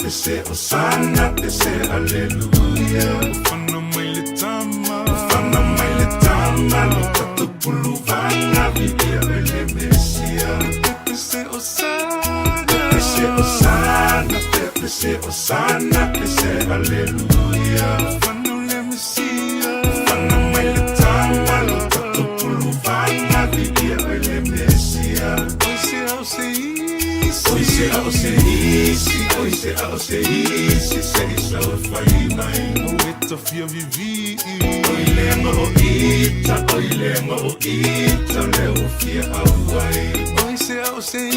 Say Osana, they say Hallelujah. Ufana maile tama, luka tupuluvana, vidia ele Mesia. Pepe say Osana, Pepe say Osana, they say Hallelujah. Ufana le Mesia. Ufana maile tama, luka tupuluvana, vidia ele Mesia. I'll say easy, say so fai mai. Ita fia vivi. Oilenga o ita, leo fia awai. I'll say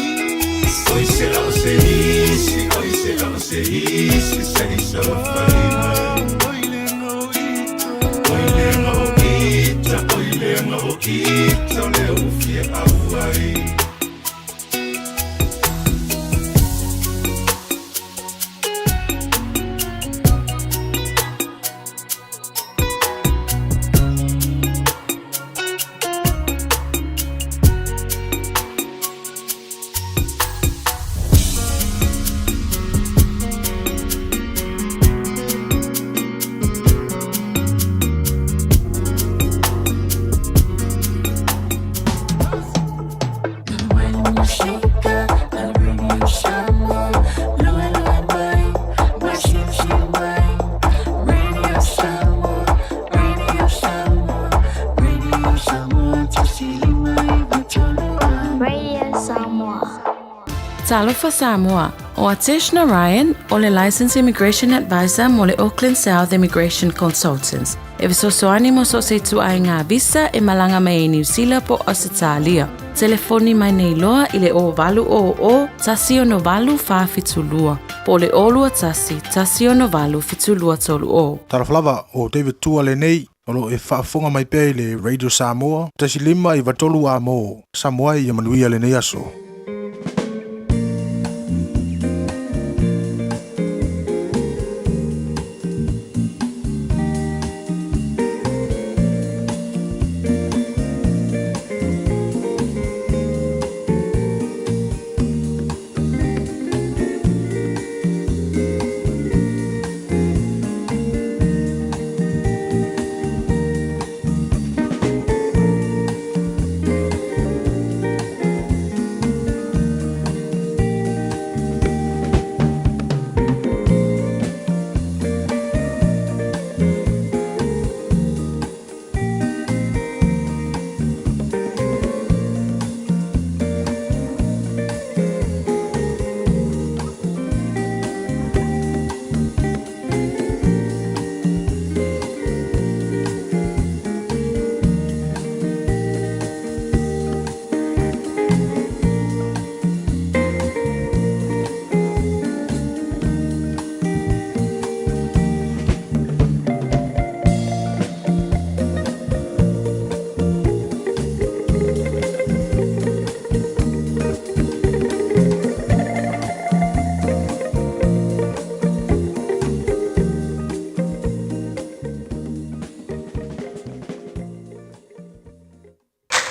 easy, say so fai mai. Oilenga o ita, leo fia awai. Talofa Samoa, o Atishna Ryan, o le Licensed Immigration Advisor mo le Auckland South Immigration Consultants. E visosoani mo so se tuai ngā visa e malanga mai e New Zealand po Australia. Telefoni mai nei loa i le o valu o tasio no valu fa fitulua. Po le olua tasio no valu fitulua tolu o. Taraflava o David Tua le nei, olo e whaafonga mai pe le Radio Samoa. Tasi lima i vatolu a mo Samoa i amanuia le nei aso.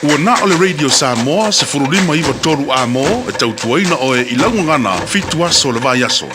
Ua na o le Radio Samoa se furulima iwa toru a mo e tautuaina o e ilangu ngana fitu aso le vai aso.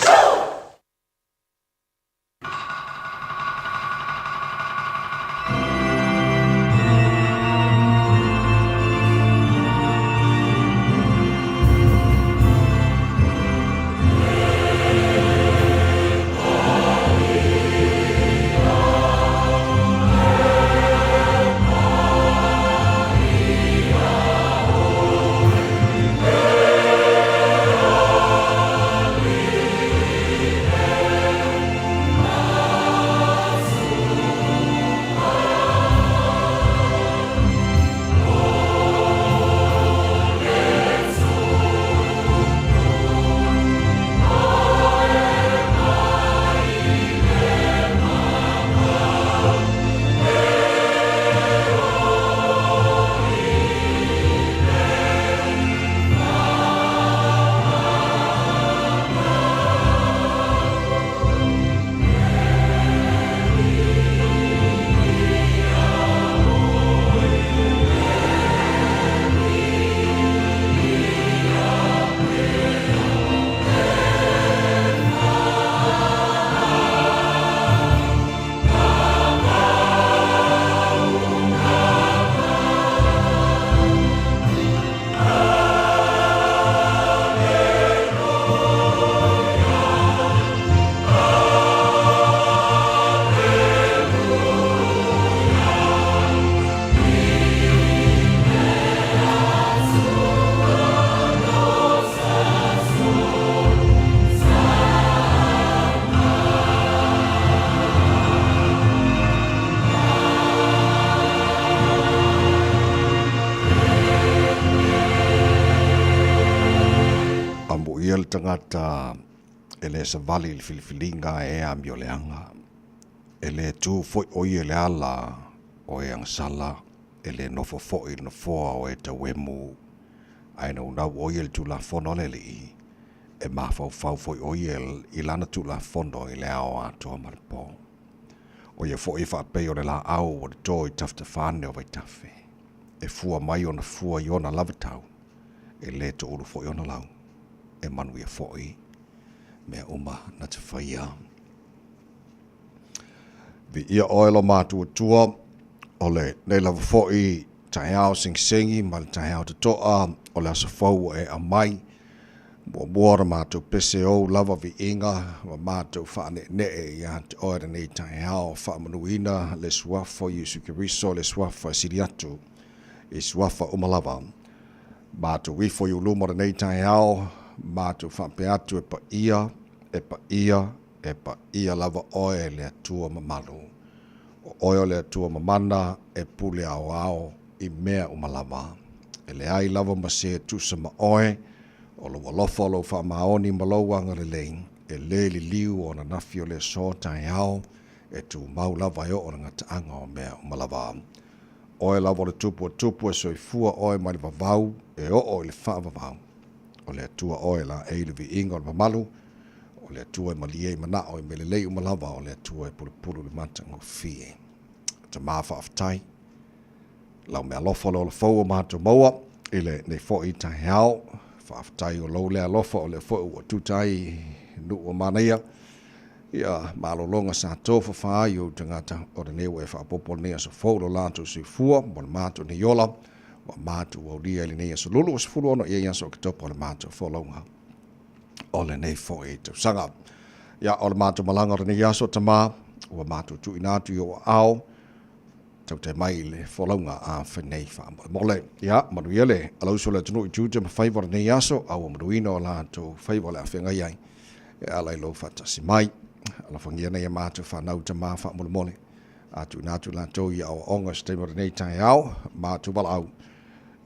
tangata ele sa vali le filifilinga e a mioleanga. Ele tu foi oie le ala o e ang sala ele nofo foi no foa o e ta wemu. Aina unau oie le tu la fono le li. E mafau fau foi oie i lana tu la fono i le ao ato marpo. O ia foi fa pe o le la au o le toi tafta fane o vai tafe. E fua mai o na fua i ona lavatau. E le to ulu foi ona lau. E manu ia foi. Mea uma na te whaia. Vi ia oelo mātua tua, ole nei lava foi tai au sing-singi, ma le tai au te toa, ole asa fau e a mai, mua mātua pese o lava vi inga, ma mātua whaane nee ia te oere nei tai au, whaamanuina, le suafa Yesu Kiriso, le suafa siriatu, e suafa umalava. Mātua wifo i ulumara nei tai au, mātua whampe atu e pa ia lava oe le atua mamalu. O oe le atua mamana e pule ao i mea umalava. E le ai lava mase tusa ma oe, o lo walofa lo wha maoni malouanga le lein, e le li liu o na nafi o le so tai ao, e tu mau lava o na ngataanga o mea umalava. Oe lava le tupu e soifua oe mai le vavau, e o le wha vavau. O le atua oe la e le vi inga o le mamalu, o le atua e malie i manao i mele lei umalava o le atua e pulu le matango fie. Ta maa whaaftai, lau mea lofa lo le fau o mātua maua, i le nei fo i tahi hao, whaaftai o lau lea lofa o le fau o tutai nu o manaia, ia malolonga sa tofa whaai o tangata o le newa e whaapopo nea sa fau lo lanto si fua, mo le mātua ni yola, wa mātua o lia ili nea sa lulu o sa fulu ono ia yansa o kitopa o le mātua whalaunga. O le nei fo e te sanga. Ia o le mātua malanga o le nei aso tamā, ua mātua tu inatu i o ao, tau te mai le whalaunga a whenei whaamole. Mole, ia, manu iele, alauso le tunu i tūte ma whaiva le nei aso, au o manuina o la tō whaiva le a whengai ai. E alai lo whatasi mai, ala whangia nei a mātua whanau tamā whaamole mole. A tu inatu la tō i au onga stema le nei tai au, mātua wala au.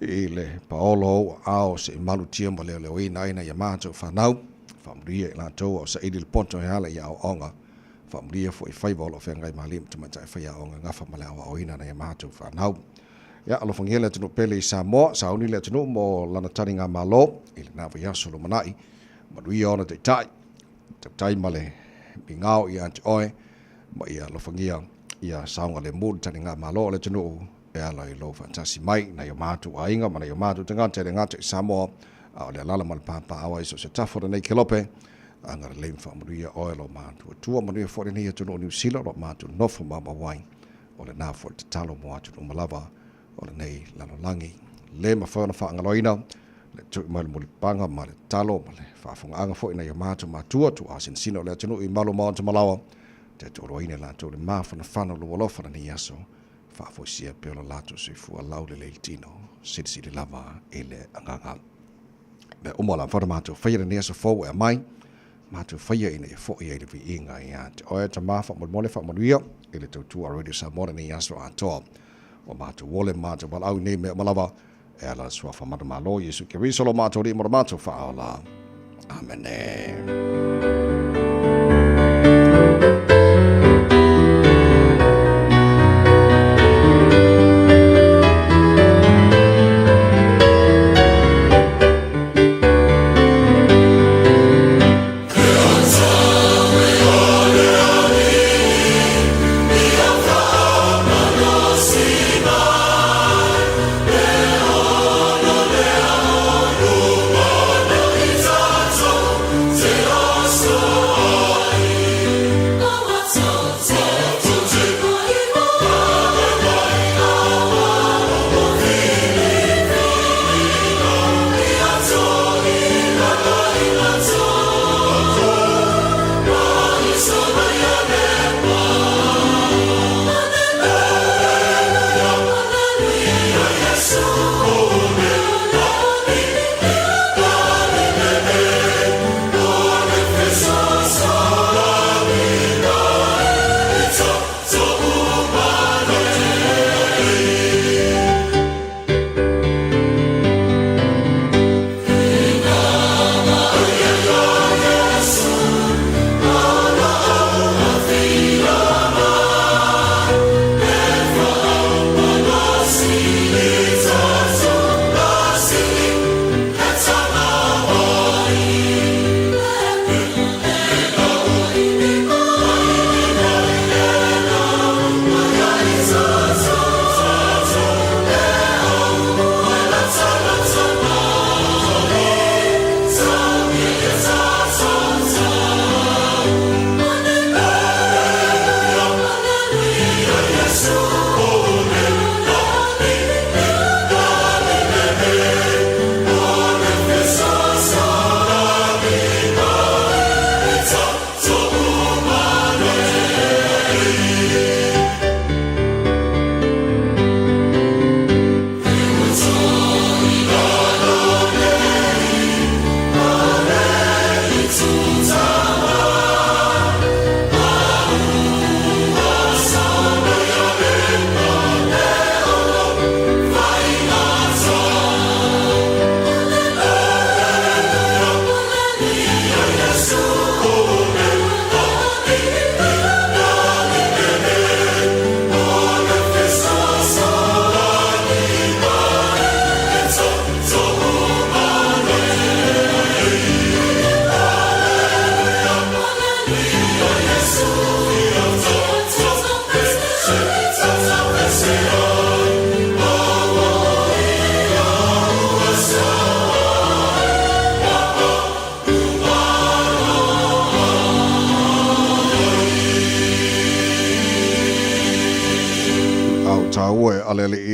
I le paolo ao se malu tia ma leo leo ina ina ia mātou whanau, whamria i lātou o sa idi le ponto e hala i au onga, whamria fo i whaiva olo whengai malim tumatai whai au onga ngafa ma leo au ina na ia mātou whanau. Ia alo whangia le tunu pele i Samoa, sa uni le tunu mo lana tari ngā malo, i le nawa yaso lo manai, manui ona te tai ma le mingao i anti oe, ma ia alo whangia ia saunga le mūri tari ngā malo le tunu e ala i lo fantasi mai na yo matu ainga mana yo matu tangata le ngata i Samoa o le alala mal papa awa iso se tafora nei kelope anga le lemfa manuia oelo matu tua manuia fore nei atu no New Zealand o matu nofo mama wai o le nā fore te talo mo atu no malava o le nei lano langi le mawhaona whaangaloina le tui mai le mulipanga ma le talo ma le whaafunga anga fore nei yo matu matua tu asin sino le atu no i malo maonta malawa te toro ine la tu le mawhana whana lo walofana ni yaso whaafoisia peola lato se fua lau le leitino, siri lava e le anganga. Me umola whara mātou whaia nea sa fōu e mai, mātou whaia ina e fōi e le vi inga i ate. Oe ta maa whamole whamanuia, e le tautua Radio Samoa ni aso atoa. O mātou wole mātou walau nei me malawa, e ala sua whamata malo, Yesu Kiriso lo mātou ri mora mātou whaola. Amen. Zeros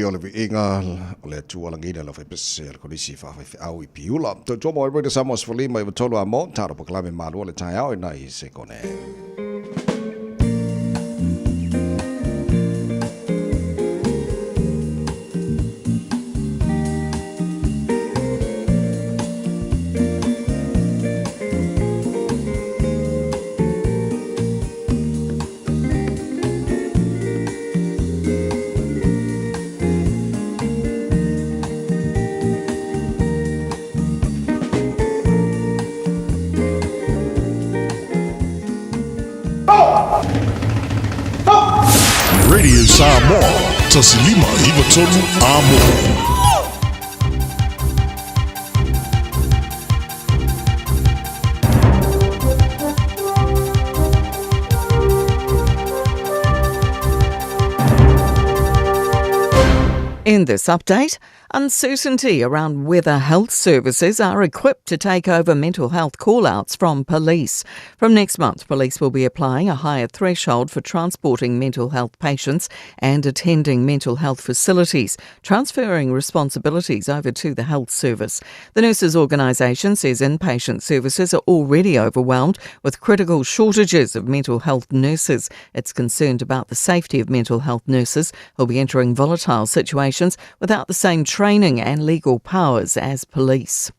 o le inga o le tua langina la fepese le kolisi fa au I piula. To mo Radio Samoa se folima I tolu a mo taro proklame malu le tai au na I se kone. Radio Samoa, tasilima hiva tolu amo. In this update, uncertainty around whether health services are equipped to take over mental health call-outs from police. From next month, police will be applying a higher threshold for transporting mental health patients and attending mental health facilities, transferring responsibilities over to the health service. The Nurses Organisation says inpatient services are already overwhelmed with critical shortages of mental health nurses. It's concerned about the safety of mental health nurses who'll be entering volatile situations without the same training and legal powers as police.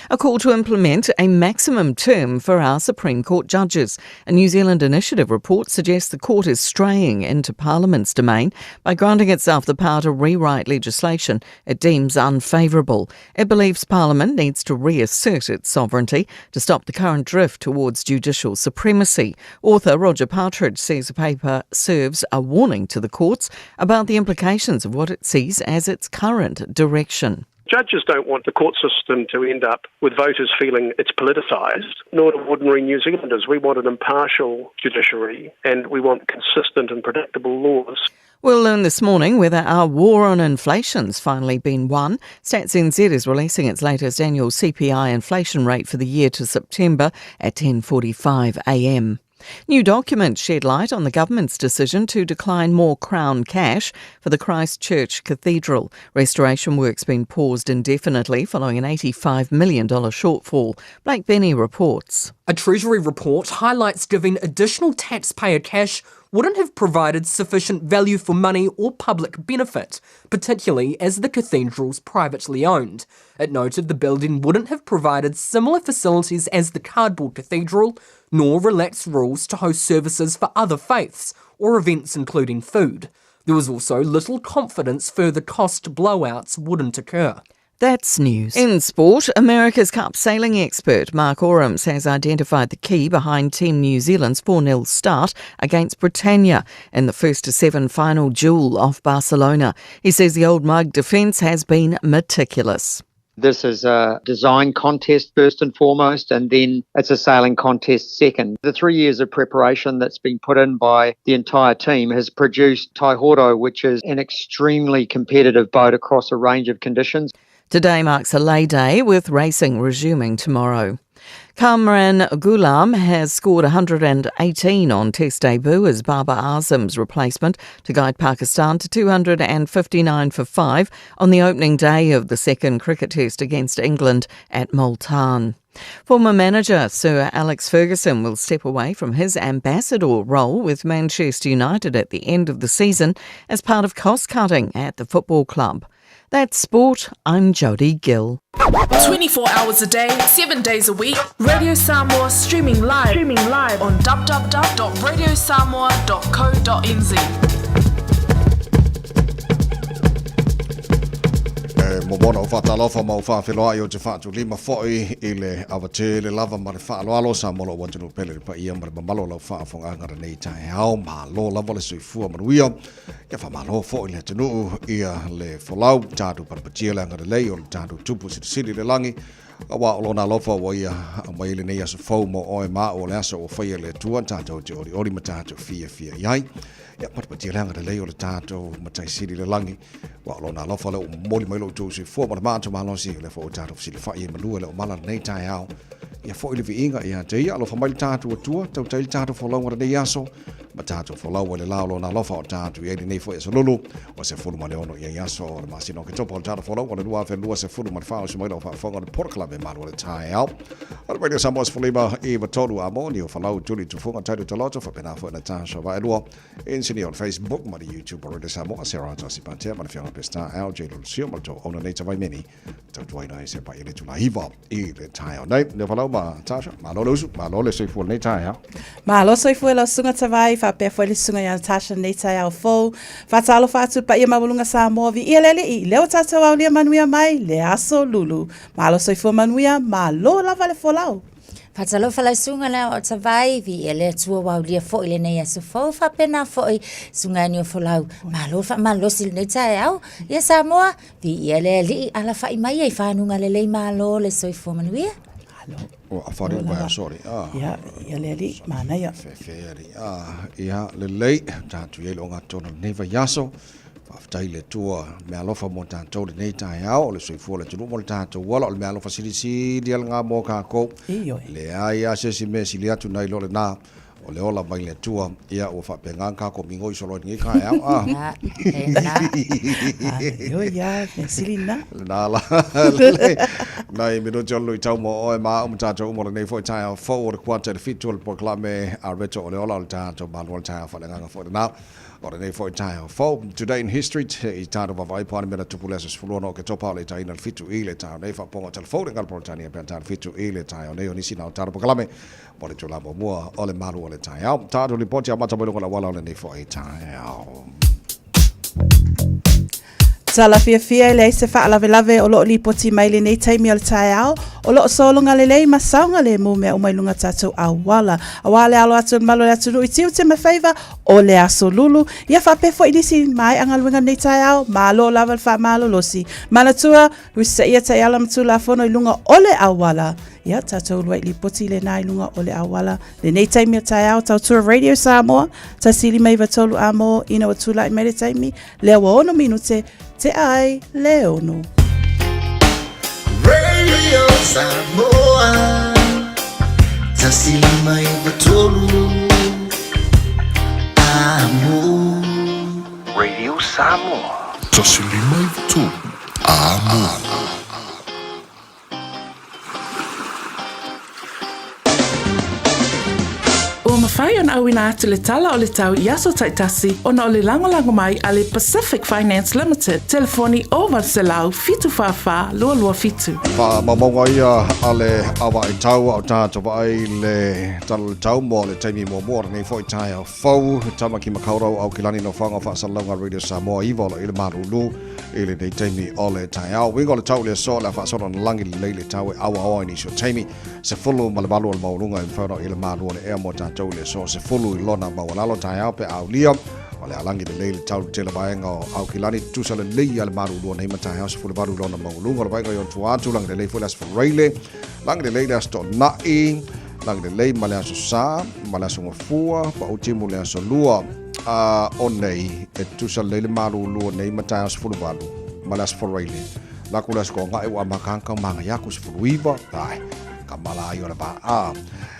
A call to implement a maximum term for our Supreme Court judges. A New Zealand Initiative report suggests the court is straying into Parliament's domain by granting itself the power to rewrite legislation it deems unfavourable. It believes Parliament needs to reassert its sovereignty to stop the current drift towards judicial supremacy. Author Roger Partridge says the paper serves a warning to the courts about the implications of what it sees as its current direction. Judges don't want the court system to end up with voters feeling it's politicised, nor do ordinary New Zealanders. We want an impartial judiciary and we want consistent and predictable laws. We'll learn this morning whether our war on inflation's finally been won. Stats NZ is releasing its latest annual CPI inflation rate for the year to September at 10:45 a.m. New documents shed light on the government's decision to decline more Crown cash for the Christchurch Cathedral. Restoration work's been paused indefinitely following an $85 million shortfall. Blake Benny reports. A Treasury report highlights giving additional taxpayer cash wouldn't have provided sufficient value for money or public benefit, particularly as the cathedral's privately owned. It noted the building wouldn't have provided similar facilities as the cardboard cathedral, nor relaxed rules to host services for other faiths or events including food. There was also little confidence further cost blowouts wouldn't occur. That's news. In sport, America's Cup sailing expert Mark Orams has identified the key behind Team New Zealand's 4-0 start against Britannia in the 1-7 final duel off Barcelona. He says the Old Mug defence has been meticulous. This is a design contest first and foremost, and then it's a sailing contest second. The 3 years of preparation that's been put in by the entire team has produced Taihoro, which is an extremely competitive boat across a range of conditions. Today marks a lay day, with racing resuming tomorrow. Kamran Ghulam has scored 118 on Test debut as Babar Azam's replacement to guide Pakistan to 259 for 5 on the opening day of the second cricket test against England at Multan. Former manager Sir Alex Ferguson will step away from his ambassador role with Manchester United at the end of the season as part of cost-cutting at the football club. That's sport. I'm Jodie Gill. 24 hours a day, 7 days a week. Radio Samoa streaming live on www.radiosamoa.co.nz. Momona o whatalofa ma o whawhiloa i o te whaatu lima foi I le awate le lava ma le whaaloalo sa molo o wantunu pele le pa ia ma le mamalo lau whaafonga ngara nei tae hao ma lo lava le suifua manuia ia whamalo foi le tenu ia le wholau tātu parapatia le ngara lei o le tātu tupu sitisili le langi awa o lona lofa wa ia mai le nei aso fau mo oe ma o le aso o whaia le tua tātou te ori ma tātou fia iai ia parapatia le ngara lei o le tātou matai sili le langi wa lona lofa le o moli mai lo tu suifua ma le mātou malosi le fo o tātou sili whaia I malua le o mala nei tae hao ia fo I le viinga ia te ia alofa mai le tātou atua tau tai le tātou whalau ngara nei aso ma tātou whalau le lao lo na lofa o tātou i nei fo e so lulu o se fulu ma le ono i aso o le masino ke topo o tātou whalau o le lua whenua se fulu ma le whao se maila o whaonga le Port Club e maru le tae au. O le Radio Samoa Sfulima i watolu a moni o whalau tuli tufunga taitu taloto whapena fo na tāsha wa elua insini on Facebook ma le YouTube o Radio Samoa se rata si pantea ma le whianga pesta au jelo sio ma to ona nei tawai meni tau tuaina e se pa ile tula hiva i le tae au. Nei, le whalau ma tāsha ma lo lusu ma lo le soifu nei tae au. Ma lo soifu e lo sunga tawai whapea fo le sunga ya Tasha nei tae au fo. Whatalo whatu pa ia mawalunga Samoa vi ia lele i leo tātou au lia manuia mai le aso lulu. Ma lo soifu manuia ma lo lava le folau. Patalo fala sunga na o tawai vi ele tua wau lia fo ile nei aso fo fa pena fo i sunga ni o folau ma lo sil nei tae au ia Samoa vi ele li ala fa i mai ai fa nunga le lei ma lo le soifo manuia o a whare ua sorry ia le li mana ia feferi ia le lei tātu i lo ngā tono neva yaso whaftai le tua mea lofa mo tātou le nei tae au o le soifua le tunu mo le tātou wala o le mea lofa siri al ngā mō kākou le ai a sesi me sili atu nei lo le nā o le ola mai le tua ia o whapengan kākou mingoi solo ni kai au yo ia me sili na nā la nai mino jolo i tau mo oe maa tātou mo le nei fo i tae au fo o le kuata le fitu o le proklame a reto o le ola o le tātou malu o le tae au whalenganga fo le nā o le nei fo i tae au fo today in history i tātou wawai pāne mena tupu lesa sifuluano o ke topa o le tae ina le fitu i le tae nei whaponga telefone ngal porotani e pēn tae fitu i le tae o nei o nisi nao tātou proklame mo le tula mo mua o le malu o le tae au tātou li poti a mata mo ilunga la wala o le nei fo i tae au Tala fia le se fa lave o lo li poti mai le nei taimi o le tae au o lo solonga le lei ma saunga le mo me o mai lunga tatou awala alo atu malo le atu i tiu te me feiva o le aso lulu ia fa pe fo inisi mai anga luenga nei tae au ma lo lava fa malo losi manatua wisa ia tae ala matula fono i lunga o le awala ia tatou luai li poti le nai lunga o le awala le nei taimi o tae au tautua Radio Samoa ta sili mai vatolu amo ina watula i mai le taimi le awa ono minute te ai le ono Radio Samoa ta sili mai vatolu amo Radio Samoa ta sili mai vatolu amo Ua mawhai ona au ina atu le tala o le tau i aso taitasi ona o le langolango mai a le Pacific Finance Limited. Telefoni o Valselau fitu whawha lua lua fitu. Mamonga ia a le awa i tau au tātou ai le tala le tau mo le taimi mua nei fo i tai au fau tama ki makaurau au ki lani no whanga whaasalaunga Radio Samoa i vola i le marulu i le nei taimi o le tai au. Wingo le tau le so le whaasona na langi le le tau e awa awa ni so taimi se fulu ma le malu o le maurunga i whaura i le maru o le ea mo tātou le so se fulu i lona mawalalo tai au pe au lia o le alangi le leile tau tele vaenga o au kilani tusa le lei ale maru lua nei matai au se fulu maru lona maulunga o le vaenga i on tuatu langi le lei fulu as fareile langi le leile as to nai langi le lei male aso sa male aso ngofua pa utimu le aso lua o nei e tusa le leile maru lua nei matai au se fulu maru male aso fareile laku le aso ko ngai ua makanka manga yaku se fulu iwa ai kamala ai ora ba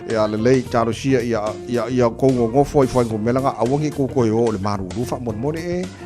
ia le lei taro sia ia ko ngo foi ngo melanga awangi ko o le maru fa mon mon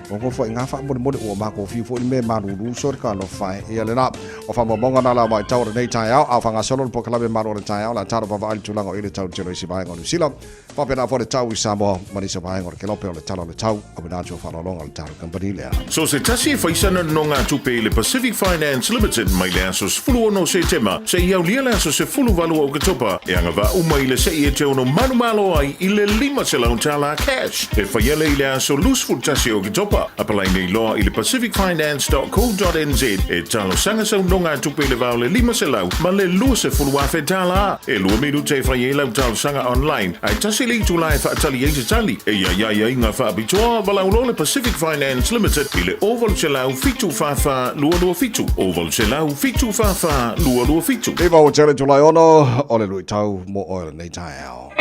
ngo foi nga fa mon mon o ma ko fi foi me maru so ka no fai ia le na o fa monga na la mai tau nei tai au fa nga solo po kala be maru le tai au la taro va al tulanga ile tau tiro si vai ngolu sila fa pena fo le tau i Samoa mari se vai ngol ke lope o le talo le tau o na jo fa longa le taro company le so se tasi fa isana no nga tupe le Pacific Finance Limited mai le asos fulu no se tema se iau lia le asos se fulu valu o katopa e anga va mai le se e te ono manu malo ai i le 5 se lau tala cash. E whaiele i le aso lusful tasi o kitopa. Apalai nei loa i le pacificfinance.co.nz e talo sanga sau nonga tupe le vau le 5 se lau ma le lua se fulu afe tala. E lua miru te whaie lau talo sanga online. Ai tasi li tu lai whaatali e te tali. E ia inga whaabitoa walau lo le Pacific Finance Limited i le oval se lau fitu whawha lua fitu. Oval se lau fitu whawha lua fitu. Eva o tere tu lai ono o le lui tau mo o le nei tai au.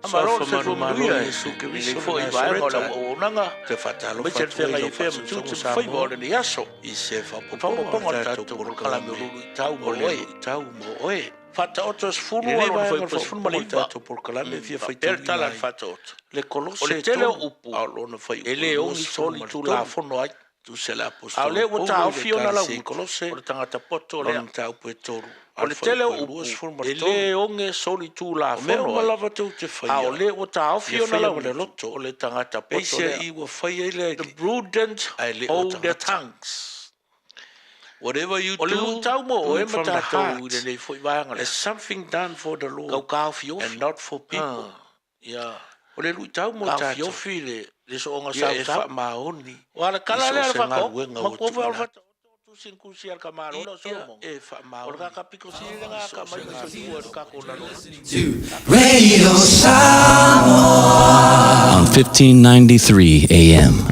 Amaro se fumuia Yesu ke viso fo I vai o la onanga te fatalo fa te ngai fe tu tu fai bo le yaso I se fa po po ta to por kala me lu tau mo oe fata otros funu o foi pos funu malita to por kala me fia fai per tala fato le colose le tele upu alo no fai ele o soli tu la fono ai tu se la posto ale o ta fiona la colose o tanga poto le ta upu toru o le tele upu ele o nge soli tu la fono me lava tu te fai ale o ta fiona la le loto o le tanga poto le I wo fai ele the prudent hold their tongues. Whatever you do, do it from the heart. There's something done for the Lord and not for people. Yeah. Kau file, this onga sa maoni. Wala kala le alfa ko, makofa alfa tu sin kusial kamaro no somo. E fa maoni. Orga kapiko sile nga kamai so diwa ka ko la no. Radio Samoa on 1593 AM.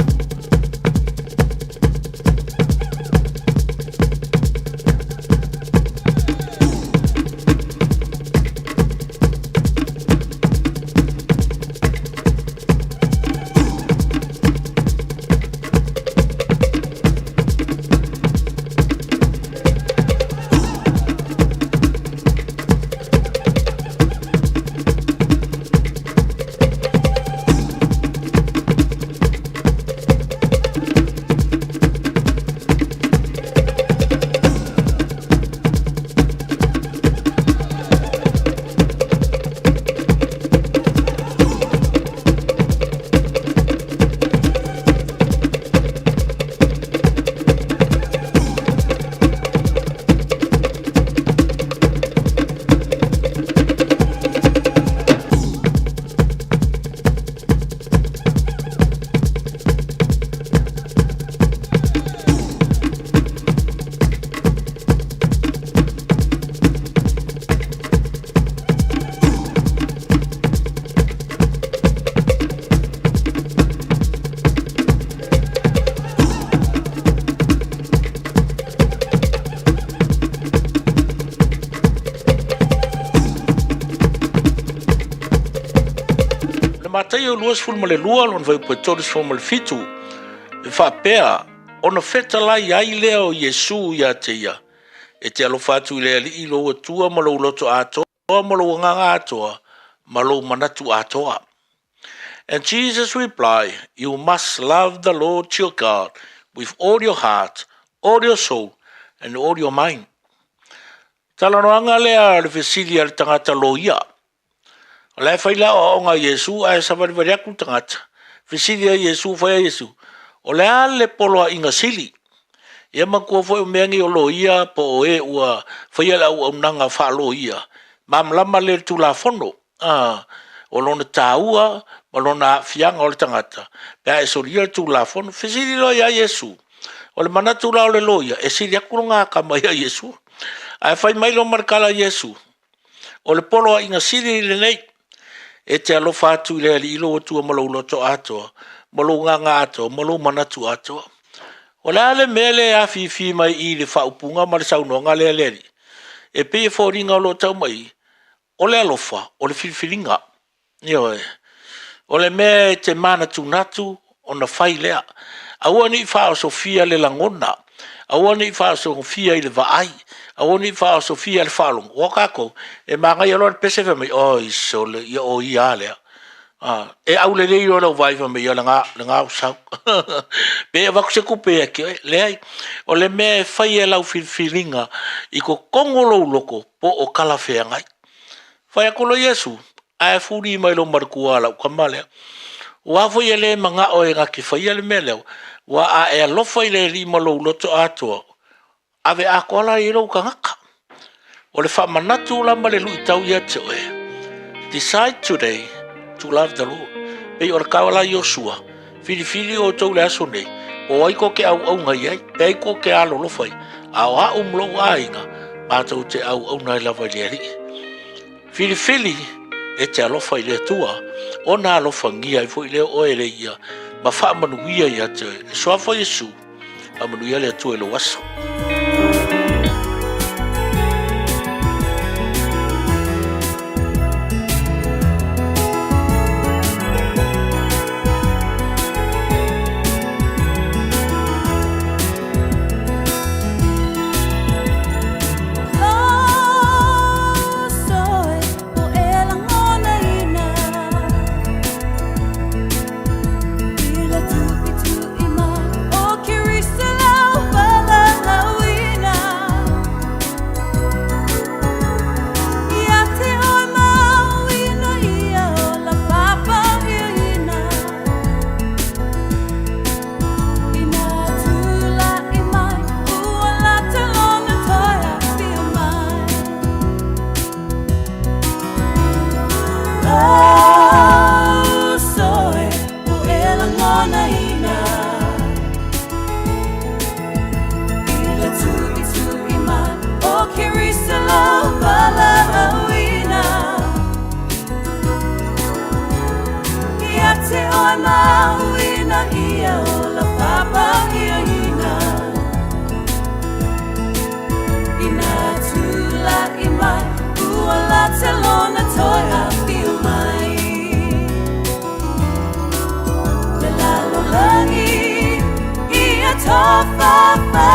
Matai o luas ful male lua lon vai po todos ful male fitu e fa pea ona feta la ai leo Yesu ya te ya e te alo fatu le ali lo tua malo loto ato malo nga ato malo manatu ato. And Jesus replied, you must love the Lord your God with all your heart, all your soul, and all your mind. Talanoanga lea le fesili al tangata loia. Lai fai la o nga Yesu ai savari variaku tangata. Fesili a Yesu fai a Yesu. O le ale polo a inga sili. Ia makua foi o meangi o loia po o e ua fai ala ua unanga wha loia. Mamlama le tu la fono. O lona taua, o lona fianga o le tangata. Pea e soria tu la fono. Fesili loia a Yesu. O le manatu la o le loia. E sili akurunga kama ia Yesu. Ai fai mailo markala Yesu. O le polo a inga sili le nei. E te alofa atu le ali ilo tua malo loto atoa. Malo nganga atoa. Malo manatu atoa. O le ale mele a fi mai I le whaupunga ma le saunonga le aleri. E pe e fōringa o lo tau mai. O le alofa. O le filfilinga. Nio e. O le mea te mana tunatu. O na whai lea. Aua ni whao Sofia le langona. Aua ni whao Sofia I le vaai. Aua ni whao Sofia le whalong. Wakako. E mangai alo le pese whamai. Oi so le. Ia o ia lea. E au le rei ora vai fa me ia le ngā usau. Pe waku se kupe ake, leai. O le mea whai e lau whilwhilinga I ko kongolo loko po o kalawhea ngai. Whai akolo Yesu, ai furi mai lo markua lau kamalea. Wa fo ye le manga o e ngaki whai ale mea leo. Wa a e alofa I le rima lo loto atua. Ave a koala I rau ka ngaka. O le whamanatu lama le lui tau ia te oe. Decide today to love the Lord. Pei o kawala Joshua. Fili o tau le aso nei. O ai ko ke au ngai ai. Pei ko ke alo lo fai. A o ha umlo ainga. Mātou te au nai lava le ari. Fili e te alofa I le tua. O nā alofa ngia I fo I le oe le ia. Ma wha manuia ia te. E soafa Yesu. A manuia le tua le waso. tofafa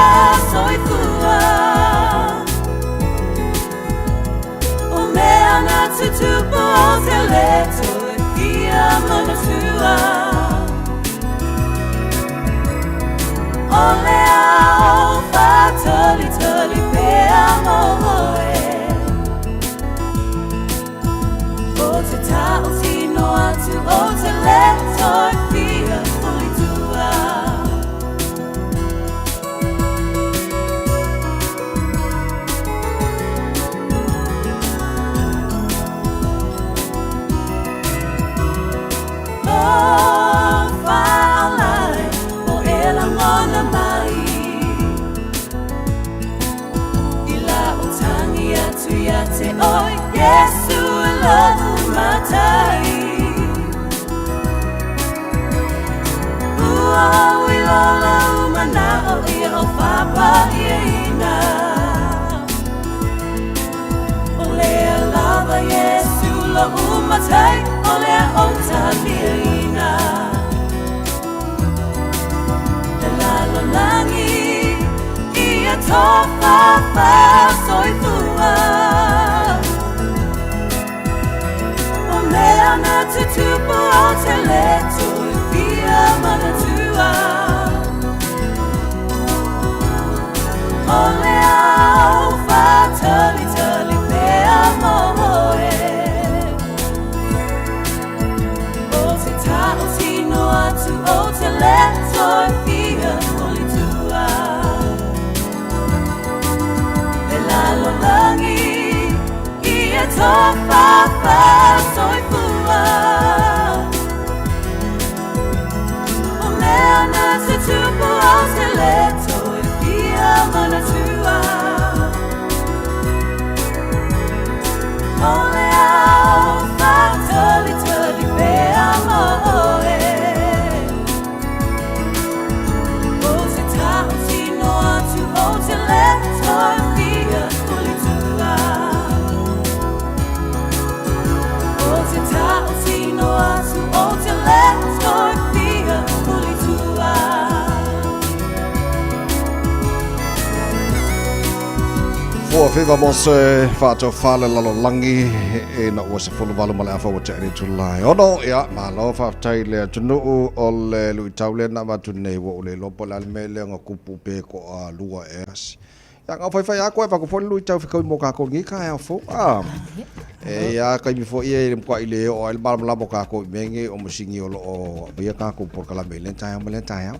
soifua O mea na tutupo o te leto e fia manatua O lea o fa toli toli pea moe O te tau tino atu o te leto e fia manatua Te oi Yesu lavu matai Ua ui lola umana o ia o whapa ia ina O lea lava Yesu la umatai O lea ota ia ina Le lalo langi ia tofafa soifua Mea na tutupo o te leto e fia manatua O lea o fa tali tali pea moe O te tau tino atu o te leto e fia molitua E lalo langi ia tofafa soifua O mea na tutupo o te leto e fia manatua O lea o fa tali tali pea moe O te tau tino atu o te leto e fia molitua O te tau tino atu o te leto e fia molitua Fua whiwa mo se whātou whāle lalo langi e na ua se whulu walu male a whaua te ere tulai. Ono, ia, malo whātai lea tunuu o le lui taule na watu nei wa ule lopo le alime lea ngā kupu pe ko a lua e asi. Ia ngā whaiwhai a koe whakuponi lui tau whikau mo kako ngi ka ea whu. E ia kai mi fo ia i mkwa i leo o ele malam lamo kako i menge o musingi o lo o ia kako por kalame le tai o le tai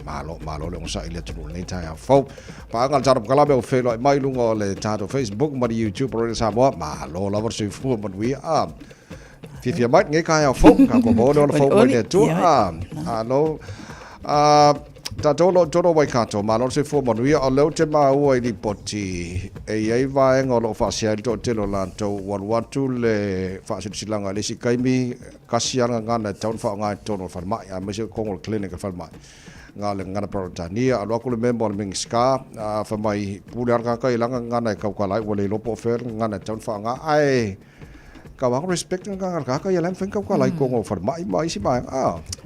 malo le ngosa i le tunu le tai fo pa ngal tarap kalame o felo mai lunga o le tato Facebook ma YouTube o le Samoa malo la vor se fu mo wi fifia mai ngai kai fo kako mo no fo mo le tu alo Tatolo toro Waikato malo se fo manuia o leo te maua i poti e iei vae ngolo whaasiari to telo lanto waluatu le whaasirilanga le si kaimi kasianga ngana taun whaongai tono whanmai a mese kongol clinic whanmai ngā le ngana protania alo aku le member o mingi ska whamai pule arka kai langa ngana e kaukalai wale lopo fer ngana taun whaonga ai Kau respect ngā kaka ia lam whenka kwa lai kongo whanmai mai si mai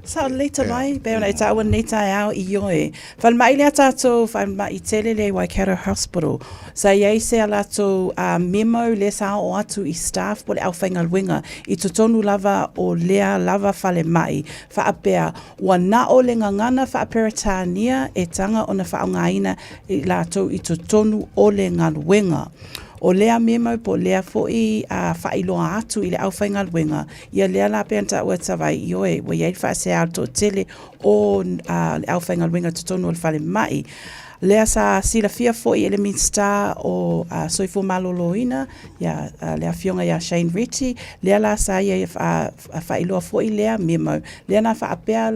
Sa leita mai, beo nei tāua nei tai au i oe. Whanmai lea tātou, whanmai tele le Waikato Hospital. Sa iei se a lātou memo le sa o atu i staff po le au whainga luenga i totonu lava o lea lava whale mai. Whaapea, ua na o le ngangana whaaperatania e tanga o na whaongaina i lātou i totonu o le ngaluenga. O lea memo po lea foi whailoa atu i le au whainga luenga. Ia lea la peanta ua tawai i oe, wa iei whaase auto tele o le au whainga luenga tutonu o le whale mai. Lea sa sila fia foi ele Minster o soifo maloloina, ia lea fionga ia Shane Ritchie, lea la sa ia whailoa foi lea memo. Lea na whaapea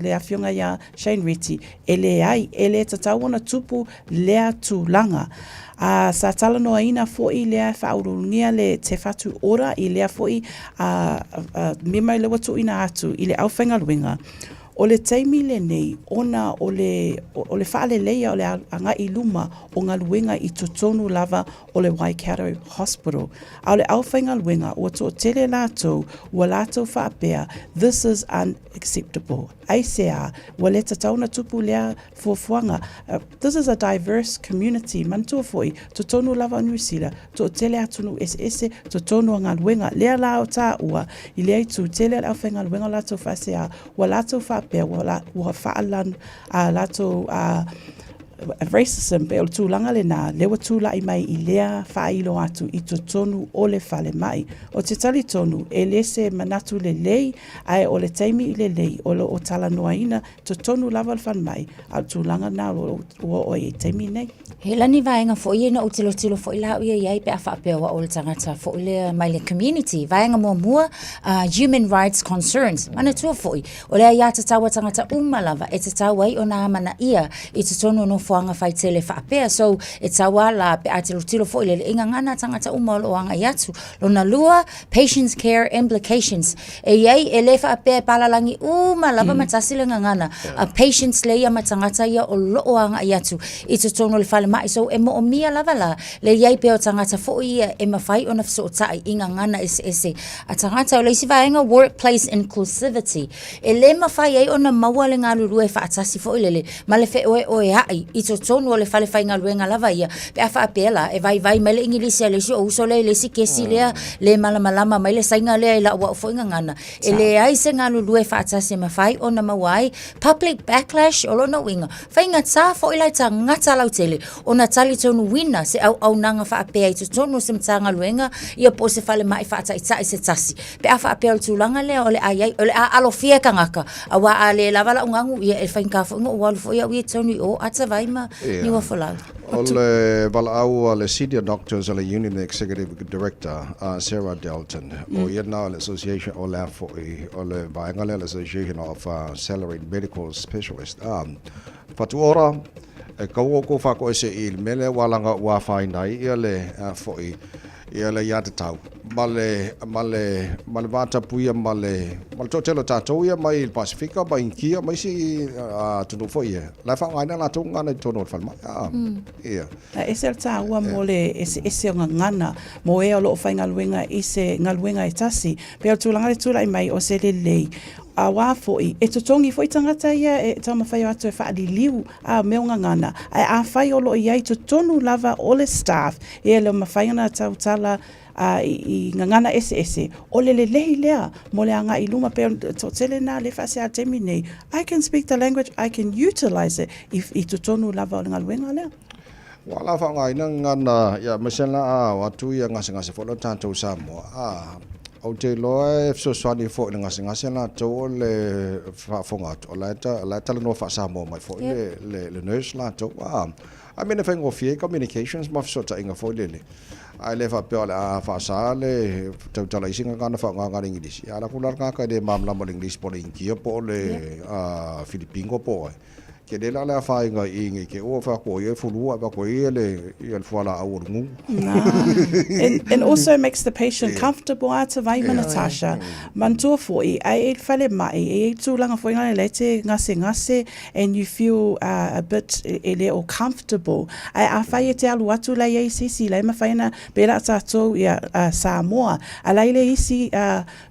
lea fionga ia Shane Ritchie, ele ai, ele tatauona tupu lea tūlanga. Sa tala noa ina foi lea whaurungia le te whatu ora i lea foi mima i le watu ina atu i le au whainga luenga. O le taimi le nei, ona o le whaaleleia o le anga I luma o ngā luenga I totonu lava o le Waikato Hospital. A o le awhainga luenga o to tele lātou, ua lātou whaapea, this is unacceptable. ACR, ua le tatauna tupu lea fuafuanga. This is a diverse community. Mantua foi, totonu lava New Zealand, to tele atunu ese, totonu o ngā luenga. Lea lao tā ua, I lea tu tele au whainga luenga lātou whaasea, ua lātou whaapea, ua whaalan lātou racism pe o tūlanga le nā, lewa tūlai mai I lea whailo atu I tonu o le whale mai. O te tali tonu, e le se manatu le lei, ai o le taimi I le lei, o o tala noaina, tonu lava le whan mai, a tūlanga nā o e taimi nei. He lani vaenga fo I na o tilo fo I lau ia iai pe a whaapea wa o le tangata fo I le mai le community. Vaenga mua human rights concerns. Mana tua fo I. O lea ia te tawa tangata umalava e te tawa I o nā mana ia I te tonu no foanga fai tele whaapea. So e tawa la pe a tilo fo I le inga ngana tangata umalo o anga iatu. Lona lua, patient's care implications. E iai e le whaapea palalangi umalava matasi le ngana. A patient's le ia matangata ia o loo anga iatu. I te tonu le fale mai so e mo o mia lava la le iai pe o tangata fo ia e mawhai o na fso o tai inga ngana ese a tangata o leisi vaenga workplace inclusivity e le mawhai ai o na maua le ngā lulu e whaatasi fo ilele ma le fe o e hai I to tonu o le fale whai ngā luenga lava ia pe a whaapela e vai mai le ingilisi a leisi o uso le leisi kesi lea le malamalama mai le sainga lea I la ua o fo inga ngana e le ai se ngā lulu e whaatasi mawhai o na mawai public backlash o lona winga whainga tā fo ilai ta ngata lau tele o na tali tonu wina se au nanga whaapea I te tonu se mtanga luenga ia po se whale mai whaata I tai se tasi. Pe a whaapea o tūlanga lea o le aiai, o le a alofia kangaka. A wa a le lavala ungangu ia e whain kawha unga o walu fo ia ui tonu o ata vaima ni wa whalau. O le bala au le senior doctors o le union executive director Sarah Dalton o ia na le association o le o le vaenga le association of salaried medical specialists. Fatuora e kau ko fa ko se il mele walanga wa fai nai ia le foi ia le ia te tau male vata puia male totelo tatou ia mai il Pasifika mai Inkia mai si tunu foi la fa ngai na tu ngana tonu fa mai ia e se ta ua mole ese ngana mo e o lo fa ngaluenga ise ngaluenga tasi pe tu langa tu lai mai o se le lei a wā foi, e totongi foi tangata ia e tama whai atu e whaari liu a meonga ngana. A whai olo iai to tonu lava o le staff e leo mawhaiana tautala I ngangana ese o le lehi lea mo le anga I luma pe to tele na le whase a temi nei. I can speak the language, I can utilize it I to tonu lava o le ngaluenga lea. Wala wha ngai na ngana ia masela a watu ia ngase wholo tātou Samoa o te loa e fsoswani fo le ngase na to le whafonga o la tala no wha Samoa mai fo le nurse la to I mean if I fie communications ma fsota inga fo le ai le fa pe a fa sa le tala isinga kana fa nganga English ala kular ka de mamla mo English po Inkia po le Filipino po ke de la fa inga ingi ke o fa ko ye fulu ba ko ye le fala au ngu and also makes the patient comfortable at vai Natasha mantua foi ai fale mai tu langa foi ngale lete ngase and you feel a bit ele or comfortable ai fa te alu atu la ye sisi la ma faina pela tato ya Samoa ala ile isi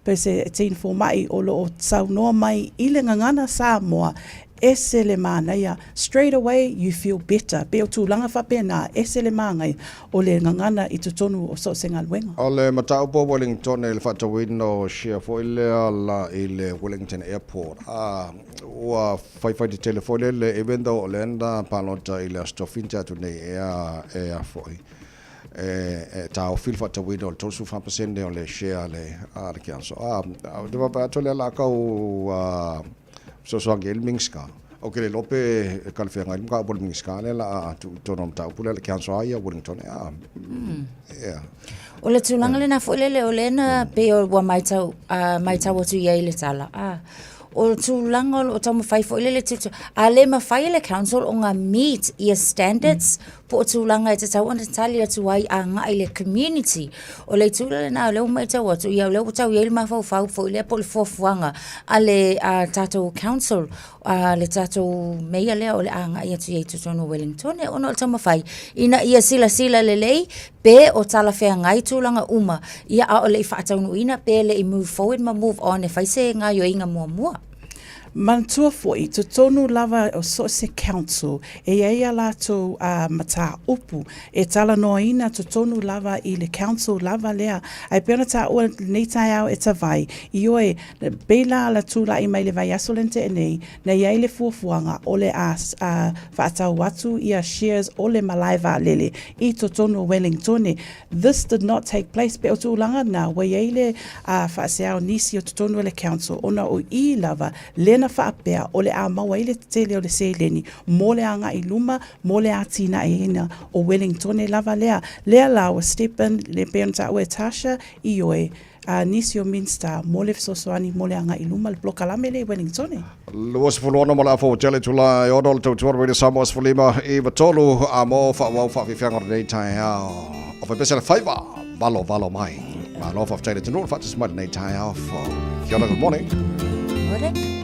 pese te informai o lo sau no mai ile ngana Samoa ese le manaya straight away you feel better pe o tūlanga whapena ese le mangai o le ngangana I tonu o so senga luenga o le matau po Wellington e le whatawino share fo ile ala I le Wellington Airport ua fai te telefone le evento o le enda palota I le astofinta tu nei e foi tau fil whatawino le tosu 5% o le share le kianso de va to le la kau so angel mingska o ke le lope kalfenga ka bol mingska le la to nom tau pula le kanso ia Wellington o le tulanga le na fo le o le na pe o wa mai tau tu ia le tala o tūlanga o tau mawhai fo ile le tutu. A le mawhai le council o ngā meet ia standards po o tūlanga e te tau ana tali atu ai a ngā i le community. O le tūla le nā leo mai tau atu ia leo tau ia le mawhau fau fo ile po le fofuanga a le tātou council le tātou meia lea o le a ngā i atu ia tutono Wellington e ono o tau mawhai. Ina ia sila le lei pe o tala whea ngai tūlanga uma ia a o le i whaataunu ina pe le i move forward ma move on e whaise ngā yo inga mua. Mantua foi, to tonu lava o so se council, e ia lato mata upu, e tala noa ina to tonu lava i le council lava lea, ai pena ta ua nei tai au e ta vai, i oe, beila ala tula i mai le vai asolente e nei, na iai le fuafuanga o le whaatau watu i a shares o le malaiva lele, i to tonu Wellington. This did not take place, pe o tūlanga na, wa iai le whaaseao nisi o to tonu le council, ona o i lava, lena whaapea o le a maua i le tele o le seleni, mo le anga i luma, mo le atina e ina o Wellington e lava lea lao Stephen, le peonta ue Tasha, i oe, nisi o Minster, mo le fisosoani, mo le anga i luma, le blokalame le Wellington e. Luas fulona mo la fo tele tula e odol tau tuarwe de Samoas fulima i vatolu a mo whaawau whaafiwhianga o nei tai au. O whai pese le whaiva, valo mai. Ma lofa of taile tunu, whaatis mai nei tai au. Kia ora, good morning. Morning.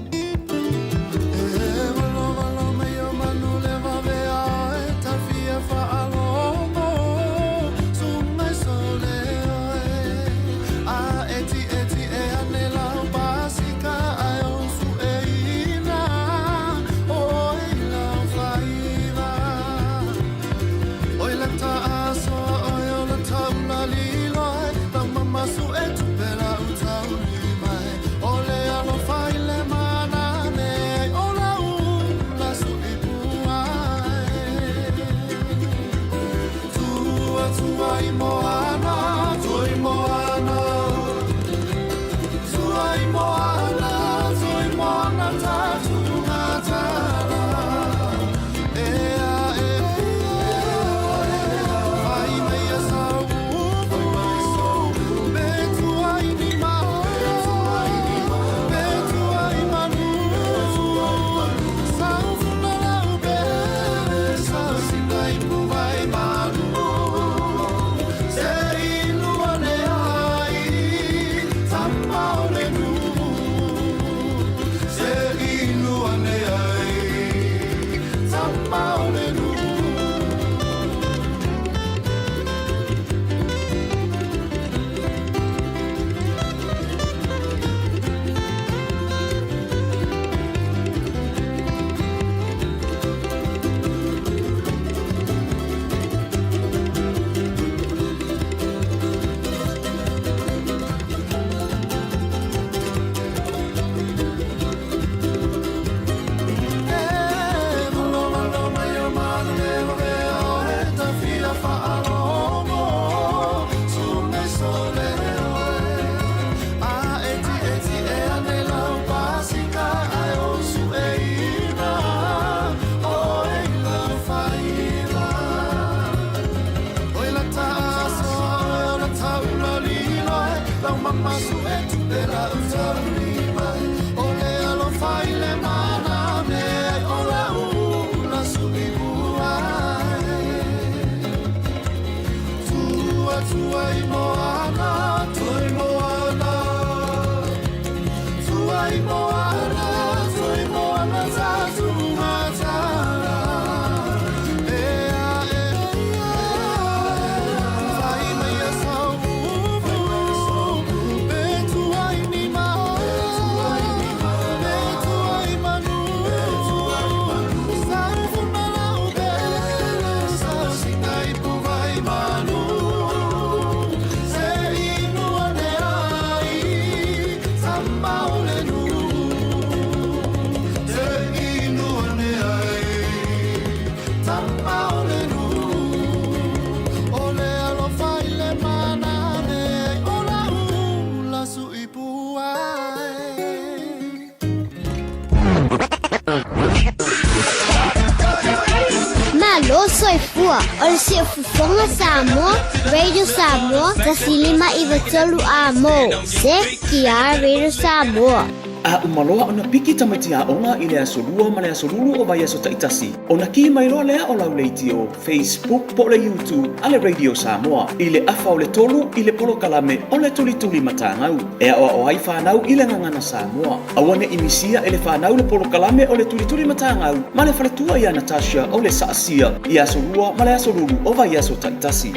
Soifua, o se fufonga Samoa, Radio Samoa, Tasilima Ivatolu Amo, se Kia Radio Samoa. A umaloa ona piki tamaiti onga i le asolua ma le asolulu o vai aso taitasi. Ona ki mai loa lea o lau leiti o Facebook po le YouTube a le Radio Samoa. I le afa o le tolu i le polo kalame o le tuli matangau. Ea o ai whanau i le ngangana Samoa. Awane imisia e le whanau le polo kalame o le tuli matangau. Ma le whaletua i a Natasha o le saasia i asolua ma le asolulu o vai aso taitasi.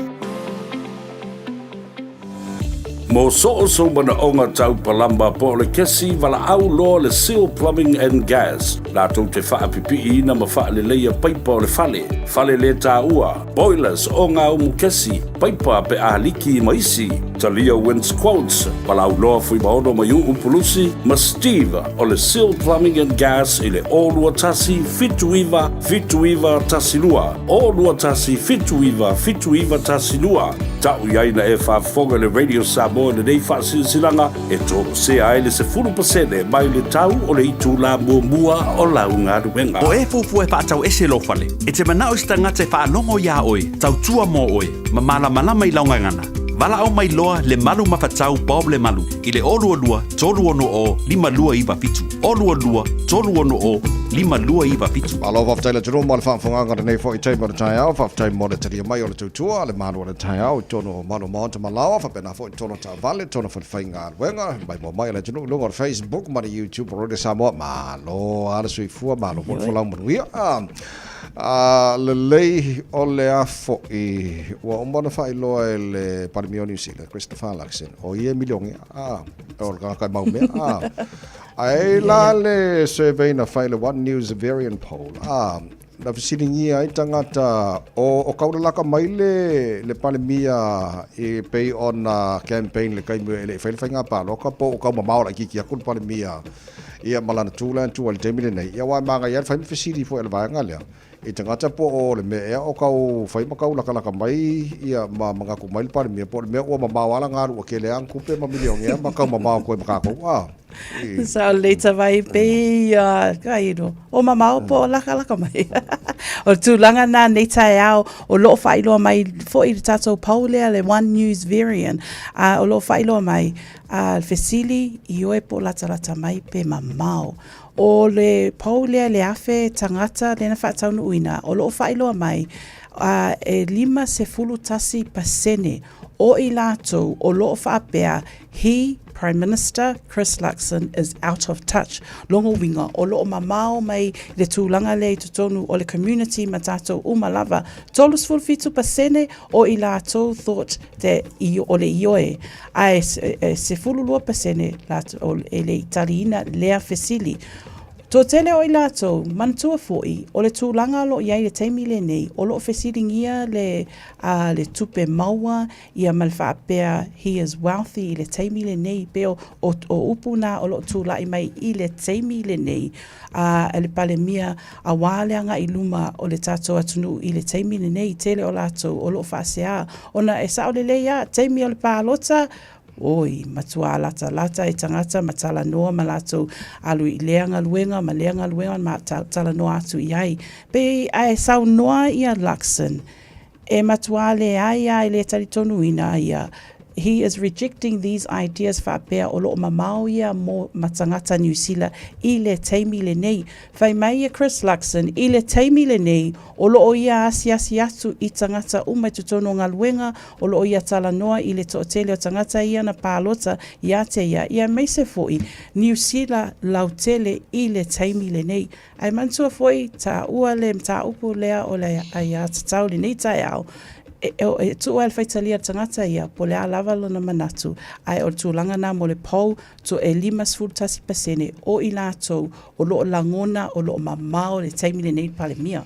Mo so mana onga tau palamba po le kesi wala au loa le Seal Plumbing and Gas. La tau te wha pipi na ma wha le leia paipa o le fale. Fale le tā ua. Boilers o ngā umu kesi. Paipa pe a liki maisi. Talia wins quotes. Wala au loa fui maono mai upulusi. Ma Steve o le Seal Plumbing and Gas i le olua tasi fituiva tasi lua. Olua tasi fituiva tasi lua. Tau iaina e whafonga le Radio Samoa le nei whasilanga e tō se aile se 10% mai le tau o le itu la mua o lau ngā ruenga. O e fufu e whaatau ese lo whale. E te manao sta ngate whaanongo ia oe, tau tua mo oe, ma malama mai launga ngana. Wala au mai loa le malu mawhatau Bob le malu. I le olua lua, tolu ono o, 5 lua iwa pitu. Olua lua, tolu ono o, 5 lua iwa pitu. Alo whaftaila tunu mo le whaafonganga nei fo I tei mo le tai au, whaftai mo le taria mai o le tautua, le manu o le tai au, tono manu maonta malawa, whapena fo I tono ta vale, tono whai ngā ruenga, mai mo mai le tunu, lunga o Facebook, ma le YouTube, o Radio Samoa, malo, ala sui fua, malo, mo le whalau manuia. Le lei o le afo I ua umana whailoa e le Parimio New Zealand, Christopher Luxon, o ia miliongi, o le kakai maumea, ai la le survey na whaile One News variant poll, na whasiringi ai tangata o kauralaka mai le Parimia I pei on campaign le kaimua e le whaile ngā pāloka po o kaumamao la kiki akun Parimia ia malana tūlan tū al temile nei, ia wai manga ia whaime whasiri fo e le vāenga lea. I tangata po o le mea o kau whai makau laka mai ia ma mga kumail pare mea po le mea ua mamawala ngaru o ke le ang kupe ma miliongi ia makau mamawa koe makakau. Sa leita vai pe kairo o mamau po laka mai. O tūlanga nā nei tai au o loo whailoa mai fo I tatou paulea le One News variant o loo whailoa mai Fesili I oe po lata mai pe mamau. O le paulea le afe tangata le na whaataunu uina o loo whailoa mai e 50% o I lātou o loo whaapea Prime Minister Chris Luxon is out of touch. Longo winga o loo mamao mai le tūlanga le tutonu o le community ma tātou umalava. 37% o I lātou thought that o le ioe. Ai se 10% o le italiina lea Fesili. Tō tele o I lātou, manatua fōi, o le tūlanga lo iai le teimi le nei, o lo whesiringia le tupe maua, ia malwhaapea, he is wealthy I le teimi le nei, peo o upuna o lo tūlai mai I le teimi le nei, le palemia a wāleanga I luma o le tātou atunu I le teimi le nei, tele o lātou, o lo whaasea, ona e sao le leia, teimi o le pālota, Oi, matua lata e tangata matala noa malato alu I leanga luenga ma tala noa atu iai. Pe ai sau noa ia Luxon. E matua le ai le taritonu ina ia. He is rejecting these ideas whapea o loo mamau ia mo matangata New Zealand I le teimi le nei. Whai mai ia Chris Luxon I le teimi le nei o loo ia asi atu I tangata umai tutono ngā luenga o loo ia tala noa I le tootele o tangata ia na pālota ia te ia meise foi New Zealand lautele I le teimi le nei. Ai mantua foi ta ua le mta upu lea o le aia tatau le nei tai au. E tu al faitalia tangata ia po le alava lona manatu ai o tūlanga nā mo le pou to e 50% o I lātou o loo langona o loo mamao le taimi le nei palemia.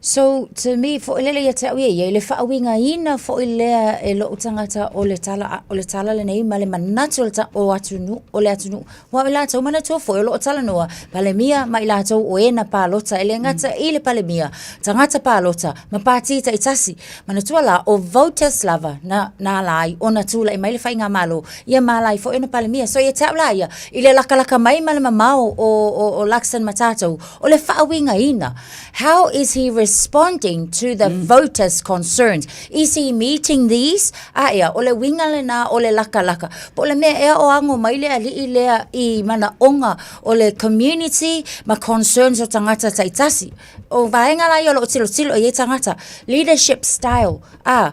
So to me for lele ia te ia le whaawinga ina for lea e lo tangata o le tala le nei male manatu o atunu o le atunu wa le tau manatu for lo tala noa palemia mai la tau o ena palota ele ngata I le palemia tangata palota ma pati ta itasi manatu la o voters lava na lai ona tula mai le fainga malo ia malai for ena palemia so ia tau la ia I le laka mai male mamao o Luxon matato o le whaawinga ina how how is he responding to the voters' concerns? Is he meeting these? Ea, ole winga le na ole laka laka. Po le mea ea o ango mai lea li lea I mana onga ole community ma concerns o tangata taitasi. O vaenga la yolo o tilo ye tangata. Leadership style.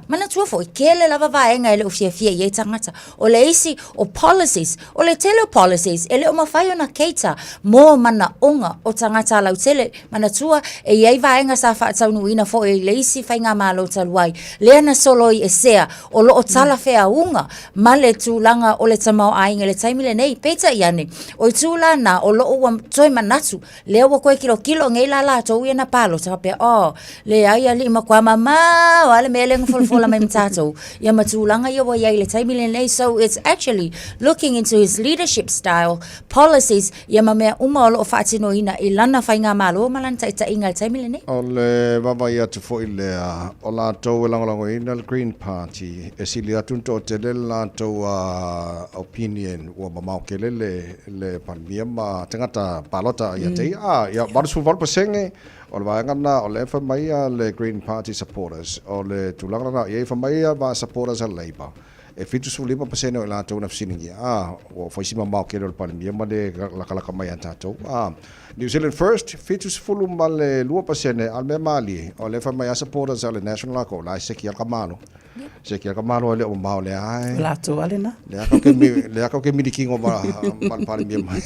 Mana tuafo I kele lava vaenga ele o fia ye tangata. Ole isi o policies. Ole tele policies. Ele o mawhai na keita. Mo mana onga o tangata lau tele. Mana tua e iei vaenga sa whaatau ina fo e leisi whainga malo taluai. Lea na soloi e sea o lo o tala whea unga. Ma le tūlanga o le tamau ainga le taimile nei. Peta iane. O tūla na o lo o toi manatu. Lea wa koe kilo ngei la la tau na palo. Tapea le aia li ma kwa mama o ale me le ngfolfola mai mtato. Ia matūlanga ia wa iai le taimile nei. So it's actually looking into his leadership style, policies, ia ma mea uma o lo o whaatino ina I lana whainga malo malanta ita inga le taimile nei. O le wawa ia tu fo I lea o la tau e langolango ina le Green Party e sili atunto o te le la tau opinion ua mamau ke le pandemia ma tangata palota ia te ia marusu valpa senge o le vaengana o le whamaia le Green Party supporters o le tūlangana ia whamaia va supporters a Labour e fitu su 5% o la tau na fsiningi o whaisima mau ke le pandemia ma le lakalaka mai an tātou New Zealand First, fitu sifulu ma le 2% al me mali o le whamaia supporters a le National Ako la seki al kamano seki al kamano le o mau le ai la tu alena le ako ke midikingo ma pandemia mai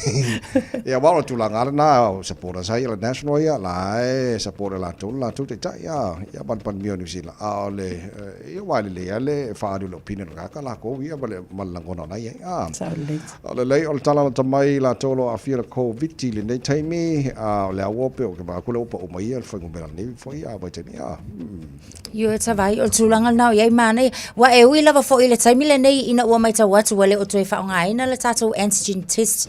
ia wala tūlanga na supporters ai le National ia la supporter la tu te tai ia pandemia New Zealand le ia wale le whaadu le opinion kaka la ko ia vale malangona na ia le lei o tala tamai la tolo a fira COVID le nei taimi le awope o ke ba kula o mai el foi ngomela nei foi a vai tani Yo ta vai o tūlanga nau iai mane wa e ui lava fo I le taimile nei ina ua mai tau atu wale o toi whaonga ina le tātou antigen test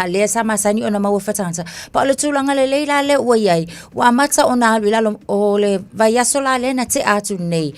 lea sa masani o na maua whatangata pa o le tūlanga le leila le ua iai wa mata o na halui lalo o le vai aso la le na te atu nei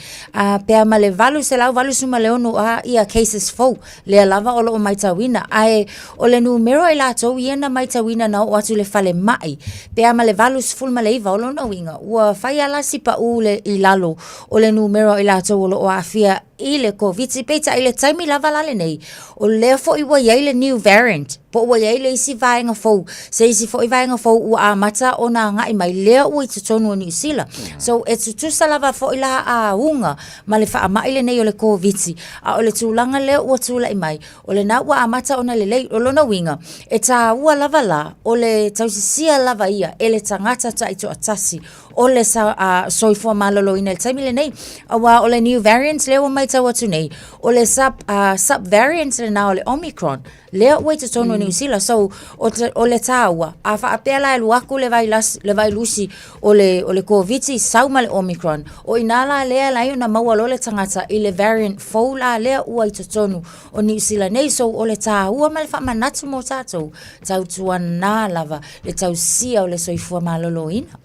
pea ma le valu se lau valu suma le onu ia cases fau lea lava o lo o mai tau ina ai o le numero I la tau iena mai tau ina na o atu le fale mai pea ma le valu siful ma le iwa o lo na winga ua whai ala sipa u le I lalo o le numero I la tau o lo o afia I le COVID peita I le taimi lava lale nei o lea fo I wa iai le new variant po wa iai le isi vaenga fau se isi fo I vaenga fau ua a mata o na ngai mai lea ua I tutonu o New Zealand so e tutusa lava fo I la a unga ma le wha mai le nei o le COVID a o le tūlanga lea ua tūla I mai o le na ua a mata o na le lei o lona winga e tā ua lava la o le tausisia lava ia e le tangata ta ito atasi o le soifua malolo ina le taimi le nei awa o le new variants lea ua mai tau atu nei o le sub variants le na o le Omicron lea ua I te tonu New Zealand so o le tāua a whaapea la e luaku le vai lusi o le COVID sauma le Omicron o inala lea la na maua lo le tangata I le variant fau la lea ua I te tonu o New Zealand nei so o le tāua ma le whamanatu mo tātou tau tuana lava le tau sia o le soifua malolo ina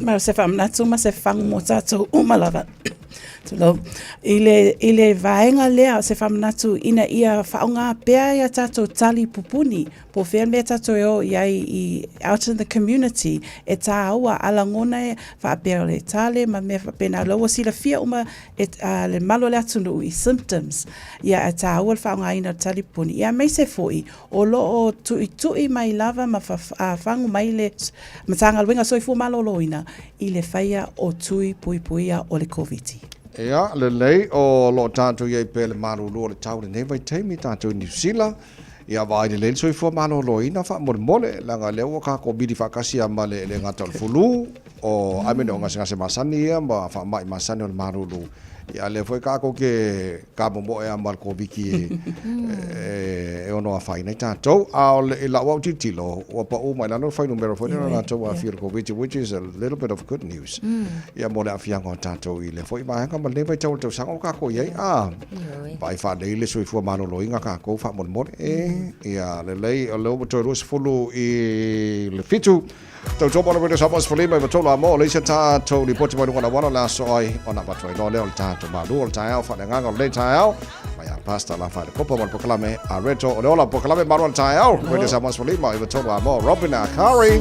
ma se whamanatu ma se whangu mo tātou umalava Tulo, ile vaenga lea se whamanatu ina ia whaonga pea ia tātou tali pupuni po whea mea tātou eo iai out in the community e tā aua alangona e whaapea le tale ma mea whapena laua sila fia uma le malo le atunu I symptoms ia e tā aua le whaonga ina tali pupuni ia mei se foi o lo o tui mai lava ma whangu mai le matanga luenga soifu malolo ina I le whaia o tui puipuia o le COVID Ia, le lei o lo tātou iei pe le marulu o le tau le nevai teimi tātou New Zealand. Ia vai le soi fo mano lo ina fa mole langa le o ka ko bidi fa kasi ama le ngata le fulu o amene o ngasa masani ia ma fa mai masani o marulu. Ia le foi ka ko ke ka mo e amal ko biki e ono a fai nei tātou a le la wa titilo o pa o mai lano fai numero foi na tātou a fir ko which is a little bit of good news. Ia mo le afia ngo tātou I le foi mai ka le vai tau tau sang o ka ko ia vai fa le soi fo mano lo inga ka ko fa mo ia le lei o lo to ros fulu I le fitu tau topo na video sabas fuli mai tola mo le sa to li poti mai ngona wana la soi ona patoi no le ta to ma lu ta au fa nga ngo le ta au mai pasta la fa ko po mo proclame a reto o la proclame marwan ta au video sabas fuli mai tola mo Robin Akari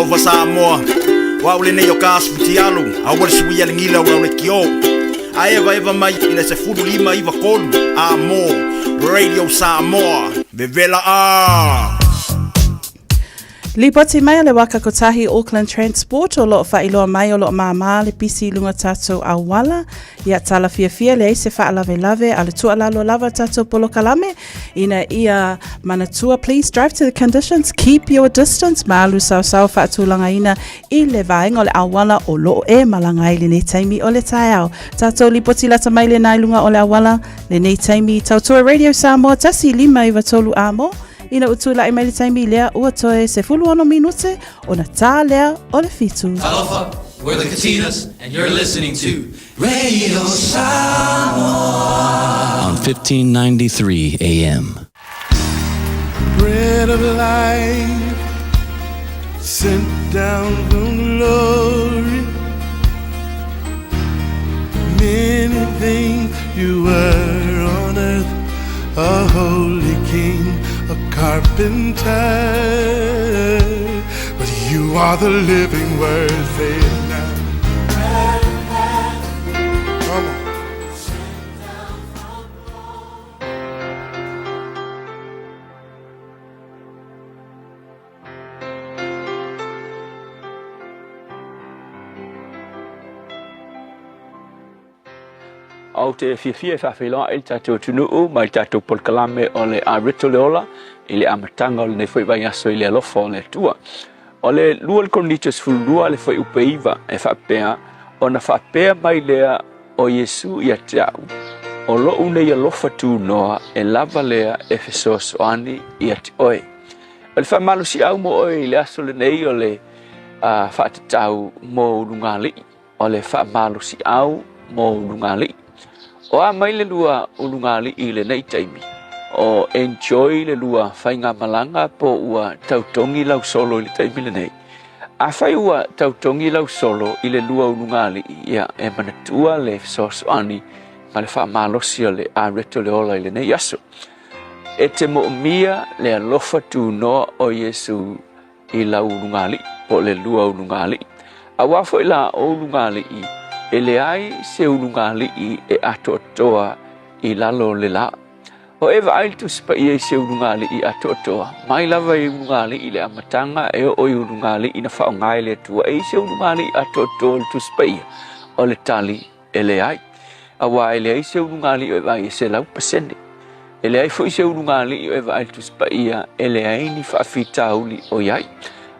over Samoa. Waule ne yokas putialu, awal suwi alingila wala kio. Aeva eva mai ina se fudu lima iva kolu. Amo, Radio Samoa, Vivela a. Lipoti mai le waka kotahi Auckland Transport o lo whailoa mai o lo mama le pisi lunga tatou awala. Ia tala fia le eise whaalave lave a le tualalo lava tatou polo kalame. Ina ia manatua, please drive to the conditions, keep your distance. Maalu sau whaatulanga ina I le vaenga o le awala o lo e malanga I le nei taimi o le taiao. Tatou lipoti lata mai le nai lunga o le awala le nei taimi tautua Radio Samoa tasi 5 I watolu amo. Ina utula I mai le taimi lea ua toe se fulu ono minute o na tā lea o le fitu. Aloha, we're the Katinas, and you're listening to Radio Samoa on 1593 AM. Bread of life sent down from glory. Many things you were on earth, a holy king, a carpenter, but you are the living word. Say it now. Come on. Au te fia whawhiloa I tātou tunuu mai tātou polkalame o le arito leola I le amatanga o le nei whaiwai aso I le alofa o le tua. O le lua le koronitus fulua le whai upeiva e whapea o na whapea mai lea o Yesu I a te au. O lo unei alofa tū noa e lava lea e fesos o ani I a te oe. O le whamalo si au mo oe I le aso le nei o le whaatatau mo urungali. O le whamalo si au mo urungali. O a mai le lua ulungali I le nei taimi. O enjoy le lua whainga malanga po ua tautongi lau solo I le taimi le nei. A whai ua tautongi lau solo I le lua ulungali ia e manatua le sosoani ma le whaamalosi o le areto le ola I le nei aso. E te mo mia le alofa tu noa o Yesu I lau ulungali po le lua ulungali. A wafo I la o ulungali I e le ai se ulungali I e ato toa I lalo le la. O eva ai tu spa I se ulungali I ato toa. Mai lava I ulungali I le amatanga e o ulungali I na whaongai le tua e se ulungali I ato toa tu spa I o le tali e le ai. A wa e le ai se ulungali o eva ai se lau pasene. E le ai fo I se ulungali o eva ai tu spa I e le ai ni whaafita uli o iai.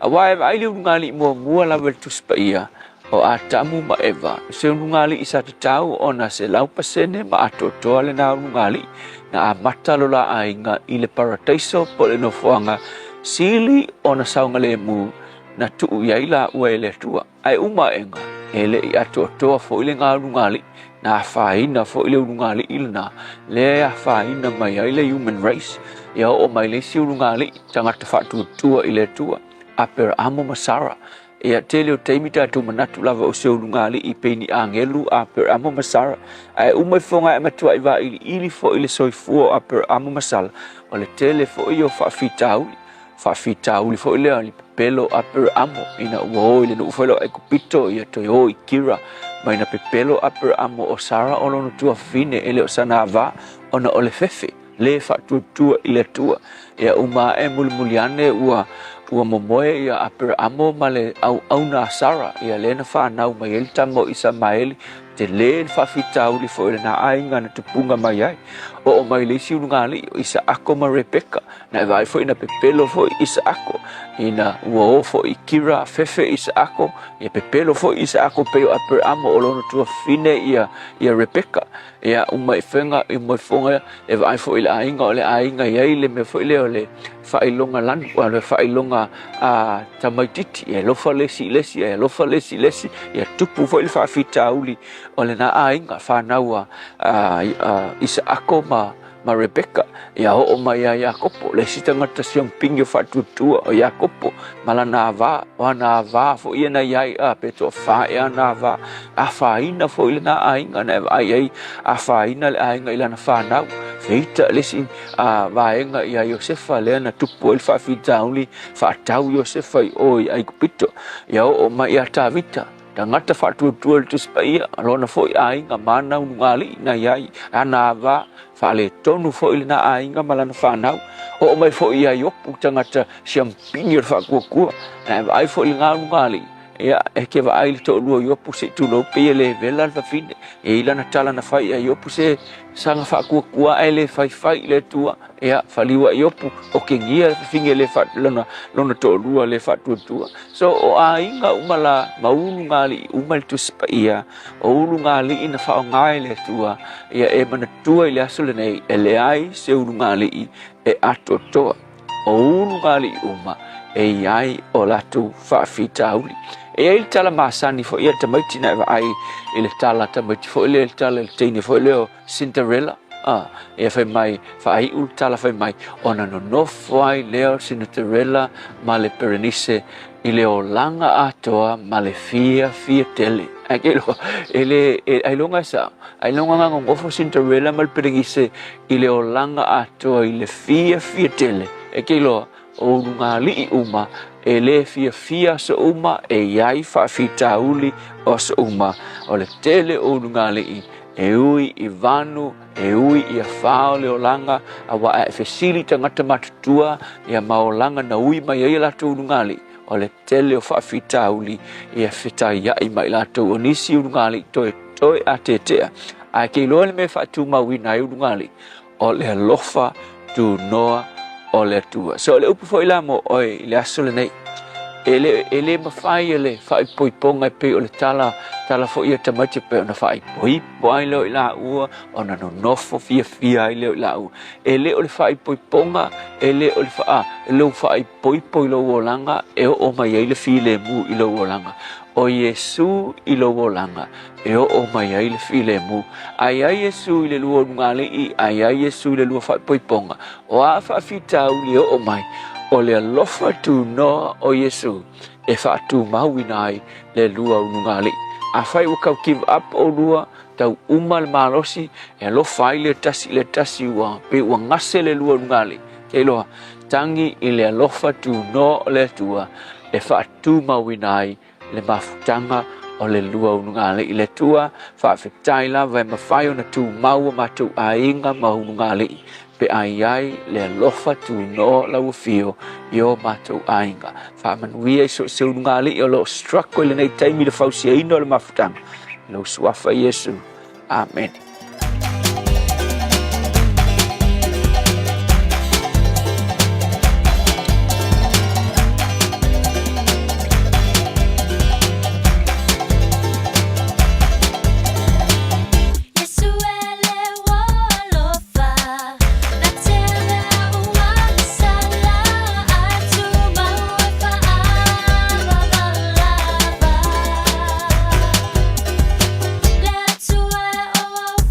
A wa eva ai le ulungali mua lava tu spa I o atamu ma eva se unungali I sa tatau ona se lau pasene ma atotoa le na unungali na a matalo la ainga I le paradaiso po le nofoanga sili ona saunga le mu na tuu iai la ua e le tua ai uma enga ele I atotoa fo ile ngā unungali na whaina fo ile unungali ilna le a whaina mai ai le human race ia o mai le si unungali tangata whatu tua I le tua a per amo masara ia tele o teimi tātou manatu lava o se ulungali I peini angelu a per amo masara. Ai umai fonga e matua I wa ili fo ile soifua a per amo masala. O le tele fo I o whaafitauli. Whaafitauli fo ile ali pepelo a per amo. Ina uo ile no ufelo e kupito ia toi o I kira. Ma ina pepelo a per amo o sara o lono tua fine ele o sana ava ona o le fefe. Le whatu tua ile tua. Ia uma e mulimuliane ua momoe ia apera amo male au na sara ia lena fa nau mai el tamo isa maeli te le fa fitauli fo na ainga na tupunga mai ai o mai le si ungali isa ako ma Rebecca na vai fo ina pepelo fo isa ako ina wo fo ikira fefe isa ako ia pepelo fo isa ako pe apera amo o lono tua fine ia Rebecca ia umai fenga I mo fonga e vai fo ila ainga ole ainga ia le me fo ile ole whailonga lanu, wale whailonga tamaititi, e lofa lesi, e lofa lesi, e tupu fo ili whaafita auli, o le na ainga whanaua isa ako ma ma Rebecca ia o mai ia Jakopo le si tangata siang pingi whatutua o Jakopo malana va wana va fo ia na iai a peto fa ia na va a faina fo ile na ainga na ai a faina le ainga ila na whanau feita le si a vaenga ia Josefa le na tupu il whawhitauli whatau Josefa i oi ai kupito ia o mai ia Tavita tangata whatutua le tuspaia alona fo i ainga mana unungali na iai ana va fale tonu fo ile na ainga malana whanau o mai fo ia yopu tangata siampingi fa kua na ai fo ile ngali ia ke va ai to lu yopu se tu lo pe le vela fa fine e ila na tala na fai ia yopu se sanga fa kua ele fai le tua ia faliwa yopu o ke ngia finge le fa lona to lu le fa tua so o ainga umala maulu ngali umal tu spaia o ulu ngali ina fa ngai le tua ia e mana tua ile asule nei ele ai se ulu ngali e atotoa o ulu ngali uma e ai o latu fa fitauli e il tala masani fo ia tamaiti na ai ile tala tamaiti fo ile tala le tini fo leo Cinderella e fai mai fa ai ul tala fai mai ona no fai leo Cinderella ma le Berenice ile o langa atoa ma le fia tele akelo ele ai longa sa ai longa ngofo Cinderella ma le Berenice ile o langa atoa ile fia tele akelo o ngali uma ele fia so uma e iai fa fitauli o so uma o le tele o ngali e ui i vanu e ui i fao le olanga a wa e facilita ngata matutua ia maolanga na ui mai ia la tu ngali o le tele o fa fitauli ia fita ia i mai la tu onisi ngali toi atetea a ke lo me fa tu ma wi na ngali o le lofa tu noa o le tua so le upu foi la mo oi le asole nei ele mafai ele fai poiponga pe o le tala fo ia tamati pe na fai poi lo la ua ona no nofo fia ile la ua ele o le fai poiponga ele o le fa lo fai poi lo olanga e o mai ile file mu ile olanga o Yesu ilo wolanga e o mai ile file mu ai Yesu ile luo ngali ai Yesu ile luo fa poiponga o a fa fita uli o mai o le lofa tu no o Yesu e fa tu mawinai le lua ngali a fai o ka give up o lua tau umal malosi e lo fai le tasi wa pe wa ngase le lua ngali ke lo tangi ile lofa tu no le tua e fa tu mawinai le mafutanga o le lua ununga i le tua whawhetai la vai mawhai o na tu maua matu ainga maununga li pe ai le lofa tu no la ufio i o matu ainga whamanuia i so se ununga li o lo struck o le nei taimi le whausia ino le mafutanga lo suafa Yesu. Amen. Oh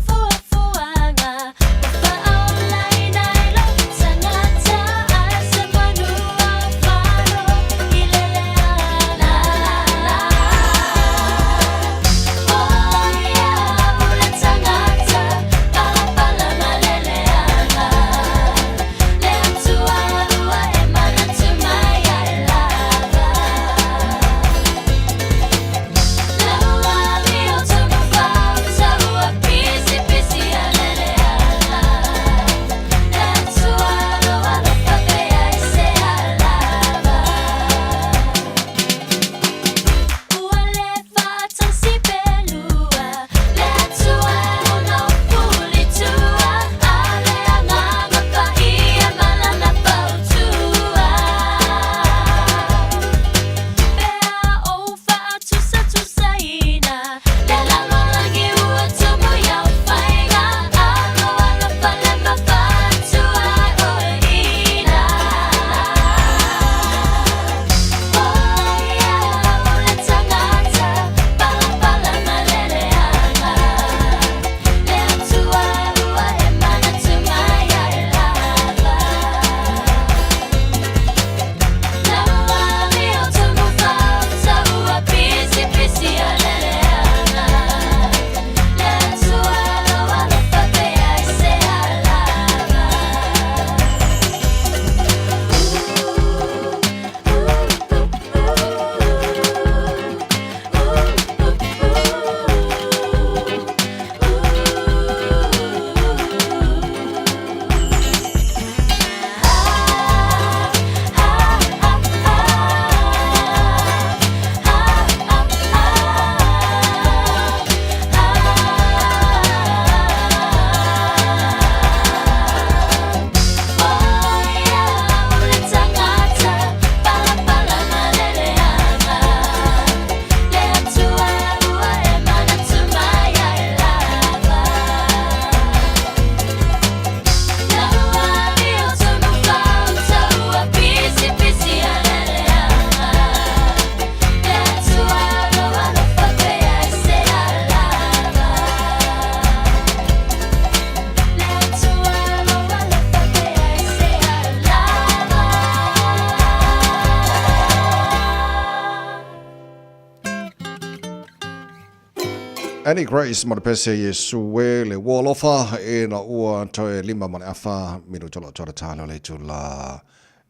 Any grace mo pese Yesu le wolofa e na ua toe lima mane afa minu tolo tolo talo le tula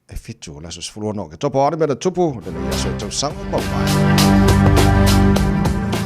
e fitu la sus fuluano ke topo ane mena tupu le Yesu tau sang mo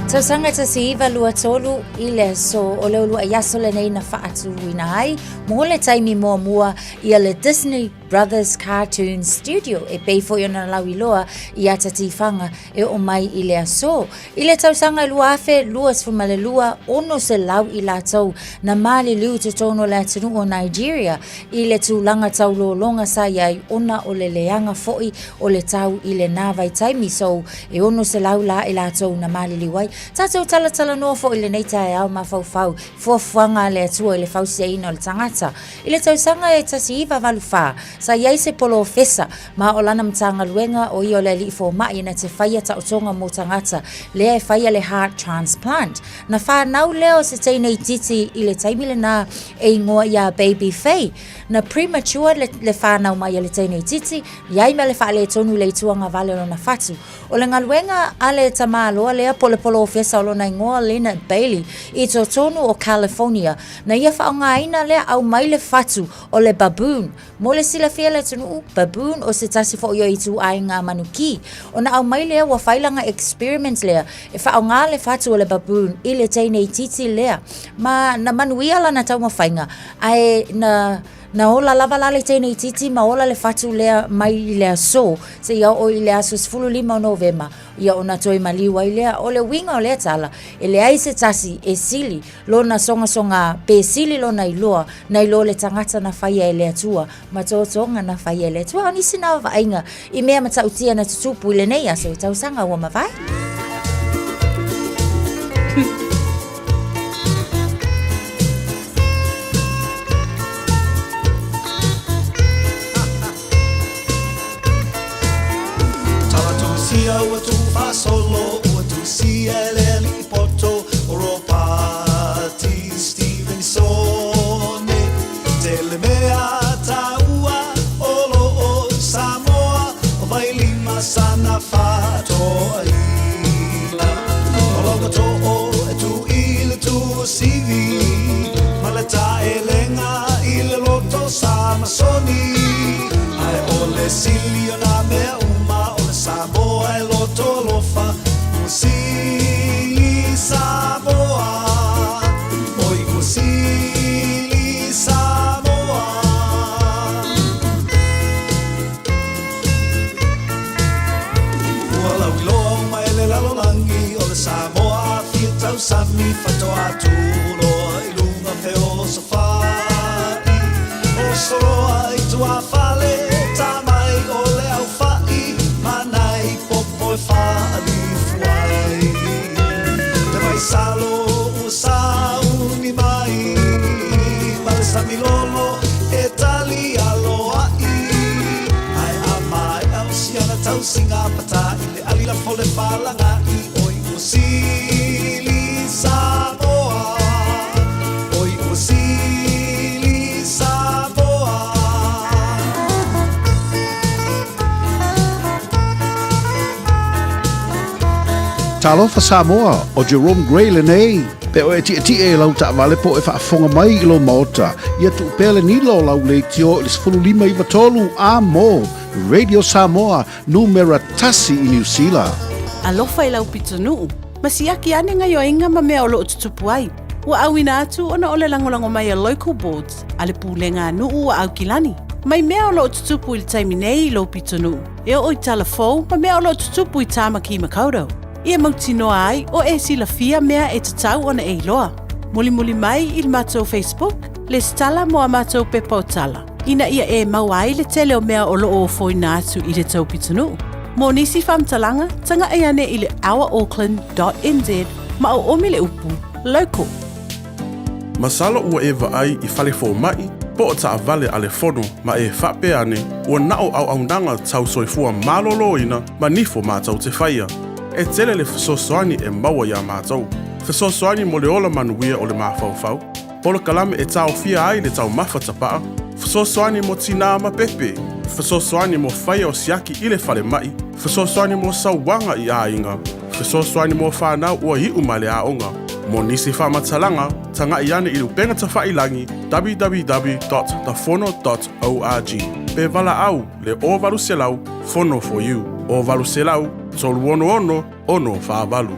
Tausanga ta siiva lua tolu ile so o leo lua yaso le nei na whaatu wina ai. Mo le taimi mua ia le Disney Brothers Cartoon Studio e peifo i ona lau iloa i ata tifanga e o mai i le aso. I le tausanga lua afe lua sfumale lua ono se lau i la tau na mali liu te tono le atinu o Nigeria i le tūlanga tau lo longa sa iai ona o le leanga foi o le tau i le nāwai taimi so e ono se lau la i la tau na mali liwai. Tātou tala noa fo i le nei tae au ma fau fuafuanga le atua i le fausia ina o le tangata. I le tausanga e tasi iwa waluwha, sa iai se polo fesa ma o lana mtanga luenga o i o le li fo mai na te whaia ta o tonga mo tangata lea e whaia le heart transplant. Na wha nau leo se teinei titi i le taimile na e ingoa ia baby Faye. Na premature le wha nau mai le teinei titi, iai me le wha le tonu le tuanga vale o na fatu. O le ngaluenga ale tama loa lea polo fesa o lona ingoa Leonard Bailey i to tonu o California. Na ia whaonga ina lea au mai le fatu o le baboon. Mo le sila fia le tunu baboon o se tasi fo yo i tu ai ngā manuki. O na au mai lea wa whailanga experiment lea e whaonga le fatu o le baboon i le teinei titi lea. Ma na manuia la na tau mawhainga ai na ola lava lale teinei titi ma ola le fatu lea mai i lea so se ia o i lea so 15 o Novema ia ona toi maliwa i lea o le winga o lea tala e le aise tasi e sili lo na songa pe sili lo na iloa na ilo le tangata na whaia e lea tua ma tōtonga na whaia e lea tua o nisi na wainga i mea matautia na tutupu i le nei aso i tausanga ua mawai. Ua tu fa solo, ua tu sia le li poto, oro pati Stevensone, te le mea taua, olo o Samoa, o vai lima sana fato ila, o logo to o e tu ila tu sivi, malata e lenga ile loto Samasoni, ai ole silio na mea Samoa e loto lofa Musili Samoa Oi Musili Samoa Ua lau iloa uma ele lalolangi O le Samoa fia tau sami Fato atu loa ilunga peo safari O soloa i tua fale Tamai o le au fai Manai popo e whaali fuai Te mai salo o sauni mai Male samilolo e tali aloa i Ai ama e au siana tau singa pata I le alila fole whalanga I oi o sili Samoa Oi o sili Samoa Talofa Samoa o Jerome Gray lenei pe o eti e lau ta vale po e whaafonga mai I lo maota ia tu pele ni lo lau le tio ilis fululima I watolu a mo Radio Samoa numera tasi I New Zealand. Alofa I lau pitonu masiaki ane ngai o inga ma mea o lo tutupu ai ua awina atu ona ole langolango mai a local boards ale pulenga nuu ua au kilani mai mea o lo tutupu I le taimi nei I lo pitonu e o I talafou ma mea o lo tutupu I tamaki makaurau ia mautinoa ai o e silafia mea e tatau ona e iloa. Muli mai I le mātou Facebook, le stala mo a mātou pepa o tala. Ina ia e mau ai le tele o mea o loo o foina atu I le tau pitanu. Mo nisi whamtalanga, tanga e ane I le ourauckland.nz ma o omi le upu, local. Masala ua e ai I fale fo mai, po o taa vale ale fono ma e whape ane ua nao au nanga tau soifua malolo ina ma nifo mātou te whaia. E tele le fesosoani e maua ia mātou. Fesosoani mo le ola manuia o le mawhauwhau. Polo kalame e tau fia ai le tau mawhatapaa. Fesosoani mo tina ma pepe. Fesosoani mo whaia o siaki I le whale mai. Fesosoani mo sauwanga I a inga. Fesosoani mo whanau ua hiu ma le aonga. Mo nisi whaamatalanga, tanga i ane i lupenga ta whailangi www.thefono.org. Pe vala au le o valuselau Fono for you. O valuselau, tolu ono whaavalu.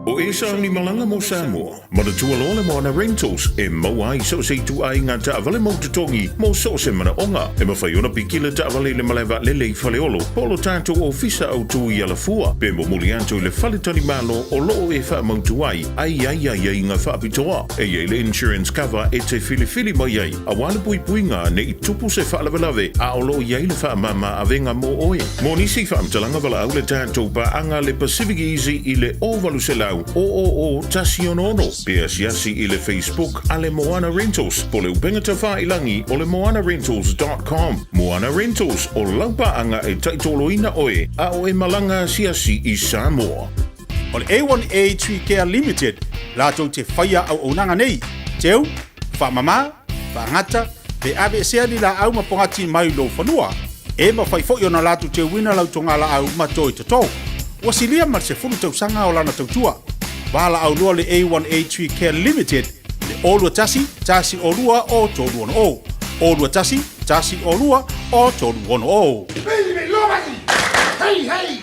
O e sa ni malanga mo Samoa, ma le tualoa le Moana Rentals, e maua i so se tu ai ngā taawale mo te tongi, mo so se mana onga, e ma whai ona piki le taawale le malewa lele i whaleolo, polo tātou o fisa au tu i ala fua, pe mo muli anto le whale tani malo o loo e wha mautu ai ngā whaapitoa, e ye le insurance cover e te fili mai ai, a wale puinga ne i tupu se whaalawelawe, a o loo iai le wha mama a venga mo oe. Mo nisi whaamtalanga wala au le tātou pa anga le Pacific Easy i le ovalu se lau, o tasi ono, pe asiasi i le Facebook a le Moana Rentals, po le upenga ta whailangi o le moanarentals.com. Moana Rentals o laupa anga e taitoloina oe, a o e malanga asiasi i Samoa. O le A1A Tree Care Limited, lātou te whaia au onanga nei, teu, whamama, whangata, pe ave sea ni la au mapongati mai lo whanua, e ma whai fo na lātou te wina lau tonga la au matoi te tau. Wasilia mar se funu tau sanga o lana tau tua. Wala au lua le A1A Tree Care Limited, le olua tasi olua o tolu ono o. Olua tasi olua o tolu ono o. Hey!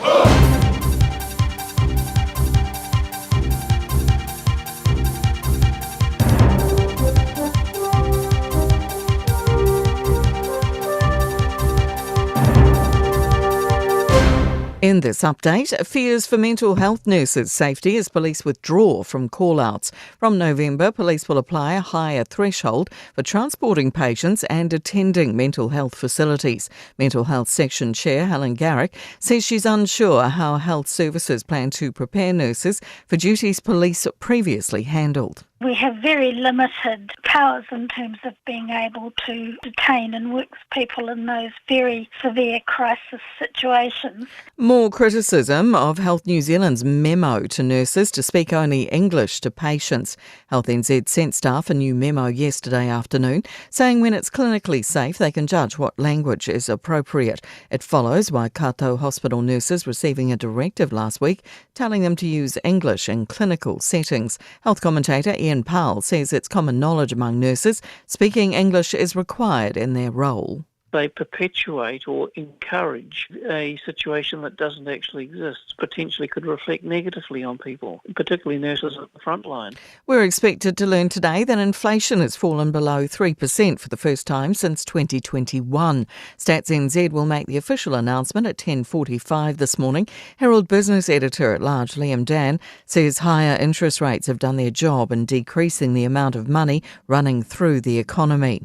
In this update, fears for mental health nurses' safety as police withdraw from call-outs. From November, police will apply a higher threshold for transporting patients and attending mental health facilities. Mental Health Section Chair Helen Garrick says she's unsure how health services plan to prepare nurses for duties police previously handled. We have very limited powers in terms of being able to detain and work with people in those very severe crisis situations. More criticism of Health New Zealand's memo to nurses to speak only English to patients. Health NZ sent staff a new memo yesterday afternoon saying when it's clinically safe they can judge what language is appropriate. It follows Waikato hospital nurses receiving a directive last week telling them to use English in clinical settings. Health commentator Ian Powell says it's common knowledge among nurses speaking English is required in their role. They perpetuate or encourage a situation that doesn't actually exist, potentially could reflect negatively on people, particularly nurses at the front line. We're expected to learn today that inflation has fallen below 3% for the first time since 2021. Stats NZ will make the official announcement at 10:45 this morning. Herald Business Editor-at-Large Liam Dan says higher interest rates have done their job in decreasing the amount of money running through the economy.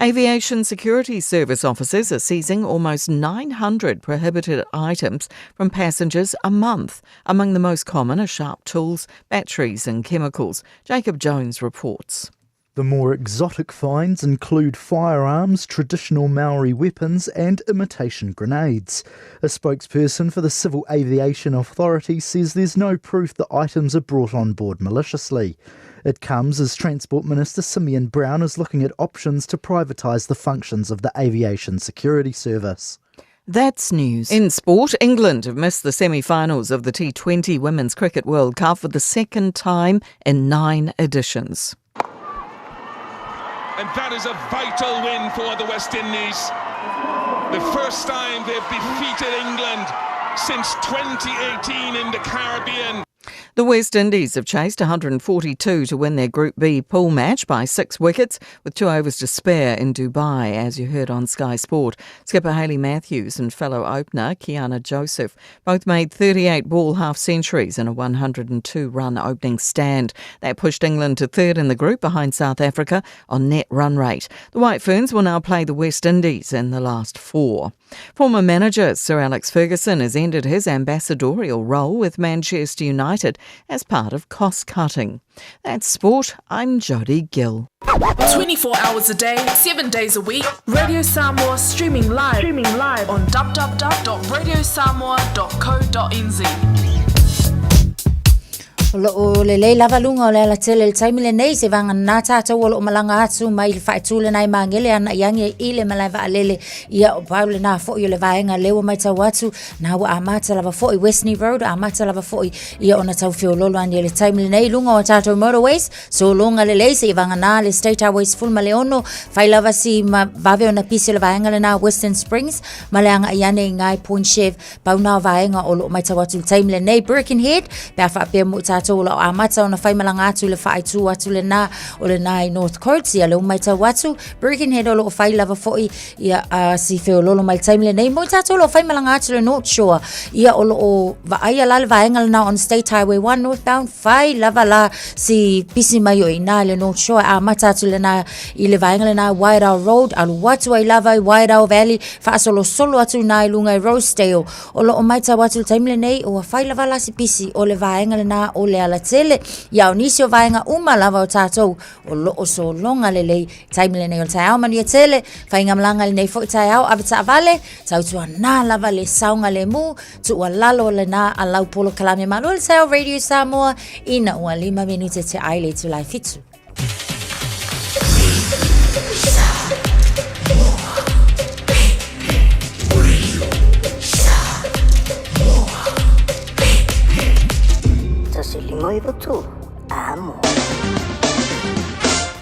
Aviation Security Service officers are seizing almost 900 prohibited items from passengers a month. Among the most common are sharp tools, batteries and chemicals. Jacob Jones reports. The more exotic finds include firearms, traditional Maori weapons and imitation grenades. A spokesperson for the Civil Aviation Authority says there's no proof the items are brought on board maliciously. It comes as Transport Minister Simeon Brown is looking at options to privatise the functions of the Aviation Security Service. That's news. In sport, England have missed the semi-finals of the T20 Women's Cricket World Cup for the second time in 9 editions. And that is a vital win for the West Indies. The first time they've defeated England since 2018 in the Caribbean. The West Indies have chased 142 to win their Group B pool match by 6 wickets, with 2 overs to spare in Dubai, as you heard on Sky Sport. Skipper Hayley Matthews and fellow opener Kiana Joseph both made 38 ball half-centuries in a 102-run opening stand. That pushed England to third in the group behind South Africa on net run rate. The White Ferns will now play the West Indies in the last 4. Former manager Sir Alex Ferguson has ended his ambassadorial role with Manchester United as part of cost-cutting. That's sport. I'm Jodie Gill. 24 hours a day, 7 days a week. Radio Samoa streaming live on www.radiosamoa.co.nz. O le lava lunga o le ala tele le taimi le nei se vanga nā tātou o lo malanga atu mai le whaetule nai mangele ana iangi i le malai vaalele ia o paule nā fōi o le vaenga lewa mai tau atu nā wa amata lava fōi Westney Road amata lava fōi ia ona tau whiololo ani le taimi le nei lunga o tātou motorways so longa le lei se vanga nā le State Highways full ma le ono whai lava si ma vave o na pisi le vaenga le nā Western Springs ma le anga iane i ngai Point Chev pau nā vaenga o lo mai tau atu le taimi le nei Birkenhead pia whapea mo tātou lo amata ona whai malanga atu le whaetu atu le nā o le nā i North Coast ia le umai tau atu Birkenhead o lo whai lava fōi ia si whiololo mai taimi le nei mo tātou lo whai malanga atu le North Shore ia o lo o vaaya la le vaenga le nā on State Highway 1 northbound whai lava la si pisi mai o i nā le North Shore amata atu le nā i le vaenga le nā Wairau Road alu watu ai lava i Wairau Valley whaasolo solo atu nā i lunga i Rosedale o lo o mai tau atu le taimi le nei o whai lava la si pisi o le vaenga le nā o le ala tele ia o nisi o vaenga uma lava o tātou o lo o so longa le lei taimi le nei o tai au mani a tele whainga malanga le nei fo i tai au avita vale tau tua nā lava le saunga le mu tu ua lalo le nā a lau polo kalame malo le tai au Radio Samoa ina ua 5 minute te aile tu lai fitu.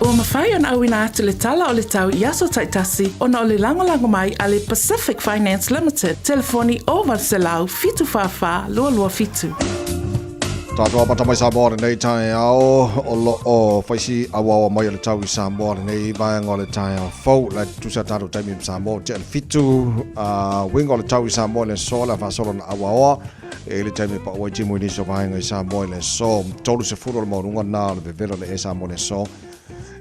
O mawhai an awina atu le tala o le tau i aso taitasi ona o le lango mai a le Pacific Finance Limited. Telefoni o Valselau fitu whawha lua fitu. Tātua pata mai Samoa nei tai ao o lo o whaisi awawa mai le tau i Samoa nei vaenga o le tai ao fau la tusa tātou taimi i Samoa te fitu winga o le tau i Samoa le so la whasolo na awawa e le taimi pa oi timu iniso vaenga i Samoa le so tolu se furu le maurunga nā le vevelo le e Samoa le so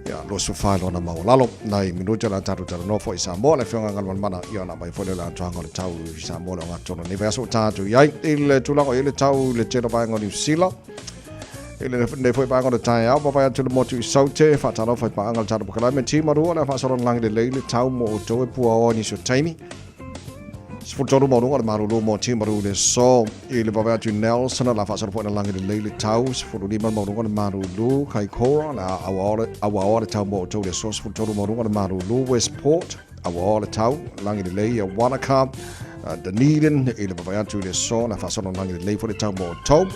ia lo su fai lona maulalo nai minuta la tātou tara nofo i Samoa le whionga ngalman mana ia na mai fole la tuanga le tau i Samoa le ngatono ni veaso tātou iai ile tulako ile tau le tera vaenga o New Zealand ile ne foi vaenga le tai au pa atu le motu i saute whataro fai paanga le tātou pakalai me tima rua le whasaron langi le leile tau mo o toe pua o ni so taimi Sfutoro mo runga le marulu mo tima rua le so ile pa atu Nelson la whasaron foi na langi le leile tau sfutoro lima mo runga le marulu kai kora la awa tau mo o toe le so sfutoro mo runga le marulu Westport awa tau langi le leile Wanaka Dunedin ile pa atu le so la whasaron langi le leile foi le tau mo o toe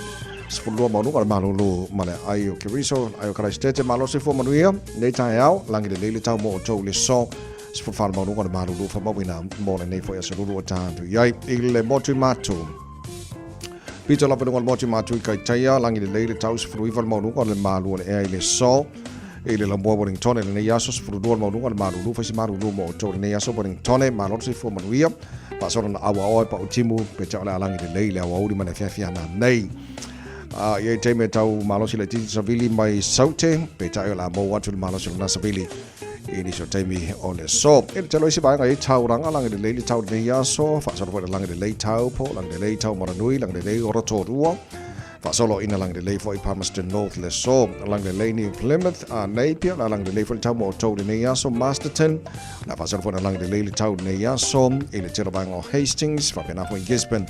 Sfulua maununga le malulu male ai o Keriso, ai o Christchurch, malo se fo manuia, nei tai au, langi le leile tau mo o tau le so, sfulfana maununga le malulu, fa mawina mo le nei fo ia salulu o tātu. Iai, ile motu matu. Pita lapanunga le motu matu i kai taia, langi le leile tau, sfuluiva le maununga le malu le ea i le so, ile la mua Wellington, le nei aso, sfulua le maununga le malulu, fa si malulu mo o tau le nei aso Wellington, malo se fo manuia, pa sora na awa oe pa utimu, pe tau le alangi le leile, awa uri mana fiafiana nei. Ia te me tau malosi le titi savili mai saute pe tau la mo watu le malosi le nasavili i ni so teimi o le so e te loisi vaenga i tau ranga langi le leili tau nei aso whaasaro pwede langi le lei tau po langi le lei tau Moranui langi le lei Orotorua whaasolo ina langi le lei fo i Palmerston North le so langi le lei ni Plymouth Napier la langi le lei fo i tau mo o tau le nei aso Masterton la whaasaro pwede langi le leili tau nei aso i le tira vaenga o Hastings whapena fo i Gisborne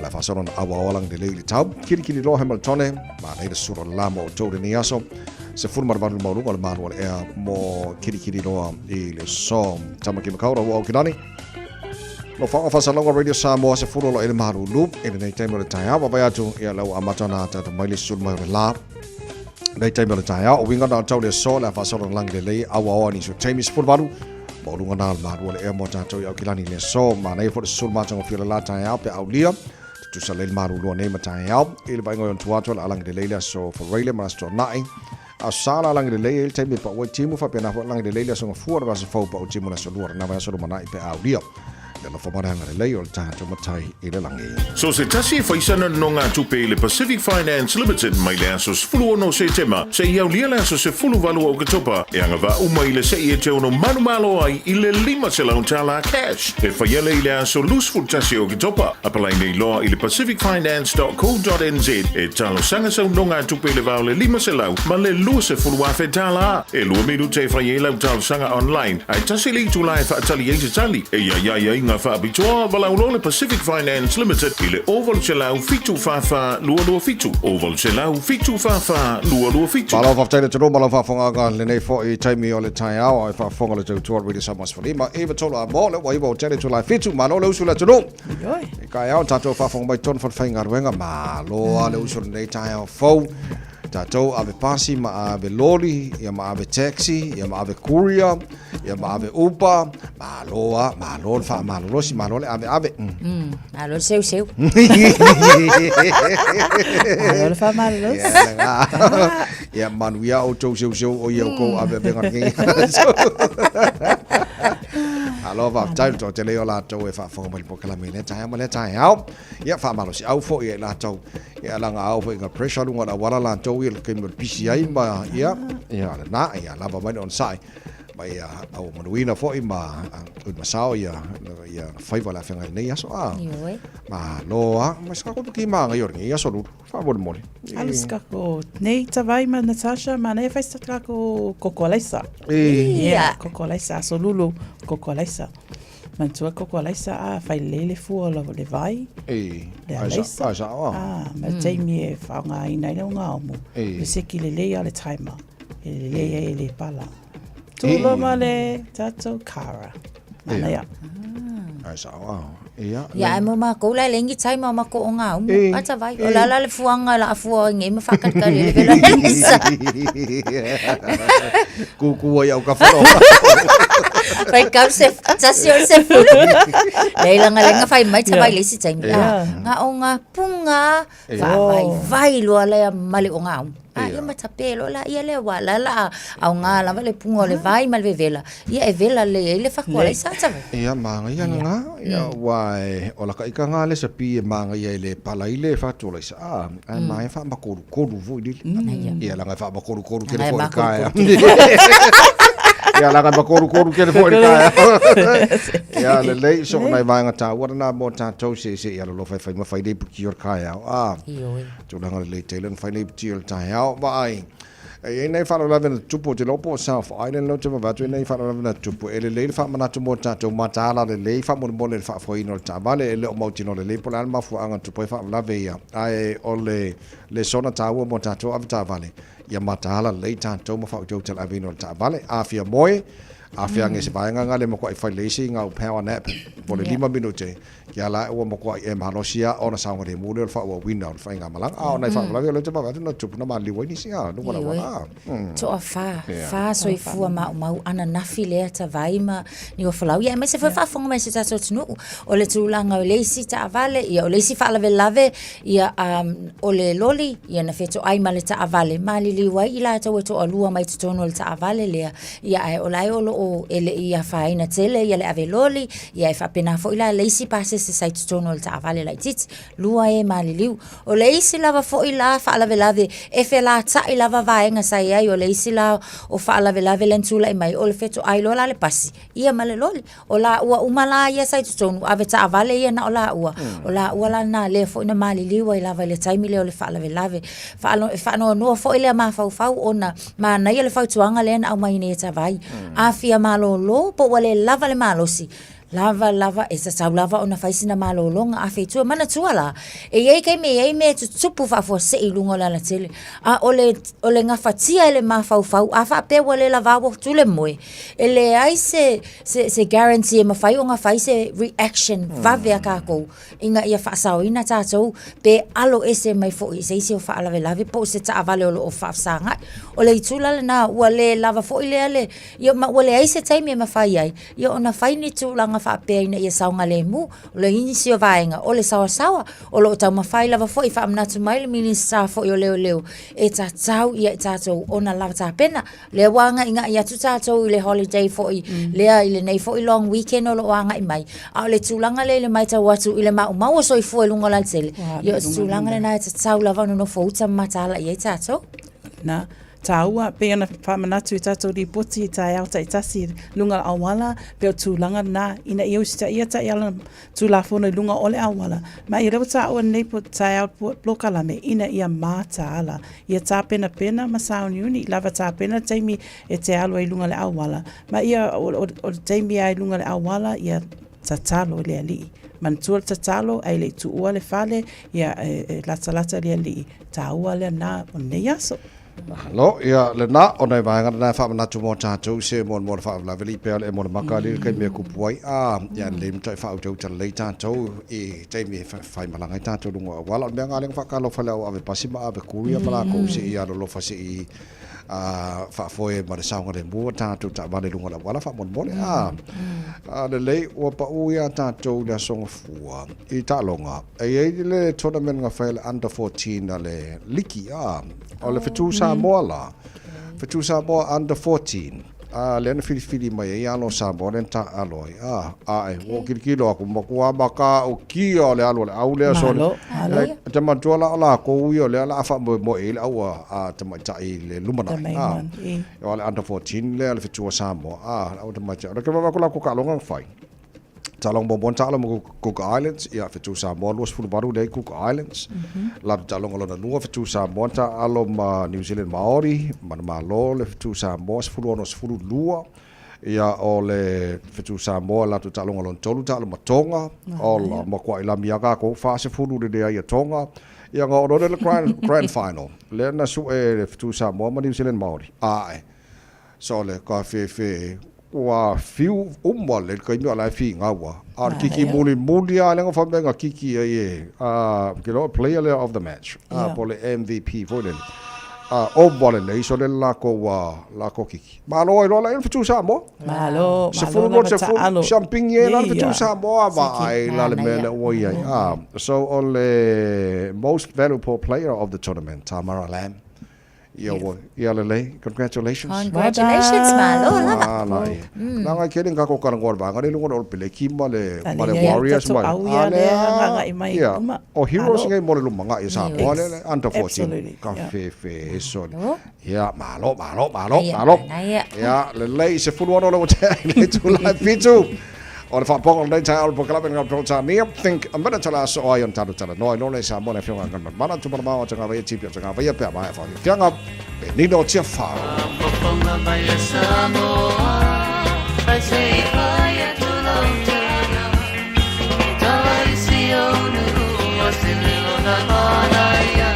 la fasaron awa lang de leili tau kiri lo Hamiltone ma nei de suro la mo to de niaso se furmar van mo lo ma lo e mo kiri lo i le so tama ki makaura o kinani no fa fasalonga Radio Samoa se furo lo e maru lu e nei time le tai ava vai atu ia lo amatana ta mai le sul mai la nei time le tai o winga na tau le so la fasaron lang de lei awa ni so time is furvaru mo lunga na maru le e mo ta tau ia kilani le so ma nei for sul ma tanga fila la tai pe aulia tu salel maru lo nei matai au ile vai ngon tuato la lang de leila so for raile master nai a sala lang de leila temi pa o timu fa pena lang de leila so fuor va so fo pa o timu na so luar na va so manai pe audio le fa maranga le leila ta to matai ile langi so se tasi faisana no nga tupe le Pacific Finance Limited mai le aso fulu no se tema se iau lia le aso se fulu valu o katopa e anga va umai le se e te ono manu malo ai ile 5 selaun tala cash e faiele ile aso loose full tasi o katopa apalai nei loa ile pacificfinance.co.nz e talo sanga sa no nga tupe le vau le 5 selau ma le lua se fulu afe tala e lua miru te faiele au talo sanga online ai tasi li tu lai fa tali e tali e ia ngā whaapitoa walau le Pacific Finance Limited i le oval se lau fitu whawha lua fitu. Oval se lau fitu whawha lua fitu. Malo whaftaina tunu, malo whafonga le nei fo i taimi o le tai au, e whafonga le tautua ridi samas whalima. Ewa tolo a mo le waiwa o tele tu lai fitu, malo le usu le tunu. E kai au, tatou whafonga mai tonu whawhainga ruenga, malo a le usu le nei tai au fau. Tatou ave pasi, ma ave lori, ia ma ave taxi, ia ma ave courier, ia ma ave Uber, malo le wha malolosi, malo le ave. Malo le seu. Malo le wha malolosi. Ia manuia o tau seu o ia o kou ave bengaringi. Alo va tai to te leo la tau e fa fo mai po kala mele tai ma le tai au ia fa malo si au fo ia la tau ia la nga au fo nga pressure lunga la wala la tau ia ke mo PCI ma ia na ia la va mai on sai ma ia au manuina fo ma ma sao ia fai va la fenga nei aso ma lo ma ska ko ki ma nga yor ia so lu fa bon mole Aliska ko nei tavai ma Natasha ma nei fai sta ko Kokolaisa Koko Laisa so lulu Koko Laisa mantua Koko Laisa a fai lele fu lo le vai le Laisa ma Jamie e fa nga ina le nga mo le seki le le ale timer le le pala tu lo male tato Kara mana ya Ya mo ma ko la lengi tai ma ko nga ata vai o la le fuanga la fua nge me fa kat kare le la ku ya ka fa fai ka se stasio se fu le la nga fai mai ta vai le si tai nga o nga punga vai lo la mali o nga ia mata pelo la ia le wala la au nga la le punga le vai mal vela ia e vela le fa ko le sa ta ia manga ia nga ia wai o la ka nga le sapi e manga ia le pala ile fa to le sa mai fa ma ko vo ile ia la nga fa ma ko ke le fo ka ia la nga ma ko ke le fo ka ia le so mai vai nga ta wa na mo ta to se ia lo fa ma fa de ki or ka ia to la nga le telen fa ne ti ta vai e nei fa la vena tupo te lopo South Island no te va tu nei fa la vena tupo ele le fa mana tu mo ta to mata la le fa mo le fa fo ino ta vale le mo tino le po la ma fu anga tupo fa la veia ai o le sona ta wo mo ta to avta vale ya mata la le ta to mo fa to te la vino ta vale afia moe afia nge se va nga le mo ko fa le si nga power nap po le 5 minute ya la o mo ko e malosia ona sa ngore mo le fa o window fa nga malang a ona fa la le te ba no tupo na ma li ni singa no wala to fa so i fu ma ana nafi le ta vai ma ni o fa ya me se fa fonga me se ta so tnu o le tulanga o le si ta vale ya o le si fa la lave ya o le loli ya na feto ai ma le ta vale ma li wai ila to to alua mai to no le ta vale le ya ai o lai o ele ia fa ina tele ya le ave loli ya fa pena fo ila le si pase se sai to no le ta vale lai tit lua e ma li o le si lava fo ila fa la lave e fe la ta ila va vai nga sai ai o le si la o fa la lave lentula e mai o le feto ai lo la le pasi ia ma le loli o la ua umala ia sai to no ave ta vale ia na o la ua la na le fo ina ma li wa ila va le taimi le o le fa la lave fa no fo ile ma fa ona ma na ia le fa tuanga le na au mai ne ta vai afia malo lo po wale lava le malosi lava e sa lava ona faisina malo longa a fetua mana tuala e ye ke me tupu fa fo se ilungo la tele a ole nga fatia ele ma fa a fa pe wale lava wo tule moe ele ai se guarantee ma fai nga faise reaction va vea ka ko inga ia fa sa ina ta so pe alo ese mai fo se fa lave po se ta vale o fa sanga ole tula na wale lava fo ile yo ma wale ai se taimi ma fai ai yo ona fai ni tula fa pe ina ia saunga le mu le inisio vaenga o le sawa o lo tau mawhai lava fo i wha amna tu mai le minista fo i o leo e ta tau ia e tatou ona lava ta pena le wanga inga ia tu tatou i le holiday fo i lea i le nei fo i long weekend o lo wanga i mai a le tūlanga le mai tau atu i le mau so i fo i lunga la tele ia tūlanga le na e ta tau lava no fo uta matala ia e tatou na taua pe ona whamanatu i tatou di poti i tai au tai tasi lunga awala pe o tūlanga na ina iau sita ia tai ala tūlafona i lunga ole awala ma i rewa ta ua nei po tai au blokalame ina ia mata ala ia tā pena ma sauni uni lava tā pena taimi e te alua i lunga le awala ma ia o taimi ai lunga le awala ia tatalo le ali man tu tatalo ai le tu le fale ia la le ali taua le na o ne yaso Lo ia le na o nei vai ngana fa na tu mo tatou se mo fa la veli pe le mo makali ke me ku puai ia le mta fa auto ta le tatou e te me fa malanga tatou lunga wala me ngale fa ka lo fa le ave pasima ave kuria mala ko se ia lo fa se i fa foi ma le saunga le mo tatou ta vale lunga wala fa mo mo le le o pa u ia tatou le songa fua i ta longa e le tournament nga fa under 14 le liki o le fetu Samoa la. Fetu Samoa under 14. Le na fili mai e alo Samoa len ta aloi. E o kilo aku makua maka o kia le alo le au le so. Te mantua la ko uio le ala fa mo e au te mai tai le lumana. O le under 14 le fetu Samoa. Au te mai. Ke va ko ka longa fai. Talong bombon talong Cook Islands ia fetu Samoa los fulu baru le Cook Islands la talong lo na lua fetu Samoa ta alom New Zealand Maori malo le fetu Samoa fulu nos fulu lua ia o le fetu Samoa la talong lo tolu ta lo Tonga o la mo kwa ila miaka ko fa se fulu de ia Tonga ia ngo ro le grand final le na su e fetu Samoa ma New Zealand Maori so le ka fe wa fiu le ka ino la fi ngawa kiki muli ale nga fa benga kiki ke player of the match po le MVP for le le so le la ko kiki malo lo la fitu Samoa malo se fu champagne la fitu Samoa va ai la le mele o so on le most valuable player of the tournament Tamara Lamb congratulations. Congratulations, malo. Nanga kidding ka ko kan ngor ba ngari lungo ol pele kimba le Warriors ma. O Heroes ngai mo le lumanga isa mo le under 14. Ka fe so. Ya malo. Ya le se fulu ono lo te le tu la fitu. Or fa pong nei tai al club en pro ta me think I'm gonna tell us I on tatu tala no le sa mo le fiona kan mana tu ma o tanga vai tipi tanga vai pe ba fa fianga ni no tia fa ponga mai Samoa ai sei vai tu lo tana tai si onu o se lo na mana ya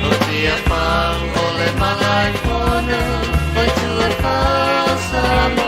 o tia fa o le malai fono vai tu fa Samoa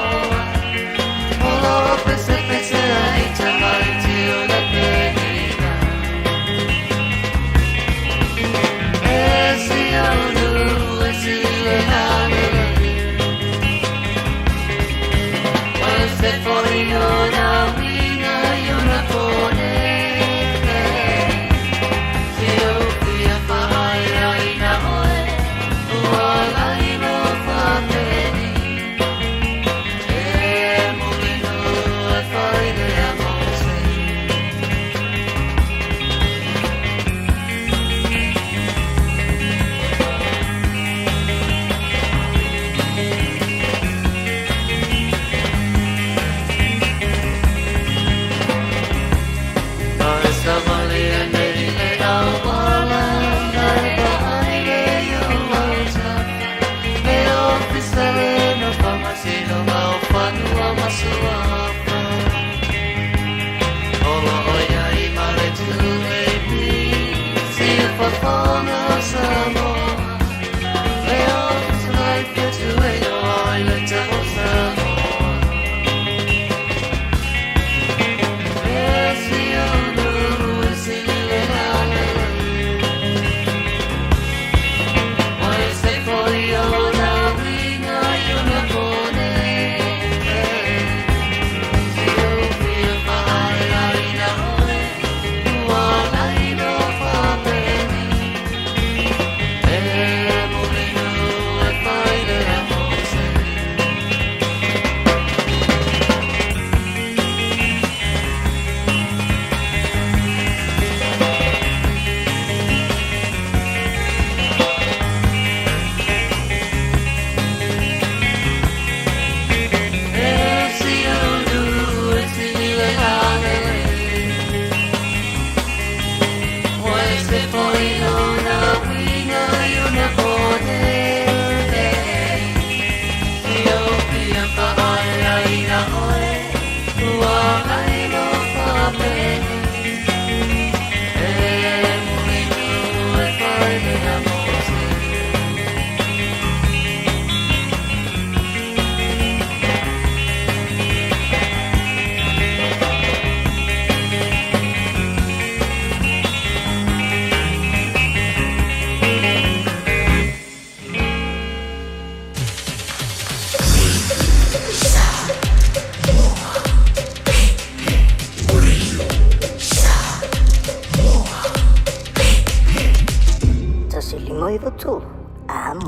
iwa tolu.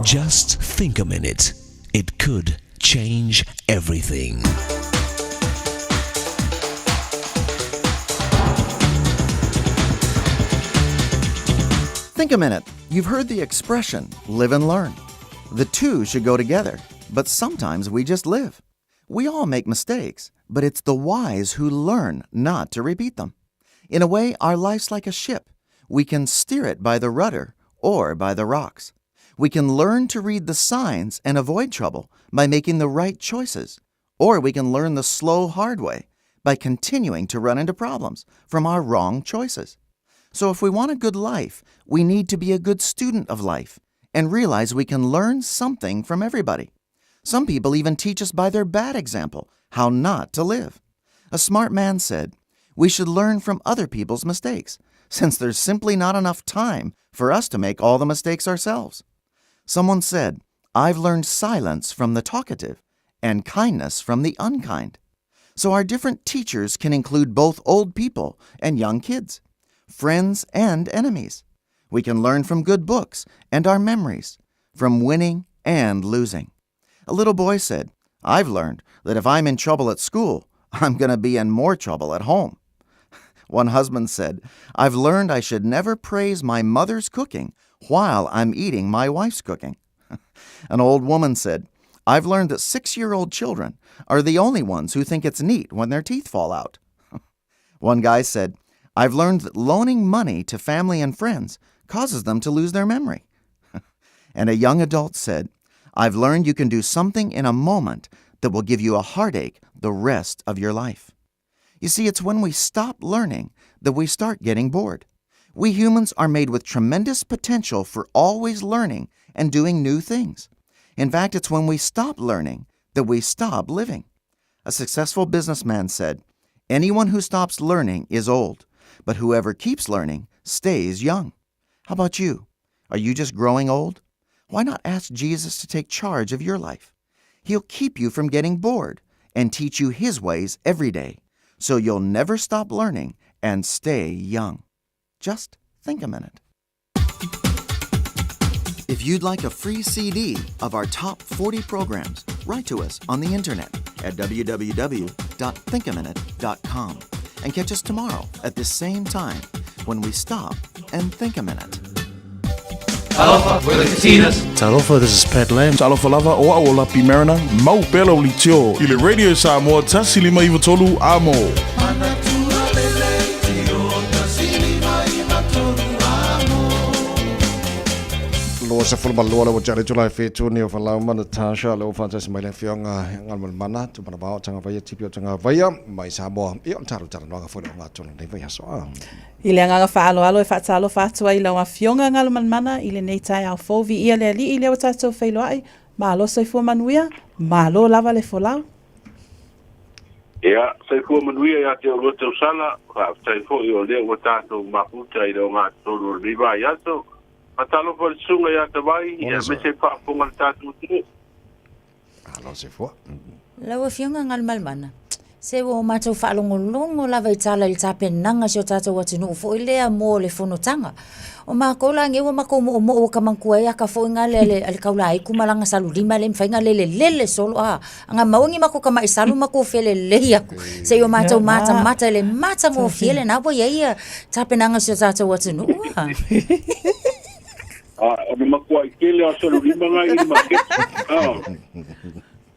Just think a minute. It could change everything. Think a minute. You've heard the expression, live and learn. The two should go together, but sometimes we just live. We all make mistakes, but it's the wise who learn not to repeat them. In a way, our life's like a ship. We can steer it by the rudder or by the rocks. We can learn to read the signs and avoid trouble by making the right choices, or we can learn the slow, hard way by continuing to run into problems from our wrong choices. So if we want a good life, we need to be a good student of life and realize we can learn something from everybody. Some people even teach us by their bad example how not to live. A smart man said, "We should learn from other people's mistakes, since there's simply not enough time for us to make all the mistakes ourselves." Someone said, "I've learned silence from the talkative and kindness from the unkind." So our different teachers can include both old people and young kids, friends and enemies. We can learn from good books and our memories, from winning and losing. A little boy said, "I've learned that if I'm in trouble at school, I'm going to be in more trouble at home." One husband said, "I've learned I should never praise my mother's cooking while I'm eating my wife's cooking." An old woman said, "I've learned that 6-year-old children are the only ones who think it's neat when their teeth fall out." One guy said, "I've learned that loaning money to family and friends causes them to lose their memory." And a young adult said, "I've learned you can do something in a moment that will give you a heartache the rest of your life." You see, it's when we stop learning that we start getting bored. We humans are made with tremendous potential for always learning and doing new things. In fact, it's when we stop learning that we stop living. A successful businessman said, "Anyone who stops learning is old, but whoever keeps learning stays young." How about you? Are you just growing old? Why not ask Jesus to take charge of your life? He'll keep you from getting bored and teach you His ways every day, so you'll never stop learning and stay young. Just think a minute. If you'd like a free CD of our top 40 programs, write to us on the internet at www.thinkaminute.com and catch us tomorrow at the same time when we stop and think a minute. Talofa, we're the Katinas. Talofa, this is Pat Lam. Talofa lava o aola pimerana, mau pela o litio. Ile Radio Samoa, tasili mai vatolu amo. Lo sa fulma lo o jare July fetu ni o falau mana Tasha lo fantas mai le fionga ngal mana tu mana ba tanga vai tipio tanga vai mai Samoa I on taru taru nga fo nga tonu nei vai so. Ile anga faalo alo e fatalo fatua I lawa fionga ngalo mana ile nei tai au fovi ile ali ile o tato feiloai ma lo sai fo manuia ma lo lava le folau. Ia, sai fo manuia ia te o te usala, sai fo I o le o tato maputa I lo nga tonu riva ia so. Atalo for sunga ia te vai, ia me se pa ponga tato tu. Alo se fo. Lawa fionga ngal malmana. Se wo matou whaalongolongo lawa I tala I tapenanga si o tātou atunu fo I lea mō le whanotanga. O mā koula ngewa mako mo o kamankua ia ka fo inga lele al kaula ai kumalanga salu lima le mwhainga lele solo a. Anga maungi mako kama I salu mako fele le aku. Se o matou mata le mata mo fiele na wa ia tapenanga si o tātou atunu. O makua I kele a salu lima ngai I make.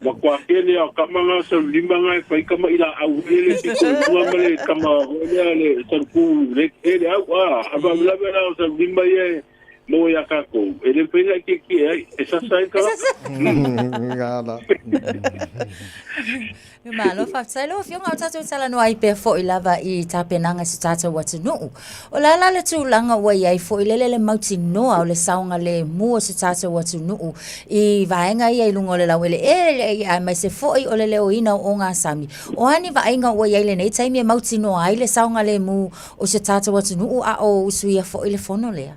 Makua kele a kamanga salu lima ngai whai kama ila au hele si kua male kama ole salu ku ele au ava mlawe na salu lima ye mo ya kako. Ele pena ke ai esa sai ka. Ngala. Malo fatsalo fionga tatu sala no ai pe fo I lava I tapenanga si tata watunu. O la le tulanga wa ai fo ilele mauti no o le saunga le mu si tata watunu. I vaenga I lungo le lawele ai mai se fo I o le oina o nga sami. O ani vaenga wa ai le nei taimi mauti no ai le saunga le mu o si tata watunu a o suia fo ile fono le.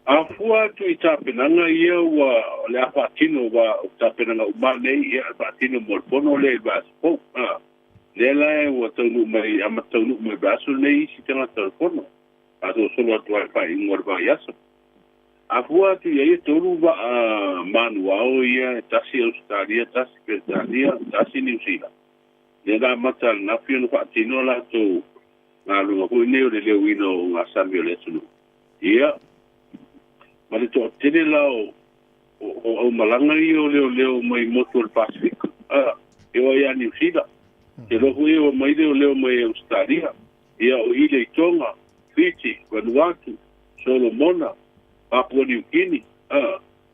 Afua tu I tapenanga ia wa le apatino wa tapenanga umane ia apatino morpono le baspo le la wa tonu mai amatonu mai basu nei si tena telefono aso solo tu ai pai ngor ba yaso Afua tu ia tolu ba manuao ia tasi Australia, tasi Australia, tasi New Zealand. Ia da mata na fiona fa tino la to na lu ko ne o le wino nga Samuel Lesulu. Ia ma le to tele la o malanga io leo mai motor Pacific. Eu ia New Zealand. Te lo hui o mai leo mai Australia. Ia o ile Tonga, Fiji, Vanuatu, Solomona, Papua New Guinea.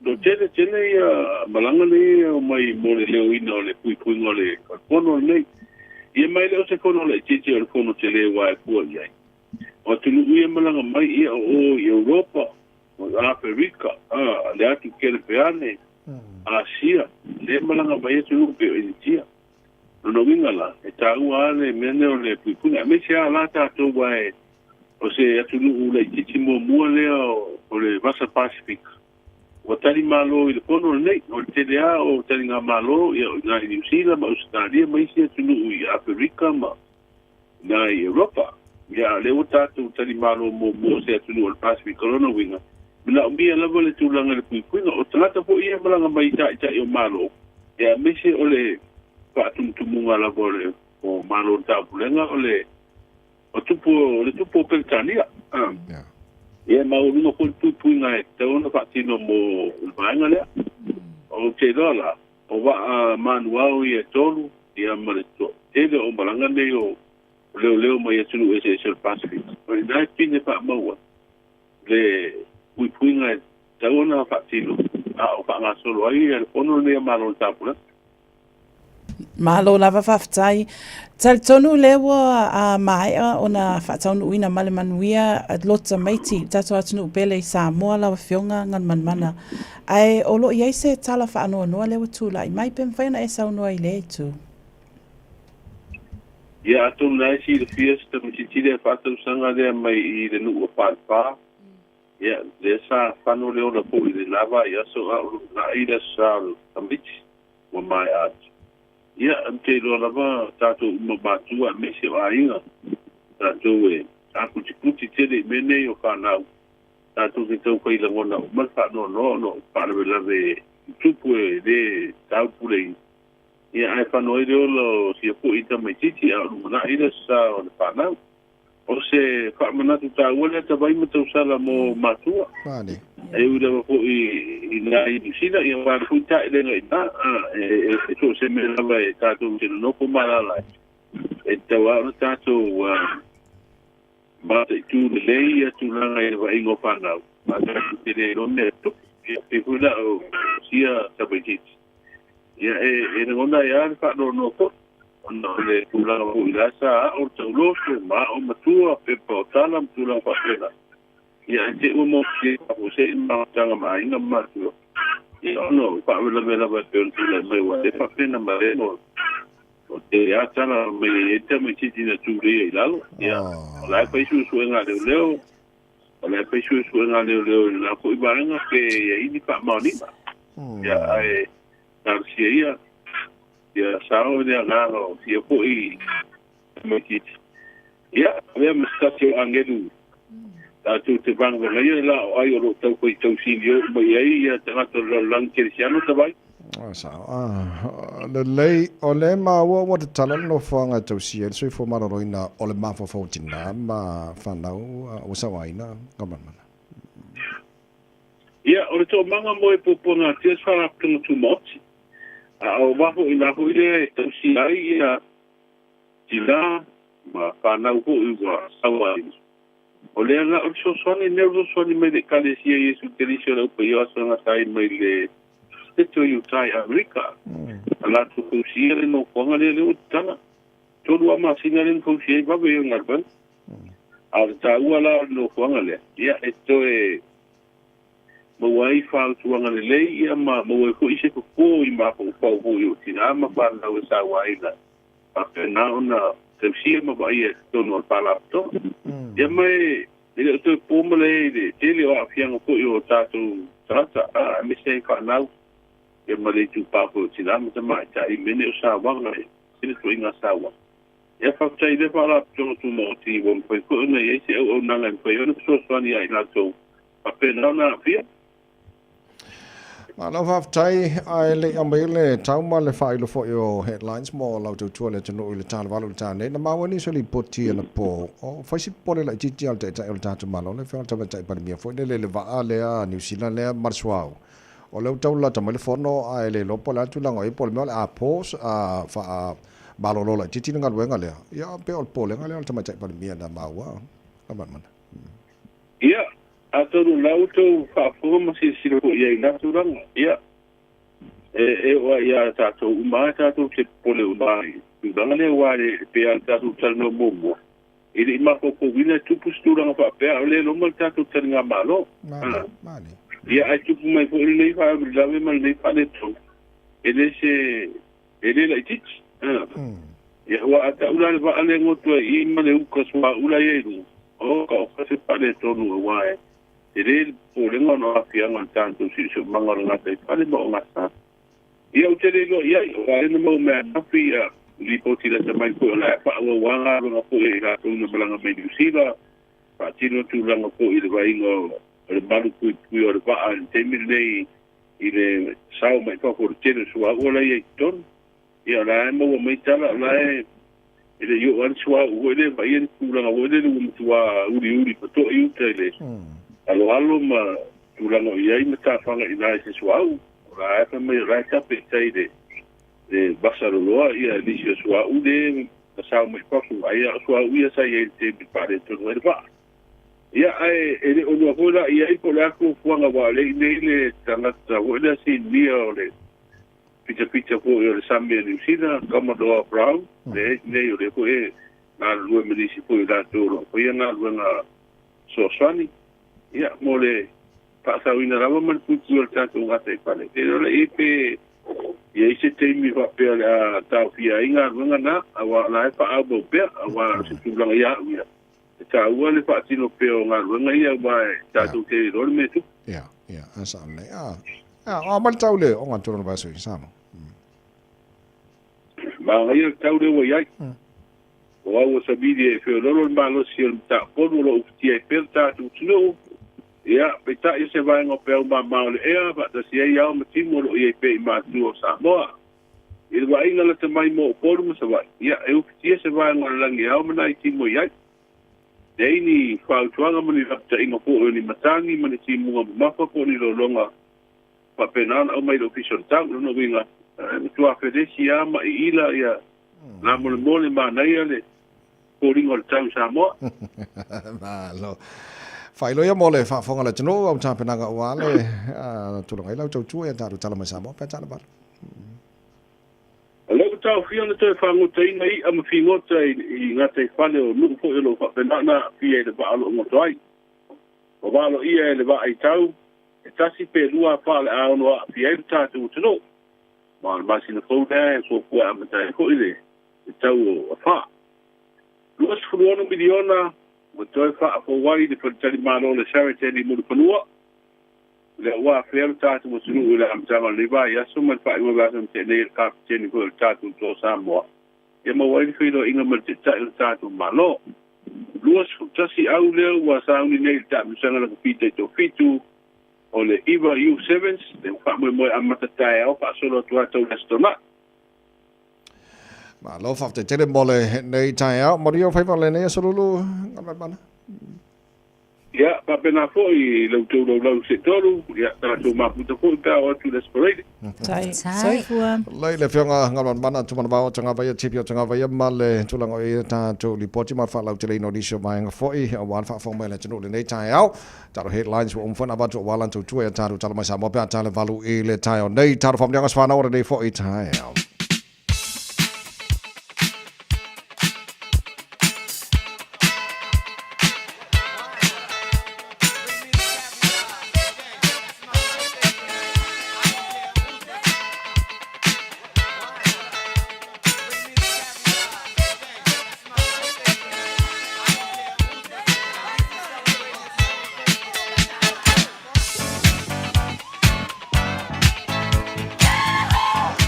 Do tele ia malanga ni o mai mo leo ina o le pui ngo le kono nei. Ia mai leo se kono le titi o kono tele wa pua ia. O tulu ia malanga mai ia o Europa, o Afrika, le atu Kelepeane, Asia, le malanga mai tulu pe India. No wingala, e tau ale mene o le pui me se ala tato wae o se atulu le titi mo mua leo o le Vasa Pacific. O tali malo i le pono nei, o te lea o tali ngā malo i ngā i New Zealand, ma Australia, ma isi atunu i Afrika, ma ngā i Europa. Ia leo tātou tali malo mo se atunu o le Pacific Corona winga. Mina umbia lava le tūlanga le puipuinga, o talata po ia malanga mai tai o malo. Ia mese o le whaatumutumunga lava o malo tāpulenga o tupu Peltania. Ia maurunga ko puipuinga e tauna whaatino mo ulvaenga lea. O te rola, o wa manuau i e tolu, ia mareto. Ele o malanga nei o leo mai atunu e se Pacific. O i nai pine pa maua. Le puipuinga e tauna whaatino. O whaanga solo ai, e ono nei malo tāpuna. Malo lava whawhtai. Tali tonu lewa a maia o na whaataunu uina male manuia lota maiti tato atunu upele i Samoa lawa whionga ngan manmana. Ai o lo iei se tala whaanoa noa lewa tūla i mai pem whaina e saunua i le tu. Ia atonu nai si le fiesta misitile whaatau sanga lea mai i le nuu o whaatwha. Ia le sa whano leo na po i le lava i aso na ila sa tamiti wa mai atu. Ia, te loa lava tātou umabātua me se o ainga. Tātou e, tāku tikuti tele mene o whanau. Tātou te tau kai langona o malwha no, whanawe lave tupu e le taupulei. Ia, ai whanau e leo lo si a po ita mai titi a rumana ina sa o le whanau. O se whamanatu tā uale ta vai matau sala mo mātua. Mane. E ura po i nā i Nisina, i wāra pui tā i lenga i tā, e tō se me lava e tātou te noko marala. E tau aura tātou mata i tū le lei a tū langa i wa ingo whanau. Mata i te le ronde e tuk, e huna o sia tabaititi. Ia e ngona i aare whanau no ko, ona le tū langa po i lasa a o tau loso, ma o matua, pepa o talam tū langa whapena. Ia te umo ke o se ma tanga ma inga matu. Ia no pa vela pe le mai wa te pa pena ma le no. O te atana me te me titi na tu le i lalo. Ia la pa isu nga leo. La pa isu nga leo na ko i baranga ke ia ini pa ma ni. Ia ai na sia ia sao de ngalo ia po i me titi. Ia ve me statio angelu. Tu te vanga ngai la ai o tau ko tau sinio mai ai te ngato lang kirisiano te vai le lei o le ma wa te tala no fanga tau sia so fo maro ina o le ma fo tina ma fanau o sawaina kamana ia o to manga mo e popona te sala tu moti o wa ho ina ho ile tau sia ia tina ma fanau ko i wa sawaina. O le ana o soni nervo soni me de kalesia Yesu Cristo o pe yo sona sai me le teto yu tai America. Ala tu kusiere no konga le utana. Todo ama sinalen kusiere ba be ngarban. Al ta wala no konga le. Ya esto e mo wai fa tu anga le ia ma mo ko ise ko i ma ko yu tina ma pa na sa wai la. Pa na ona te sia ma ba ia to no pala to. Ia mai ele to pomole de tele o afianga ko yo tatu trata a me sei fa nau. Ia mai tu pa ko tina ma ta i mene o sa wa na ele to inga sa wa. Ia fa tai de pala to tu mo ti wo ko ko na ia se o na ngan ko yo so so ni ai na to. Pa pe na na afia Lo fa tai ai le amele tau ma le fai lo fo yo headlines mo lo tu tu le tunu le tal valu tal ne na ma woni so li poti na po o fa si po le ti ti al te ta ta ma lo le fa ta ta pa mi fo le va ale a New Zealand le marswao o le tau la ta ma le fo no ai le lo po la tu la ngoi po me a pos a fa ba lo lo la ti ti nga wenga le ya pe ol po le nga le ta ma ta pa mi na ma wa ka man man ia atonu lauto fa forma si ko ia naturanga ia wa ia tato uma tato te pole umai ngale wale pe tato tano momo ili mako ko wina tupu stura fa pe ale lo mal tato tanga malo mani ia ai tupu mai ko ile fa la me mal nei fa le to ele la tich ia wa ata ula va ale ngoto I male u ko swa ula yeru o ka se pa le to no wa ele po le ngono afia ngan tanto si so mangor ngata pale mo ngata ia o tele lo ia o ale mo me afia li poti la mai ko la pa o wanga no ko e ga no blanga me New Zealand pa tino tu langa ko I le vai ngo le balu ku o le pa an temir nei ile sao mai ko ko tele so o la ia ton ia la mo mai tala la ile yo an so o le vai en tu langa o le tu wa uri pa to I tele alo ma tulanga ia I mata fanga I nai se suau la fa me la ta pe tai de basaroloa ia lisio suau de sa me pafu ai suau ia sa ia te pare to no va ia ai ele o no hola ia I ko la ko fuanga wa le le tanga ta o le si nia o le pita ko o le sambe New Zealand Commodore Brown le o le ko na lu me disi ko la to ko ia na lu na so swani ia mole pa sa wina rama man putu al tato ngate pale pero le ipe ia ise te mi va pe la ta fia inga runga na awa la pa abo pe awa se tu la ia ia ta ua le pa tino pe nga runga ia ba tato ke ro me tu ia asa ne a mal tau le o ngan toro ba so sama ba ia tau le wa ia o sabidi e fe lo ma lo si ta ko lo ti e per ta tu no ia peta ise vai ngo pe ma le e ba ta si ia o timo lo e pe ma tu o sa mo il va inga la te mai mo por mo sa vai ia e o ti se vai ngo la ngi au mana timo ia dei ni fa tuanga mani la te inga po ni matangi mani timo ma fa ko ni lo longa pa penal au mai lo fiso ta no vinga tu a fedesia ma ila ia na mo ma na ia le ko ringo tau sa mo lo fai lo ia mole fa fonga la tino au ta penanga wale tu lo ngai lau tau tu ia ta tala mai sa mo pe tala bar lo tau fia na te fa ngo te ngai am fingo te I ngate fale o lu ko lo fa penana fia de ba lo ngo toi o ba lo ia le ba ai tau e tasi pe lua fa le a no fia ta tu tino ma si na fo da so ko am ta ko ile tau o fa luas fuano miliona mo toi fa fo wai de for tali malo le charity ni mo panua le wa fer ta mo sunu le am tama le ba ya so mal fa mo ba sam te le ka te ni ko ta tu to sa mo e mo wai fi do inga mal te ta tu malo luas tasi au le wa sa ni ne ta mo sanga la pite to fitu o le iva U7 le fa mo amata tai au fa solo tu ato restaurant ma lo fa te tele mole nei tai au mario fai va le nei so lu ngam bana ia pa pena foi lo se tolu ia ta tu ma puta ko ta o tu desperate sai fua lai le fionga ngam bana tu mana ba tanga ba tipio tanga ba male tu lango e ta tu li poti ma fa lau tele no di show mai nga foi a wan fa fo mai le tunu le nei tai au ta headlines wo umfona ba tu walan tu tu e ta tu tala mai sa mo pa ta le valu e le tai o nei ta fo mdianga swana ora nei foi tai au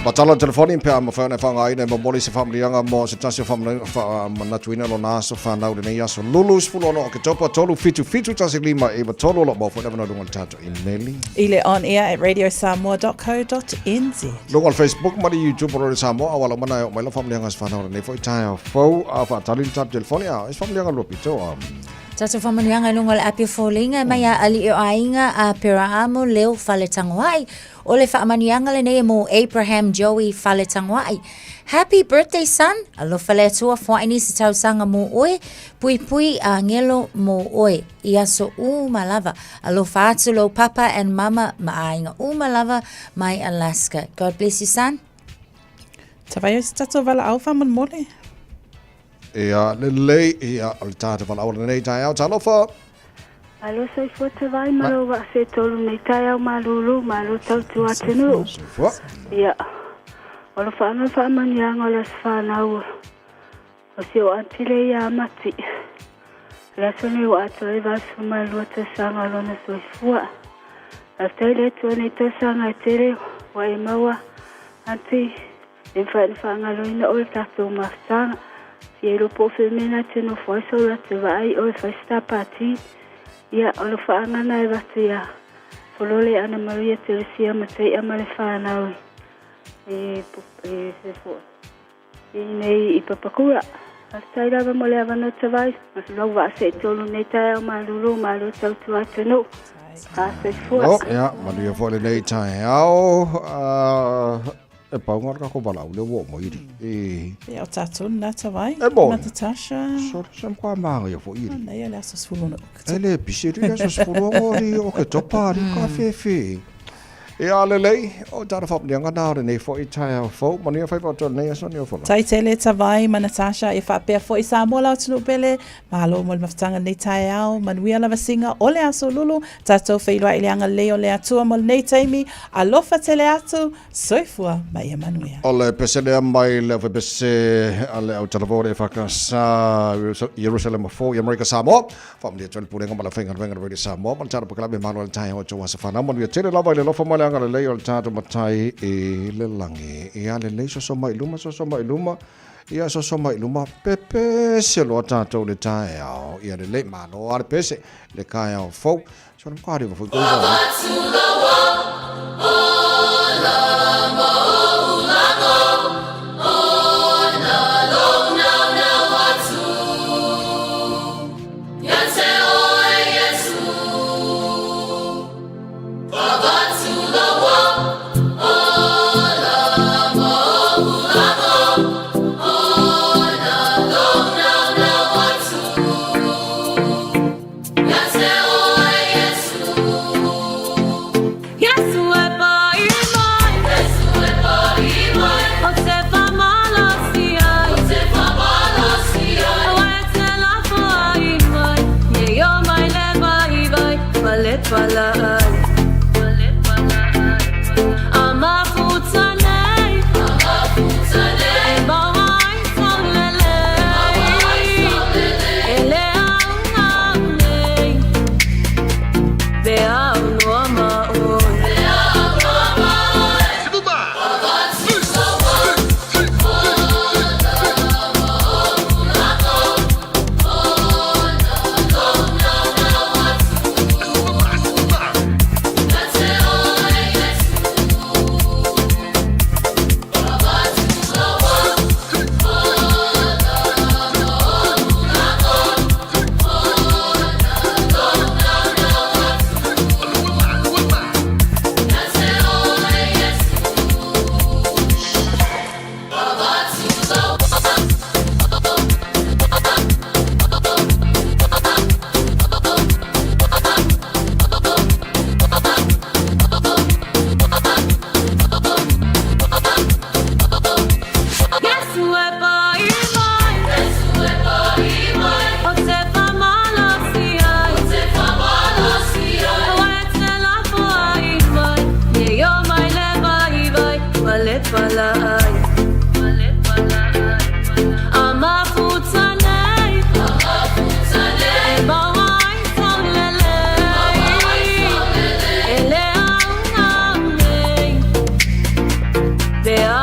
Matala telefoni pe ama fa na fa ngai ne mo se family anga mo se tasi family fa na tuina lo na so fa na le nei aso lulu sfulo no ke topa tolu fitu tasi lima e ba tolu lo mo fa na dungal tato in Nelly. Ile on air at radiosamoa.co.nz. Lo on Facebook ma YouTube ro Samoa awala mana mai lo family anga fa na ne fo tai fo fa tali tap telefoni a is family anga lo pito Tato whamanianga nunga le api fōlinga mai a ali o ainga a Peraamo leo whale tangawai. O le whamanianga le nei mo Abraham Joey whale tangawai. Happy birthday son! Alo whale atua whaini si tausanga mo oe. Pui pui a ngelo mo oe. Ia so malava. Alo whaatu lo papa and mama ma ainga malava mai Alaska. God bless you son. Tawai o si tato wala au whaman mole. Ia le ia al tata val awla nei tai au talofa. Alo sai fo te vai malo wa se tolu nei tai au malulu malo tau tu atenu. Ia. Olo fa mani anga la fa na o. O se o antile ia mati. La sone o ato e va su malo te sanga lo na so fua. La tele tu nei te sanga tere wa e mawa anti e fa ngalo ina o tatu mastanga. Iero po femena te no foi sola te vai o festa party. Ia o lo whaangana e watu ia. Folole Ana Maria Teresia Matei amale whanau. Se fo. Nei I papakura. Astai lava mole avano te vai. Mas lau wa se tolu nei tai au malulu malu tau tu atenu. Se fo. Ia, Maria fo le nei tai au. E paunga ka ko balau le wo mo iri. E o tatu na tawai. E bo. Natasha. So sem kwa manga yo fo iri. Nei ele aso sfulu no. Ele bisiri aso sfulu ngori o ke topa ri ka fe. E ale lei o tara fop ni ngana nei fo I tai au fo mani fa pa to nei aso ni fo. Tai tele tawai ma Natasha e fa pe fo I Samoa lau tunu pele. Malo mo maftanga nei tai au manuia lava singa ole aso lulu tato feilwa ile anga leo le atua mo nei taimi alofa tele atu soifua mai Emanuia. Ole pesele mai le pese ale au talavore fa ka sa Jerusalem fo America Samoa. Fam dia tol pulenga mala fenga radio Samoa man tara pakala be manual tai o cho sa fana mo dia tele lava le lofa mala anga le leo tato matai e le langi e ale le so mai luma ia so mai luma pepe se lo tato le tai au ia le malo ar pese le kai au fo so no kwari fo go They are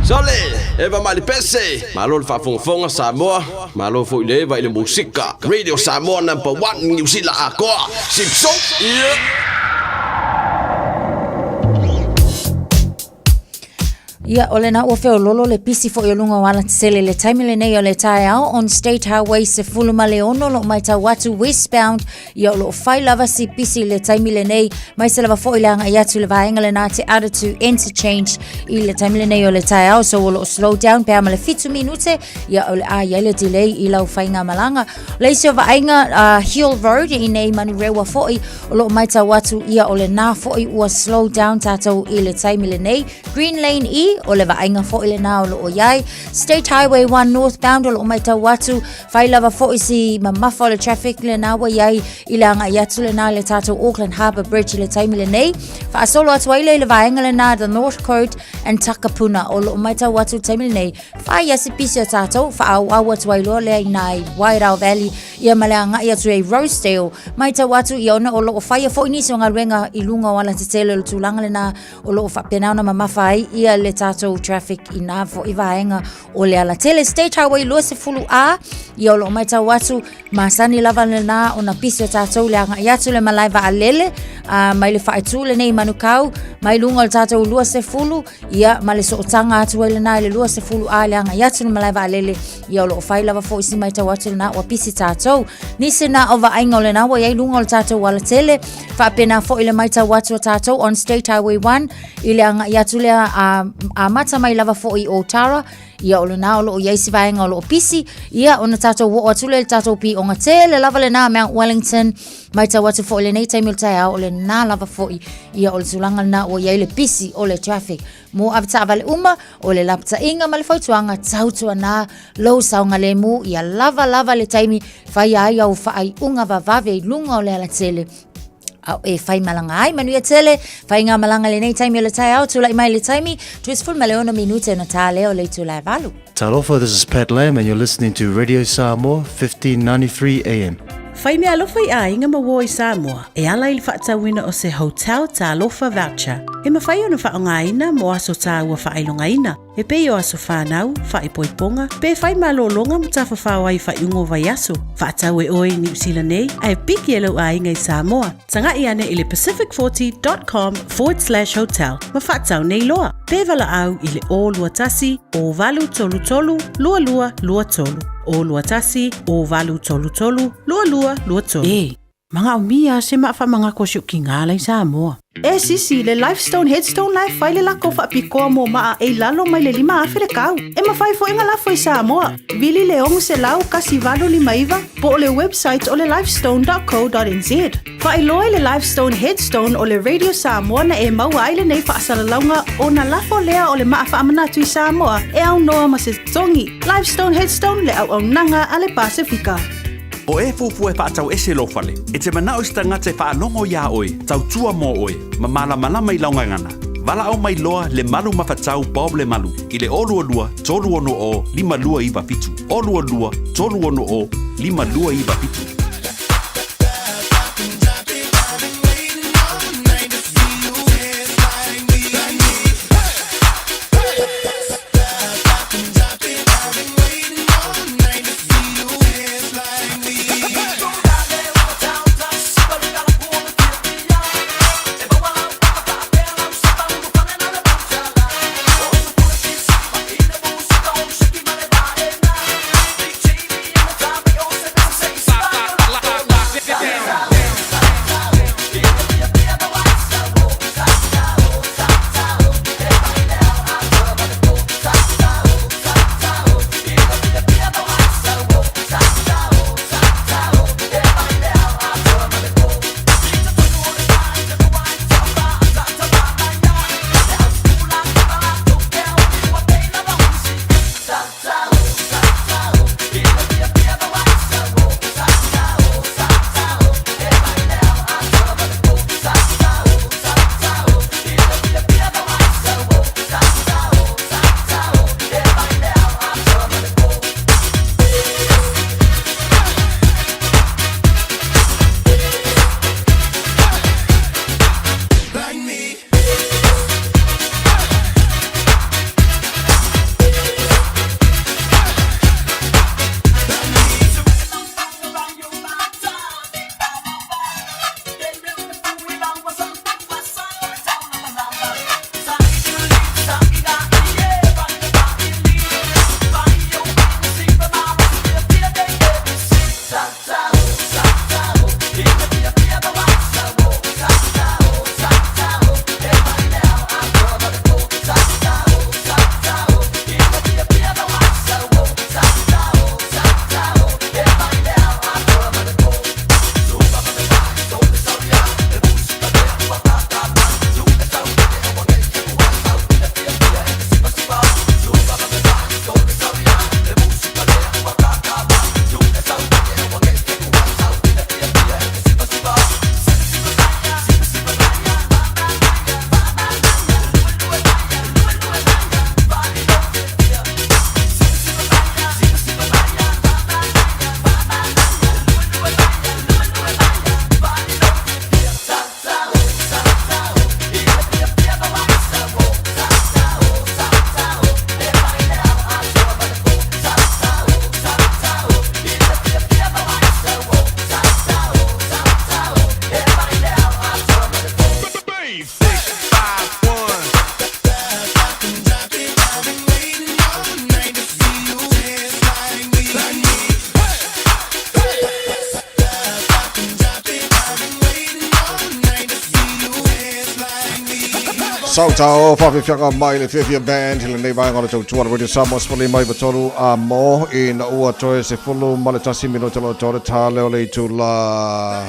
Sole, eva mali pese. Malo fa fonga Samoa. Malo fo ile va ile musika. Radio Samoa #1 New Zealand akoa. Sipso. Ia ole na ua lolo le pisi fo lunga wala tsele le taimi le nei o le tae au on State Highway se fuluma le ono lo mai tau watu westbound ia lo fai lava si pisi le taimi le nei mai se lava fo ilanga ia tu le vaenga le nate attitude interchange i le taimi le nei o le tae au so lo slow down pe ama le fitu minute ia ole a ia le delay i lau fainga malanga le se vaenga Hill Road i nei manu rewa fo i lo mai tau watu ia ole na fo i ua slow down tatou i le taimi le nei Green Lane i o le vaenga fo ile na o lo o iai State Highway 1 northbound o lo mai tau watu fai lava fo isi mamafa le traffic le na wa iai ile anga iatu le na le tatou Auckland Harbour Bridge le taimi le nei fa asolo atu ile le vaenga le na the North Coast and Takapuna o lo mai tau watu taimi le nei fai asi pisi o tatou fa au au atu ilo le nai Wairau Valley ia male anga iatu e Rosedale mai tau watu i ona o lo o fai fo inisi o ngalwenga ilunga wala te tele le tulanga le na o lo o fa pena ona mamafa ai ia le tatou traffic ina fo i vaenga o le ala tele State Highway lo se fulu a i o lo mai tau watu masani lava le na ona pisi o tatou le anga iatu le malai va alele mai le whaetu le nei manukau mai lunga le tatou lua se fulu ia ma le sootanga atu le na le lua se fulu a le anga iatu le malai va alele i o lo fai lava fo isi mai tau watu le na o pisi tatou nisi na o vaenga o le na wa iai lunga le tatou wala tele fa pena fo ile mai tau watu o tatou on State Highway 1 i le anga iatu le a mata mai lava fo i Otara ia o le na o lo iai si vaenga o lo pisi ia ona tatou wo atu le tatou pi o ngate le lava le na Mount Wellington mai tau watu fo le nei taimi le tai o le na lava fo ia o le tulanga na o iai le pisi o le traffic mo avta vale uma o le lapta inga ma le fautuanga tautua na lo saunga le mu ia lava le taimi fai ai au fai unga vavave lunga o le ala tele au e fai malanga ai manu ia tele fai ngā malanga le nei taimi o le tai au tula i mai le taimi tu is full maleona minute na tā leo le tula valu. Talofa, this is Pat Lamb and you're listening to Radio Samoa 1593 AM. Fai mea alofa I a inga maua I Samoa, e ala ili whaatawina o se hotel ta alofa voucher. E mawhai ona whaongaina mo aso ta ua whailongaina. E pei o aso whanau, whaipoiponga, pe fai malolonga mo ta whawhawai whaiungo vai aso. Whaatau e oe New Zealand nei, ai piki e lau a inga I Samoa. Tanga I ane ili pacific40.com/hotel. Ma whaatau nei loa. Pe vala au ili o lua tasi, o valu tolu tolu, lua lua lua tolu. O lua tasi, o valu tolu tolu, lua lua lua tolu. E, mga umia se maa mga kosyo kingala I Samoa. E sisi, le Lifestone Headstone Life fai le lako whaapikoa mo maa e lalo mai le 5 awhire kau. E mawhai fo inga lafo I Samoa. Vili le ongu se lau kasi valo 5 po le website o le lifestone.co.nz. Whai loe le Lifestone Headstone o le Radio Samoa na e maua aile nei whaasalaunga o na lafo lea o le maa whaamanatu I Samoa e au noa ma se tongi. Lifestone Headstone le au nanga a le Pasifika. O e fufu e whaatau ese lo fale. E te manao ista ngate whaanongo ia oe, tau tua mo oe, ma malama I laungangana. Vala au mai loa le malu mawhatau Bob le malu. I le olua lua, tolu ono o, 5 lua iwa fitu. Olua lua, tolu ono o, 5 lua iwa fitu. Sautao whawhiwhianga mai le whiawhia band hele nei vai ngana tau tuara radio Samoa spali mai batolu a mo in ua toe se fulu maletasi mino talo tore tā leo le tu la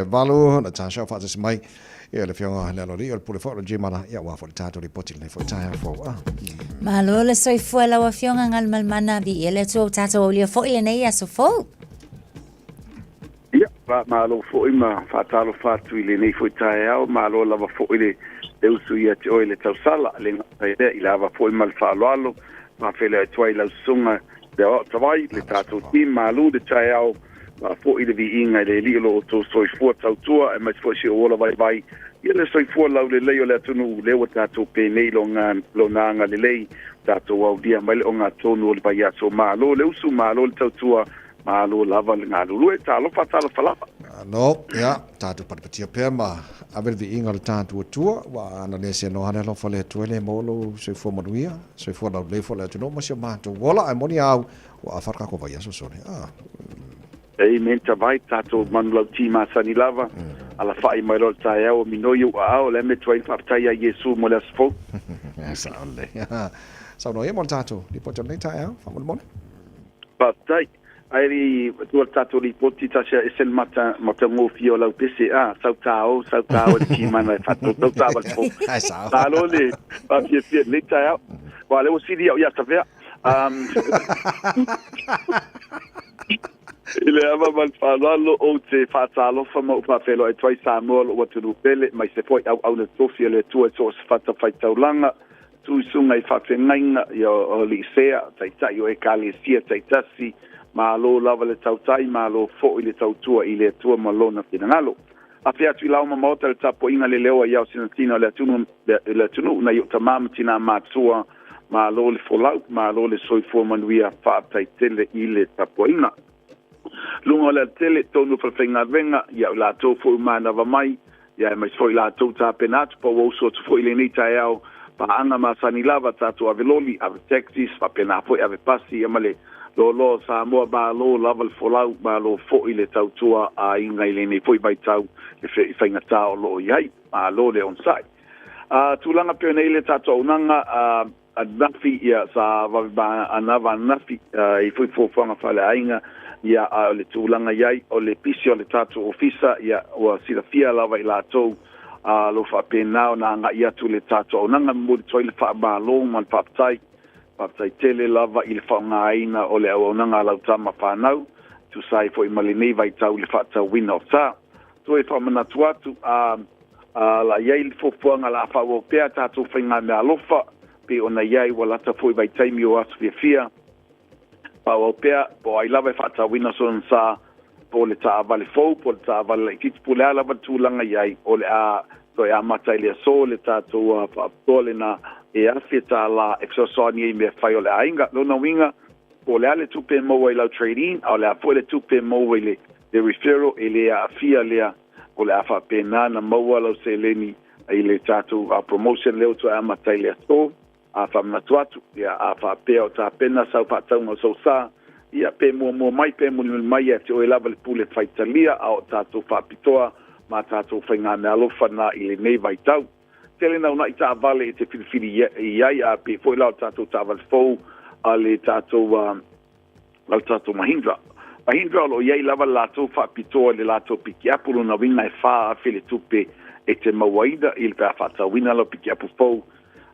valu na tā shau whatasi mai ia le whianga le alori o le pule whaoro jimana ia wā whore tātou li poti le whore tāia whau Malo le soifua lawa whianga ngal malmana vi ele tu tātou o lia fo ile nei aso fo malo fo ima fatalo fatu ile nei foi tae malo lava fo ile eu suia te oile tau sala le ngai ile lava fo ima falo alo ma fele toi la sunga de o tawai le tatu ti malo de tae ma fo ile vi inga le lilo to soi fo tau tua e mai fo si ola vai ile soi fo la le le le tunu le o tatu pe nei lonanga le le tatu au dia mai onga tonu le vai aso malo le usu malo le tau tua malo lava ngā lulu e talo fatalo falafa. No, ia, tātou paripatia pēr ma awere vi inga le tātou atua, wa ana nese no hane lo fale tuele molo soifua manuia, soifua lau leifo le atuno, masio mātou wola ai moni au, wa a wharka ko vai aso sone. Ei, menta vai tātou manu lau tīma sani lava, ala whai mai rol tae au, minoi u au, le me tuai whaptai a Yesu mo le asfo. Sa ole. Sa no ia mon tātou, li pocho nei tae au, whamon mone? Whaptai. Airi tua tato li poti tasia esen mata ngofio lau pese sautao ki mana fato sautao po talo le pa fie le taia wa le osidi ya tavea ile ava mal falalo o te fatalo famo pa felo e twai samol o tu pele mai se foi au na sofia le tua so fata fai taulanga tu sunga I fa fenga yo lisea tai yo e kali sia tai tasi malo lava le tautai malo fo ile tautua ile tua malona finalo a fia tu lauma mota le tapo inga le leo ia sinatino le tunu na yo tamam tina matua malo le folau malo le soifo manuia fa tai tele ile tapo inga lunga le tele tonu fa fenga venga ia la to fo mana va mai ia mai foi la to ta penat po wo so fo ile ni taiao pa anga masani lava tatu aveloli ave taxis fa pena foi ave passi amale lo Samoa ba lo lava le folau ba lo fo ile tautua a inga ile nei foi vai tau le whainga tau lo iai ma lo le on sai tulanga pe nei le tatu unanga a nafi ia sa va anava nafi I foi fo fanga fale ainga ia le tulanga iai o le pisio le tatu ofisa ia o sila fia lava I la tau lo fa pena na nga ia tu le tatu unanga mo toi le fa ba lo man fa tai Paptai tele lava I le whaungaina o le auaunanga lau tama whanau, tu sai fo I malinei vai tau le whatau wina o tā. Tu e whamana tuatu, la iei le fofuanga la whau pēr tātou whainga mea alofa, pe ona iei walata fo I vai taimi o asu fia. Pau pēr, po ai lava whatau wina son sā, po le tā vale fau, po le tā vale kiti po le alava tūlanga iei, o le a, to e a matai le so, le tātou whaaptole na, e afeta la exosoni me fai o le ainga no na winga o le ale tupe mo I lau trading o le afo le tupe mo le referral ele a fia le o le afa pena na mo lau se leni I le tatu a promotion leo to ama tai le so a fa matuatu ya afa pe o ta pena sa pa tau mo so sa ia pe mo mai pe mo mai e o lava le pule faitalia a tatu fa pitoa ma tatu fainga me alofa na I le nei vai tau tele na una ita vale te fili ia a pe foi la tato tava fo ale tato la tato mahindra lo ia lava la to fa pito le la to pikiapulo na winga fa fili tupe e te mawaida il pa fa wina lo pikiapu fo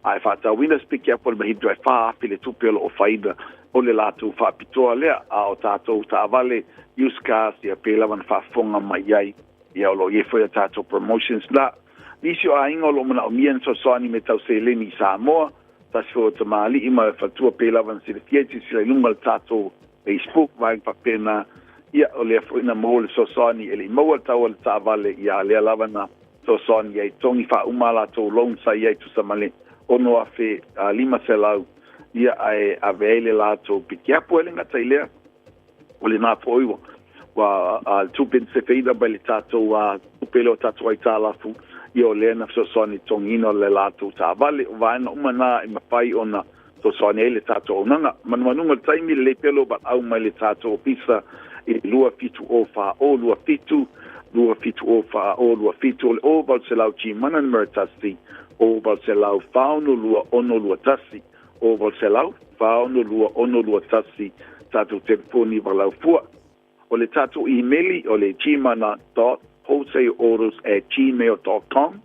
ai fa wina pikiapulo mahindra fa fili tupe lo faida o le la to fa pito le a tato ta vale yuska sia pe lava fa fonga mai ia lo ye foi tato promotions la Nisio a ingo lo mana o mien so soani me tau se leni Samoa, tasfo te maali ima fatua pelavan sila kieti sila lungal tato Facebook, vai pa pena ia o lea fuina mohole so soani ele maua tau al tavale ia lea lavana so soani ai tongi fa umala to long sa ia tu samale ono afe lima selau ia ai avele la to pikiapo ele ngata ilea o le na foiwa wa tupen se feida bali tato wa tupelo tato ai talafu io lena so soni tongino le lato ta vale va na umana I mapai ona so soni le tato onanga manunga taimi le pelo ba au mai le tato pisa I lua fitu o fa o lua fitu o fa o lua fitu o ba se lau chi manan mertasti o Valselau faunu lua ono lua tasi o Valselau faunu lua ono lua tasi tatu telefoni valau fua o le tatu emaili o le chimana.wholesaleorders@gmail.com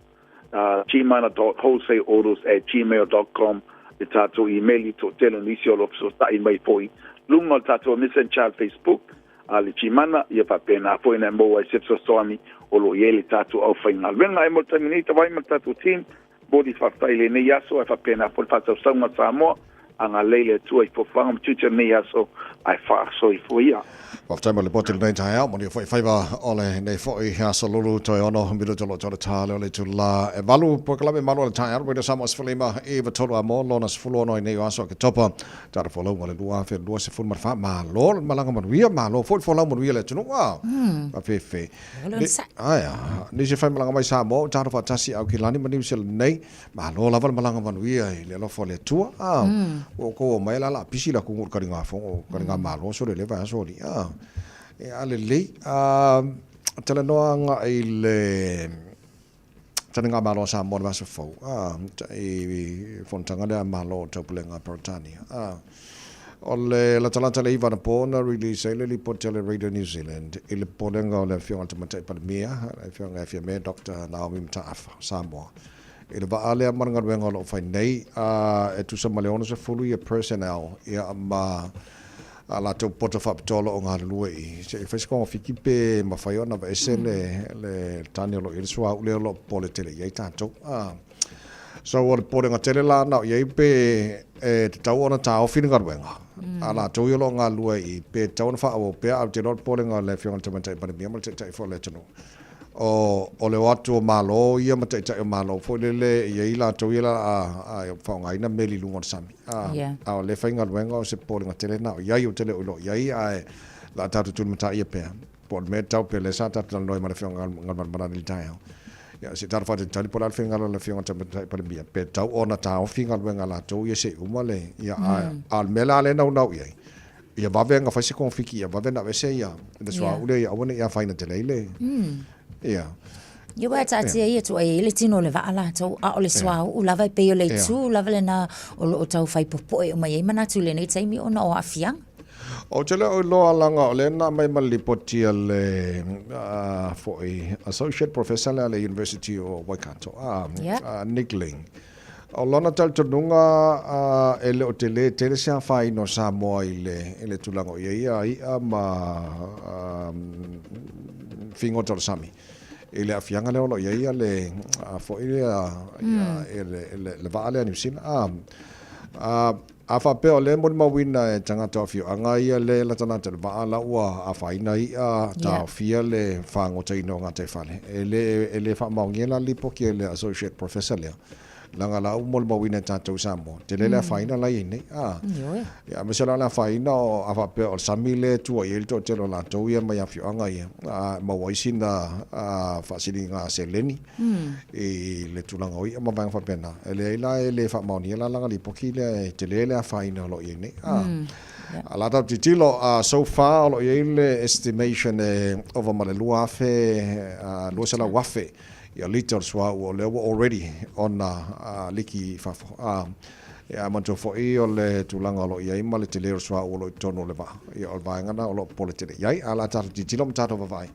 chimana.wholesaleorders@gmail.com le tatu emaili to telo nisi o lopso tai mai foi lungo tatu missing child Facebook ali chimana ia papena foi na mo ai sepso soami o lo yele tatu au final venga mo terminate vai mo tatu team body faile ne yaso ai papena por tatu saunga Samoa anga leile tu ai po fanga tuche ne yaso ai fa so i foia Waftai le botil nei tai au moni foi faiva ole nei foi haso lulu toi ono milo tolo tolo tale ole tu la e valu po kala me malu le tai au de Samoa sfulima e tolo amo lona sfulo no nei aso ke topa tar folo ole lua fe lua se ful marfa ma lo malanga man wia ma lo fo la mon wia le tu wa a fe aya ni se fai malanga mai Samoa tar fa tasi au kilani mani sel nei ma lo la val malanga man wia le lo fo le tu ko mai la pisi la ku karinga fo karinga ma lo so le va so li e ale lei tele noa nga ile tele nga malo sa mo va so fo e fontanga le malo topulenga Britania ole la talanta le iva na pona release le potele Radio New Zealand ile polenga le fiona tamata pa mia le fiona fia me Dr. Naomi Mtaafa Samoa ile va ale amanga wenga lo fai nei e tu sa maleona se fulu ia personnel ia ma ala te poto fa tolo o ngā lua I se fes ko fiki pe ma fai ona va ese le tani lo il sua ule lo pole tele ia tanto so o pole nga tele la na ia pe e tau ona tau fini ngar wenga ala to yo lo ngā lua I pe tau fa o pe a te lo pole nga le fiona te mata pa mi mal te fo le tino o le watu o malo ia mata ita o malo fo le ia ila to ila a fa nga ina meli lungo sami a le fainga wenga o se pole nga tele na ia yo tele o lo ia ai la tatu tu mata ia pe por me tau pe le sa tatu no ma le fiona ngal ma ni tai ya se tar fa te tali por al finga le fiona te mata pa mi pe tau ona tau finga wenga la to ia se umale ia al mela le na ia ia va venga fa se confiki ia va venga ve se ia de swa ule ia ona ia faina tele ile Yeah. Yo wa tati ia tu ai le tino le va ala to a ole swa u lava pe le tu lava le na o tau fai popo o mai mana tu le nei taimi ona o afiang o tele o lo alanga o le na mai mali poti le foi associate professor le University of Waikato Nick Ling o lona tal tununga ele o tele sa fai no Samoa ile tulango ia ma fingo tol sami ile afianga le lo ia le fo ile le vale ni sin a fa pe le mo mawina tanga to fiu anga ia le la tana te va la wa a fa ina ia ta fia le fango te no nga te fale ele fa maungela li poki le associate professor le langa la umol mawina tatou Samoa te le faina la ini ya mesela la faina o ava pe o samile tu o yelto te lo la to ia mai afio anga ia ma waisina fasilinga seleni e le tulanga o ia ma bang fa pena ele fa mauni la langa li poki le te le faina lo ini a lot of titilo so far lo ile estimation over malelua fe lo sala wafe ya little swa o le already on liki fafo ya manto fo o le tulanga lo ia imale te le swa o lo tono le va ya o va ngana o lo politike ya ala tar titilo mtato va vai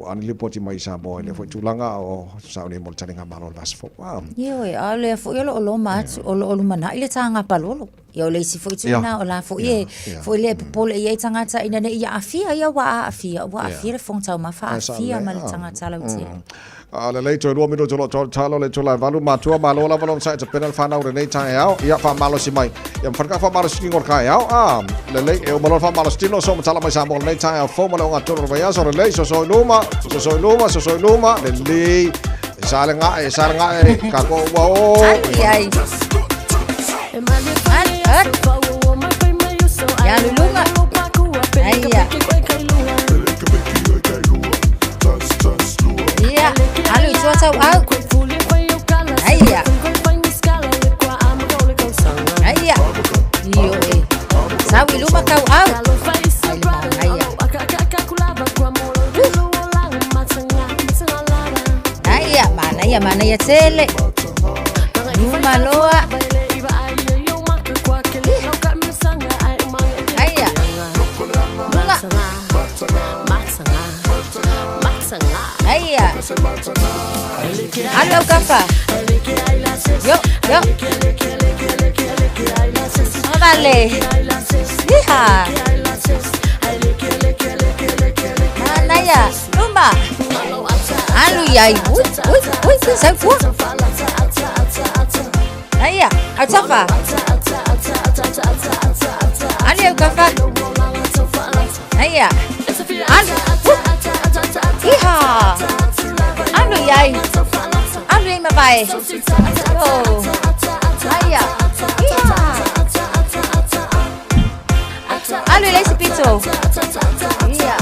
o ani le poti mai Samoa le fo tulanga o sa ni mo tanga malo vas fo yo ale fo yo lo mat o lo mana ile tanga palolo yo le si fo tuna o la fo fo le pole ye tanga ta ina ne ia afia ya wa afia le fonta ma fa afia ma le tanga ta lo ti le leito e 2 minuto lo talo le tola valu matua malo la valon sai te penal fana ore nei tai au ia fa malo si mai ia fa fa malo si ngor kai au le le e malo fa malo stino so tala mai sa mo nei tai au fo malo ngatoro vai so le so luma le le salenga ka ko wa ai ya lulunga ai Alu itu tau au. Ayya. Ayya. Yo sawi luma kau au. Ayya. Ayya mana ya tele. Naya. Alo kafa. Yo. Vale. Iha. Naya. Luma. Alo yai. Ui, sai fu. Naya, atafa. Alo kafa. Naya. Iha. Alo yai. Alo yai mabai. Oh. Naya. Iha. Alo yai sepito. Iya.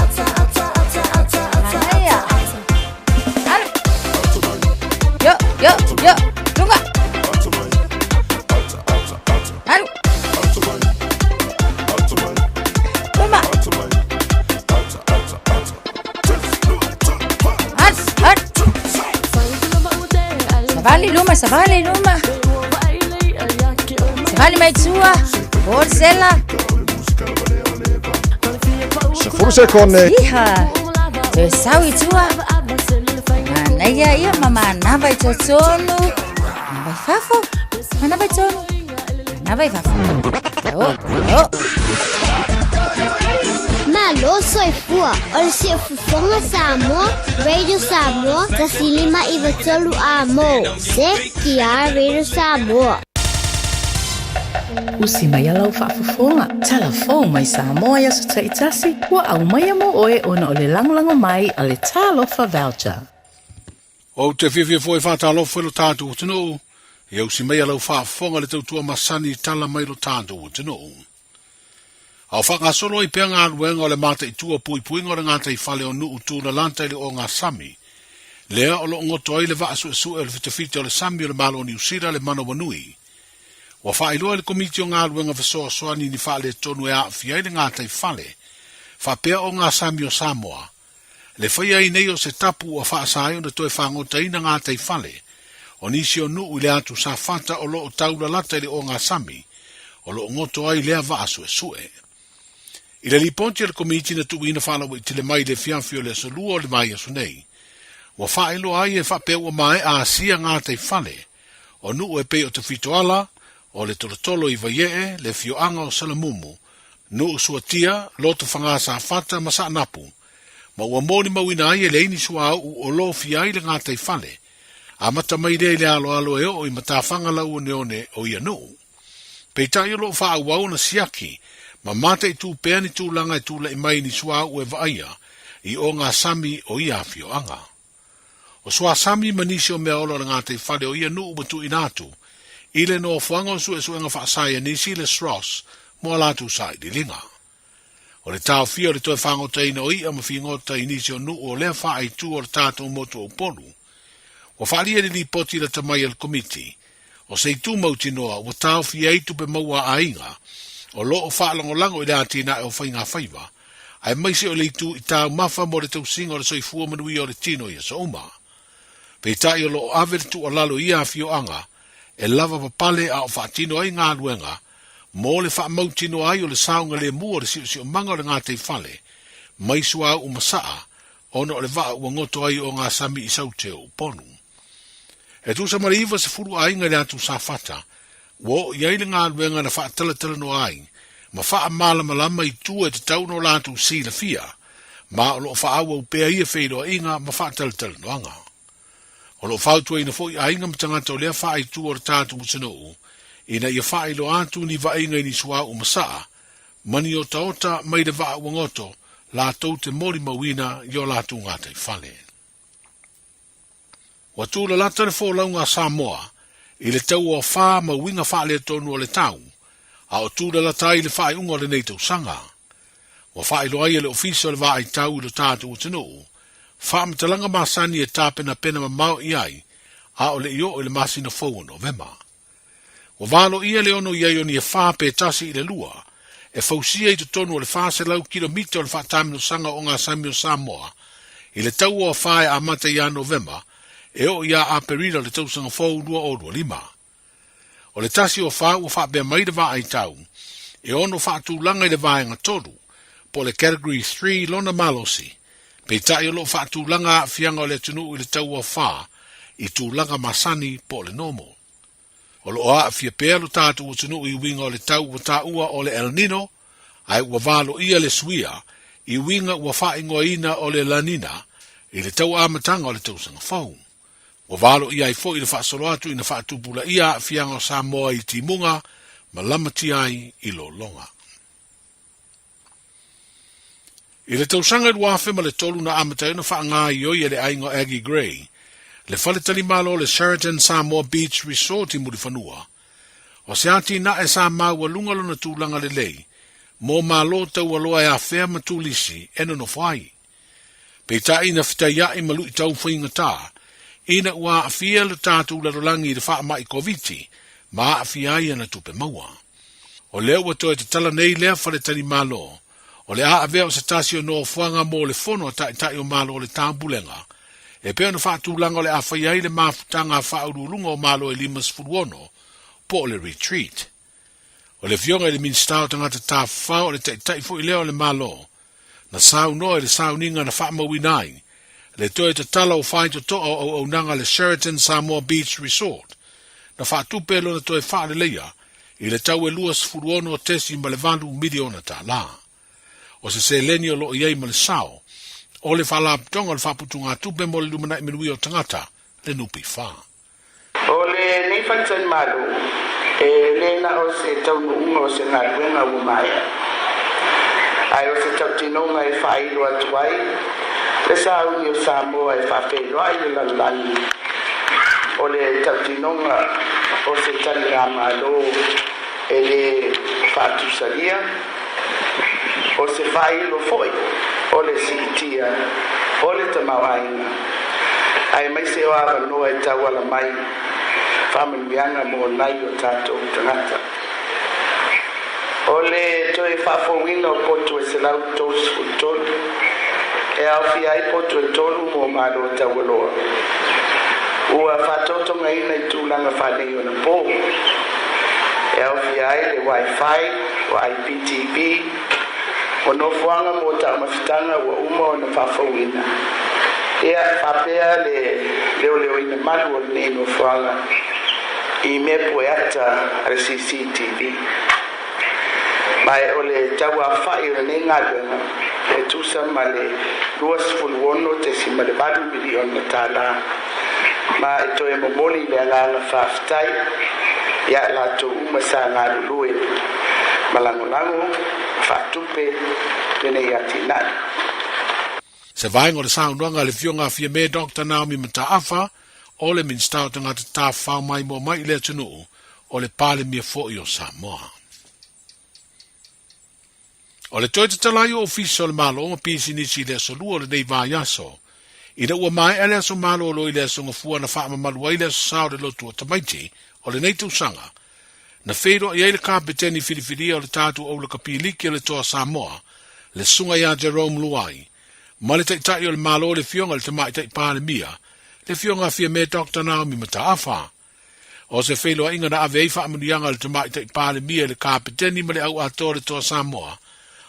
Naya. Alo. Yo. Tunggu. Alo. Mama. Savali Luma. Savali Maitsua. Borsella. Sefuru sekone. Iha. Sawi tua. Naya iya mama nabai totonu. Nabai fafo. Nabai tonu. Nabai fafo. Oh. Malo soy fua. Ol si fufonga Samoa, Radio Samoa, tasilima ivatolu amo. Se kia Radio Samoa. Usi mai alau whaafafonga. Telefon mai Samoa ya sa taitasi. Wa au mai amo oe ona o le langolango mai a le talofa voucher. O te whiwhia fwoi whātalofa lo tātu o tino. E usi mai alau whaafafonga le tautua masani tala mai lo tātu o tino. Au whakasolo i pia ngā ruenga o le mata i tua pui ngore ngā tei whale o nuu tūna lanta le o ngā sami. Lea o lo ngoto ai le vaasu e sue o le fitafite o le sami o le malo o ni usira le mana wanui. Wa whailua le komiti o ngā ruenga whasoa soani ni whaale tonu e a fiai le ngā tei whale. Whapea o ngā sami o Samoa. Le whaia i nei o se tapu o whaasai o na toi whangota ina ngā tei whale. O nisi o nuu le atu sa whata o lo o taula lata le o ngā sami. O lo ngoto ai lea vaasu e sue. I le liponti al komiti na tuina whala wa i tile mai le fianfio le solua o le mai asu nei. Wa whaelo ai e whapea ua mai a sia ngā tei whale. O nuu e pei o te fitoala, o le tolotolo i vaiee, le fioanga o salamumu, nuu suatia, loto whangasa whata masa napu. Ma ua mōni mawina ai e le ini sua au o lo fiai le ngā tei whale. A mata mai rei le alo e o i matawhanga lau o neone o ia nuu. Pei tai o lo wha au au na siaki, ma mata i tū peani tū langa i tū la i mai ni sua ue vaia i o ngā sami o ia fio anga. O sua sami manisi o mea olo na ngā te whale o ia nuu matu inatu, i le no fuanga o sue nga whaasaya nisi le sros mua latu sai di linga. O le tau fia o le toi whangota ina o ia ma whingota i nisi o nuu o lea wha ai tū o le tātou motu o polu. O whaalia li poti la tamai al komiti, o se i tū mauti noa o tau fia i tupe maua a inga, o lo o whaalangolango i le atina e o whainga whaiva, ai maise o le itu i tau mafa mo le tau singa o le soifua manui o le tino ia sa uma. Pei tai o lo o aver tu o lalo ia a fio anga, e lava papale a o whaatino ai ngā luenga, mo le wha mautino ai o le saunga le mua le si o manga o le ngā tei whale, mai sua o masaa, ono o le waa ua ngoto ai o ngā sami i sauteo o ponu. E tu sa mariva se furu ainga le atu sa fata, wo iai le ngā luenga na wha tala no ai, ma wha amala malama i tua te tau no lātu si la fia, ma o lo wha awa upea ia wheido inga ma wha tala no anga. O lo whautua ina fo i ainga matangata o lea wha i tua o tātu musanoo, ina ia wha ilo atu ni wa inga ni sua o masaa, mani o taota mai le wa wangoto, lātou te mori mawina i o lātu ngātai whale. Wa tūla lata le fō launga Samoa, i le tau o wha ma winga wha le tonu o le tau, a o tūla lata i le wha i unga le neitau sanga. Wa wha ilo ai le ofisa le wha i tau i lo tātu utanoo, wha matalanga masani e tāpena pena ma mau i ai, a o le io o le masina fōu no vema. Wa valo ia le ono iai o ni e wha pe tasi i le lua, e fausia i tonu o le wha se lau kilomita o le wha tāmino sanga o ngā sami o Samoa, i le tau o wha e amata i ano vema, e o ia a perira le tausanga fōu lua o lua lima. O le tasi o wha ua wha bea mai le wha ai tau, e ono wha tūlanga i le wha inga tolu, po le category 3 lona malosi, Pe tai o lo whaatulanga fianga o le tunu i le tau a wha, i tūlanga masani po le nomo. O lo a fia pēr lo tātu o tunu i winga o le tau o tā ua o le El Nino, ai ua valo ia le suia, i winga ua wha ingoa ina o le La Nina, i le tau amatanga o le tausanga whau. Ua valo ia i fo i le whaasolo atu i na whaatupula ia fianga o Samoa i timunga, ma lamati ai i lo longa. I le tausanga i wafe ma le tolu na amatai na wha ngā i oi e le aingo Aggie Gray, le whale tali malo le Sheraton Samoa Beach Resort i muri whanua. O se ati na e sa maua lunga lona tūlanga le lei, mō malo tau aloa e a whea matulisi eno no whai. Pei ta ina whitaia i malu i tau whainga tā, ina ua a fia le tātu la rolangi i le wha mai koviti, ma a fia i ana tupe maua. O leo wa toi te tala nei lea whale tali malo, o le a avea o se tasi o no whanga mō le whono ta i tai o malo o le tāmbulenga, e peo na whaatūlanga o le a whaiai le mafutanga a whaurulunga o malo e limas furuono, po o le retreat. O le fionga i le minstao tangata tā whao o le tai fo i leo o le malo, na sau no e le sau ninga na whaamawinai, le toi te tala o whai to toa o nanga le Sheraton Samoa Beach Resort, na whaatupelo na toi whaale leia, i le tau e luas furuono o tesi ma le vandu miliona tā la. O se leni o lo iei ma le sao, o le whalaptonga le whaputunga tupe mo le lumana i minui o tangata, le nupi wha. O le nei whantan malu, e le na o se tau nuunga o se ngaruenga umaya. Ai o se tau tinonga e whailo atuai, le sauni o Samoa e whawhelo ai le lalani. O le tau tinonga o se tani amalo e le whatusalia, o se whailo foi, o le sitia, o le tamawainga. Ai mai se o awa noa e tawala mai, whamamianga mo nai o tātou tangata. O le toi whawhongina o potu e se lau tos futolu, e au fi ai potu e tolu mo maro o tawaloa. Ua whatotonga ina i tūlanga whanei o na pō. E au fi ai le Wi-Fi, o IPTV, o no fuanga mo ta mafitanga wa uma o na whawhongina. Ea whapea leo ina malu o ne no fuanga i me poe ata a CCTV. Mai o le taua whai o ne ngaluenga e tusa ma le 2.1 te si ma le 4 milion na tāla. Ma e to e momoli le alanga whaftai ia la to uma sa ngalu lue malangolango whatupe tene iati nani. Se vaingo le saunanga le fionga fia me Dr. Naomi Mataafa, o le minstao tangata tā whao mai mo mai le tunu, o le pale mia fo i o Samoa. O le toi te talai o ofisi o le malo o pisi nisi le solua o le nei vāiaso, ina ua mai ele aso malo o lo i le aso ngafua na whaama malua i le aso sao le lotu o tamaiti, o le nei tausanga, na whero i eile kāpeteni whiriwhiria o le tātu o le kapiliki o le toa Samoa, le sunga ia Jerome Luai, ma le taitai o le malo o le fionga le tamai tai pāle mia, le fionga fia me Dr. Naomi Mataafa. O se whelo inga na ave eifa amunianga le tamai tai pāle mia le kāpeteni ma le au ato le toa Samoa,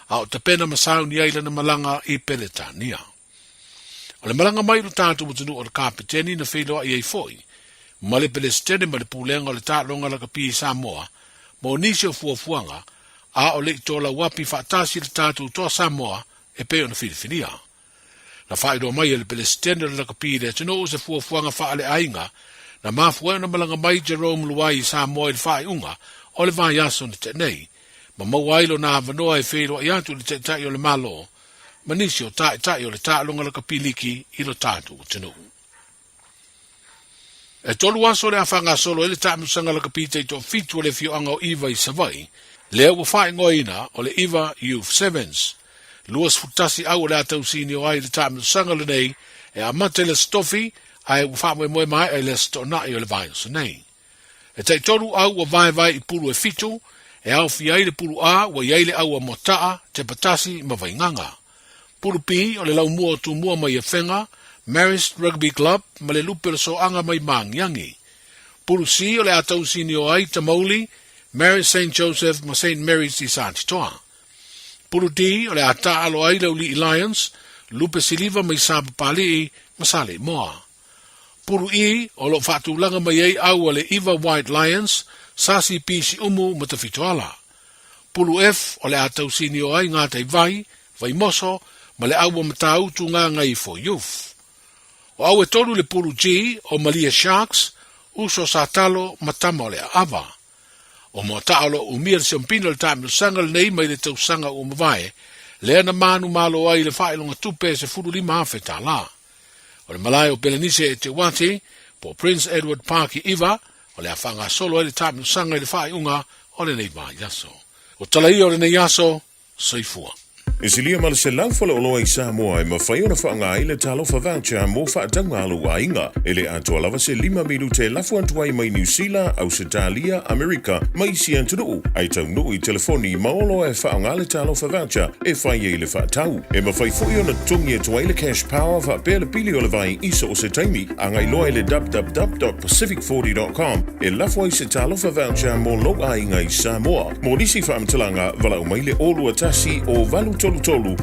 a o tapena masau ni aila na malanga i Peletania. O le malanga mai lo tātu mutunu o le kāpeteni na whelo i ei foi, ma le Pelestene ma le pūlenga o le tālonga la kapi Samoa, mo nisi o fuafuanga, a o le tola wapi whaatasi le tātu toa Samoa e peo na whiriwhiria. Na whaeroa mai e le Pelestene la kapi le tino o se fuafuanga whaale ainga, na mafua na malanga mai Jerome Luai i Samoa i le whae unga, o le vāiaso ni tenei, ma mauailo na avanoa e whero i atu le tai o le malo, ma nisi o tai o le tālonga la kapiliki i lo tātu o tino. E tolu aso le awhanga solo e le tāmusanga la kapita i to fitu le fioanga o Iwa i Savai, lea ua whae ngoina o le Iwa Youth Sevens, luas futasi au le atau sini o ai le tāmusanga le nei, e amate le stofi, ai ua whae moe mai ai le stona i o le vaios nei. E tai tolu au ua vai i pulu e fitu, e au fiai le pulu a ua iai le au a motaa te patasi ma vainganga. Pulu pi o le lau mua o tu mua mai e whenga, Marist Rugby Club, ma le lupe le soanga mai mangiangi. Pulu si o le atau sini o ai Tamauli, Marist St. Joseph ma St. Mary's i Santitoa. Pulu di o le ata alo ai le uli Lions, lupe siliva mai sabu pali masale moa. Puru I o lo whaatulanga mai ei au ale Iva White Lions, sasi pisi umu matawhitoala. Pulu F o le atau sini o ai ngā tei vai moso, ma le aua matau tu ngā ngai for youth. O au e tolu le pulu G o Malia Sharks, uso sa talo matama o le ava. O mo taalo umia le siompino le taimino sanga le nei mai le tau sanga o mawai, le ana manu malo ai le whaelonga tupe se furu lima hafe ta la. O le malai o Belenise e te wati, po Prince Edward Park I Iva, o le afanga solo e le taimino sanga le whaeunga o le nei mai yaso. O talai o le nei yaso, soifua. E silia ma le se laufale o loa I Samoa e mawhai o na whaanga I le talofa voucher mo whaatanga alu a inga. E le atua lava se 5 minute lafu antuai mai New Zealand, Australia, Amerika, mai si antunuu. Ai tau nuu I telefoni maolo e whaanga le talofa voucher e whai e le whaatau. E mawhai fui o na tungi e tuai le cash power whaapea le pili o le vai iso o se taimi. Angai loa le www.pacific40.com e lafu ai se talofa voucher mo lo a inga I Samoa. Mo nisi whaametalanga vala o mai le olua tasi o valu tolu,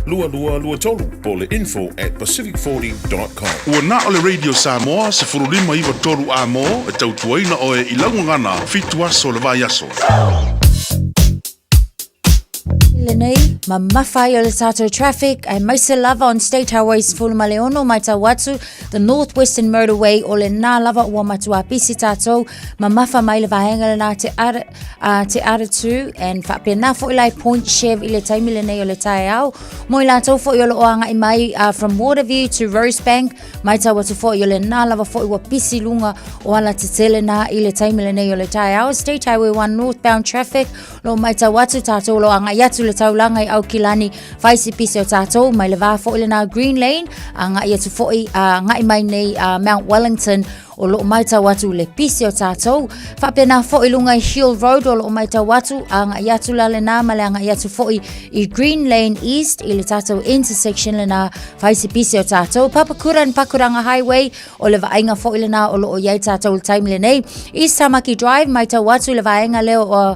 lua tolu, po le info@pacific40.com. Ua na o le Radio Samoa se furulima iwa toru a mo e tau tuaina o e ilangu ngana fitu aso le vai aso. Lenei, ma mawhai o le tātou traffic, ai maise lava on State Highways Fuluma Leono, mai Tawatu, the Northwestern Motorway, o le nā lava ua matua pisi tātou, ma mawha mai le vahenga le nā te Aratu, and whapea nā fo ilai Point Chev I le taimi le nei o le tae au, mo I lātou fo I o le oanga I mai from Waterview to Rosebank, mai Tawatu fo I o le nā lava fo I ua pisi lunga o ala te tele nā I le taimi le nei o le tae au, State Highway 1 northbound traffic, lo mai Tawatu tātou lo anga iatu le taulanga I au kilani faisi pisi o tātou mai le vā fo I le nā Green Lane anga iatu fo I ngai mai nei Mount Wellington o lo mai Tawatu le pisi o tātou whapena fo I lunga I Hill Road o lo mai Tawatu anga iatu la le nā male anga iatu fo I Green Lane East I le tātou intersection le nā faisi pisi o tātou Papakura and Pakuranga Highway o le vaenga fo I le nā o lo o iei tātou le taimi le nei East Tamaki Drive mai Tawatu le vaenga leo o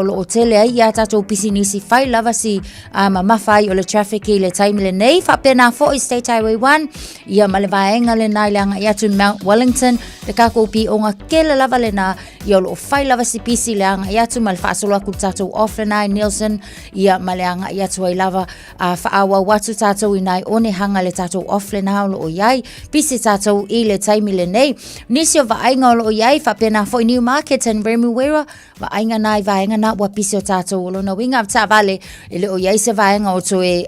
lo o tele ai ia tātou pisi nisi fai lava si mawhai o le traffic I le taimi le nei whapena fo I State Highway 1 ia ma le vaenga le nā anga iatu Mount Wellington le kako pi o ngā kele lava le nā ia lo fai lava si pisi le anga iatu ma le whaasolo aku tātou off le nai Nelson ia ma le anga iatu ai lava whaawa watu tātou I nai one hanga le tātou off le nā lo o iai pisi tātou I le taimi le nei nisi o vaenga o lo o iai whapena fo I Newmarket and Remuera vaenga nai vaenga nā ua pisi o tātou o lo na winga ta vale le o iai se vaenga o to e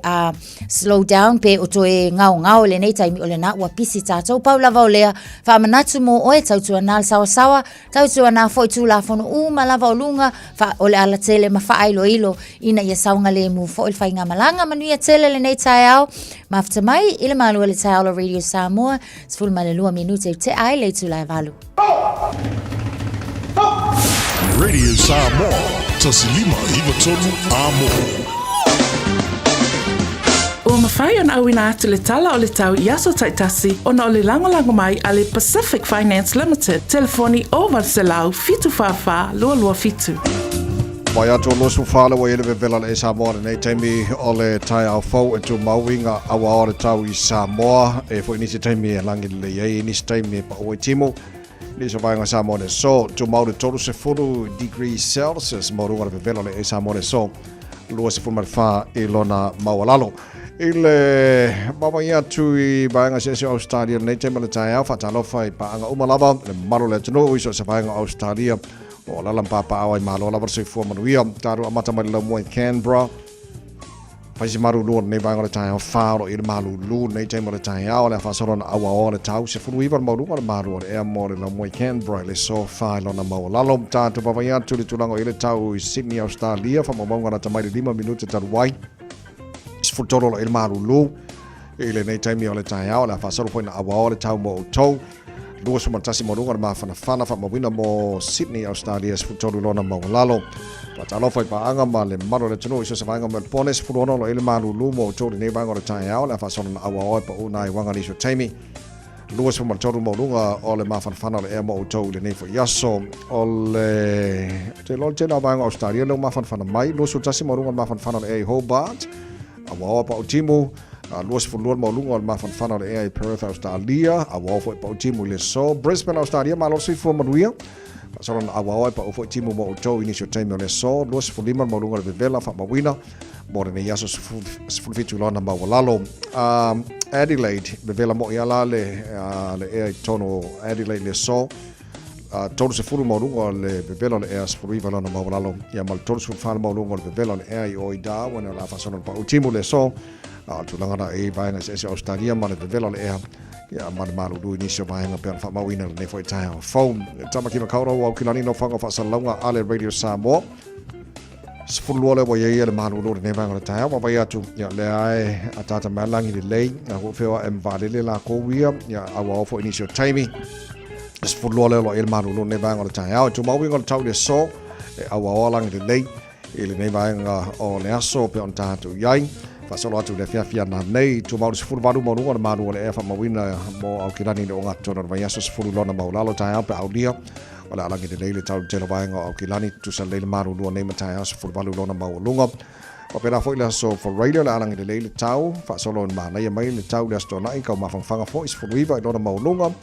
slow down pe o to e ngao le nei taimi o le nā ua pisi tātou pau lava o lea whaamanatu mo oe tautua nā sawa tautua nā fo I tū la fono ma lava o lunga o le ala tele ma wha ilo ina ia saunga le mu fo il whainga malanga manuia tele le nei tae au mafta mai ile malua le tae au Radio Samoa sfulu ma le 2 minute te ai le tū lai valu Radio Samoa tasilima iwa tolu a mo. O mawhai on awina atu le tala o le tau Iaso Taitasi ona o le langolango mai a le Pacific Finance Limited. Telefoni o Valselau fitu whawha lua fitu. Mai atu o losu whale wa ele vela le Samoa nei taimi o le tai au fau e tu mauinga awa o le tau I Samoa e fo inisi taimi e langi le iei inisi taimi e pa oe timo. Nisa vaenga Samoa ne so tu mau le tolu se furu degrees Celsius morunga le vela le Samoa ne so lua se furu marfa I lona maualalo. Ile mama ia tu I vaenga se Australia nei taimi le tai au whatalofa I paanga umalava le maro le tunu iso se vaenga Australia o lalam papa au I malo lava se fu manuia taru amata mai le mo Canberra Paisi maru lua nei vaenga le tai au whaaro I le malu lu nei taimi le tai au le whasorona awa o le tau se furu iwa maurunga le maru le ea mo le mo Canberra le so whai lona mau lalo tātu papa ia tu le tulango I le tau I Sydney Australia whamamonga na tamai le 5 minute taru wai Sfutolo il maru lu ile nei taimi o le tai au la fasolo poina awa o le tau mo tou lua suma tasi morunga ma fana fa mawina mo Sydney Australia sfutolo lona mo lalo patalo foi pa anga ma le maro le tunu iso se vanga mo pones furono lo ile maru lu mo tou nei vanga le tai au la fasolo awa o pa una I wanga ni so taimi lua suma tolu morunga o le ma fana le mo tou le nei fo yaso o le te lo te na vanga Australia lo ma fana mai lua su tasi morunga ma fana le Hobart awa pa o timu Luas fulluan maulunga o le mafanafana o le ea I Perth, Australia. Awao fo I pa utimu le so. Brisbane, Australia, malo sifua manuia. Pasaron awao I pa ufo utimu mo utou inisio taimi o le so. Luas fulliman maulunga le vevela, fa mawina. More ne yaso sifulfitu lona mawalalo. Adelaide, vevela mo iala le ea I tono Adelaide le so. Tolu se furu maulunga le bebelo le ea sifuri valona maulalo. Ia mal tolu se furu maulunga le bebelo le ea I oida. Wana la fasono pa utimu le so. Tulangana e vaenga se Australia ma le bebelo le ea. Ia man malu du inisio vaenga pean fa mawina le foi tai o phone. Tama kima kaura wa kilani no fanga fa salonga ale Radio Samoa. Sifuru le wa ye le malu du ne vaenga le tai wa vai atu. Ia le ai atata malangi le lei. Na ko feo em valele la ko wia. Ia awa fo inisio taimi. Sifuru le lo el malu ne vaenga le tai. Au tu mawi ngol tau le so. Awa langi le lei. Ele ne vaenga o le aso pe on tatu yai. Fasolo atu le fia na nei tu mau sifuru valu maunga na malu le efa mawina mo au kilani le onga tona vai aso sifuru lona maulalo tai au pe aulia wala alangi de leile tau telo vaenga au kilani tu sa leile maru lo nei matai aso sifuru valu lona maulunga o pera foi la so for radio la alangi de leile tau fasolo ma nei mai le tau le sto nai ka mafanga foi sifuru iva lona maulunga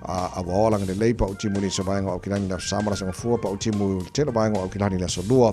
a walang de leile pa utimu ni so vaenga au kilani na samara sa fu pa utimu telo vaenga au kilani le so lua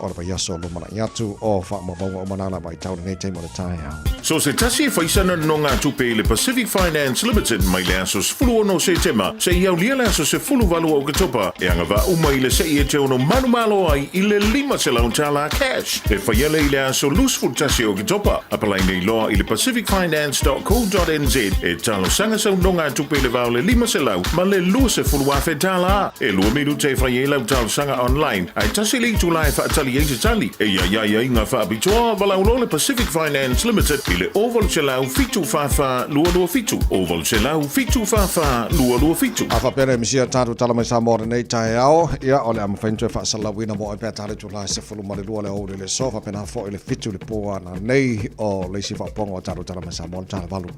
or pa yaso lo mana yatu o fa mabonga o manala mai tau nei te mo le tai So se tasi faisana no ngā tupe le Pacific Finance Limited mai le asos fulu no se tema se iau lia le asos se fulu valu o katopa e anga va umai le se i te ono manu malo ai I le 5 se laun tala cash e whaiale I le aso loose tasi o katopa apalai nei loa I le pacificfinance.co.nz e talo sanga sau no ngā tupe le vau le 5 se lau ma le lua se fulu afe tala e lua miru te whaiela talo sanga online ai tasi li tu lai whaatali e te tali e ia inga whaabitoa walau lo le Pacific Finance Limited I le oval se lau fitu fafa lua fitu oval se lau fitu fafa lua fitu afa pere misia tatu tala mai sa more nei tai ao ia ole am faintu fa sala wina mo pe tale tu la se fulu mare lua le o le sofa pena fo le fitu le poa na nei o le si fa pongo tatu tala mai sa more tala valu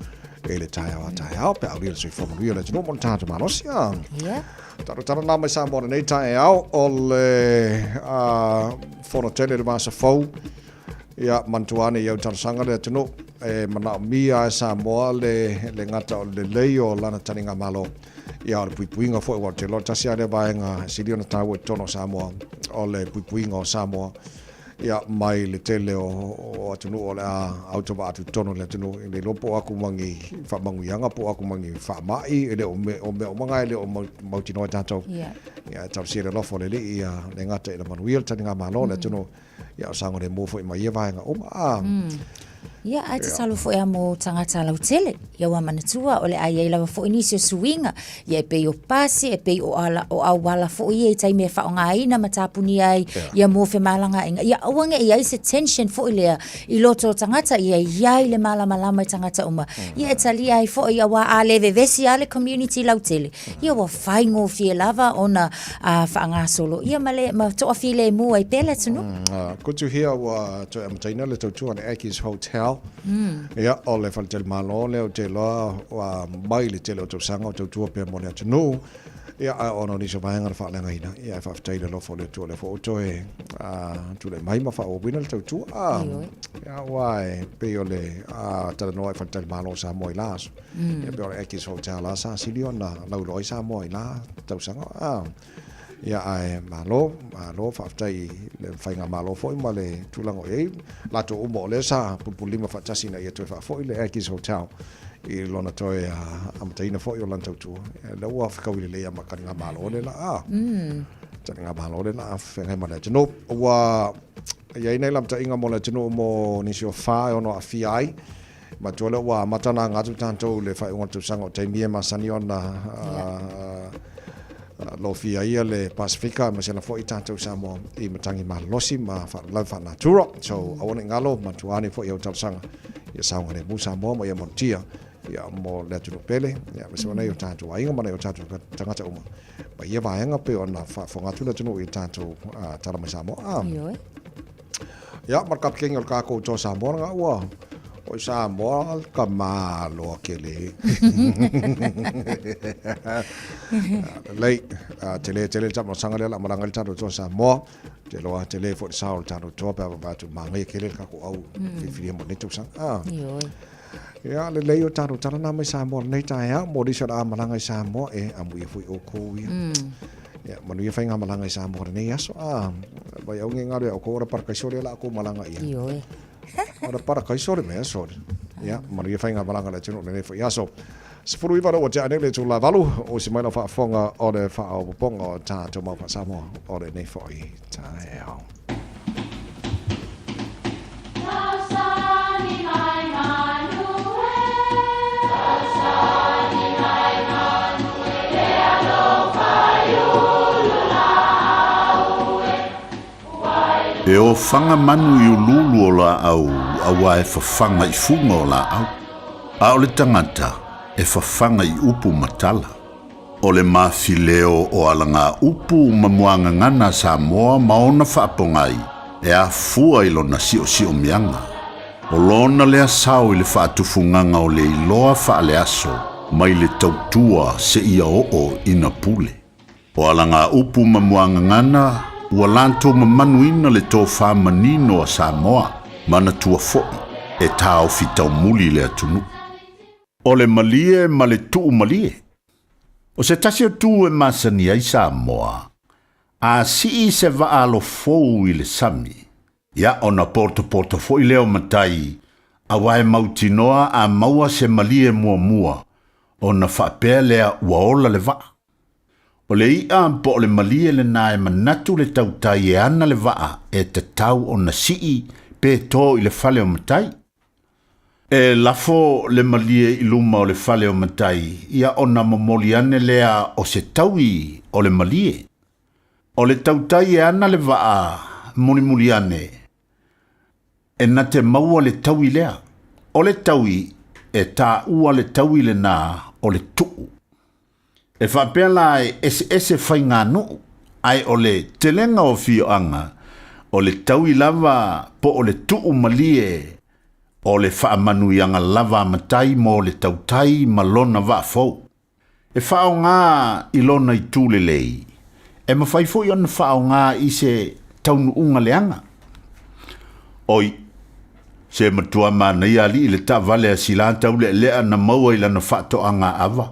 e le tai ao pe au le se fo mo le no mo tatu malosia ia tatu tala na mai sa more nei tai ao o le fono tele le masa fo ia mantuane ia tarsanga le tunu e mana mia sa mo le ngata o le leo lana taninga malo ia le puipuinga fo wa te lota sia le vaenga siliona tawo tono sa mo o le puipuinga o sa mo ia mai le tele o tunu o le automatu tono le tunu le lopo aku mangi fa mangu yanga po aku mangi fa mai le o manga le o mautino tato ia tau le lofo le ia le ngata le manuel taninga malo le tunu ia sango le mo fo I mai vaenga o Ia ai te salo fo e mo tangata lau tele ia wa manatua o le ai lava fo inisio suinga ia pe o pasi e pe o ala o awala fo ia tai me fa nga ina matapuni ai ia mo fe malanga inga ia wanga ia se tension fo ile I loto tangata ia le malama tangata uma ia tali ai fo ia wa ale vevesi ale community lau tele ia wa faingo fi lava ona fa nga solo ia male ma to afile mo ai pele tunu good to hear wa to am taina le to on Aki's hotel ia o le faltel malo le o te loa wa mai le tele o tau sanga o tau tua pe mo le tunu ia a ono ni so vaenga fa lenga ina ia fa ftai le lofo le tu le fo to e tu le mai ma fa o bina le tau tua ia wai pe o le tala no faltel malo sa mo las ia pe o Aki's hotel la sa siliona lau loi sa mo la tau sanga ia ai malo fa ftai le fainga malo foi ma le tulango e la to mo le sa pupulima fa tasina ia to fa foi le Aki's hotel I lona toi am taina foi o lanta tu le wa fa le ia makanga malo le la tanga malo le la fa ma le no wa ia nei lam ta inga mo le no mo ni sio fa o no afiai ma to le wa matana ngatu tanto le fa o tu sango te mie ma saniona lo fia ia le Pasifika ma sena foi tanto samo I matangi ma losi ma fa la fa natura so I want ngalo ma tuani foi o talsanga ia saunga le musa mo ia montia ia mo le tu pele ia ma sona yo tanto ainga ma yo tanto tangata uma ba ia vaenga pe ona fa fonga tu le tu I tanto tala ma samo ia marka king o ka ko to samo nga wa o sa mo ka malo kele lei tele tamo sangale la marangal tado to sa mo telo tele fo sa tado to pa tu mangai kele ka ko au fi mo netu sang Ya le leo taru tarana mai Samoa nei tae mo di sora malanga i Samoa e amu ia fui o ko ia. Ya manu ia fainga malanga i Samoa nei aso vai au ngare o ko ora par kaisore la ko malanga ia. Io. Ora par kaisore me aso. Ya manu ia fainga malanga la tino nei foi aso. Sepuluh iba o ja nei le tu la valu o si mai na fa fonga o le fa o ponga ta to ma fa Samoa o le nei foi tae au. E o whanga manu i ululu o la au, awa e whawhanga i funga o la au. A o le tangata, e whawhanga i upu matala. O le mawhileo o alanga upu mamuanga ngana Samoa maona whaapongai, e a fua i lona sio mianga. O lona lea sao i le whaatufunganga o le iloa whaale aso, mai le tautua se ia o ina pule. O alanga upu mamuanga ngana, ua lanto mamanuina le tō whamanino a Samoa, mana tua fo'i, e tāo fitau muli le atunu. O le malie ma le tuu malie. O se tasi o tū e masani ai Samoa, a si se vaalo fou i le sami. Ia ona porto fo'i leo matai, a wae mautinoa a maua se malie mua, ona whapea lea ua ola le vaa. O le ia po le malie le nae manatu le tautai e ana le vaa e te tau o na sii pe tō i le fale o matai. E lafo le malie i luma o le fale o matai ia o na mamoliane lea o se taui o le malie. O le tautai e ana le vaa muliane e na te maua le taui lea. O le taui e tā ua le taui le nā o le tuu. E whapela ese whai ngā nuu, ai o le telenga o fio anga, o le taui lava po o le tuu malie, o le whaamanuianga lava matai mo le tautai malona wa fau. E whao ngā ilona i tūle lei, e mawhaifo i ona whao ngā i se taunu unga leanga. Oi, se matua ma nei ali i le ta vale a silantau le lea na maua i lana whato anga ava.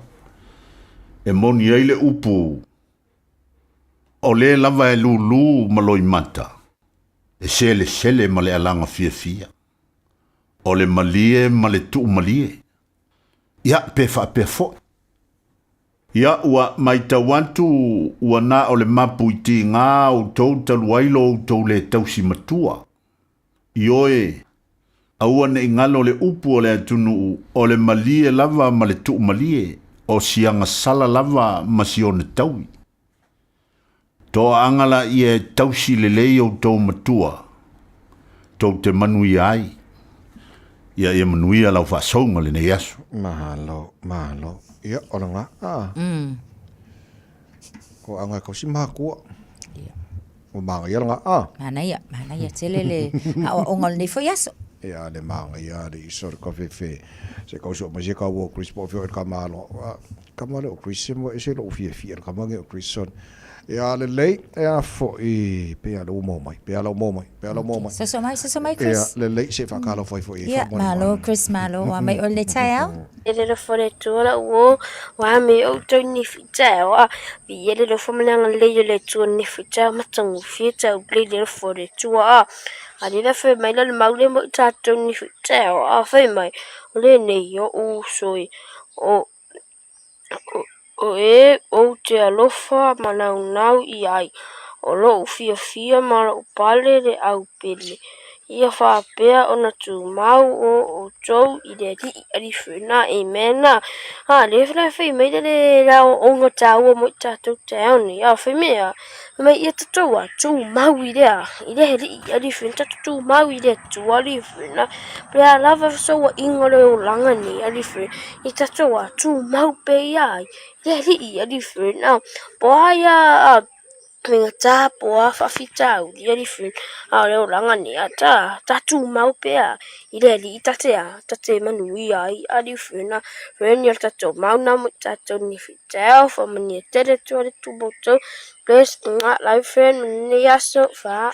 E moni ai le upu. O le lava e lulu maloi mata. E sele ma le alanga fia. O le malie ma le tuu malie. Ia pefa pefo. Ia ua mai tawantu ua na o le mapu iti ngā o tau taluailo o tau le tausi matua. Ioe, aua ne ingalo le upu o le atunu o le malie lava ma le tuu malie. O sianga sala lava masione taui. Toa angala i e tausi lelei o tau matua. Tau te manui ai. Ia e manui a lau whaasonga le nei asu. Mahalo. Ia, ora ngā. Ko anga kausi maha kua. O maanga ia ngā. Mana ia, telele. O ngol nei foi aso. Ia, le maanga ia, le iso re kawhewhe. Se kausi o mazika o Chris po fio ka malo. Kamale o Chris mo e se lo fie kamange o Chrisson. Ia le lei e a fo I pe a lo mo mai. So mai Chris. Ia le lei se fa kalo foi foi. Ia malo Chris malo wa mai o le taiao. Ele lo fore tora o wa me o to ni fitao a vi ele lo fo manga le tu ni fitao matangu fitao le fore tua. Ali la fe mai le maule mo tato ni fitao a fe mai le nei o soi o te alofa manau I ai o lo fia ma o pale le au pele ia fa pea ona tu mau o tou I le di ali funa e mena le fe mai le la o ngata o mo tato tauni a fe mea mai ia tato wa tu mau I le ali funa tato mau I le tu ali funa pea lava so wa ingole o langa ni ali funa I tato wa tu mau pe ai le ali funa boya Minga tapo fa fitau dia di fun le orang ni ata tatu mau pea ile li tate manui ai adi funa ren yer tatu mau na mu tatu ni fitau fa mani tere tu boto plus nga live friend ni aso fa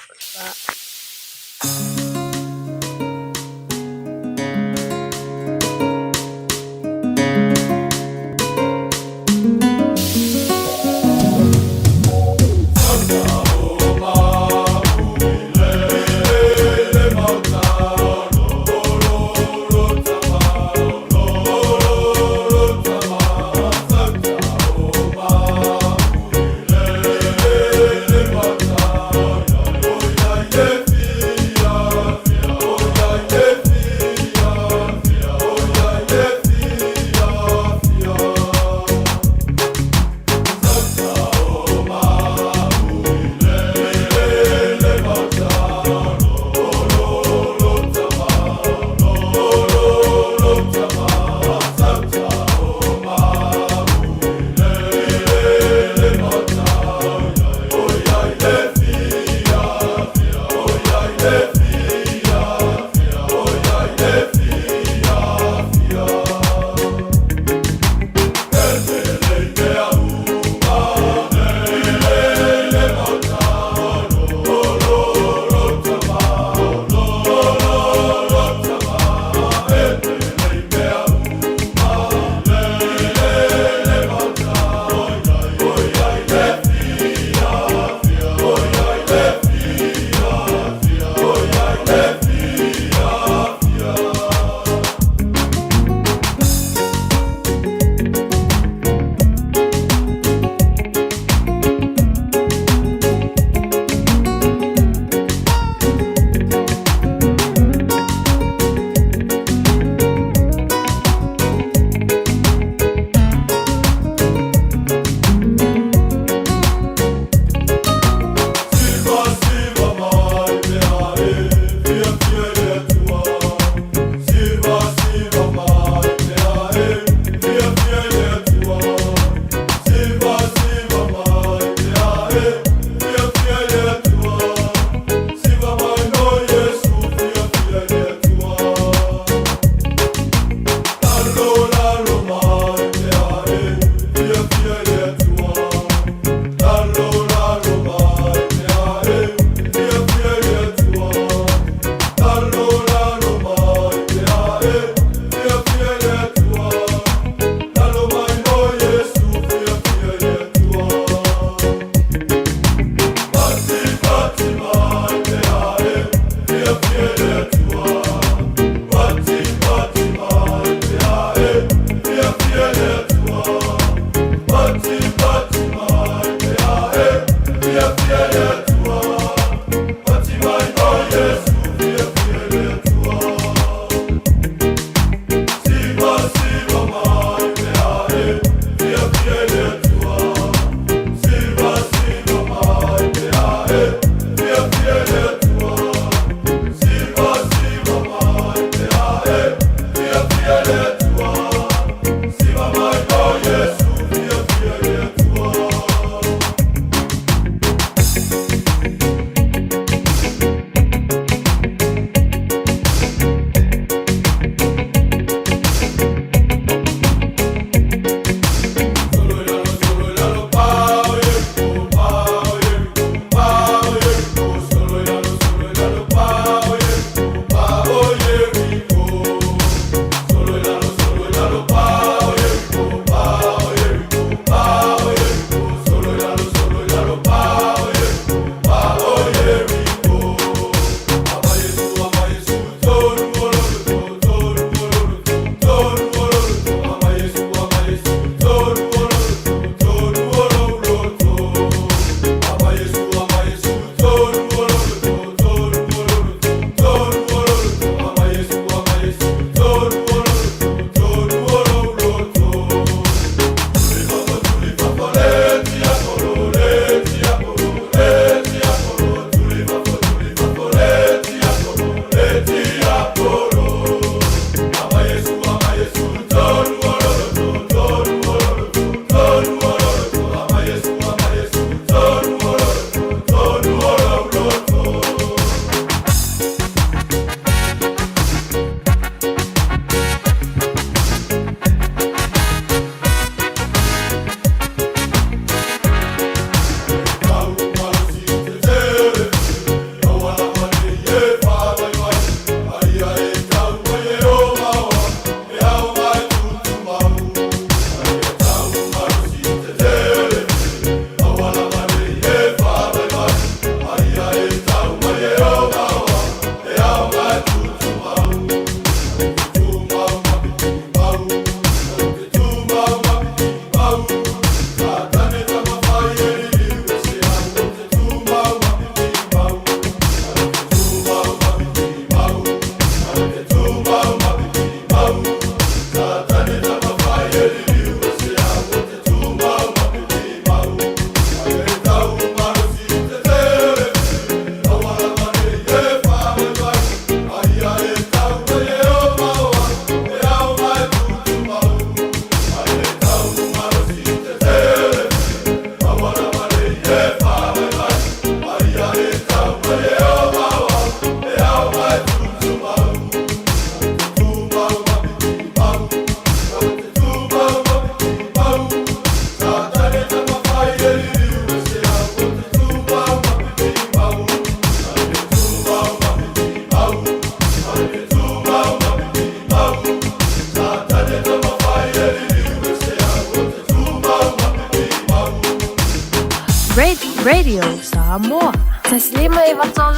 Radio Samoa. Taslima iwatol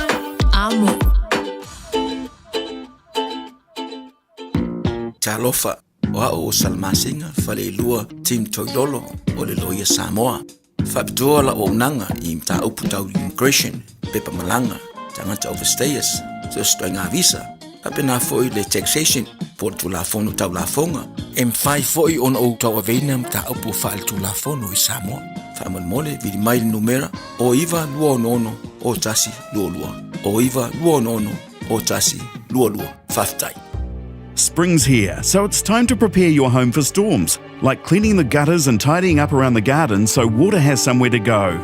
amo. Talofa wa o salmasinga fale lua tim toilolo o le loia Samoa. Fabitoa la o nanga I mta uputau immigration pepa malanga tangata overstayers so stoinga visa kapena foi le taxation por tu la fono tau la fonga M5 foi on o tau avena mta upu fal tu la fono I Samoa faman mole vidi mai numera o iva luo nono o tasi luo luo o iva luo nono o tasi luo luo faftai. Spring's here, so it's time to prepare your home for storms, like cleaning the gutters and tidying up around the garden so water has somewhere to go.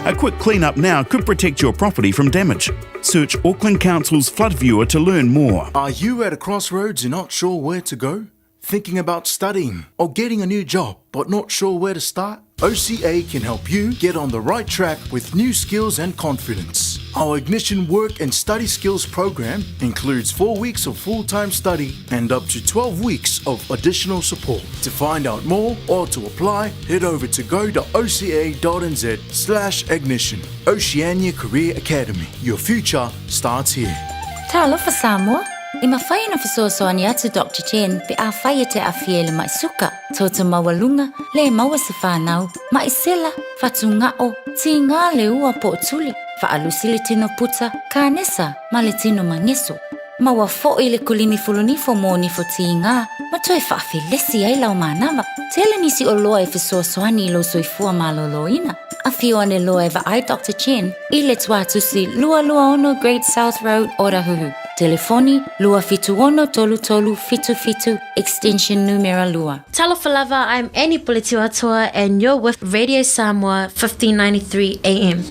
A quick clean-up now could protect your property from damage. Search Auckland Council's Flood Viewer to learn more. Are you at a crossroads and not sure where to go? Thinking about studying or getting a new job but not sure where to start? OCA can help you get on the right track with new skills and confidence. Our Ignition Work and Study Skills program includes 4 weeks of full-time study and up to 12 weeks of additional support. To find out more or to apply, head over to go.oca.nz/ignition. Oceania Career Academy. Your future starts here. Ta alofa Samoa. I mawhai na whasoasoani atu Dr. Chen pe a whai te a fiele mai suka. Tōta mawalunga, le maua se whanau, mai sela, whatungao, ti ngā le ua po tuli, whaalusi le tino puta, ka nesa, ma le tino mangeso. Maua fo i le kulimi fulunifo mo nifo ti ngā, ma toi whaafilesi ai lau manawa. Tele nisi o loa e whasoasoani I lo soifua maloloina. A fio ane loa e ai Dr. Chen, I le tuatusi lua ono Great South Road, Orahuhu. Telefoni lua fitu ono tolu tolu fitu fitu extension numero lua. Talafalava, I'm Annie Polituatua and you're with Radio Samoa 1593 AM.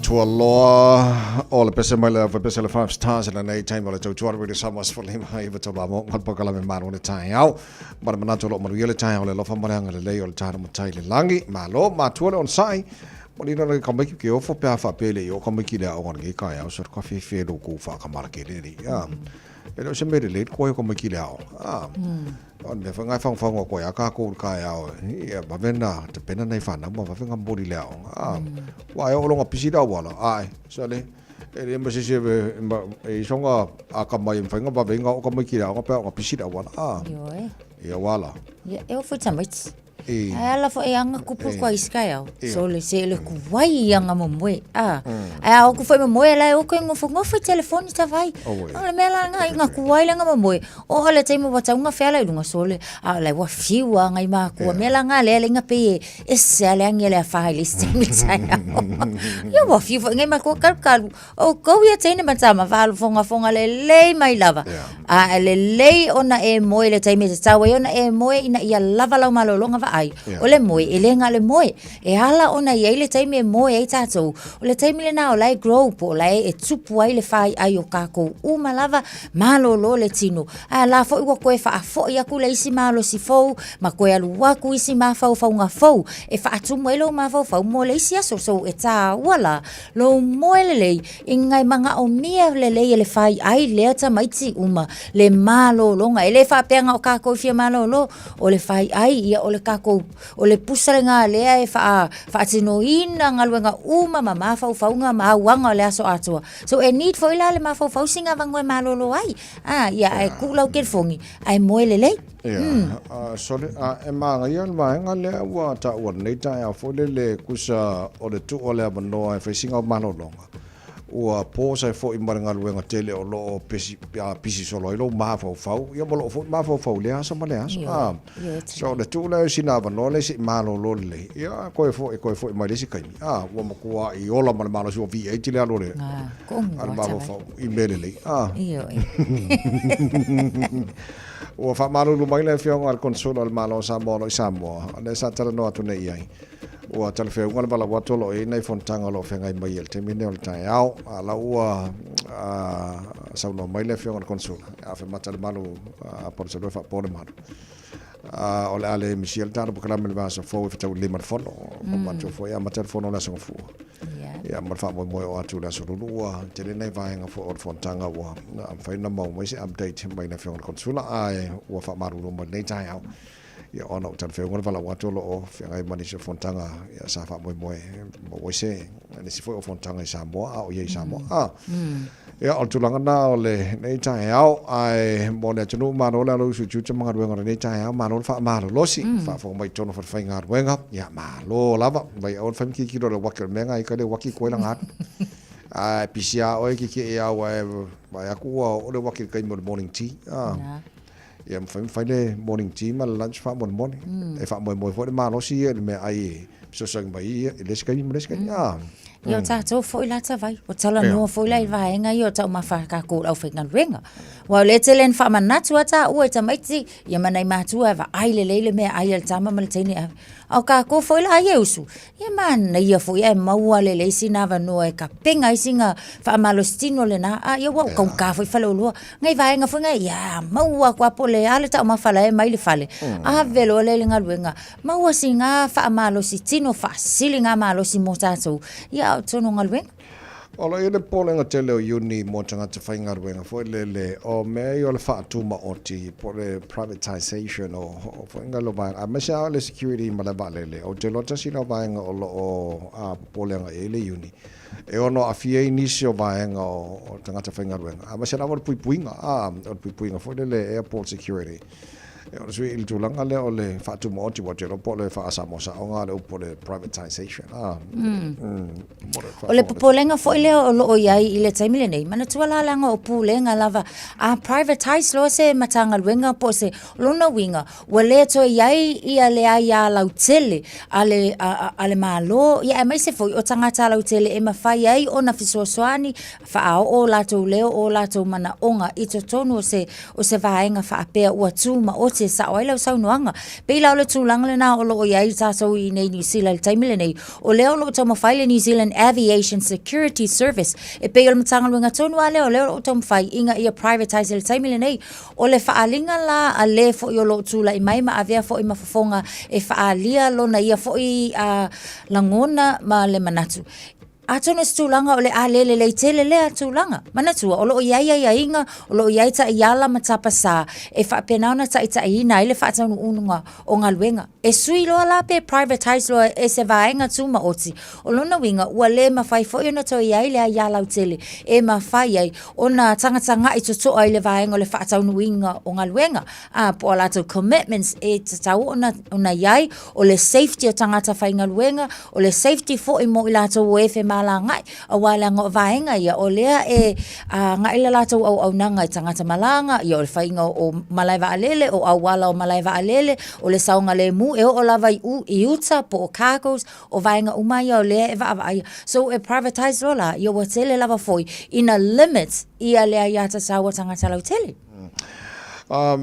Tua loa o le pese mai le pese le 5 stars na nei time le tau tuar really samas for lima i va toba mo ngal pakala me maro ne tai au mar mana to lo maru le tai o le lo fa mara ngale le o le tara mo tai le langi ma lo ma tuale on sai mo ni no le komeki ke o fo pe fa pe le o komeki le o ngi ka ya so ka fi fe do ku fa ka mar ke le ya e se me le ko komeki le o on me fa ngai fa ko ya ka ko ka ya o e ba vena te pena nei fa na mo fa nga mbodi le o wa yo lo nga pisida wala ai so le e me se e songa a ka mai fa nga ba venga o komeki le o pa pisida wala yo e wala e o fu tamit Ala fo e anga kupu kwa iskai au. So le se le kuwai anga momoe. Ai o ku foi momoe la o ko ngofo telefone ta vai. Ala mela nga kuwai anga momoe. O ala te mo wata unga fela i lunga sole. Ala wa fiwa nga ima ku mela nga le nga pe e se ala nga le fa le sting sai. Yo wa fiwa nga ma ko kalkalu. O ko ia tene matama va fonga le mai lava. A le ona e moe le taimi te tawa ona e moe ina ia lava lau malolonga va ai. O le moe, e le nga le moe. E hala ona ia le taimi e moe ai tatou. O le taimi le na o lai grow po, lai e tupu ai le fai ai o kako. Uma lava malolo le tino. A la fo iwa koe fa a fo ia kule isi malo si fau, ma koe alu waku isi ma fau nga fau. E fa atumu e lo ma fau mo le isi aso so e ta wala. Lo moe le lei, ingai manga o mia le lei le fai ai lea ta maiti uma. Le malo longa, e le fa peanga o kako fia malo lo, o le fai ai ia o le kako. O le pusarenga lea e fa atino ina ngaluenga uma ma fau nga ma wanga o le aso atua. So e need fo ila le ma fau singa vangoe malolo ai. Ia e kulau kerfongi. Ai moe le lei. So e manga ia le maenga lea ua ta ua neita e a fo le kusa o le tu o le abanoa e faisinga o malolonga. Ua posa e fo i marangaluenga tele o lo pisi solo i lo mafau ia mo lo fo mafau le asa ma le asa so le tu le sina no le si malo lo le ia ko fo i mai le si kai ua mo kua i ola ma malo so vi e tile alo le al mafau i mele le ua fa malo lu mai le fiong al console al malo sa mo lo Samoa le sa tala no atu nei ai ua talafeu ngala bala watu lo e nei fontanga lo fengai mai el temine o tai au ala ua sa no mai le fiong al consul a fe mata malu por se do fa por malu o le ale Michel tano porque me va a fo fe le mar fono o macho foi a mata fono la so fu ia mar fa mo o atu la so lua tele nei vai nga fo fontanga ua fa na mo mai se update mai na fiong al consul ai ua fa maru lo mai nei tai au ia ona o tanfeu ngona vala watu lo o fiangai mani se fontanga ia sa fa mo se ni si foi o fontanga i Samoa o ia i Samoa ia o tulanga na o le nei tai au ai mo le tunu mano la lo su chu manga wenga nei tai au mano fa malo losi fa fo mai tono fa fainga wenga ia malo lava mai on fam ki lo wakil menga i ka le waki ko langa ai pisia o ki ia wa aku o le wakil kai morning tea ia fai le morning tea ma lunch fa morning e fa mo fo le malo si e me ai so sang mai e le skai Yo tatou foi la ta vai. O tala no foi la vai nga yo tau mafa ka ko au fengan renga. Wa le telen fa manatu ata o ta maiti ia manai matu ava ai le me ai el tama mal tini au ka ko foi la yesu. Ia man ia foi e maua le sina va no e ka penga singa fa malostino le na ia wa ko ka foi falo lo ngai vai nga foi nga ia maua kwa pole ale ta ma fala e mai le fale. A velo le nga luenga. Maua singa fa malostino fa silinga malosi motato. Ia tono ngalwen ola ele polenga tele o uni mo tanga te fainga wenga fo le o me o le fa tu ma oti por le privatization o fainga lo ba a mesha le security ma la le o te lota sino ba nga o a polenga ele uni e ono a fie inisio ba nga o tanga te fainga wenga a mesha la puipuinga o puipuinga fo le airport security o sui il tulanga le o le fa tu mo oti wa te lo po le fa sa mo sa o nga le po le privatization o le popolenga fo ile o lo iai ile taimile nei mana tuala langa o pulenga lava a privatize lo se matanga luenga po se lona winga wale to iai ia le ia lautele ale malo ia mai se fo o tangata lautele e mafai ai ona fisosoani fa o lato leo o lato mana onga ito tonu o se vaenga fa apea ua tuma o te sa oila sa nuanga pe la le tulanga le na o lo iai sa so i nei New Zealand taimile nei o leo lo tama faile New Zealand Aviation Security Service e pe o matanga luenga tonu ale o leo o tama fai inga ia privatize le taimile nei o le faalinga la a le fo i o lo tula i mai ma avea fo i mafafonga e faalia lo na ia fo i langona ma le manatu Atona stulanga ole alele le tele le atulanga. Mana tua olo ia inga olo ia ta iala matapa sa e fa penauna ta ita ina ile fa tanu ununga o ngaluenga. E sui lo ala pe privatize lo e se vaenga tuma oti. Olo na winga wale mafai fo ina to ia ile iala utele e mafai ai ona tanga i to ai le vaenga le fa tanu winga o ngaluenga. A po ala to commitments e tau ona iai o le safety o tangata fa ngaluenga o le safety fo i mo ila to wefe mala ngai a wala ngo vaenga ia o lea e ngai la lato au nanga tangata malanga ia o fainga o malaiva alele o awala o malaiva alele o le saunga le mu e o lava i uta po o cargos o vaenga umai o lea e va so e privatize rola ia o tele lava foi in a limit ia lea iata sawa tangata lau tele.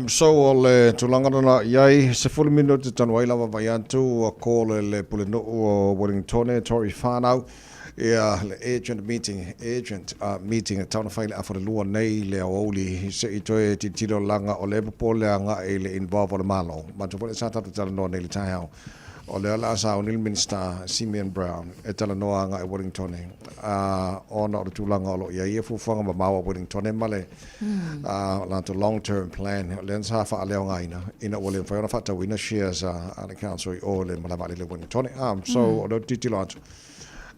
So o le tulangana iai se 40 minuti tanu ai lava vai atu o kole le puleno o Wellington Tory whanau ia le agent meeting tauna whaile a whare lua nei le aoli se i toe titilo langa o le popole anga e le involve o le malo ma tu pole sa tatu tala noa nei le taihau o le ala asa o Nil Minister Simeon Brown e tala noa anga e Wellington ona o le tūlanga o lo ia ia fuwhanga ma maua Wellington ma le lanto long term plan le ansa wha aleo ngaina ina o le whaiona whata wina shares a le council o le malawale le Wellington so o le titilo atu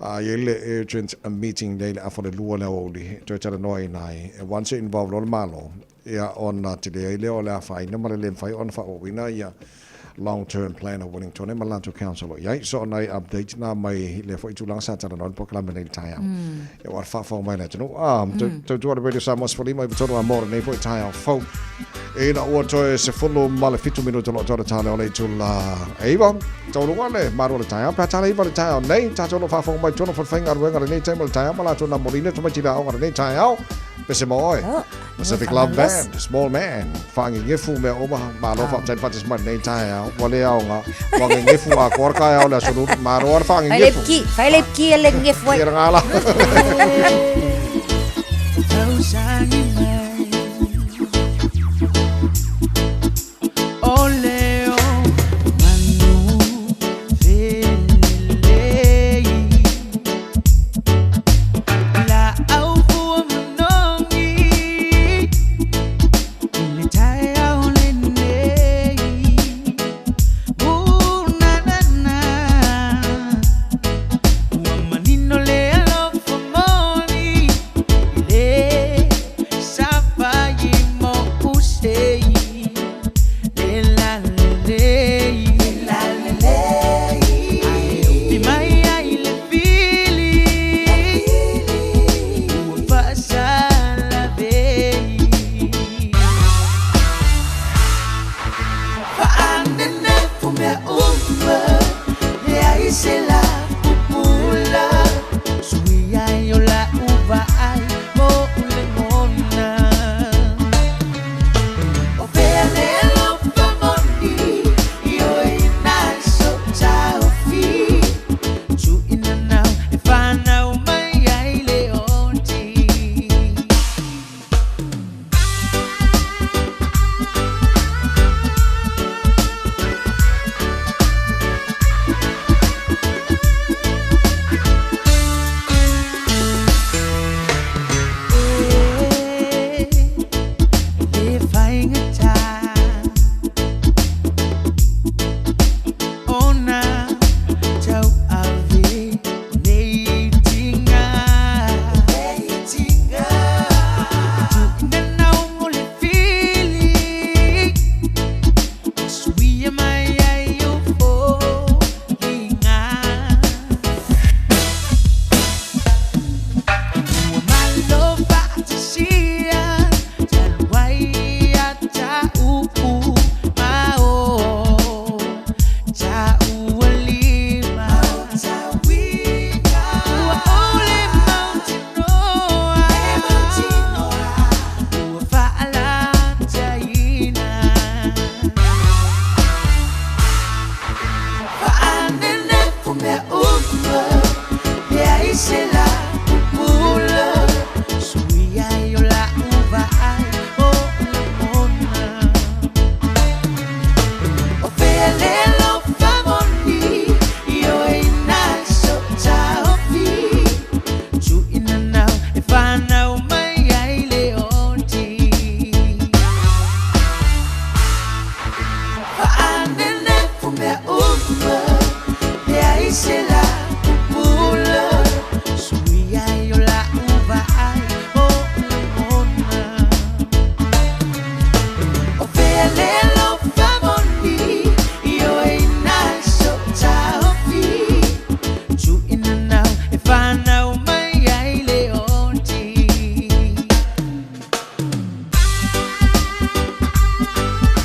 Yele urgent meeting nei a for the lua le oli to tala noi nai once involved all malo ia ona te le o le fai na male le fai on fa o wina ia long term plan of Wellington e Malanto Council ia so nai update na mai le foi tu lang sa tala non proclaim nei tai e war fa fa mai na no to do the radio Samoa for mai to no more nei foi tai fo e na o to se follow male fitu minuto lo to tale o le tu la e ba to no wale maro le tai pa tale ba le tai nei ta to no fa fa mai to no fa finga wenga nei tai mal tai mala to na morina to mai tira o nei tai au pese moi Pacific Love Band Small Man fangi ngefu me o ma lo fa tai fa tis man nei tai wale au nga wangi ngefu a korka au la sulu maro fangi ngefu fai lepki le ngefu ai ngala Sa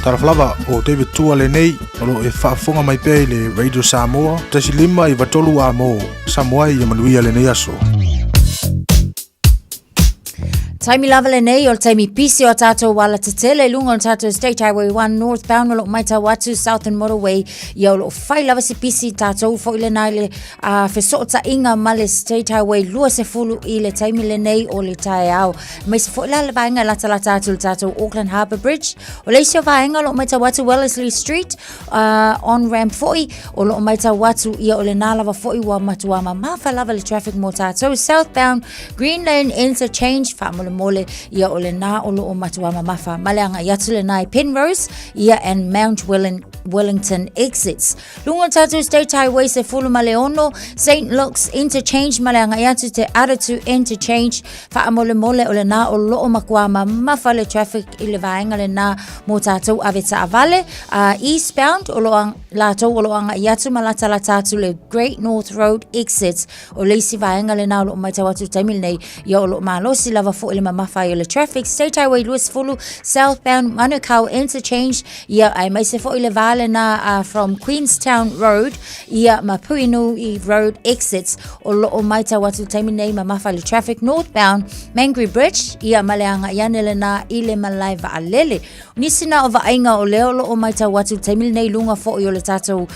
Taraflava o David Tua le nei o lo e whaafonga mai pe le Radio Samoa. Tasi lima I watolu a mo Samoa I manuia le nei aso. Taimi lava le nei o le taimi pisi o tatou wala te tele lunga o tatou State Highway 1 northbound o lo maita watu Southern Motorway i o lo whai lava si pisi tatou fo ile nai le feso ta inga ma le State Highway lua se fulu I le taimi le nei o le tae au mai se fo ila le vaenga lata la tatou tatou Auckland Harbour Bridge o le isio vaenga lo maita watu Wellesley Street on ramp foi o lo maita watu i o le na lava foi wa matuama mafa lava le traffic mo tatou southbound Green Lane interchange famole mole ia o le na o lo o matuama mafa maleanga iatu le nai Penrose ia and Mount Wellington exits. Lunga tatu State Highway se fulu maleono St. Luke's interchange maleanga iatu te Aratu interchange fa amole mole o le na o lo o makuama mafa le traffic I le vaenga le na mo tatu aveta avale eastbound o lo lato o lo anga iatu malata la tatu le Great North Road exits o leisi vaenga le na o lo maita watu taimil nei ia o lo malosi lava fo ile mafa le traffic State Highway Louis Fulu southbound Manukau interchange ia ai mai se fo ile vale na from Queenstown Road ia Mapuinu Road exits o lo o maita watu taimi nei mafa le traffic northbound Mangere Bridge ia maleanga yanele na ile malai va alele nisina o vainga o leo lo o maita watu taimi nei lunga fo i o le tatou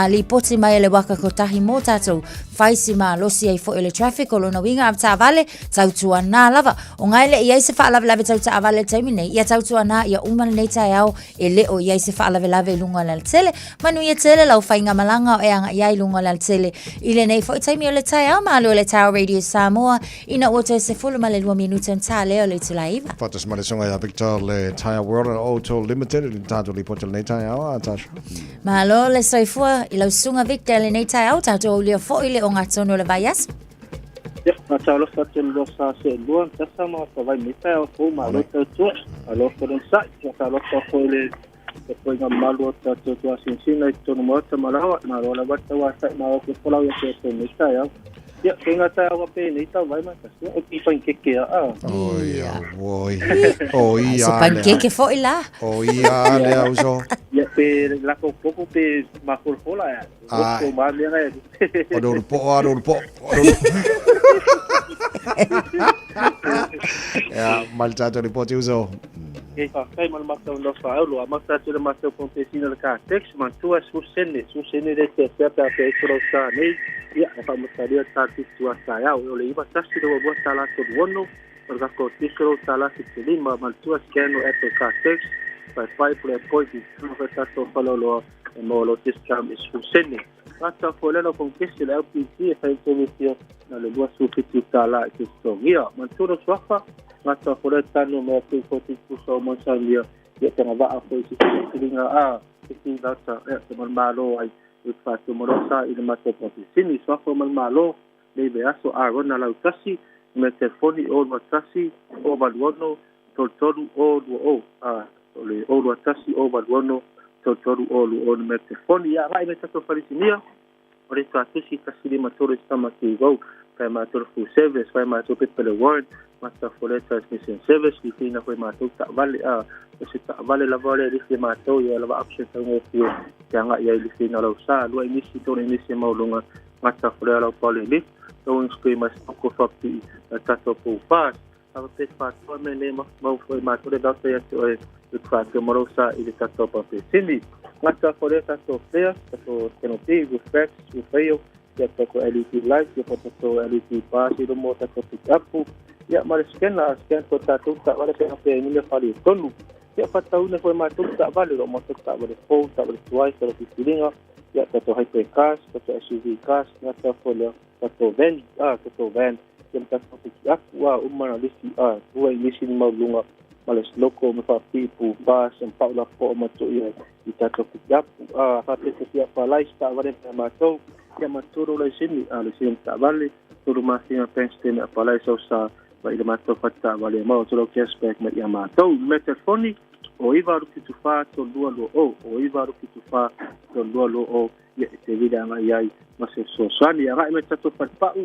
li poti mai le waka kotahi mo tatou faisi ma losi ai fo ile traffic o lo na winga avta vale tautua na lava o ngaile ia se fa lava tauta avale taimi nei ia tautua na ia umana nei tai au e le o ia se fa lava lunga la tele manu ia tele lau fainga malanga o anga ia lunga la tele ile nei fo taimi o le tai au ma lo le Tau Radio Samoa ina o te se fulu male 2 minuta ta leo le tulaiva Fatas male songa ia Victor le Tire World Auto Limited le tato li potel nei tai au Natasha ma lo le soifua I lau sunga Victor le nei tai au tato le fo ile o ngatono le vaias Ya, macam lo satu lo sase buan sama sama mita o malo tu alo kodon sa macam lo ko le ko nga malo tu asin itu nomor malawa malo la bat wa sa malo ko pola ya se mita ya kenga ta wa pe ni ta vai mata o pi pancake so pancake fo ila le auso ya pe la ko poco pe makul pola ya ko ma le Ador po ya maltrato di poti uso kai mal mata ndo fa lo mata se le mata pompesina le ka text man tu su sene de te pe pro sa nei ya fa mataria tati tu asa ya o le iba tasti do bo tala to wono per ga ko tisro tala si lima mal tu skeno eto ka text pa le point tu fa tasto falolo mo lo tiscam su sene Mata folelo con questo la UPC e fa introduzione nelle due superiorità la che sto via ma tutto swaffa mata foletta no me che foti so mo sandia che te va a poi si linga si data e malo ai il fatto morosa il mata proprio sini swaffa malo le beaso a rona la utasi me telefoni o watasi o valwono toltoru o le o watasi o valwono toru o me telefoni ya vai meta to farisinia ore to atusi kasili matoro stama ki go kai matoro full service vai matoro people word mata for transmission service ki fina ko matoro ta vale vale la vale ri matoro ya la option tango fi yanga ya li fina la sa lo inisi to inisi maulunga mata for la pole li to inski mas ko fakti tato po pas ava pes pas to me ne ma foi matoro da ya to il fatto morosa il tato pa sindi mata for tato fair tato penalty with facts with fail ya tato LED light ya tato LED pass itu mo tato pick up ya mal scan ko tato ta wala pe ni le fali tonu ya fatau ne foi matu ta vale lo mo ta vale full ta vale twice ta filinga ya tato hyper cars tato SUV cars ya tato van ya tato pick up wa umana lisi dua lisi ni maulunga malas loko me fa pipu bas en paula po mato ia itato pick up fa te fa lifestyle vale mato ya maturo le sini ta vale turu masina pensten apalai sa ba ile mato fatta vale ma toro cashback me ya mato me telefoni o iva ruki tu fa to lualo o iva ruki tu fa to lualo o ia te vida nga iai ma se soasani a rai me tato palpau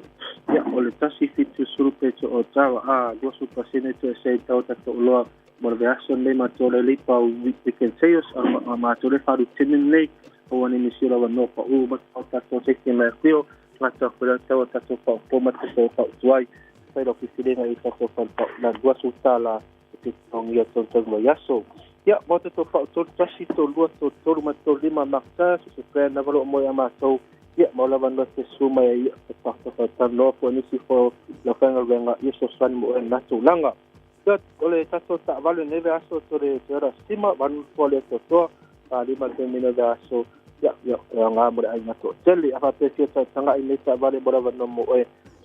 ia o le tasi fitu surupe to o tawa a gosu pasene to se tau tato loa mo le aso le matole le pa weekend sales a matole faru tenen nei o ani misira wa no pa u ma tato se ke me pio tato pula tato pa po ma tato pa tuai sai lo fisilenga i tato palpau na gosu tala te tongia tonto mo yaso ia mo tato pa to tasi to lua to ma to lima makta se pre na valo mo ya ma to ia mo la van se suma ia pa no po ni si fo lo kanga venga yeso san mo na tulanga ia ole tato ta vale neve aso to re era stima van po le to ali ma te mina da aso ia nga mo ai na to tele apa pe se tanga i ta vale bo la van mo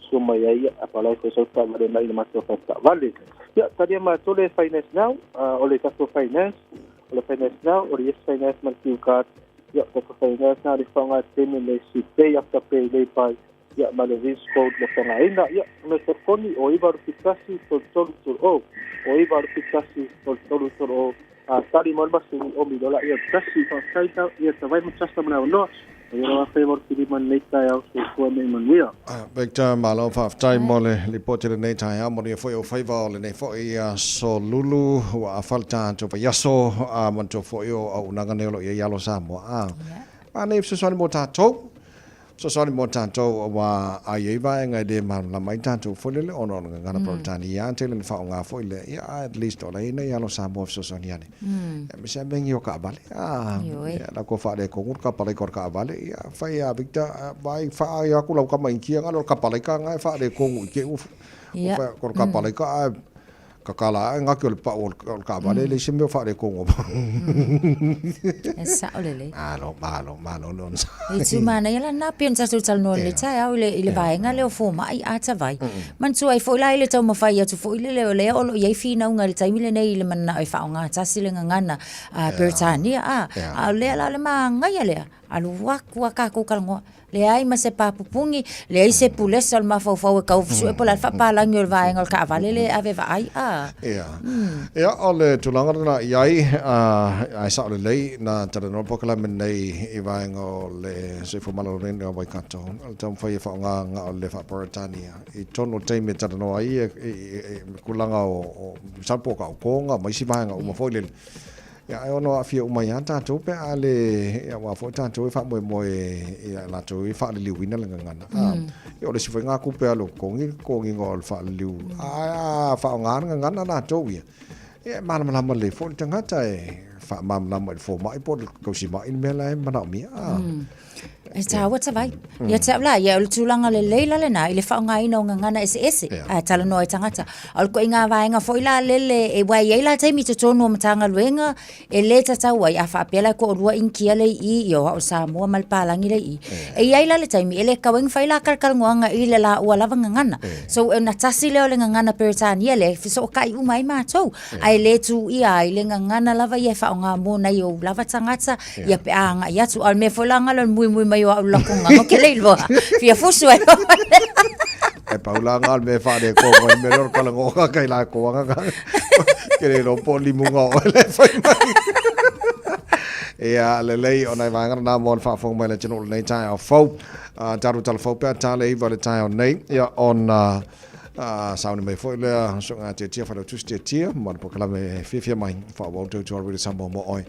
suma ia apa la se ta vale na i ma to ta vale ia tadi ma to le finance now ole tato finance now or yes finance man ki ka ia ko finance na ri fanga teme le si pay after pay le pai ia ma le risk code le fanga ina ia me te koni o iba rupitasi to o iba rupitasi to o a tali mo ba su o mi dola ia tasi fa saita ia tawai mo tasta mana no ia ra favor ki man nei ta au so ko me man ia Victor malo fa time mole li pote le nei ta mo ni foi o favor le nei foi so lulu wa falta to pa yaso a man to foi o unanga ne lo ia lo samo a nei so so mo ta to so sorry mo tanto wa aiva ngai de ma la mai tanto foi le ono ngana protani ya tele fa nga foi le ya at least ola ina ya lo samo so so ni ane mi sa ben yo ka vale ya la ko fa de ko ka pale ko ka vale ya fa ya victor vai fa ya ku lo ka mai ki nga lo ka pale ka ngai fa de ko ke u fa ko ka pale ka kakala nga ke pa o ka vale le se me fa de ko esa olele malo non e tu mana ela na pensa tu tal no le tai au le vai nga le fo mai a ta vai man tu ai fo la ile tau ma fai atu fo ile le o ye fina nga le tai mile nei le mana ai fa nga ta sile nga ngana a Britania a le la le ma nga ya le alu wa ka ko kalngo le ai ma se papupungi le ai se pules al ma fo e ka fu e pola fa pa la ngol vai ngol ka vale le ave vai ya ole tulanga na yai ai sa le na tara no pokala men nei i vai ngol le se fo malo ren o vai kato al tam fa nga le fa Britania i tono time tara no ai kulanga o sapo ka ko nga mai si vai nga o mo fo le ya ono afia umaya tanto pe ale ya wa fo tanto fa mo ya la to fa le wina la ngana yo le sifa nga ku pe lo ko ngi ngol fa liu fa ngana na to ya man ma le fo tanga tai fa mam la mo fo mai po ko si mai me la ma na mi e ta wata vai ya ta la ya tulanga le leila le na ile fa nga ina ngana ese a tala no tangata al ko inga vai nga foila lele e wai ila tai mi to no matanga luenga e le ta wai a fa pela ko rua inkia le I yo o sa mo mal palangi le I e ila le tai mi ele ka wen faila kar nganga ile la wala ngana so na tasi le ngana Britania le fiso kai u mai ma to ai le tu ia ile ngana lava ye fa nga mo na yo lava tangata ya pe anga ya tu al me fola nga lo mui yo la konga mo kele ilwa fia fusu e paula ngal me fa de ko mo melor kala ngo ka kai la ko nga kele no poli munga le foi ya le lei ona vanga na mon fa fong mele channel nei tai au fo taru tal fo pe ta le va le tai on nei ya on sound me foi le so nga te fa le tu te mon po kala me fifia mai fa wa to already sambo mo oi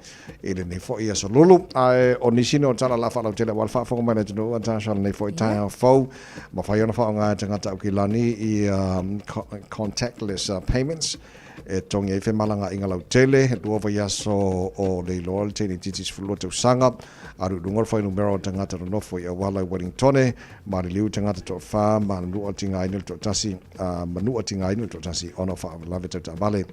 ele nei foi ya so lulu ai onisino tala la fa le tele wal fa fong mele channel attention nei foi tai au fo ma fa yona fa nga tanga ta ki lani I contactless payments e tongi e malanga inga lau tele he tua vai aso o le loal tene titis fulua tau sanga aru dungor fai numero tangata no nofo I awala Wellingtone mari liu tangata to fa manu tinga inu to tasi manu tinga inu to tasi ono fa lave tau vale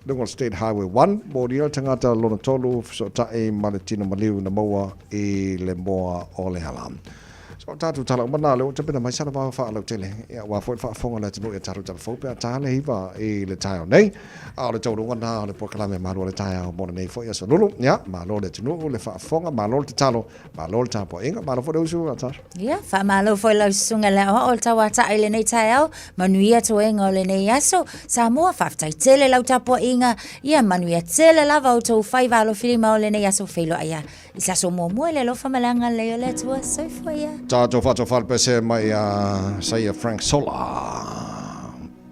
dungor State Highway 1 moria tangata lona tolu so tae maletino maliu na moa I le moa o le halam Tatu tala mana le te pena mai sala ba fa lo tele ya wa fo fa fonga le tino ya tatu tala fo pe ta le hiva e le tayo nei a le tau ngana le proclame ma lo le tayo mo nei fo ya so lulu ya ma lo le tino le fa fonga ma lo te talo ma lo ta po inga ma lo fo usu ata ya fa ma lo fo lo sunga le o ta wa ta ile nei tayo manuia to enga le nei aso Samoa fa tai tele lo ta po inga ya manuia tele la va to fai va lo filma le nei aso felo aya isa so mo le lo fa malanga le le to so fo ya to fa pe se mai sai Frank Sola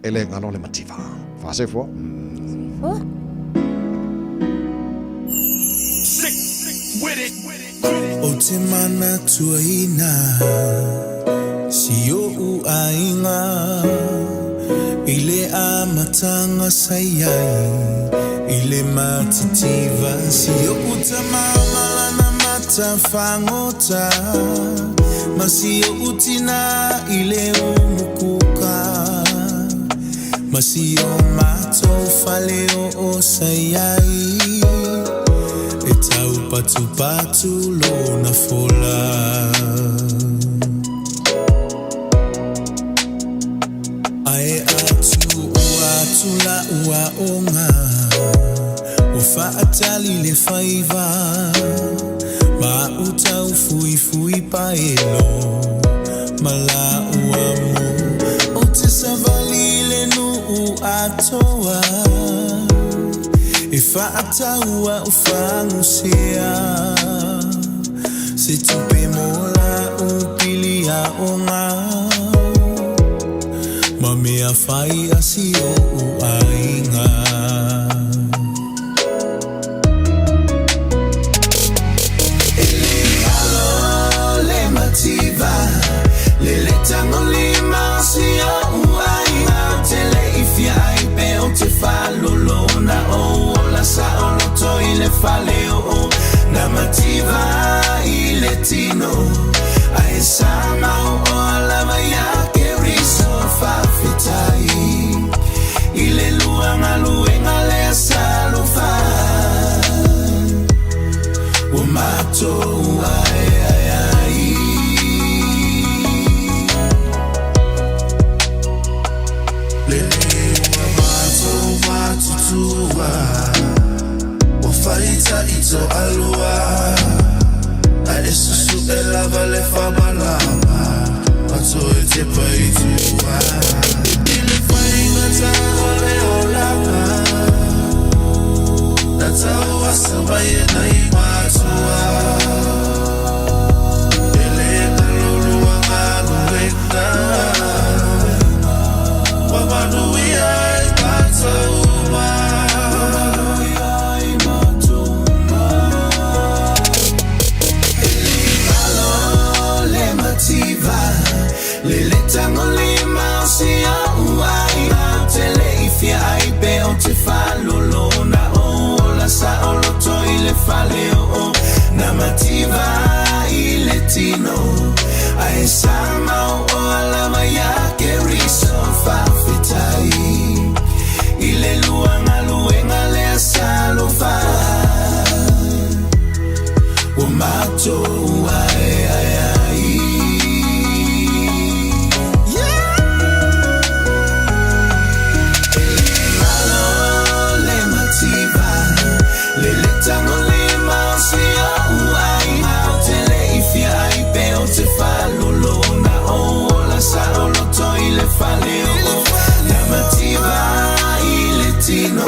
ele ngalo le mativa fa se fo o te mana tuaina si o u ainga ile a matanga sai ai ile matitiva si o u tamama na mata fangota masio utina ile umukuka masio mato faleo o sayai etau patu lo na fola ai atu la ua onga o fa atali le faiva ma utau fui paelo mala uamu o te savalile nu atoa e fa ataua o fangusia se tupe mola upilia onga ma mea fai asio uainga Lele tango lima sia uai au tele ifia ai pe o te falo lona o la sa o lo to ile faleo o na mativa ile tino ai sama o la maya ke riso fa fitai ile luanga luenga le salo fa o mato ai o faita ito alua a esusu elava le famalama ato e te paitua ile faingata ole olanga nata wasa vaye na imatua ele kalulu anganu ekta wamanuia ikata Lele tango lima sia uai au tele ifia ai pe o te falo lona o la sa o lo to ile faleo o na mativa ile tino ai sama o la maya ke riso fa fitai ile luanga luenga le salo fa o mato ai faleo la mativa ile tino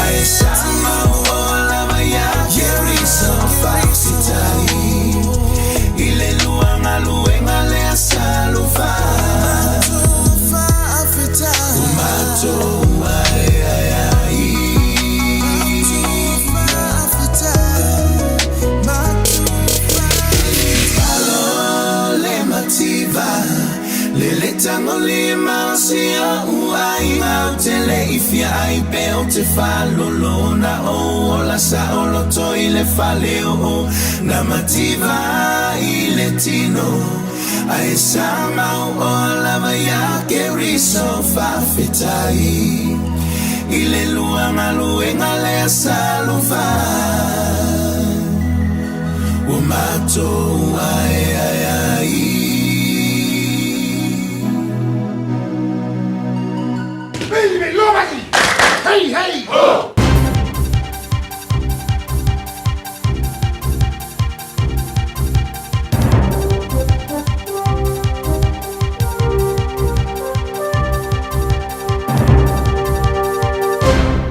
ai sama ola maya jeriso faxitai ile luanga luenga le salufa afita mato Lele tango lima sia uai au tele ifia ai pe o te falo lona o la sa o lo to ile faleo o na mativa ile tino ai sama o la maya ke riso fa fitai ile luanga luenga le salufa o mato ai Hey, hey! Oh!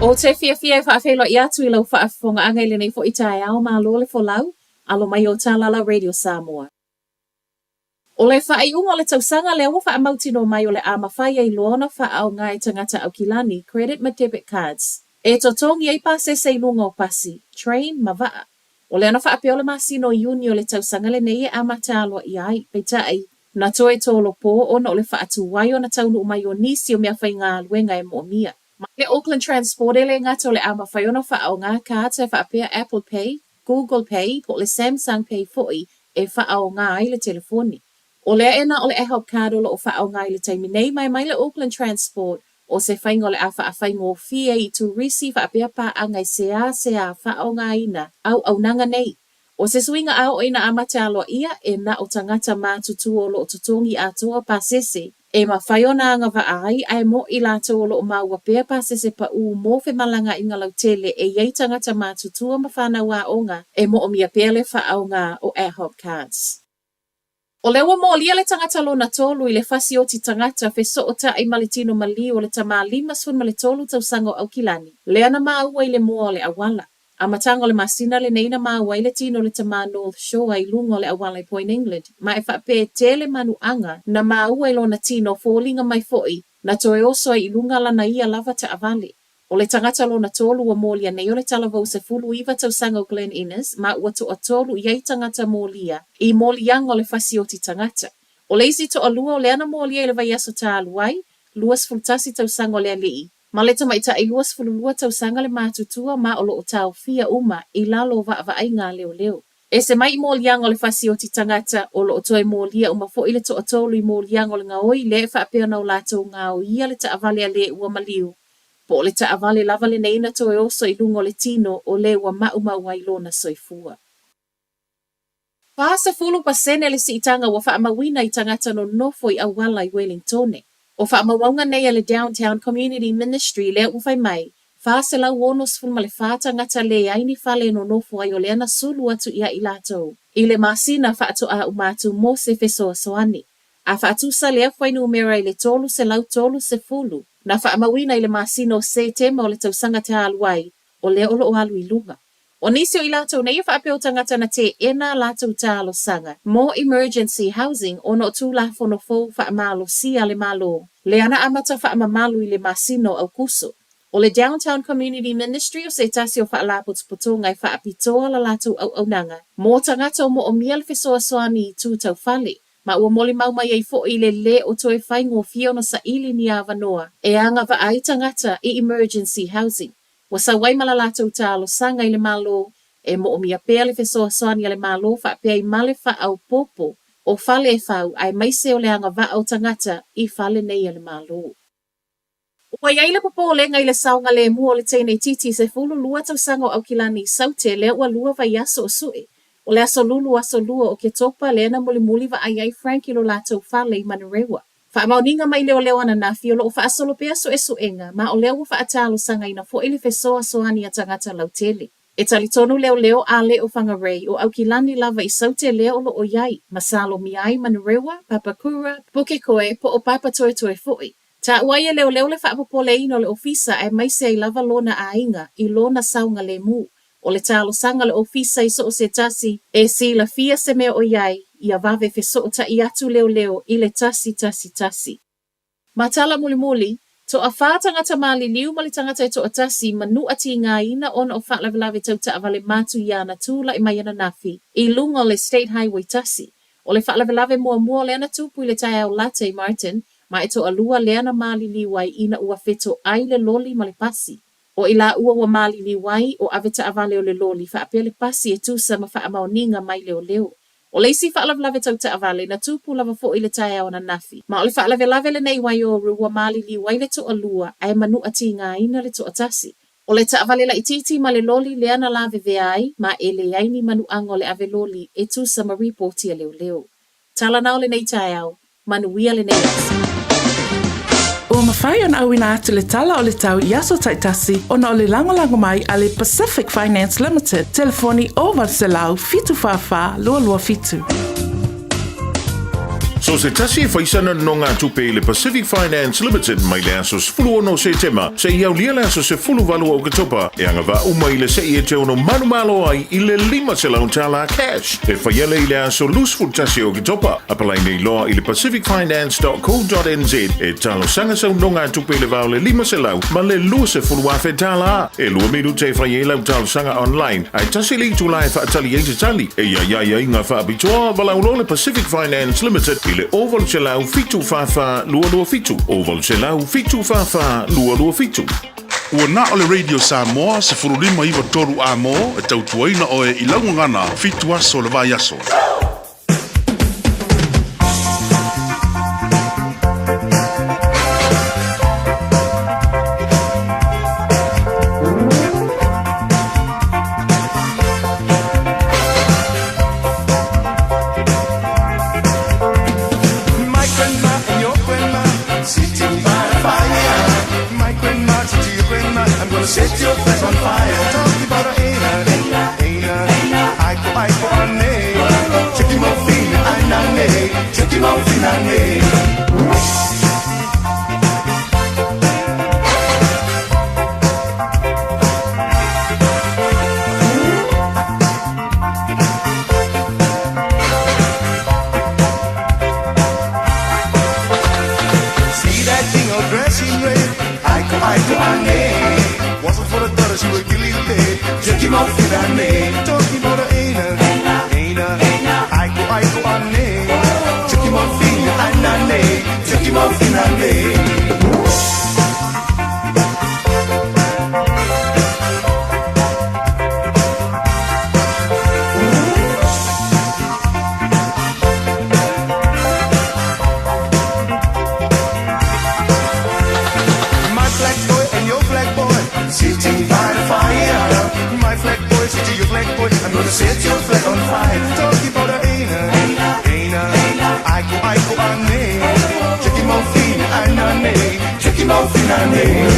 O te fia e whaafelo i atu I lau whaafonga anga I lenei fo I tae ao mā lole fo lau, alo mai o Tālala Radio Samoa. O le whaaiunga o le tausanga lea wa whaamautino mai o le amawhai ai loona whaao ngai tangata au kilani, credit ma debit cards. E totongi ai pase se ilunga o pasi, train ma waa. O le ana whaapeo le masino iuni o le tausanga le nei e amatalo I ai, peitai, na toe tolo po ona o le whaatu wai o na taunu umai o nisi o mea whai ngā luenga e mo mia. Ma le Auckland Transport e le ngata o le ama whaiona whaao ngā kāta e whaapea Apple Pay, Google Pay, po le Samsung Pay foi e whaao ngā ai le telefoni. O lea ena o le e-help card o lo o whaao ngā i le taimi nei mai le Auckland Transport o se whaingo le a whaawhaingo fia I tu risi whaapea pa angai sea whaao ngā ina au nanga nei. O se swinga ao ina amatalo ia e na o tangata mātutu o lo o tutongi atoa pasese e ma whaiona anga vaai ai mo I lato o lo o maua pea pasese pa u mo fe malanga inga lau tele e iei tangata mātutua ma whanau onga e mo o mia pea le whaao ngā o e-help cards. O lewa mo lia le tangata lo na tolu I le fasi o ti tangata fe so o ta I malitino mali o le tama lima sun ma le tolu tau sango au kilani. Lea na maua I le mua o le awala. A matango le masina le neina maua I le tino le tama North Shore I lungo le awala I Point England. Ma e whape tele manu anga na maua I lo na tino fōlinga mai foi na toe oso I lunga lana ia lava ta avale. O le tangata lo na tolu wa molia nei o le talavau se fulu iwa tau sango Glen Innes ma ua to a tolu iei tangata molia I molianga o le fasi o ti tangata. O le isi to a lua o le ana molia I le vai aso ta aluai, luas fultasi tau sango le alii. Ma le tamaita I luas fululua tau sanga le mātutua ma o lo o tau fia uma I lalo va ai ngā leo. E se mai molianga o le fasi o ti tangata o lo o toi molia uma fo I le to a tolu I molianga o le ngaoi le e whaapea nau lato ngā o ia le ta avale a le ua maliu. Po o le ta avale lava le neina toe oso I lungo le tino o le ua mau ai lona soifua. Pasa fulu pasene le si itanga wa whaamawina I tangata no nofo I awala I Wellingtone. O whaamawanga nei le Downtown Community Ministry le ufai mai. Fasa lau wonos fulma le whata ngata le aini fale no nofo ai o le ana sulu atu ia I lato. I le masina whaato a umatu mo se fesoa soani. A whaatu sa le afwainu umera I le tolu se lau tolu se fulu. Na whaamawina I le masino se tema o le tausanga te aluai o le olo o alu I lunga. O nisi o I lato nei whaapeo tangata na te ena lato tālo sanga. More emergency housing o no tū la fono fo whaamalo sia le malo. Le ana amata whaamamalu I le masino au kuso. O le Downtown Community Ministry o se tasi o whaalaputputo ngai whaapitoa la lato au nanga. Mo tangata o mo o miel fesoa soani I tū tau fale. Ma ua moli mau mai ai fo I le o toe whaingo fio no sa ili ni avanoa. E anga wa ai tangata I emergency housing. Wa sa wai malalato tālo sanga I le malo. E mo o mia pea le fesoa soani le malo wha pea I male wha au popo. O fale e whau ai maise o le anga wa au tangata I fale nei le malo. Ua iai le popo le ngai le saunga le mua o le teinei titi se fulu lua tau sanga au kilani saute le ua lua vai aso o sue. O le aso lua o ke topa le na muli wa ai Frankie lo lato fale I Manurewa. Wha mauninga mai leo ana na fio lo o wha asolo pe aso e suenga ma o leo wha atalo sanga ina fo ili fesoa soani a tangata lautele. E talitonu leo a leo whangarei o au kilani lava I saute leo lo o iai. Masalo miai Manurewa, Papakura, Pukekoe po o Papa Toe foi. Ta uaia leo le whaapopole ino le ofisa e maise ai lava lona a inga I lona saunga le mu. O le talo sanga le ofisa I so o se tasi e si la fia se mea o iai I a vave fe so o ta I atu leo I le tasi. Matala muli, to a whātangata mali liu mali tangata to a tasi manu ati ngā ina ona o whaalavelawe tau ta avale matu iana tūla I maiana nafi I lunga le State Highway tasi. O le whaalavelawe mua le ana tūpui le tai au Latte Martin ma e to a lua le ana mali liwai ina ua feto ai le loli ma le pasi. O ila ua wa mali liwai o aveta avale o le loli whaapea le pasi e tusa ma whaamaoninga mai leo. O leisi whaalavelawe tau ta avale na tūpu lava fo I le tai au na nafi. Ma o le whaalavelawe le nei wai o rua mali liwai le to a lua ai manu ati ngā ina le to a tasi. O le ta avale la ititi ma le loli le ana la veveai ma e le aini manu ango le ave loli e tusa ma reportia leo. Tala nao le nei tai au, manu wia le nei asa. O Ua mawhai on awina atu le tala o le tau Iaso Taitasi ona o le lango mai a le Pacific Finance Limited. Telefoni o Valselau fitu whawha lua fitu. So se tasi e whaisana no ngā tupe i le Pacific Finance Limited mai le aso se fulu ono se tema. Se iau lia le aso se fulu valu au katopa. E anga wā uma i le se i e te ono manumalo ai i le 5 se lau tala cash. E whaiele i le aso looseful tasi au katopa. Apalai nei loa i le pacificfinance.co.nz. E talo sanga sau no ngā tupe le vau le 5 se lau. Ma le lua se fulu wafe tala a. E lua miru te whaie lau talo sanga online. Ai tasi li tu lai wha atali e te tali. E ia ngā wha abitoa walau lo le Pacific Finance Limited. Le oval se lau fitu fafa lua fitu. Oval se lau fitu fafa lua fitu. Ua na o le Radio Samoa se furulima iwa toru a mo e tautuaina o e ilangu ngana fitu aso le vai aso. Set your face on fire. Talking about a aiko ane. Check him out fina anane. Check him out fina ane. See that thing all dressed in red. Aiko ane. Wasn't for the daughter, she would kill you dead. Check him out for that name. Talking about the aiko ane. Check him out for anane. Check him out for anane. I'm gonna set your flag on fire. Talking about the aiko ane. Check him out fina anane. Check him out fina anane.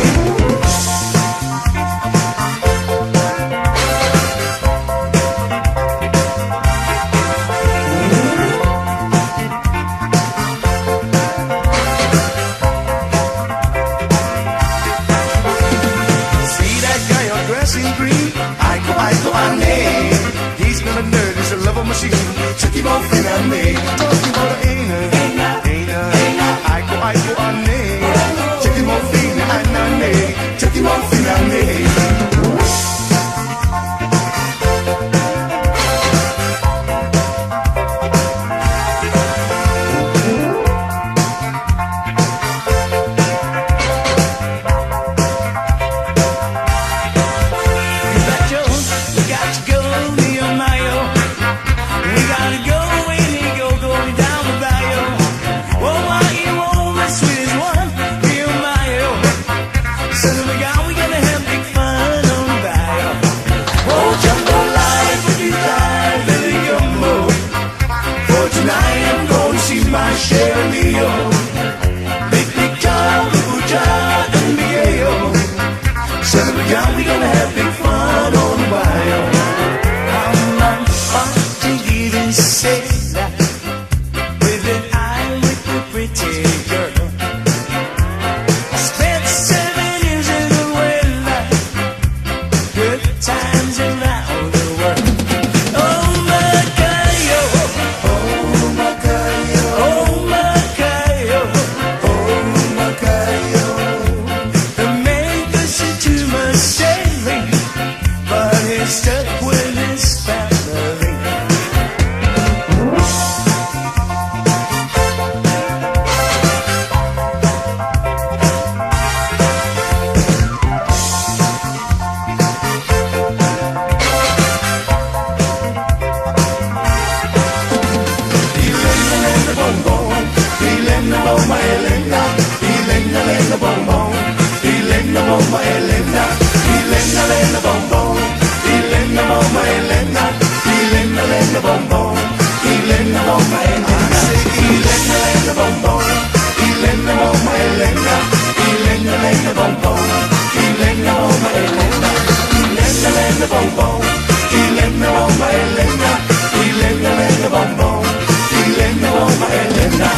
Check him out in a name. Talking about the aiko ane. Check him out in a name. Check him out in a name. Elena, Elena bom bom. Elena oma Elena. Elena bom bom. Elena oma Elena. Elena bom bom. Elena oma Elena.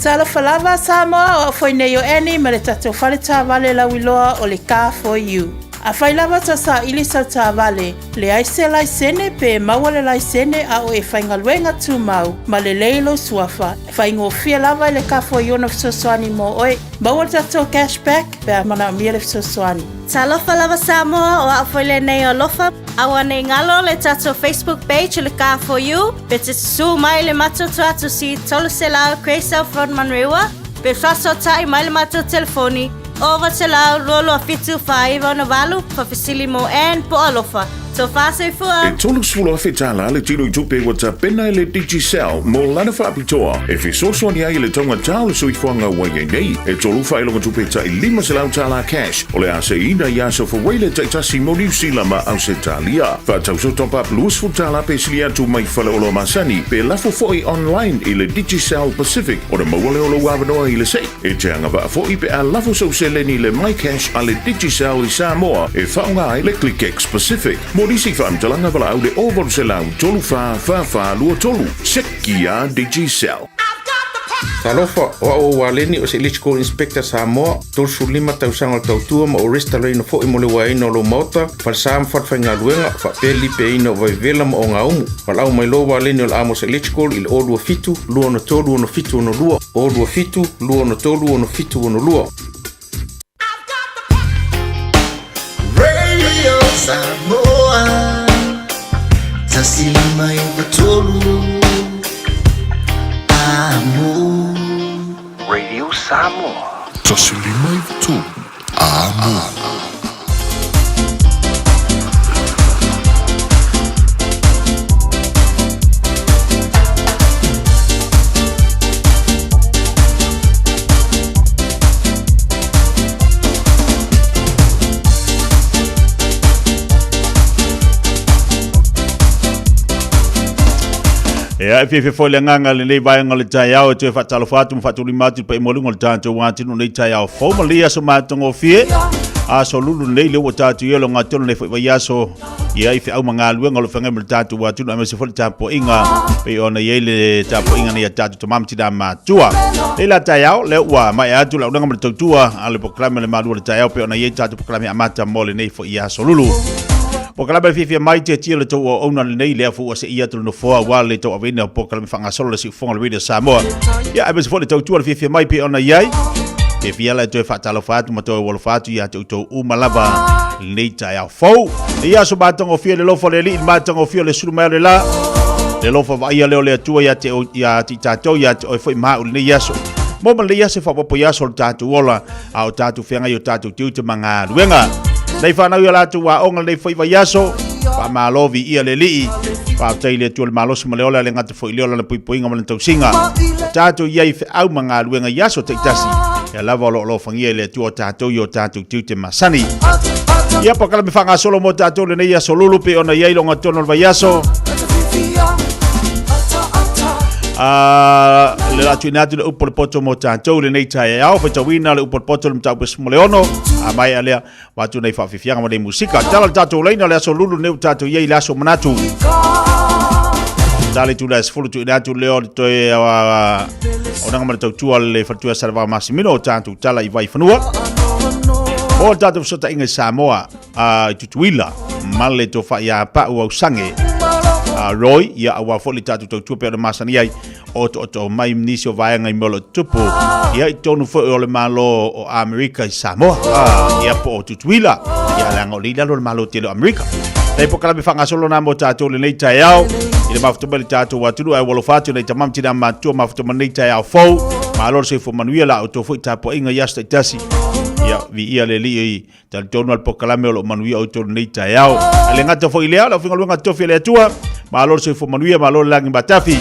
Tala falava Samoa o foi nei o eni ma le tatou whare tā wale lawiloa o le Car for You. A whai lava ta sa ili sa tā wale, le aise lai sene pe maua le lai sene a o e whaingaluenga tū mau, ma le leilo suafa. Whaingo fia lava le Car for You na fisosoani mo oe, maua le tatou cashback pe a mana mia le fisosoani. Talofa lava Samoa o a foi le nei o lofa, awa nei ngalo le tatou Facebook page le Car for You, pe te su mai le matoto atu si tolu se lao Craysel Front Manrewa, pe faso tai mai le matoto telefoni, over te lao lolo a fitu whaiva o na walu, pa Fisilimo and po alofa. So fase fua. E tolu sfula fetala le tino i tupe wata pena le Digicel mo lana whaapitoa. E fisoso ni ai le tonga tau le sui whanga wai nei. E tolu whailonga tupe ta i 5 se lau tala cash. O le ase ina i aso whaweile ta itasi mo New Zealand ma au se talia. Whatau so top up luas futala pe silia tu mai whale olo masani. Pe lafo foi online i le Digicel Pacific. O le mawale olo wawanoa i le sei. E te anga wa foi pe a lafo so se leni le My Cash a le Digicel i Samoa. E whaunga ai le ClickX Pacific. Morisi whaamtalanga wala au le ovor se lau tolu wha lua tolu. Sekia Digicel. Talofa o waleni o se electrical inspector Samoa tolsu 5 tausaga o tautua ma o restaurant fo'i mo le waina o lo mauta falsam fatfaigaluega faapeli peina o vaivela ma o gaumu falau mai lo waleni o le amos electrical i le olua fitu lua ona tolu ona fitu ona lua olua fitu lua ona tolu ona fitu ona lua. Radio Samoa tasilima ivatolu amo Radio Samoa tasilima ivatolu amo. E fe foi le nganga le nei vai ngale tai au te fatalo fatu fatu limatu pe molungo le tanto wanti no nei tai au fo malia so matongo fie a so lulu nei le wata tu yelo ngatono le foi yaso ia i fe au manga luenga lo fanga le tanto watu no me se foi tapo inga pe ona yele tapo inga nei tatu to mamti da matua le la tai au le wa mai atu la unga le tua ale proclame le malu le tai au pe ona yele tatu proclame amata mole nei foi yaso lulu. Pokalaba fifia mai te tia le tau o ona le nei lea fu o se ia tulu no foa wale tau awina pokalaba whangasolo le si fonga le radio Samoa. Ia ebe se fo le tau tua le fifia mai pe ona iai. Pe fia la toe whatalo whatu ma toe walo whatu ia tau umalava le nei tai au fau. Ia so matongo fia le lofo le li matongo fia le suru mai le la. Le lofo wa ia leo le atua ia ti tatou ia te oi foi maa le nei yaso. Moma le yase whapopo yaso le tatu ola au tatu whianga i o tatu tiu te manga ruenga. Nei whanau ia latu wa onga nei whai vai yaso, pa malovi ia le lii, pa teile tu le malosi ma le ola le ngata whai leola le puipuinga ma le tausinga. Tātou iai whi au mga luenga yaso te itasi, ia lava lo lo whangia le tu o tātou i o tātou tiu te masani. Ia pa kala me whanga solo mo tātou le nei yaso lulupe ona iai longa tono le vai yaso. Le latu inatu le upo le poto mo tātou le nei tai au, whai tawina le upo le poto le mtau pes mo le ono, a mai alea watu nei whawhiwhianga ma nei musika. Tala tātou leina le aso lulu neu tātou iei le aso manatu. Tale tu le asfulu tu inatu leo le toe o nanga ma le tautua le whatua Salva Masimino o tātou tala i vai whanua. O tātou sota inga Samoa i tutuila, male to wha ia pa'u au sange. Roy ia awa foli tatu tautua pe o le masani ai o to mai mnisi o vaenga i molo tupu ia i tonu fo o le malo o Amerika i Samoa ia po o tutuila ia langa o lila lo le malo tele o Amerika nei po kala me whanga solo na mo tatu le nei tai au i le mafutuma le tatu watulu ai walofatu nei tamam tina matua mafutuma nei tai au fau malo se fo manuia la o to fo i tapo inga yasta itasi Ia vi ia le li tal tonu al pokalame o lo manuia o tonu nei tai au. Ale ngata fo ilea la finga luanga tofi le atua. Ma lo se fo manuia ma lo langi batafi.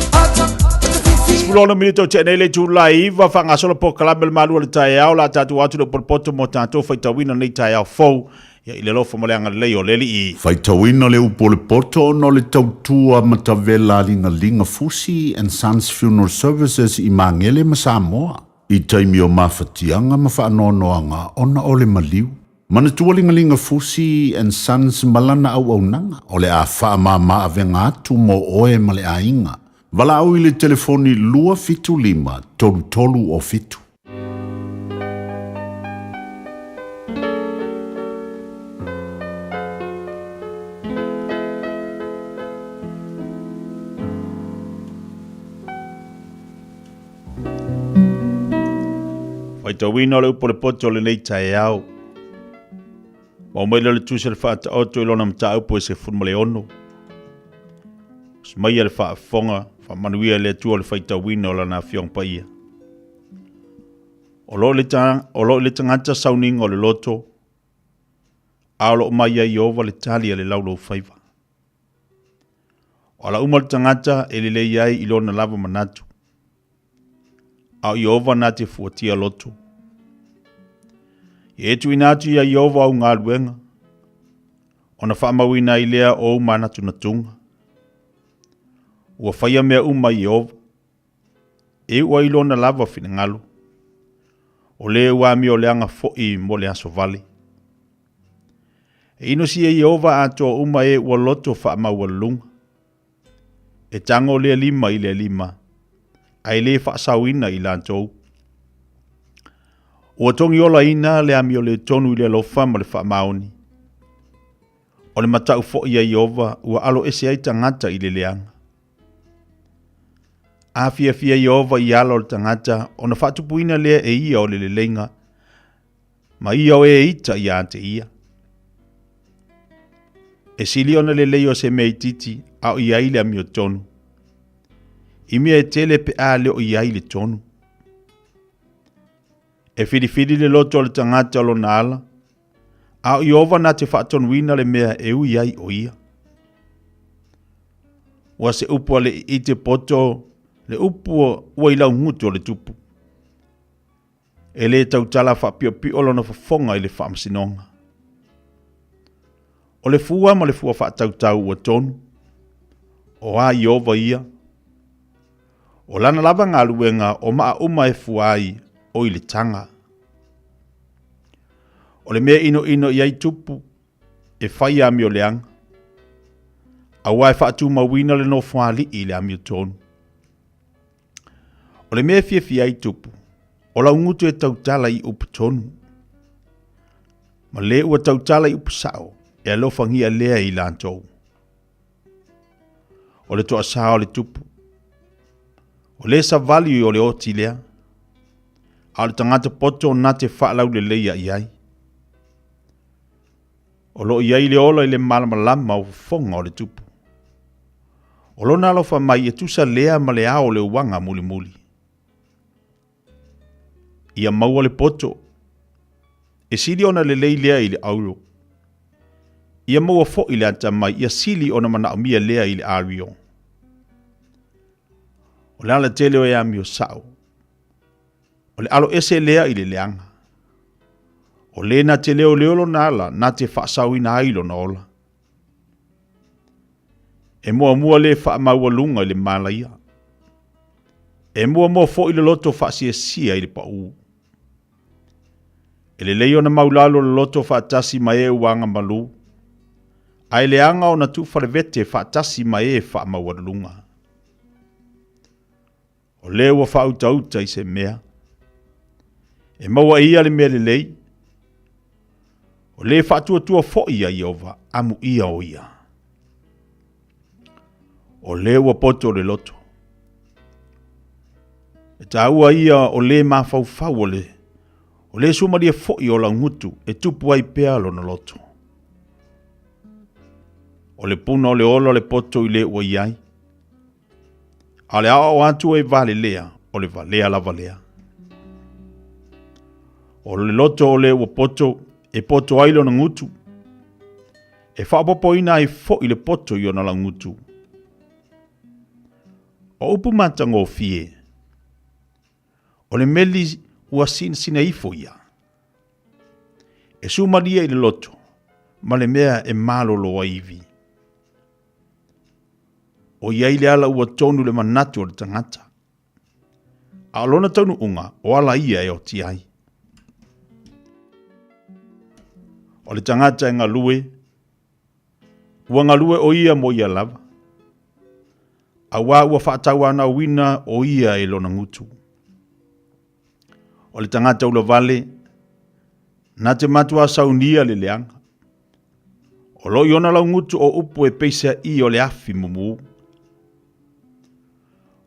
Spulona minito tene le tu live fa nga solo pokalame le malu le tai au la tatu atu le porpoto mo tanto fa tawina nei tai au fo. Ia ile lo fo mo leanga le o le li. Fai tawina le upo le poto no le tautua matavela linga Fusi and Sons Funeral Services I Mangele ma Samoa. I taimi o mawhatianga ma whaanoanoanga ona o le maliu. Mana tualingalinga Fusi and Sons malana au nanga o le a whaamama avenga atu mo oe ma le ainga. Wala au I le telefoni lua fitu lima tolu o fitu. Wai tawina le upo le poto le nei tae au. Wa maila le tusi le whaata auto ilona mta upo e se funma le ono. Smaia le wha fonga, wha manuia le atua le whai tawina o lana whiong pa ia. O lo le tangata sauning o le loto, aolo maia I ova le talia le laulo whaiva. O la uma le tangata e le le iai ilona lava manatu. Au Iova na te fuatia loto. E tu inatu ia Iova au ngā luenga. Ona whaamawina I lea o manatu na tunga. Ua whaia mea uma Iova. E ua ilona lava whina ngalu. O le ua mi o leanga fo'i mo le aso vale. E ino si e Iova ato uma e ua loto whaamaua lunga. E tango lea lima I lea lima. Ai le whaasawina I lantou. Ua tongi ola ina le ami o le tonu I le lofa ma le whaamaoni. O le matau fo ia Iova ua alo ese ai tangata I le leanga. A fia Iova I alo le tangata o na whatupuina lea e ia o le lenga. Ma ia o e ita I ante ia. E sili ona le leo se mei titi au ia I le ami o tonu. I mea e tele pe a leo I ai le tonu. E whiri le loto le tangata o lo nala. Au Iova na te whaatonuina le mea e ui ai o ia. Ua se upua le I te poto, le upua ua I lau ngutu o le tupu. E le tautala whapio o lona whafonga I le whaamsinonga. O le fua ma le fua whaatautau ua tonu. O a Iova ia. O lana lava ngā luenga o maa uma e fuai o I le tanga. O le mea ino I ai tupu e whai ami o leanga. A wai whaatu mawina le no whaali I le ami o tonu. O le mea fia ai tupu o la ungutu e tautala I upu tonu. Ma le ua tautala I upu sao e alofangia lea I lantou. O le toa sao le tupu. O le sa vali o le oti lea. A le tangata poto na te whaalau le leia I ai. O lo I ai le ola I le malamalama o fonga o le tupu. O lo nalo wha mai e tusa lea ma le ao le uanga muli muli. Ia maua le poto. E sili ona le lei lea I le auro. Ia maua fo I le anta mai ia sili ona mana amia lea I le ario. O le ala tele o e ami o sao. O le alo ese lea I le leanga. O le na te leo leolo na ala na te whaasau ina ailo na ola. E mua le whaamaua lunga I le malaia. E mua fo I le loto whaasia sia I le pau. E le leo na maulalo le loto whaatasi ma e uanga malu. Ai le anga o na tu whalevete whaatasi ma e whaamaua lunga. O le ua whautauta I se mea. E maua ia le mea le lei. O le whatuatua fo ia Iova, amu ia o ia. O le ua poto le loto. E taua ia o le mawhauwhau o le. O le sumaria fo I o la ngutu e tupu ai pea lo na loto. O le puna o le ola le poto I le ua iai. A le ao atu e vale lea, o le valea la valea. O le loto o le ua poto, e poto ai lona ngutu. E whaapopo ina ai fo i le poto i ona la ngutu. O upu matanga o fie. O le meli ua sina ifo ia. E sumaria i le loto, ma le mea e malolo a iwi. O iai le ala ua tonu le manatu o le tangata. A alona taunu unga, o ala ia e o ti ai. O le tangata e ngalue, ua ngalue o ia mo ia lava. A wā ua whaatau ana wina o ia e lona ngutu. O le tangata ula vale, na te matua saunia le leanga. O lo iona lau ngutu o upu e peisa i o le afi mumu.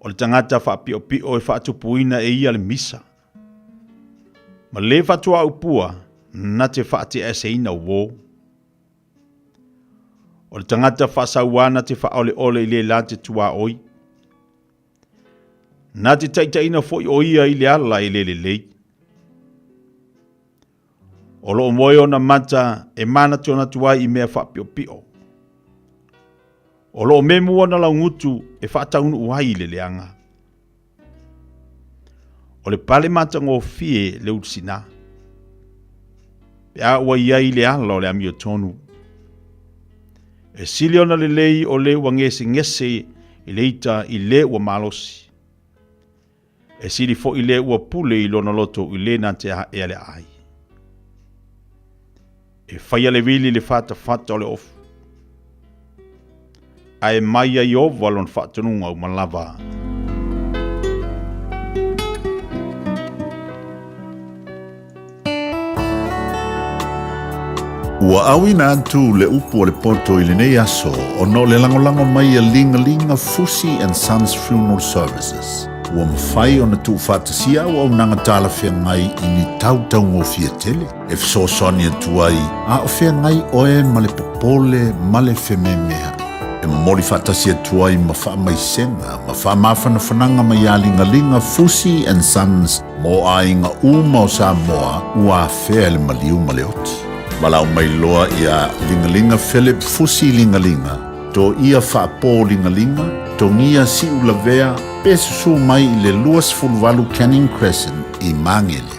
O le tangata whaapio pio e whaatupuina e ia le misa. Ma le whatua upua, na te whaate ese ina uo. O le tangata whaasauana te whaole ole i le la te tua oi. Na te taitaina foi o ia i le ala i le lei. O lo moe ona mata e mana te ona tuai i mea whaapio pio. O lo memu ona lau ngutu e whaataunu uai le leanga. O le pale mata ngō fie le utsina. Pe a ua iai le ala o le amio tonu. E sili ona le lei o le ua ngese i le ita i le ua malosi. E sili fo i le ua pule i lona loto i le na te ha e ale ai. E whaia le wili le whata o le ofu. A e mai ai o walon whatanunga o malava. Ua awina atu le upu o le poto i le nei aso o no le langolango mai a linga Fusi and Sons Funeral Services. Ua mawhai o na tu whatasia o au nanga tala whea ngai i ni tau ngō fia tele. E fsosoni atu ai, a o whea ngai oe ma le popole ma le wheme mea. E mori whatasia atu ai ma wha mai senga, ma wha mawhana whananga mai a linga Fusi and Sons mo a inga uma o Samoa ua whea le maliu ma le oti. Malau mai loa ia lingalinga Philip Fusi lingalinga. To ia whaapo lingalinga, to ngia si ulavea, pesu mai i le luas fulvalu Canning Crescent i Mangele.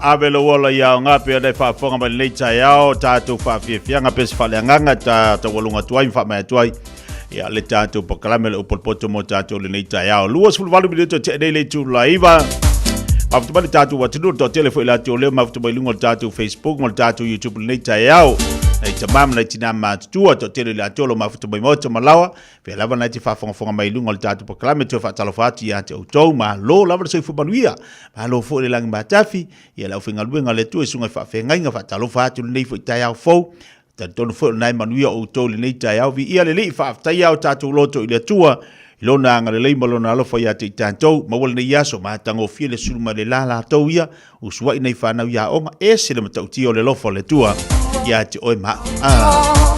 Avelo wala ya nga pe dai fa fonga ba le cha yao tatu fa fia nga pe fa le nga ta walunga tuai fa mai tuai ya le tatu proklame le upolpoto mo tatu le nei cha yao luas ful valu bi te le tu laiva after ba tatu wa tu to telefone la tu le ma after ba lungo tatu Facebook mo tatu YouTube le nei cha yao ai tamam na tina ma tu to tele la tolo ma after ba mo to malawa pe lava na ti fa fonga mai lungo tatu proklame tu fa talofati ya te to ma lo lava se fu banuia ma lo fo le lang ma tafi ya la finga luenga le tu sunga fa fenga nga fa talofati nei fo taya fo ta tonu fo nai manuia o to le nei taya vi ia le fa taya tatu loto ile tua lona nga le malo na lo fa ya te tanto ma wol ne yaso ma tango fi le sulma le la to ia uswa nei fa na ya o ma ese le mtauti o le lo fo le tua ya te oi ma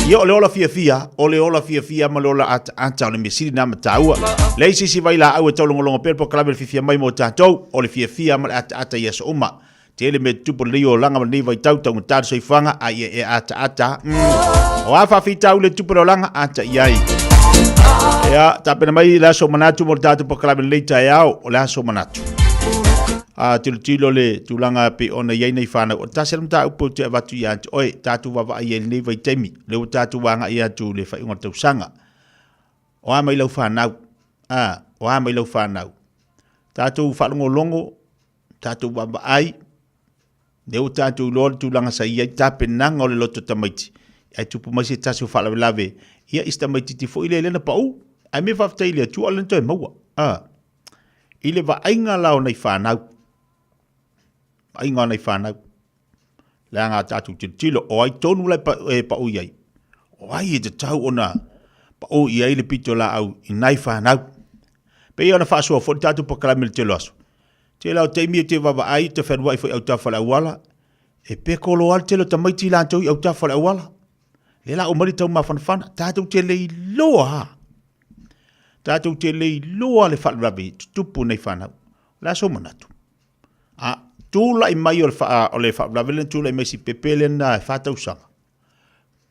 yo le ola fia ma le ola ata le misiri na mataua le si vai la au to longo per po klabe fia mai mo tanto o le fia ma ata yeso uma te le me tupo le o langa ni vai tau tau tar so ifanga ai e ata o afa fi tau le tupo langa ata yai ya tapena mai la so manatu mo tatu po klabe le tayao o la so manatu tilo le tulanga pe ona yai nei fana o tasel mta upo te watu ya oi tatu wa ai nei vai temi le tatu wanga ia tu le fa ingo tau sanga o mai lo fana o mai lo fana tatu fa longo tatu wa ai le tatu lo tulanga sa ia tapena ngol lo to tamaiti ai tu po mai se tasu fa lave ia istamaiti ti fo ile le na pau ai me fa tele tu alen to maua ile va ainga lao nei fana ainga nei fana la nga tatu tilo o ai tonu lai pa o iai o ai te tau ona pa o iai le pito la au inai fana pe ona fa so fo tatu pa kala mil telos te la te mi te va ai te fa wai fo au ta fa la wala e pe kolo al telo tamaiti la to au ta fa la wala le la o mari tau ma fan tatu te le loa tatu te le loa le fa rabi tupu nei fana la so manatu tu la mai o le fa rabi le tu la mai si pepele na fa tau sanga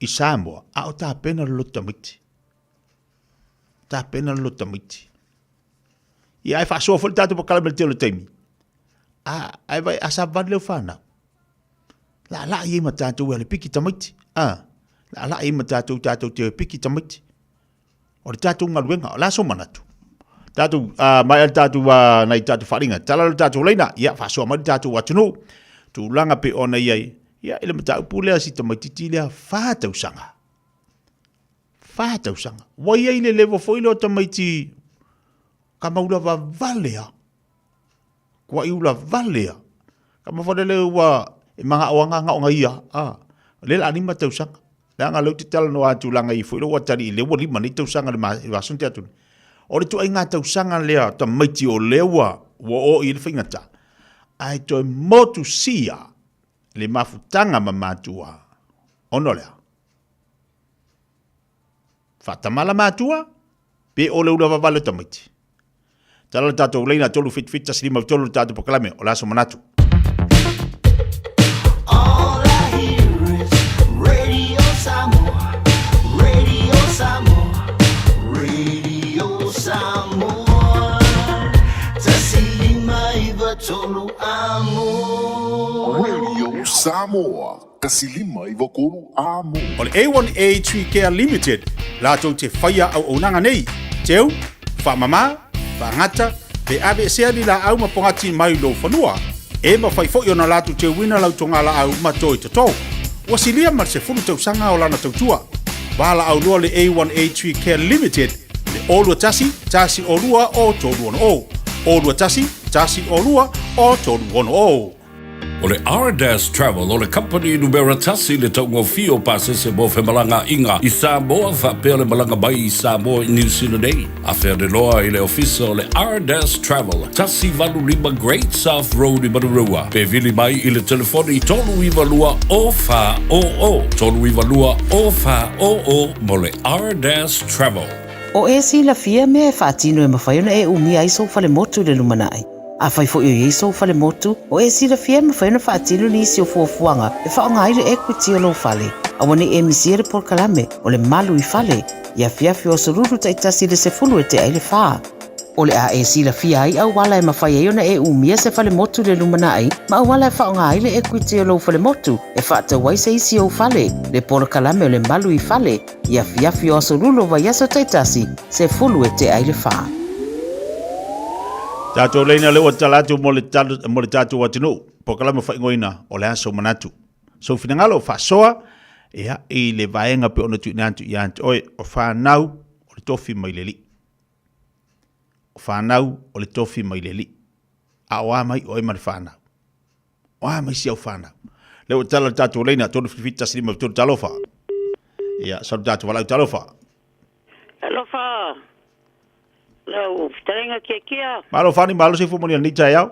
i Samoa o ta pena lo tamiti ia ai fa so fo tatu po kala telo temi ai vai asa va le fana la i ma tatu le piki tamiti la i ma tatu te piki tamiti o tatu ngaluenga la so manatu tatu mai tatu nai tatu faringa tala tatu leina ia fa so mai tatu watunu tu langa pe ona ia ile mata pule si tamiti le fa tau sanga wa ia ile levo fo ile tamiti kama ula va valea kwa iula valea kama fo le wa manga wanga nga ia le la ni mata sanga la nga lo tital no atu langa I fo lo watari le woli mani tau sanga le ma sunte atu o le tu inga tau sanga le ta maiti o lewa wo o il fingata ai to motu sia le mafutanga mamatua onolea fatamala matua pe o le ula vale ta maiti tala tato leina tolu fit taslima tolu tato proklame o la so manatu Radio Samoa, kasilima I wakuru amo. O le A1A Tree Care Limited, la tau te whaia au onanga nei, teu, whamama, whangata, pe ave sea ni la au mapongati mai lo whanua, e ma whai fo na latu te wina lau tonga la au matoi te tau. Wasilia mar se fulu tau sanga o lana tau tua. Wala au lua le A1A Tree Care Limited, le olua tasi o lua o toru ono o. Olua tasi o lua o toru ono o. O le R-Dash Travel o le company numero tasi le taungo fio pasese mo fe malanga inga I Samoa fa pe le malanga mai I Samoa New Zealand Day. A fe de loa I le office o le R-Dash Travel tasi valu lima Great South Road I Marurua. Pe vili mai I le telefoni I tolu iwa lua o fa o o. Tolu iwa lua o fa o o mo le R-Dash Travel. O e si la fia me e whaatino e mawhaiona e umi ai so fale motu le lumanai. A whai fo i so fale motu, o e si la fia me whaiona whaatino ni isi o fuafuanga e whaonga aire equity o lo fale. A wane e misiere por kalame o le malu I fale. Ia fiafi o soruru taitasi le se fulu e te aile whaa. O le a e sila fia ai au wala e mawhai e ona e umia se whale motu le lumana ai, ma au wala e whaonga ai le equity o lo whale motu, e whaata wai se isi o whale, le pora kalame o le malu i whale, ia fiafi o aso lulo vai aso taitasi, se fulu e te ai le wha. Tātou leina leo talatu mo le tātou atinu, po kalame whaingoina o le aso manatu. So finangalo whasoa, ea i le vaenga pe ona tu nantu i antu, oe o whanau o le tofi mai le li. Whanau o le tofi mai le li. A oa mai o e mare whanau. Oa mai si au whanau. Leo tala tātou leina, tonu whiwhita sinima tonu talofa. Ia, saru tātou walau talofa. Talofa. Leo, tarenga kia. Malo whani, malo se fumoni ni tai au.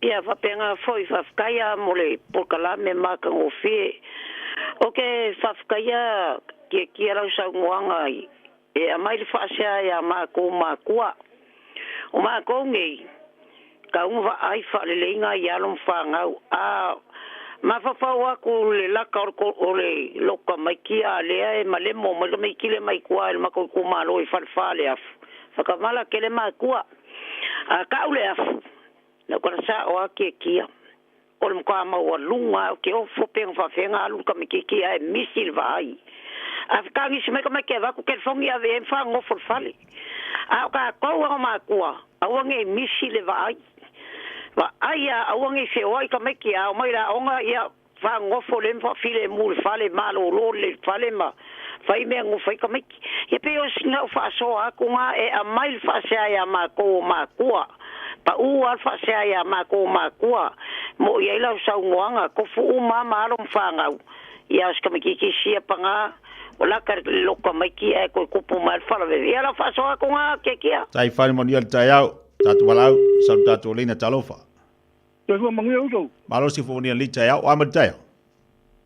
Ia, whapenga foi, whafkaya mo le pokalame maka ngofie. Oke, whafkaya kia lau sau ngoanga i. E a mai le whaasea ia mako makua. O mako ngei, ka unwa ai whaleleinga i alom whangau. Mawhawhau aku le laka o le loka mai kia lea e malemo, mai mai kile mai kua e mako kumalo i whalewhale afu. Whakamala kele makua. Ka ule afu. Na kona sa o ake kia. O le mkwa maua lunga, ke o fopeng whawhenga alu ka miki kia e misil vai. Afkangi si meka mai ke waku ke fongi ave e whangofo whale. Au ka kou au makua, awange misi le vai. Wa aia awange se oi ka meki au mai la onga ia fa ngofo le mfa file mul fale malo lo le fale ma. Fai me ngo fai ka meki. Ye pe o singa fa so aku nga e a mai fa se ia mako makua. Pa u al fa se ia mako makua. Mo ia la sa ngoanga ko fu mama lo mfanga. Ia ska meki ki sia panga. Ola ka loka mai ki e ko kupu mal fala ve ia la fa so ko nga ke kia tai fale mo nial tai au tatu walau sa tatu lina talofa to ho mangi uso malo si fo nial tai au ama tai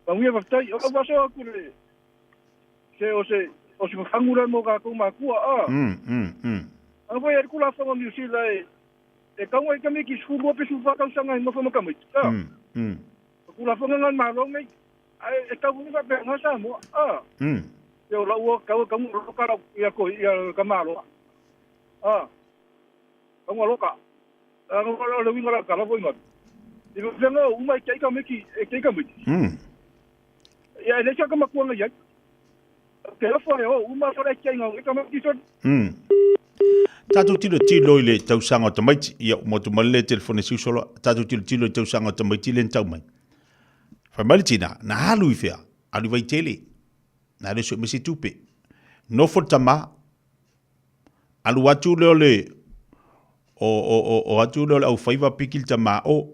mangi va tai o va so ku le se fangura mo ka ko ma ku a a vo ia ku la fo mi si lai e ka ngoi ka mi ki su go pe su va ka sanga mo fo mo ka mai ku la fo ngan ma lo ngai e ka bu va pe nga sa mo yo la wo ka mo ro ka ya ko ya ka ma lo ka mo lo ka no lo winga ka lo winga i lo vengo u mai kai ka meki e kai ka meki ya le ka ma ko nga ya ke lo fo yo u ma so le kai nga ka meki so Tatu tilo ile tau sanga o tamaiti ia mo tu male telefone si solo tatu tilo tau sanga o tamaiti len tau mai Famalitina, na halu i fea, alu vai tele, na le so mesi tupe. No fotama, alu atu leo le, o atu leo le au faiva pikil tama o,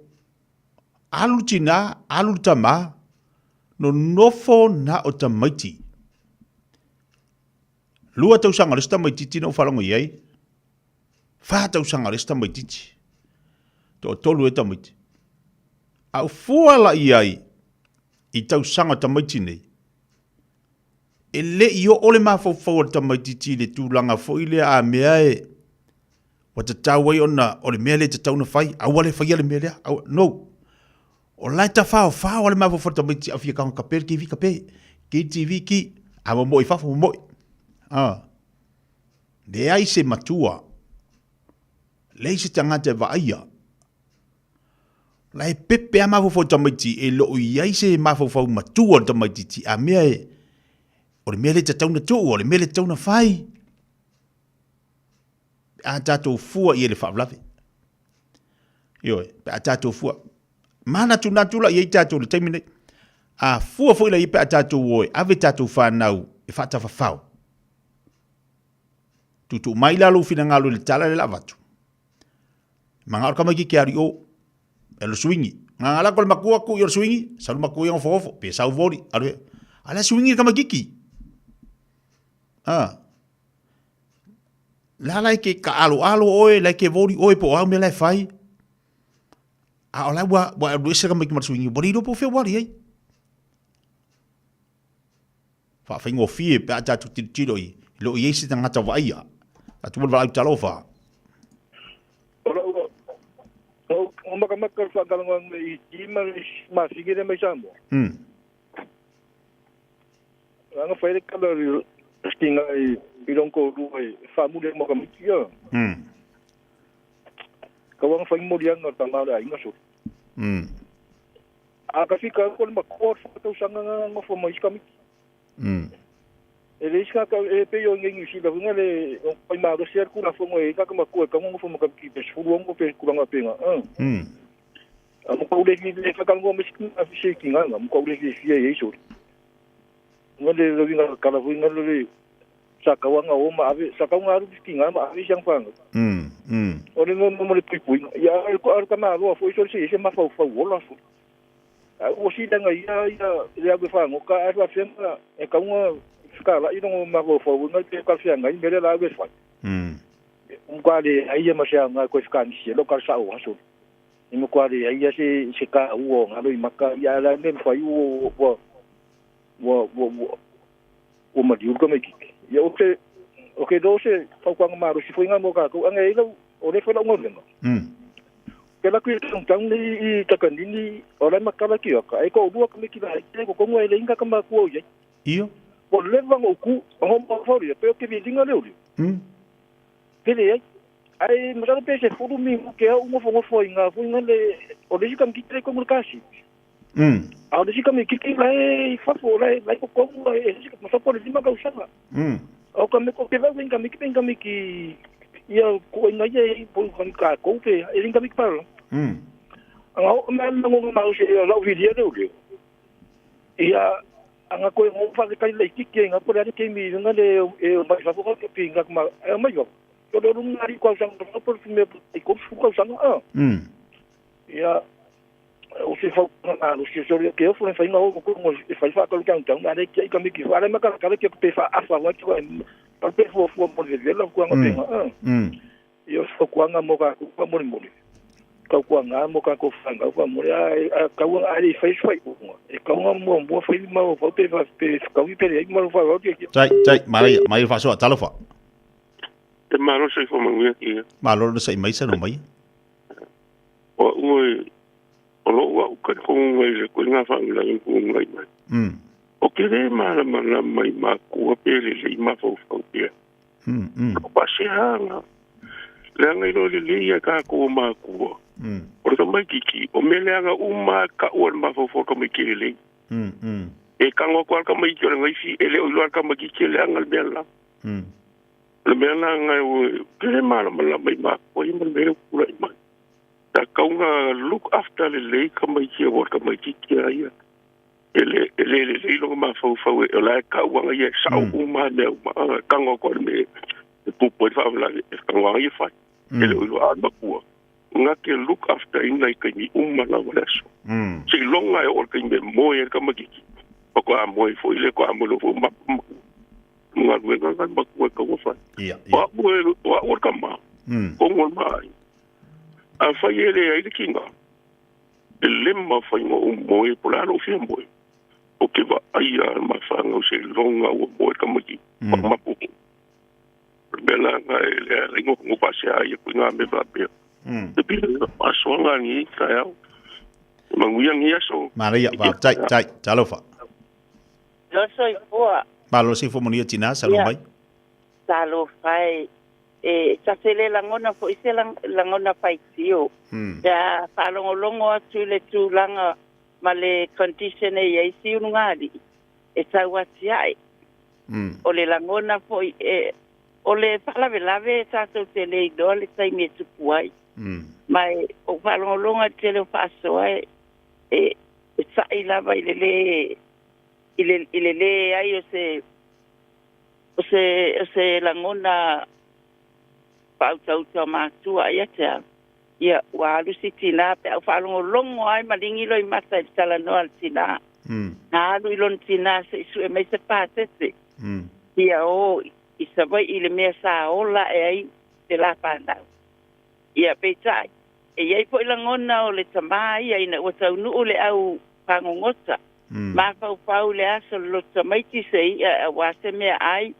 alu tina, alu tama, no nofo na o tamaiti. Lua tau sanga lesta maiti tina o falongo iai, fa tau sanga lesta maiti, to tolu e tamaiti. Au fuala iai, I tau sanga tamaiti nei. E le i o ole mawhau tamaiti ti le tūlanga fo i le a mea e wa te tau wai ona o le mea le te tau na whai, au wale whai ale mea lea, no. O lai ta whao ale mawhau tamaiti a fia kaunga kapere ki vi kape, ki TV ki, a mo moi whawha mo moi. Le ai se matua, le se tangata wa aia, lai pepe a mawhau tamaiti e lo i aise mawhau matua tamaiti ti a mea e o le mea le te tauna tō, o le mea le tauna whai. A tātou fua i e le whaaflawe. Ioe, a tātou fua. Mana tu natula i e tātou le taimine. A fua fua ila i pe a tātou oe, ave tātou whanau e whata whawhau. Tutu mai lalo fina ngalo le tala le lavatu. Manga orka mai ki ari o, e lo swingi. Nga ngala kol makua ku i o swingi, salu makua i on fofo, pe sau vori, alwe. Ala swingi kama kiki. La lai ke ka alo oe, lai ke vori oe po au me lai fai. A o lai wa ruesa ka maki marsuingi, bori do po feo wari ei. Fa whaingo fie pe a tatu tiro i, lo i eisi tangata waia. A tu wala au talofa. O makamaka whakalanga i tima ma sigire mai sambo. Anga whaere kalari stinga i Pilonko ruai famule mo kamiki ya. kawang fai molianga tamala inga so aka fika ko ma ko to sanga ngo fo mo iskami ele iska ka e pe yo ngi si la ngale pai ma do ser ku na fo mo e ka ma ko ka ngo fo mo ka ki pe fu ngo pe ku nga penga mo ko le ni le ka ngo mi skin a fi kinga mo ko le ki ye so ngale lo vinga ka la fu ngale sakawanga o ma ave sakawanga ru kinga ma ave yang fang ore mo le pui ya ko ar ka ma lo fo so se ma fa wala so o si danga ia ia be fa ngo ka ar fenga e ka ngo skala ino ma go fo ngo te ka fenga i mele la be fa kwale ai ma sha nga ko skan si lo ka sa o so ni kwale ai se ka u nga lo i maka ya la nem fa u wo ma diu ko me ki ya okay do se fa kwa ma ro si fo nga mo ka ko nga i lo o le fa lo ngo ngo kela ku tang ni ta kan ni ora makala ki ka ai ko dua ka me ki lai ko ko ngoi le inga ka ma ku ye io ko le va ngo ku ngo ma fa ri pe ke vi dinga le uri pele ai ma pe se fu mi ke o ngo fo inga le o le ka mi ki ko mo ka si a le ka mi ki lai fa fo lai ko e ka ma fa po le ma ka usanga o ka me ko ke va inga mi ki ia ko ina ye po ka ko pe e inga mi pa anga o me ngo ma o se la video de o ia anga ko mo fa ka le ki nga po le ke mi nga le e ma fa ko ke pinga ma e ma yo yo do ngari ko sang po me ko fu ko sang ia o se fa na o se so ke o fu fa nga o ko mo fa fa ko ka tang na le ki ka mi ki fa le ma ka ke pe fa afa wa ki pa pe fo mo le la ko nga pinga yo fo ko nga mo ka ko mo mo ka ko nga mo ka ko fanga ko mo ya ka wa ali fa fa ko e ka nga mo fa ma fa pe fa pe ka wi pe e mo fa o ke tai mai fa so talo fa te malo se fo mo ki malo se mai se no mai o o lo wa ka ko ngai ko nga fa la ko ngai mai o ke le mala mai ma ko pe le ma fo fo pe ko pa se hanga le ngai lo le ya ka ko ma ko o ka mai ki o me le nga uma ka o ma fo fo ko me ki le e ka ngo ko ka mai ki ngai fi ele o lo ka ma ki le ngal bella le me na ngai o ke le mala mai ma ko i me le ku le ma ta ka nga look after le ka mai ki o ka mai ki ya ele lo ma fo fo e la ka wa ye sa uma ne ka ngo ko me pu po fa la ka wa ye fa ele lo a ba ku nga ke look after in like ni la wala so si longa e o ka me mo e ka ma ki ko mo fo ile ko mo lo fo ma nga we nga ba ku ka wo fa wa o ka ma ko mo ma a fa ye le ai ki nga ele ma fa mo e po la lo fi mo o ke va ai ma fa nga se longa o mo ka ma ki ma pu bela nga le ngo pa se ai ku nga me ba pe de pi a so nga ni ka ya ma ngu yang ya so Maria va tai talo fa yo soy fua malo si fo mo ni tina sa lo mai talo fai sa sele la ngona fo ise la ngona fai tio ya fa longo atu le tu langa male condition e ai si un ngali e sa wati ai o le la ngona fo o le fala velave sa to tele do le sai me tu puai mai o fa longa tele fa so ai e sa ila vai le ai o se la ngona pa tau ma tu ai ata ia wa lu sitina pe fa longo ai malingi lo i masa tala no al tina na lu lon tina se su e me se pa se ia o i sa vai ile me sa ola e ai te la panda ia pe tai e ai po langona o le tamai ai na o tau nu le au pangongota ma fa le aso lo tamai ti sei a wa se me ai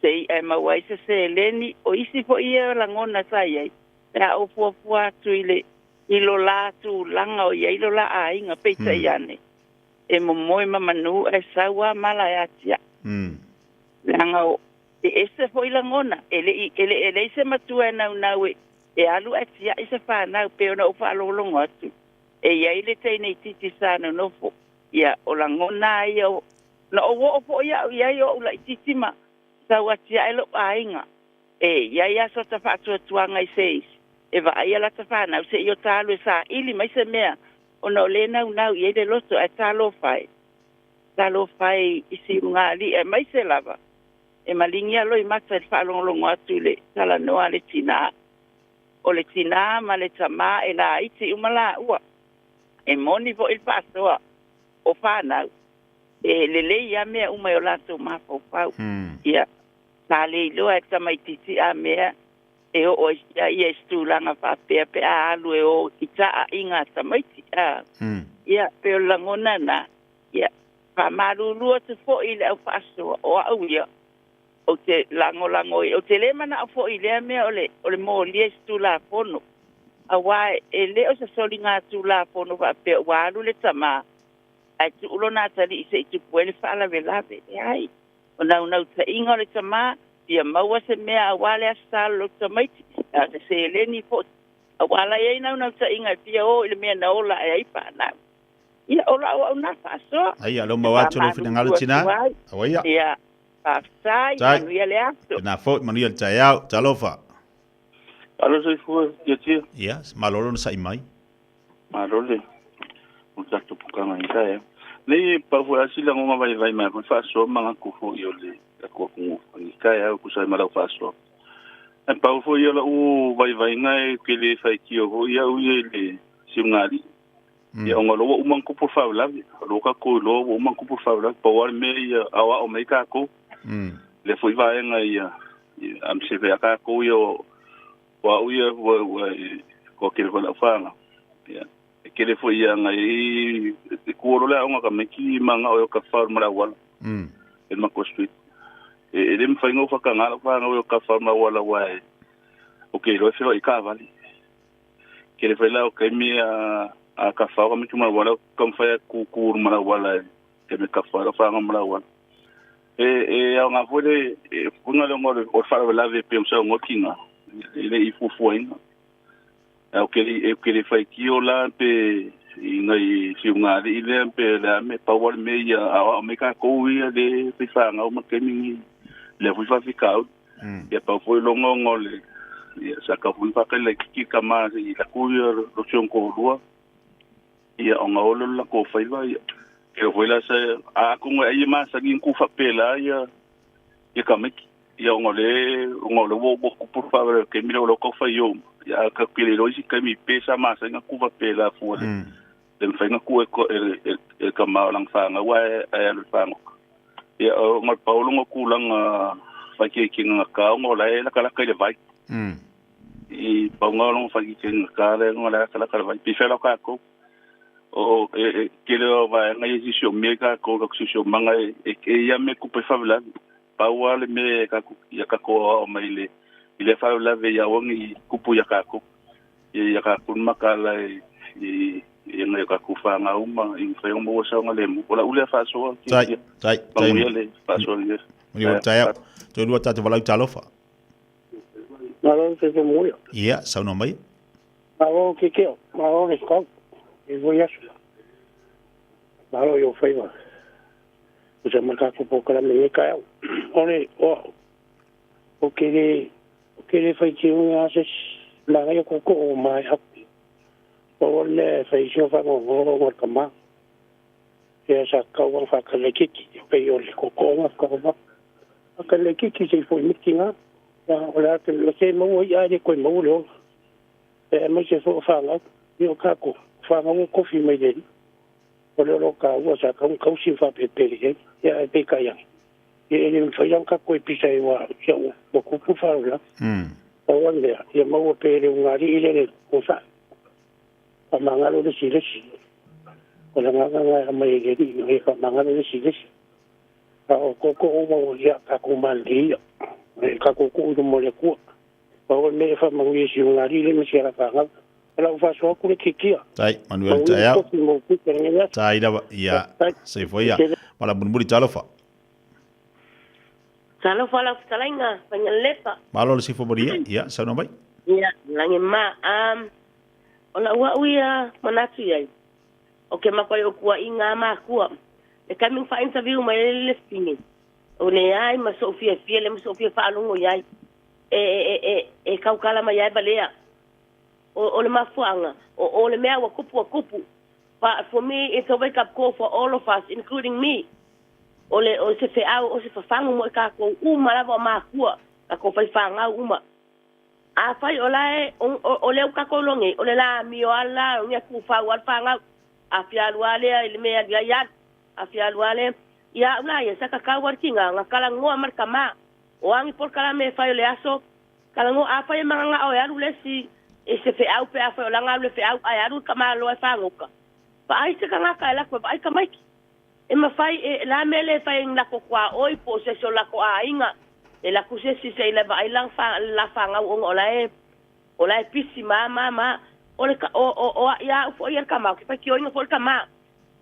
sei e ma wa se leni o isi po ia langona sai ai na o fua tu ilo la tu langa o ia ilo la a inga peita iane e mo manu e sawa mala ya tia langa o e ese foi langona ele se matua na we e alu atia i se whanau pe ona ufa alolongo atu. E iai le teine titi sana nofo. Ia o la ngona ia o na o wo ia iai o la titi ma. Sa watia elo ainga. E iai aso ta whaatua tuanga i seis. E va ia la ta whanau se io talo e sa ili mai se mea. Ona o le nau iai le loto e talo fai. Talo fai i si unga li e mai se lava. E malingi alo i mata e whaalongolongo atu le tala noa le tina. O le tina ma le tama e la iti umala ua. E moni vo il pasoa o whanau. E lele ia mea umai o lato mafau pau. Ia, ta le iloa e tamaititi a mea e o ia estulanga whapea pe a alu e o ita a inga tamaiti a. Ia, pe o langona na. Ia, whamarulua te fo i le au pasoa o au ia. O te lango o te le mana o fo i lea mea o le mo lia stula fono. A wae e le o sa soli ngā stula fono wa pe waru le tama. Ai tu ulo nā tali i se i tu puele whaala velave. E ai. O nau ta inga o le tama. Ia maua se mea a wale a stalo lo tamaiti. A te se le ni po. A wala e nau ta inga pia o ile mea na ola e ai pa nau. Ia ola o au nā whaasoa. Ai alo mawatu le whingalo tina. Awaia. Ia. Pasai, manuia le ato. Na fo manuia le tai au, talofa. Alo sei fu, ia tia. Ia, malolo na sai mai. Malole. O tato pukanga i kai. Nei pa fu asila ngoma vai mai fa so manga ku fo yo le ko ku ni kai au ku sai mala fa so. E pa fu yo la u vai ngai ke le fai ki o ia u le simngari. Ia o ngalo o man ku por fa la. Lo ka ko lo o man ku por fa la. Pa wa me ia awa o me ka ko. Le foi vai ngai am se ve aka ko yo wa uia ko ke le fa ya ke le foi ngai ko ro la nga ka me ki manga o ka fa mara wala el mako street e dem fa ngo fa ka nga fa nga o ka fa mara wala wa o ke lo se i ka vali ke le foi la o ke mi a ka fa me tuma wala kom fa ku mara wala ke me ka fa nga mara wala e nga pode funga le ngore o fa la ve pe so ngokinga ele i fufu ainga o ke le fai ki o la pe ngai fiunga i le pe la me power me ya a me ka ko ia de fa nga o ke ni le fu fa fika ya pa foi lo ngole ya sa ka fu fa ke le ki ka ma i la ku lo chon ko lua ya o nga o la ko fa iba ke foi la sa a ku ngai ma sa ngin ku fa pela ya ka me ya ngole wo ku por favor ke mi lo ko fa yo ya ka pele lo si ka mi pesa ma sa nga ku fa pela fu le fa nga ku e ka ma lang fa nga wa e lo fa nga ya ngot paulo ngo ku lang fa ke nga ka ngola e la ka le vai i pa ngolo fa ke nga le ngola ka la vai pi fa lo ka ko o ke le va nga yi si me ka ko si manga e ya me ku pe fa la pa wale me ka ya ka ko mai le fa la ve ya wongi kupu ya ka ko ya ka kun makala i ngai ka ku fa nga uma i fa mo sa nga le mo la ule fa so tai le fa so le ni o tai to lu ta te vala talofa na lo se mo ya ia sa no mai ma o ke ma o ne ko e voy a ma lo yo fa iba o se marca ko po kala me ka one o ke le fai ki un ases la ga ko ko mai ap o le fai xo fa go ka ma e sa ka wa fa ka le ki pe yo le ko ma ka le ki se foi mitinga ya o la ke lo se mo ya de ko mo lo e mo se fo fa nga yo ka ko fa nga ko fi mai de o le lo ka wa sa ka un ka si fa pe ya pe ka ya e le fai ka ko pisa e wa ya o ko pu fa la o wande ya mo pe le un ari ile ko sa a mangalo de si o la nga mai ge di e ka mangalo de si o ko mo ya ka ko mali e ka ko mo le ko o me fa mangi si un ari le me si la ka la fa so ku le kikia tai manuel tai da ya se foi ya mala bunbuli talofa Salo fala futalinga, panyalepa. Malo le sifo boria, ya, sa no mai. Ia, langi ma, ona ua uia manatu iai. O ke makoi o kua i ngā mā kua. E kaming wha interview mai le fingi. O ne ai ma Sofia fia, le ma Sofia whaalungo iai. E kaukala mai iai balea. O le mafuanga. O le mea wa kupu. But for me, it's a wake-up call for all of us, including me. O se wheau, o se whawhangu mo e kako umarawa mā kua. Kako whaiwhangau uma. A whai o lae, o leo kakolonge, o le la mi o ala, o ngea kufau al whangau. A whialua lea, ili mea lia iad. A whialua lea, ia ula ia, saka kawar kinga, ngā kalangoa marka mā. O angi por kala me whai o le aso, kalangoa a whai mga ngā o e aru lesi, e se wheau pe a whai o langa le wheau, ai aru ka mā loa whangoka. Pa ai se ka ngaka e lako, pa ai ka maiki. E ma whai, la mele whai ngako kwa oi po se so lako a inga. E la kusesi se ile ba ilang la fanga o ola e pisi ma o le o ya fo ia kama ke pa ki o inga fo kama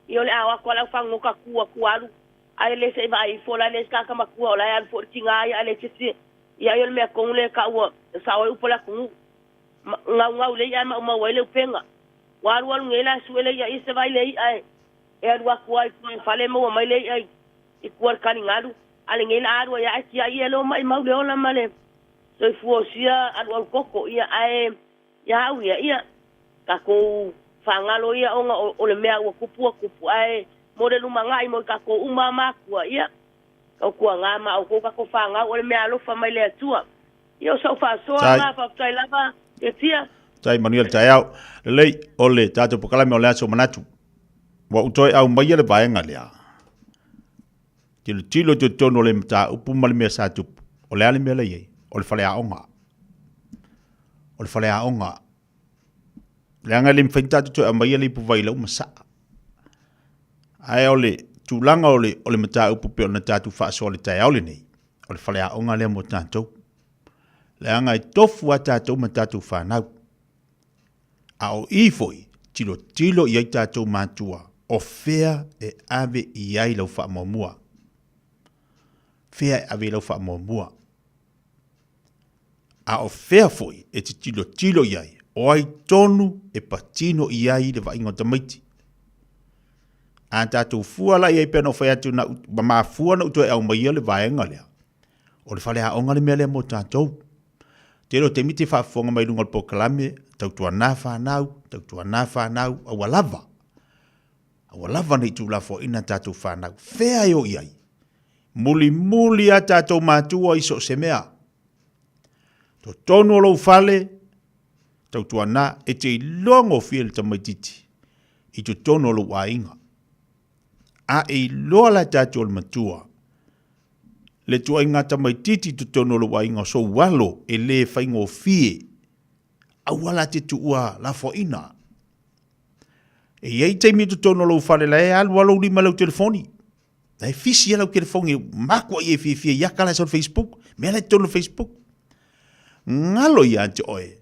i ole awa ko la fanga ka kuaru ai le se ba i fo la le ska kama ku ola ya fo tinga ai ale tsi ya yo me ko le ka o sa o pola ku nga le ya ma wele penga waru ngela suele ya ise vai le ai e ru ku ai fale mo mai le ai i ku ka ni ngalu ale ngela aru ya aki ai elo mai mau le ona male so fuosia alu koko ia ai ya ia ka ko fangalo ia onga o le mea o kupu ai mo le lumanga mo ka ko umama ku ia ka ku nga ma o ka ko fanga o le mea lo fa mai le tua io so fa so ma fa tai lava e tia tai Manuel tai au le ole tato pokala me ole so manatu wa utoi au mai le baenga lea tilo tono le mta upu mal me sa tu ole ale me le ye ole fale a onga le anga lim fenta tu a mai le pu vai lo masa ai ole tu langa ole mta upu pe ona tatu fa so le tai ole nei ole fale a onga le mo tanto le anga i tofu ata to mta tu fa na a o i foi tilo i ta to matua o fea e ave i ai lo fa momua fea ave lo fa momua a o fea foi e tilo iai o ai tonu e patino iai le va ingo tamaiti a tatu fuala iai peno fea tu na ma fuana uto e au mai le vaenga lea o le fale a onga le mele mo tatou tero te miti fa fonga mai lunga po kalame tau tua na whanau a walava nei tu la fo ina tatu whanau fea yo iai muli a tatou matua iso se mea to tono lo fale tau tua na e te longo fiel tamaititi i tu tono lo wainga a e loa la tatou al matua le tua inga tamaititi tu tono lo wainga so walo e le whaingo fie a wala te tuua la fo ina e iei teimi tu tono lo fale la e alu alo lima lau telefoni na e fisi lau telefoni makua i e fie iaka la son Facebook mea la tono Facebook ngalo i ante oe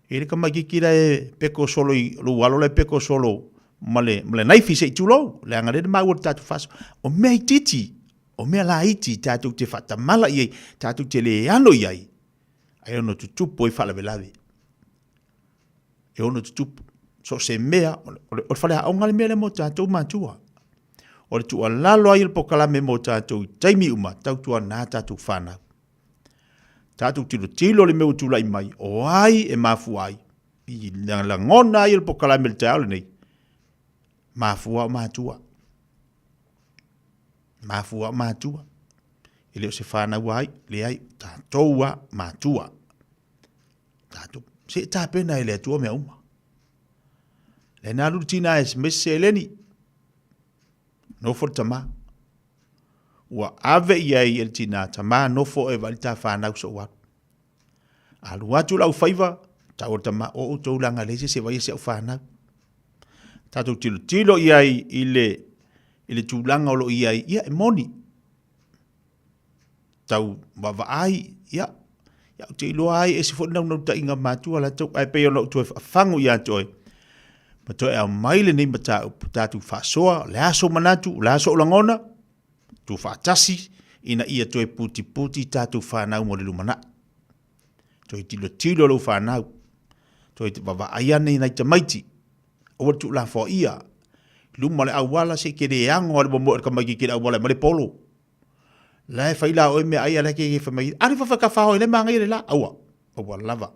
e le kamakikira e peko solo i lo walo le peko solo male naifi se i tulo le angare de maua tatu faso o mea i titi o mea la iti tatu te fata mala i tatu te le ano i ai ai ono tutupo i fala velave e ono tutupo so se mea o fale a onga le mea le mo tatu matua o le tua lalo ai il pokalame mo tatu taimi uma tautua na tatu whana tatu tilo le meu tula i mai o ai e mafu ai i la ngona ai il pokalame le tau le nei mafua matua ele o se fana wai le ai tatoua matua tatu se tapena ele tua me uma le na rutina es meseleni no for tama wa ave ia el tina tama no fo e valita fana so wa alu atu lau faiva tau tama o to langa lese se vai se fana tatu tilo ia ile tulanga lo ia e moni tau bava ai ya te lo ai e se fo na ta inga matu ala to ai pe no to fangu ia toi ma to e mai le ni mata tatu fa soa le aso manatu la so langona tu fa tasi ina ia to puti tatu fa na mo le lumana Toi tilo lo whanau. Toi te wawa aia nei nai te maiti. O tu la fo ia. Luma le awala se ke re ango o le momo ka mai ke awala ma le polo. La e faila o me aia le ke fa mai. Ari fa ka fa o le mangai le la awa. O lava.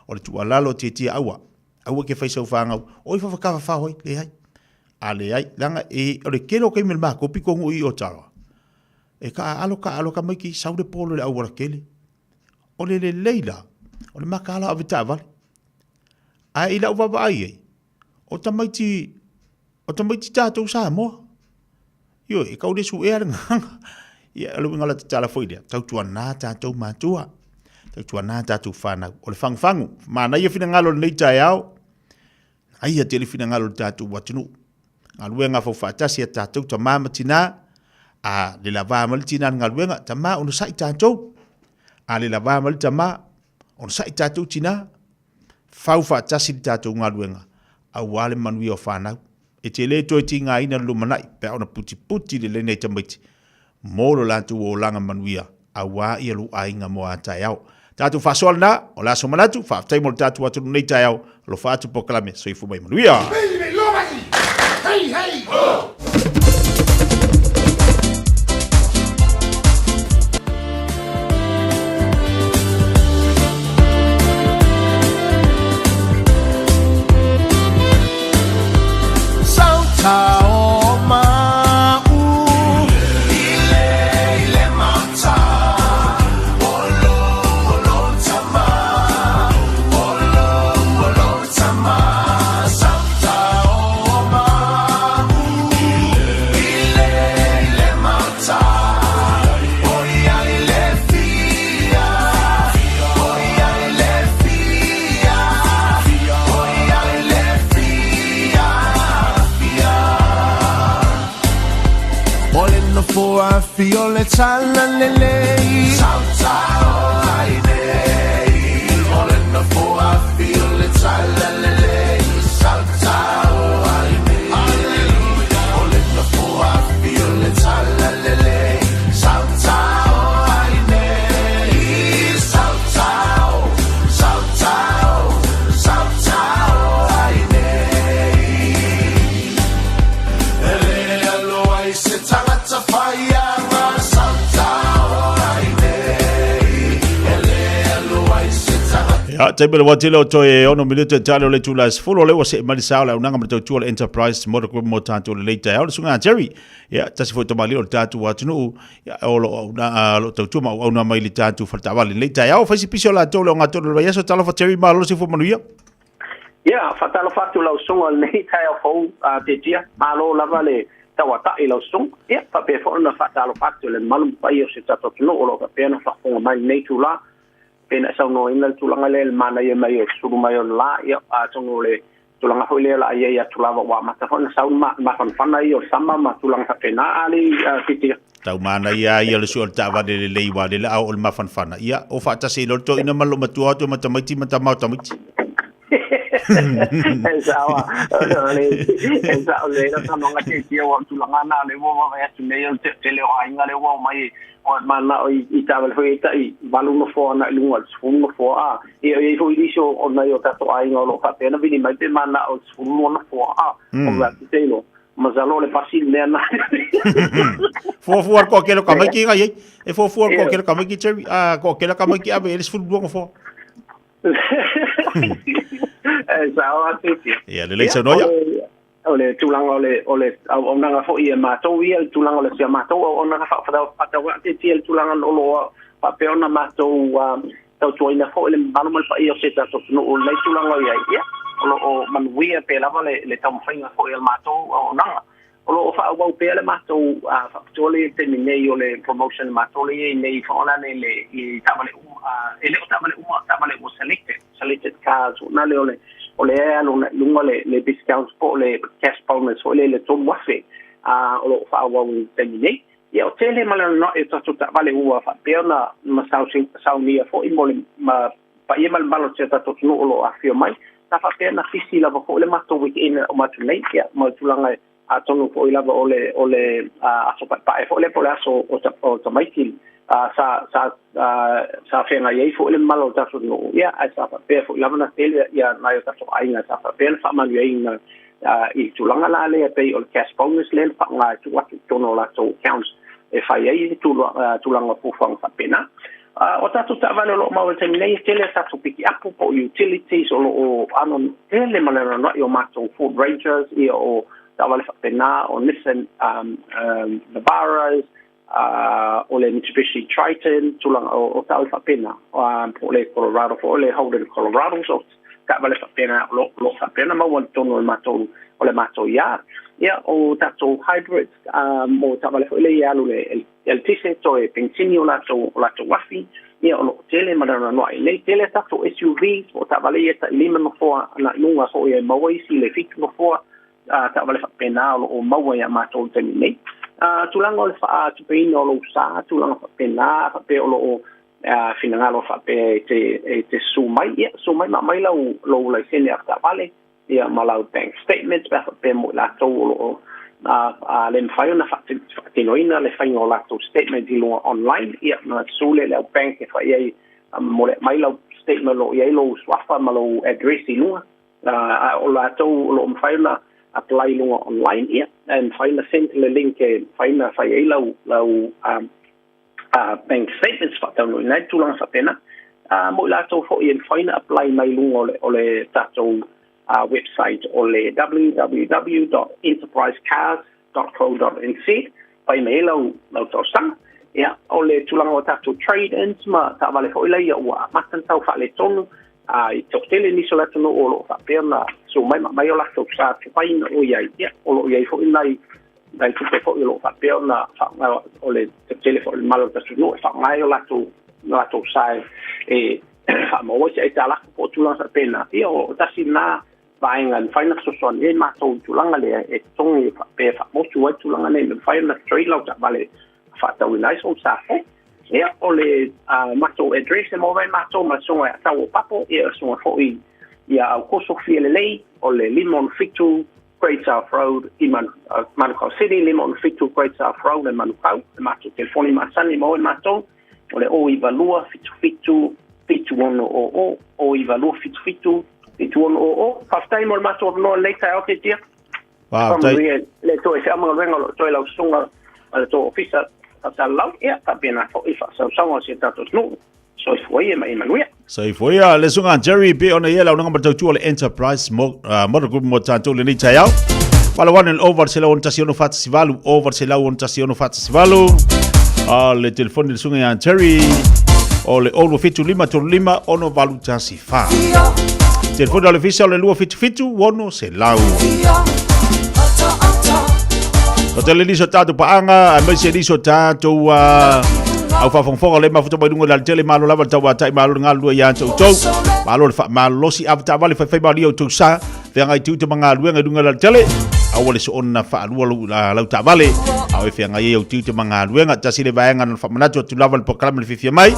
O le tu alalo te awa. Awa ke faisa fanga. O fa ka fa o le ai. Ale ai langa e o le kelo ke me ma ko piko ngui o tara. E ka alo ka mai ki sau de polo le awala kele. O le leila. O le makala avita vale. A ila o baba ai. O tamaiti tātou sa mo. Yo, e kau desu e aranga. Ia, alu ngala te tala foi dia. Tau tua nā tātou mātua. Tau tua nā tātou whanau. O le whangwhangu. Mana ia whina ngalo nei tai au. Aia te le whina ngalo tātou watinu. Ngaluenga fau whaatasi a tātou ta māmatina. A le la vāmalitina ngaluenga. Ta mā ono sai tātou. A le la vāmalita mā. Ono sai tātou tina. Fau whaatasi tātou ngaluenga. A wale manui o whanau. E te le toi ti ngā ina lumanai, pe ona puti le lene tamaiti. Mōro lantu o langa manuia, a wā ia lu ainga mo a tai au. Tātu whasoal nā, o la somanatu, whaafitai mo le tātu atu nei tai au, lo whaatu pokalame, so i fumai manuia. Hey, hey, oh! I feel it's all in the lane. Sometimes I need all in the floor. I feel it's all in the lane. Sometimes I need all in the floor. I feel it's all in the lane. Sometimes I need. Sometimes I need. Hello, I sit on a fire. Taipele watile o toe ono minuto talo le tula full le wase malisao la unanga mto tula enterprise motor group motanto le later ya sunga Jerry ya tasi foi tomali o tatu watunu ya o na lo tuma o na mai le tatu falta vale later ya o fasi piso la tole nga tole ya so talo fa Jerry malo se fo manuia ya fatalo fatu la sunga le later fo te tia malo la vale tawata ilo sung ya fa pe fo na fatalo fatu le malum pai o se tatu no o lo ka pena fa ko mai nei tula pena sa no ina tulanga le mana ye mai suru mai la ya a tongo le tulanga hole la ye ya tulava wa mata fona sa ma fana yo sama ma tulanga pena ali fiti tau mana ya le sual tava le leiwa le au ma fana ya o fa ta se lo to ina malo matua to mata mai mata mau tamiti esa le na sama ngati ti wa tulanga na le wa ya tune yo te le wa inga le wa mai o mana o I tavel foi tai valu no fo na lunga sfum no fo a e foi diso o na yo tato ai no lo fa pena vini mai te mana o sfum no fo a o va te no mazalo le fasil ne na fo ko ke lo kamai ki ga ye e fo ko ke lo kamai ki cherry a ko ke lo kamai ki a be el sfum no fo esa o te ya le leisa no ya ole tulanga ole o nanga fo I ma to wi tulanga ole sia ma to o nanga fa fa wa te tulanga lo pa pe ona ma to to ina fo le manual fa I se ta to no o le tulanga ya o man wi pe la le tam fainga fo el ma to o nanga o fa wa pe le ma to fa to le te ne yo le promotion ma to le nei fa ona ne le I tamale ele o tamale o selected cars na le ole ole lunga le discounts po le cash bonus le tom wafe o lo fa wa terminate ya o tele mala no e to ta vale u fa perna ma sauni fo imole ma pa yemal malo cheta to no lo afio mai ta fa perna fisi la fo le mato weekend o mato late ya ma tulanga a tono fo ila ole a so pa fo le po la so o ta mai sa fenga ye fo le malo ta so no ya a sa pe fo la na tele ya na yo ta so ai na sa pe fa ma ye na I tulanga la le pe o cash bonus le fa nga tu wa tu no la so counts e fa ye tulanga fu fa pena o ta tu ta vale lo ma o terminate tele ta tu piki apu po utilities o anon tele manera no yo ma so food rangers o ta vale fa pena o Nissan the Barras o le Mitsubishi Triton tulang o ta fa pena po le Colorado po le Holden Colorado so ka vale fa pena lo fa pena ma won tono mato o le mato ya o ta to hybrid mo ta vale fa le ya lo el tise to e pensinio la to wafi o tele ma no le tele ta to SUV o ta vale ya ta lima no fo na nunga so e ma wai si le fit no fo ta vale fa pena o ma wai ya mato teni tulango le fa tu pe no lo sa tulango fa pena fa pe o finangalo fa pe te sumai ma mai lo la sene afta vale ia malau bank statements ba pe mo la to lo le fai una fa tinoina le fai no la to statement di lo online ia na sule le bank fa ia mo le mai lo statement lo ia lo swafa malo address di lo o la to lo fai na apply lo online ia and find the send le link find na fa ia lo bank statements fa tau no tu lang sa pena mo la to fo in fine apply mai lung ole tato website ole www.enterprisecars.co.nz pai mai lo to sang ya ole tu lang o tato trade ins ma ta vale fo ile ya wa matan tau fa le tonu I to tele ni so la to no o fa pena so mai la to sa pai no ya o ya fo in dai tu te fo lo fa pe na fa o le telefono malo ta su no fa mai la tu sai e fa mo se ta la po tu la pena io ta sina vai ngan fa na so son e ma to tu la le e tong e fa pe fa mo tu tu la ne fa na trade lo ta vale fa ta wi nai so sa e o le ma to address mo vai ma to ta o papo e so fo i ya ko so fi le o le limon fitu Great South Road in Manukau City, Limon Fitu, Great South Road in Manukau, the mato telefoni masani mo in mato, o le o ivalua fitu 5100 o ivalua fitu 5100 pastai mo mato no later out here. Wow, le to e ama vengo to la sunga al to officer ta lau e ta pena fo ifa so se tatos no so foi mai manuia so foi le sunga Jerry be on yela nga mata tu le enterprise mo group mo tanto le ni tayao pala one over se la on tasiono festivalu over se la on tasiono festivalu le telefone le sunga Jerry o le olo fitu lima ono valu tasi fa telefone le official le luo fitu wono se lau o tele liso tato paanga a mai se liso tato au fa fonga le mafuta mai dunga dal tele malo lava tawa tai malo ngalu ya tau malo fa malo si avta vale fa fa dio tu sa fe ngai tu te manga lu ngai dunga dal tele au le so onna fa lu la ta vale au fe ngai eu tu te manga lu ngai tasi le vaenga fa manato tu lava le program le fifia mai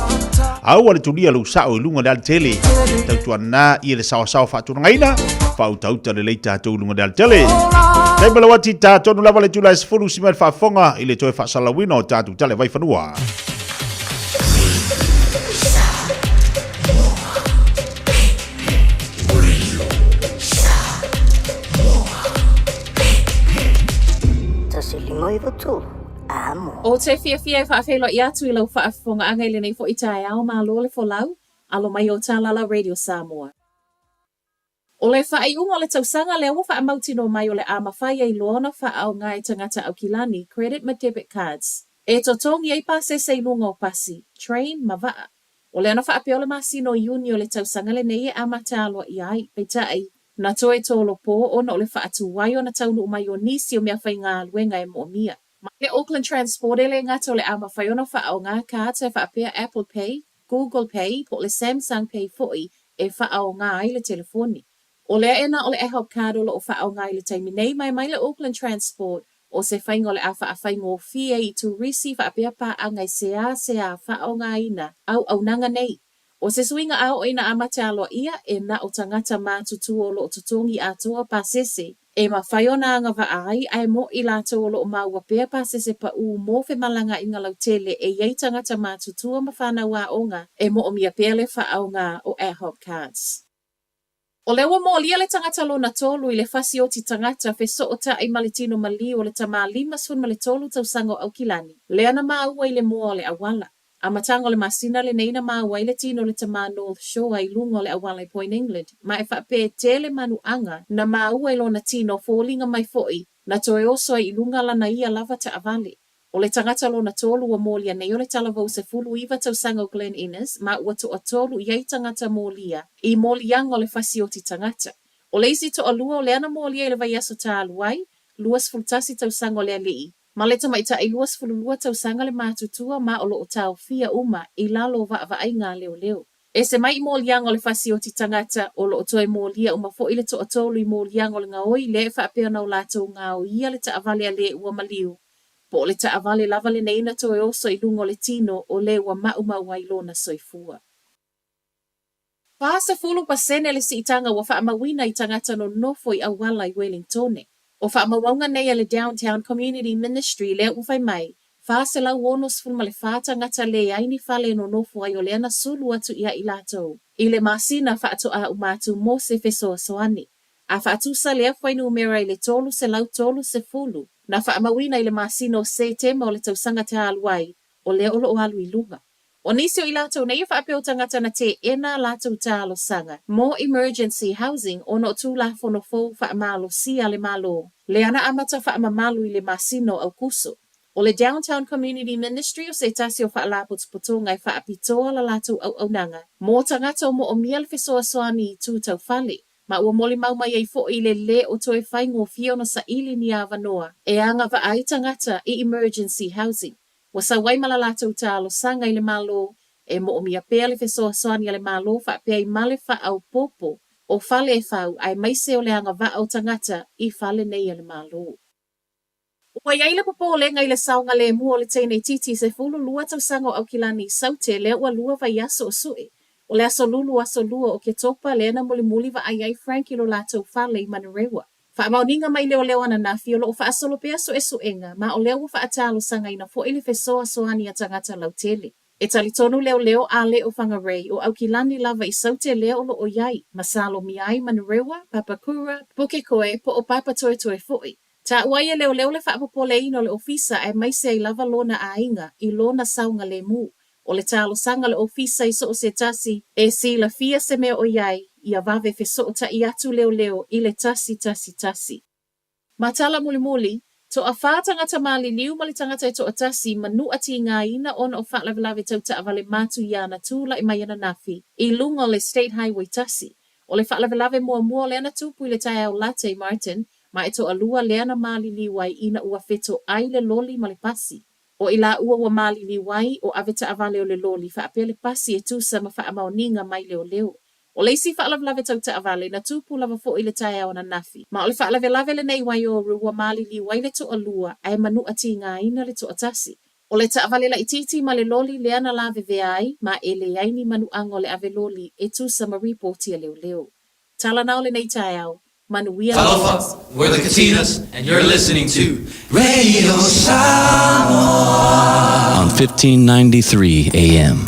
au le tu dia lu sa o lunga dal tele tau tu na i le sa fa tu ngai na fa tau tele le ta tu lunga dal tele dai bala wati ta tu lava le tu la sfulu si fa fonga ile to fa salawino ta tu tele vai fanua O te fia whaafelo i atu I lau whaafonga angai le nei fo I tae ao ma lo le fo lau, alo mai o Tālala Radio Samoa. O le whaaiunga o le tausanga le awa whaamauti no mai o le amawhai ai loona whaao ngai tangata au kilani, credit ma debit cards. E totongi ai pase se ilunga o pasi, train ma vaa. O le ana whaapeo le masino iuni o le tausanga le nei e amata aloa I ai, peitai. Na toe tolo po ona o le whaatu wai o na taunu mai o nisi o mea whai ngā luenga e mo mia. Ma le Auckland Transport e le ngata o le ama whai ona whaao ngā kāta whaapea Apple Pay, Google Pay, po le Samsung Pay foi e whaao ngā ai le telefoni. O le ena o le ehop kādo lo o whaao ngā ai le taimi nei mai le Auckland Transport o se whaingo le a whaawhai ngō fia I tu risi whaapea pā angai sea whaao ngā ina au nanga nei. O se swinga au ina amate aloa ia e na o tangata mātutu o lo tutongi atoa pasese E mawhai o nā anga vaai, ai mo I lātou o loo maua pēr pāsese pa u mō whe malanga inga lau tele e iei tangata mātutua ma whānau a onga e mo o mia pēle whaaunga o ad hoc cards. O lewa mo lia le tangata lo na tolu I le whasi o ti tangata whe so o ta I malitino mali o le tamā 5 ma le tolu tau sango au kilani. Lea na maua I le mua o le awala. A matanga o le masina le neina maua I le tino le tamā North Shore I lunga o le awala I Point England. Ma e whapē tele manu anga na maua I lo na tino fōlinga mai foi na toe oso I lunga lana ia lava ta avale. O le tangata lo na tolu wa mōlia nei o le talavau se fulu iwa tau sango Glen Innes ma ua to a tolu iei tangata mōlia I mōlianga o le whasi o ti tangata. O le isi to a lua o le ana mōlia I le vai aso tā aluai, luas fultasi tau sango le alii. Ma le tamaita I luas fululua tau sanga le mātutua ma o loo tau fia uma I lalo va ai ngā leo leo. E se mai mōlianga o le whasi o ti tangata o loo toi mōlia uma fo I le to a tolu I mōlianga o le ngaoi le whaapea nau lātou ngā o ia le ta avale a le ua maliu. Po o le ta avale lava le neina toi oso I lungo le tino o le ua mau ai lona soifua. Pāsa fulu pasene le si itanga wa whaamawina I tangata no nofo I awala I Wellingtone. O whaamawaunga nei le Downtown Community Ministry le uwhai mai, whaase lau wonos fulma le whāta ngata le aini whale no nofo ai o le ana sulu atu ia I lātou. I le masina whaato a umatu mo se fesoa soani. A whaatusa le awhainu umera I le tolu se lau tolu se fulu, na whaamawina I le masina o se tema o le tausanga te aluai, o le olo o alu I lunga. O nisi o I lātou nei whaapeo tangata na te ena lātou tālo sanga. More emergency housing o no tū la fono fōu whaamalo sia le malo. Le ana amata whaamamalu I le masino au kuso. O le Downtown Community Ministry o se tasi o whaalaputuputunga I whaapitoa la lātou au nanga. Mō tangata o mo o mial fesoa soani I tūtau whale. Ma ua moli mauma iei fo I le o toe whaingo fio na sa ili ni awanoa. E anga wa ai tangata I emergency housing. Wa sa waimala lātou tālo sanga I le malo, e mo o mia pēle fesoa soani le malo whaapea I male wha au popo, o whale e whau ai maise o le anga wa au tangata I whale nei le malo. Ua iai le popo le ngai le saunga le mua o le teinei titi se fulu lua tau sango au kilani saute le ua lua vai aso o sui. O le aso lua o ke topa le na muli wa ai Frankie lo lātou whale I Manurewa. Whaamauninga mai leo ana na fiolo o whaasolo pea so e suenga, ma o leo whaatalo sanga ina fo ili fesoa soani a tangata lautele. E talitonu leo a leo whangarei o au kilani lava I saute leo lo o iai, masalo miai Manurewa, Papakura, Pukekoe, po o papa toe foi. Ta uaia leo le whaapopole ino le ofisa e maise ai lava lona a inga I lona saunga le mu. O le talo sanga le ofisa I so o se tasi, e si la fia se mea o iai, Ia vave feso ta I atu leo I le tasi. Matala muli, to a whātangata mali liu mali tangata to a tasi manu ati ngā ina on o whaalavelawe tau ta avale matu iana tūla I maiana nafi, I lunga le State Highway tasi. O le whaalavelawe mua le ana tūpu I le tai au Latte Martin, ma e to a lua le ana mali liwai ina ua feto ai le loli mali pasi. O ila ua mali liwai o aveta avale o le loli whaapea le pasi e tūsa ma whaamauninga mai leo. O leisi whaalawelawe tau ta avale na tūpu lava fo I le tai au na nafi. Ma o le whaalawelawe le nei wai o rua mali li wai le to a lua ai manu ati ngā ina le to a tasi. O le ta avale la ititi ma le loli le ana la veveai ma e le aini manu ango le ave loli e tūsa ma reporti a leo. Tala nao le nei tai au. Talofa, we're the Katinas, and you're listening to Radio Samoa on 1593 AM.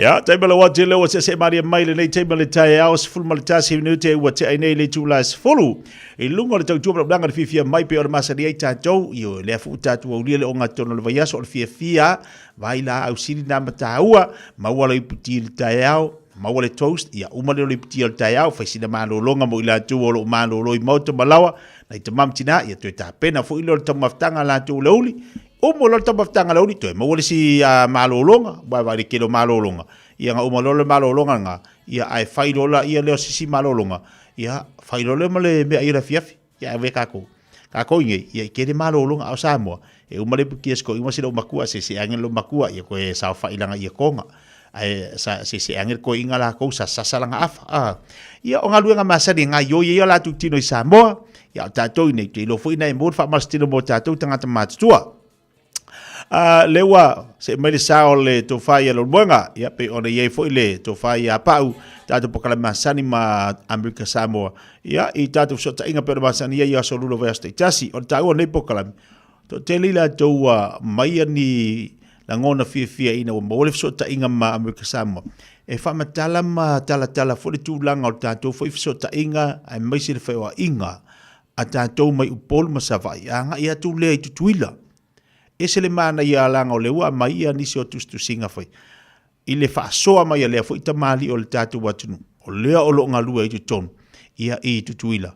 Ya, taima le wate le se maria mai le nei taima le tai au se fulu maltasi ni te ua te ai nei le tula se fulu. I lunga le tau tua blanga le fifia mai pe o le masari ai tātou, i o le afu tātou au lia le onga tono le vaiaso o le fia vai la au siri na mataua, maua le iputi le tai au, maua le toast, ia uma le iputi le tai au, fai sina malo longa mo ila tu o lo malo lo i mauta malawa, na i te mamtina, ia tu e ta pena fu ilo le tamaftanga la tu le uli, umo lo tamaftanga la uli, tu e maua le si malo longa, vai le kilo malo longa, ia nga uma lo le malo longa nga, ia ai fai lola, ia leo sisi malo longa, ia fai lola ma le mea ira fiafi, ia ave kako. Kako inge, ia kere malo longa au Samoa, e uma le puki esko, ima sila umakua, se angin lo makua, ia koe sao fai langa ia konga, se angin koe inga la kou sa langa afa. Ia o ngalua nga masari, nga yo ia la tu tino i Samoa, ia tatou ine, tu ilo fui na e mwur fa mastino mo tatou tangata matatua. Lewa, se mai le sao le tofai alo mwenga, ia pe ona iei foi le tofai a pau, tatou pokala masani ma Amerika Samoa, ia i tatou sota inga pero masani ia so lulo vai asta itasi, o tau o nei pokala, to te lila tau mai ani la ngona fia ina o mawale sota inga ma Amerika Samoa, e whamatala ma tala fo le tūlanga o tatou foi sota inga, ai mai se le whaiwa inga, a tatou mai upolu masawai, anga ia tu lea i tutuila, e se le mana ia langa o le ua mai ia nisi o tustu singa fai. I le whaasoa mai a lea fo ita mali o le tātou watunu. O lea o lo ngalua i tutonu. Ia i tutuila.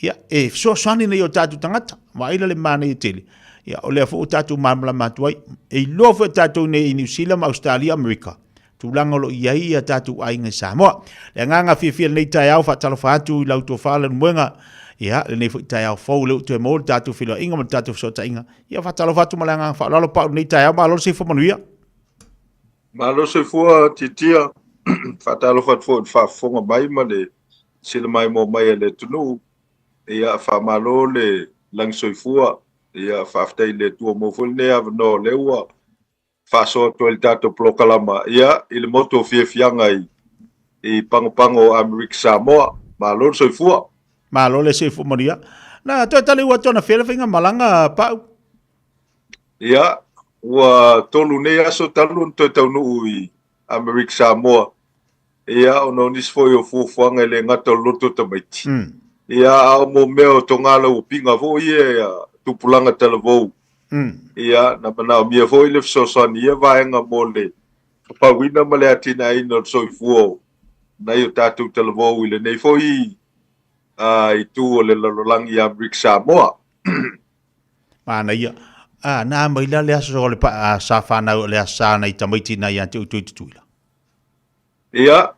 Ia e soani nei o tātou tangata. Ma ila le mana i tele. Ia o lea fo o tātou mamla matuai. E loa fo tātou nei i New Zealand, Australia, Amerika. Tūlanga lo iai a tātou ainga Samoa. Le nganga fia nei tai au whatalo whaatu i lau tō whaala mwenga. Ia, le nei tai au fau leu te mo tatu filo inga ma tatu so inga. Ia fatalo fatu malanga fa lalo pa nei tai au ma lo se fo manuia. Ma lo se fo titia fatalo fatu fa fonga mai ma le sile mai mo mai le tunu. Ia fa malo le lang so fo ia fa ftai le tu mo fo ne av no le wa fa so to el tato plokalama ia il moto fianga i pango Amerika Samoa ma lo so fo malo le se fumaria na to tali wa tona fela finga malanga pa ia wa tolu ne aso talu to tonu i Amerika Samoa ia ono nis foi o fuanga le ngato loto tamaiti ia ao mo meo tongala o pinga vo ia tupulanga televo ia na mana mia foi le so ia vaenga mole pa wina male atina ino so fuo na yo tatu televo ile nei foi i tu o le lalolangi Amerika Samoa. Mana ia. Na mai la le aso o le pa sa whana o le asa na i tamaiti na i ante utuituila. Ia.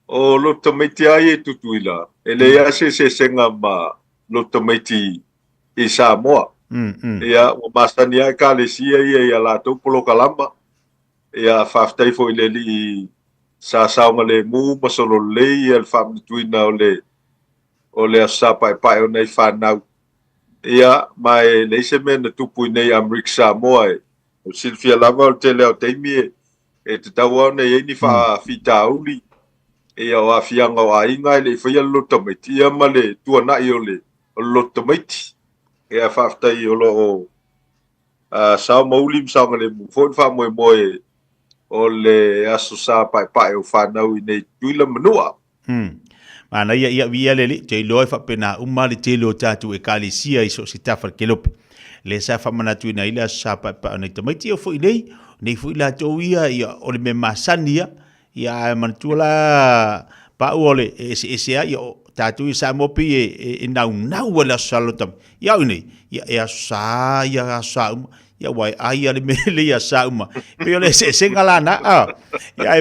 O lo tamaiti ai e tutuila. E le ase se senga ma lo tamaiti i Samoa. Ia, o masani ai ka le sia ia la tau polo kalamba. Ia whaftai fo i le li sa saunga le mu masolo le ia le whamituina o le asa pai o nei whanau. Ia, mai leise mena tupu nei Amerika Samoa e. O silfia lava o te leo teimi e te tau au nei eini wha fita auli. Ia o afianga o ainga le whaia lota maiti. Ia ma le tuanai o le lota maiti. Ia whaftai o lo o sao mauli msaunga le mufon wha moe o le aso sa pai o whanau i nei tuila manua. Mana ia via le te loe fa pena uma le te lo tatu e kalisia i so si tafa kelope. Le sa fa mana tu na ila sa pa na te mai o foi nei foi la to ia o le me masania ia mantula pa ole ese ia tatu sa mo pi e na wala salotam. Ia nei ia sa ia wai ai ale me le ia sa uma. Pe ole se ngalana ia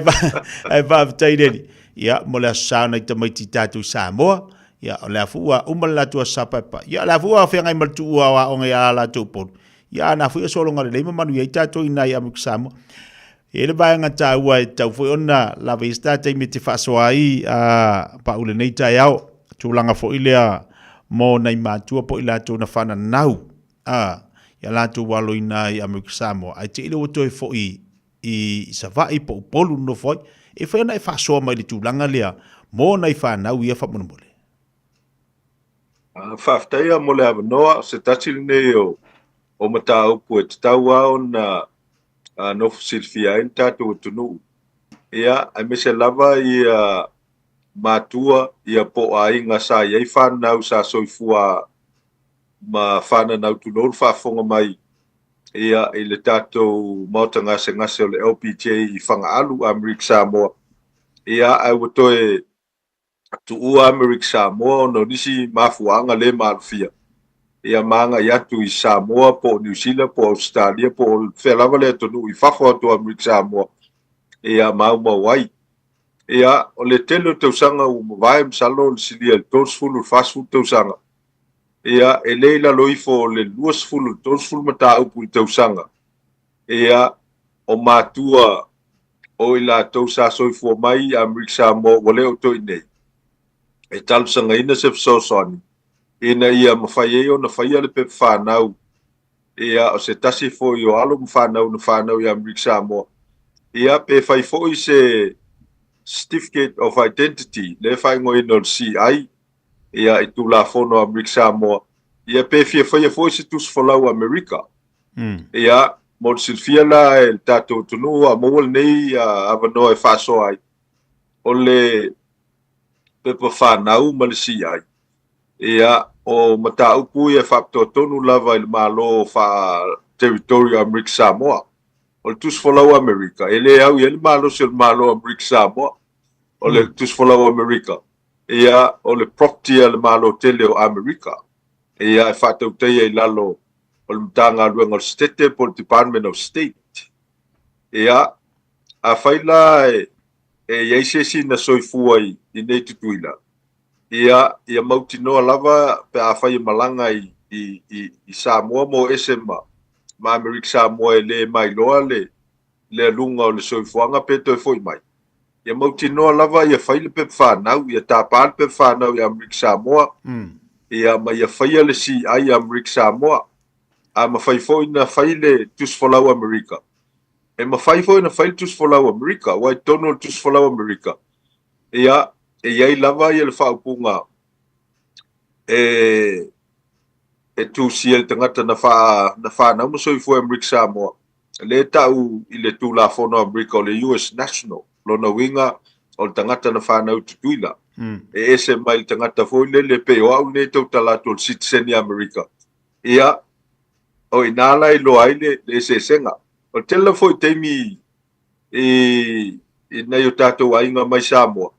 ai va taideli. Ia mo le asana i tamaiti tatu Samoa, ia o le afua umala tua sapapa, ia le afua whenga i maltu ua wa onga ia la tupon. Ia na fui solonga le leima manu ia i tatu ina i Amerika Samoa. E le baanga ta ua e tau fui ona la veista te me te whasoa i pa ule nei tai au, tūlanga fo ilea mo nei mātua po ila tū na whana nau. Ia la tu walo ina i Amerika Samoa. Ai te ile o toi fo i savai po upolu no foi, e whai na e whasoa mai le tūlanga lea, mō nei whanau ia whamuna mole. Whaftaia mo le avanoa, se tatili nei o mata upu e te tau au na nofu silfia in tātou tunu. ia ai me se lava ia matua ia po ainga sa ia whanau sa soifua ma whanau tunor whafonga mai ia i le tātou mauta ngase o le LPJ i whangaalu Amerika Samoa. Ia ai watoe tu ua Amerika Samoa no nisi mafuanga le malfia. Ia manga i atu i Samoa po New Zealand po Australia po whelava le tonu i whafo atu Amerika Samoa. Ia mau mawai. Ia o le telo tausanga u mawai msalo le silia le tonsfulu fastfood tausanga. Ia e leila loifo le luasfulu tonsfulu mata upu i tausanga. Ia o matua o ila tausa soifua mai Amerika Samoa wale o toi nei. E talusanga ina se fsosoni. Ina ia mawhai eo na whaia le pepe whanau. Ia o se tasi fo i o alo mwhanau na whanau i Amerika Samoa. Ia pe whai fo i se Certificate of Identity le whai ngoi no CI. Ia i tula fono Amerika Samoa. Ia pe fia whai fo i se tusfolau Amerika. Ia mo silfia la e tatou tunu a mowal nei avanoa e whaso ai. O le pepe whanau ma le CI. Ia o mata upu e whapto tonu lava il malo wha territory Amerika Samoa. O le tusfolau Amerika. E le au i le malo se le malo Amerika Samoa. O le tusfolau Amerika. Ia o le property le malo tele o Amerika. Ia e whatau teia i lalo o le mtanga luenga o stete po le Department of State. Ia a whaila e iaisesi na soifua i nei tutuila. Ia mautinoa lava pe a whai malanga i Samoa mo esema ma Amerika Samoa e le mai loa le lunga o le soifuanga pe toi foi mai. Ia mautinoa lava ia whaile pe whanau, ia tāpāle pe whanau i Amerika Samoa. Ia ma ia whaia le si ai Amerika Samoa. A ma whai foi na whaile tusfolau Amerika. E ma whai foi na whaile tusfolau Amerika, wai tono tusfolau Amerika. Ia iai lava ia le whaupunga e tūsia le tangata na whanau ma soifua Amerika Samoa. Le tau i le tūla fono Amerika o le US National. Lona winga o le tangata na whanau tutuila. E ese mai le tangata foi le peo au ne tau talato le citizen i Amerika. Ia o inala i loa i le sesenga. O tela foi teimi i nei o tātou ainga mai Samoa.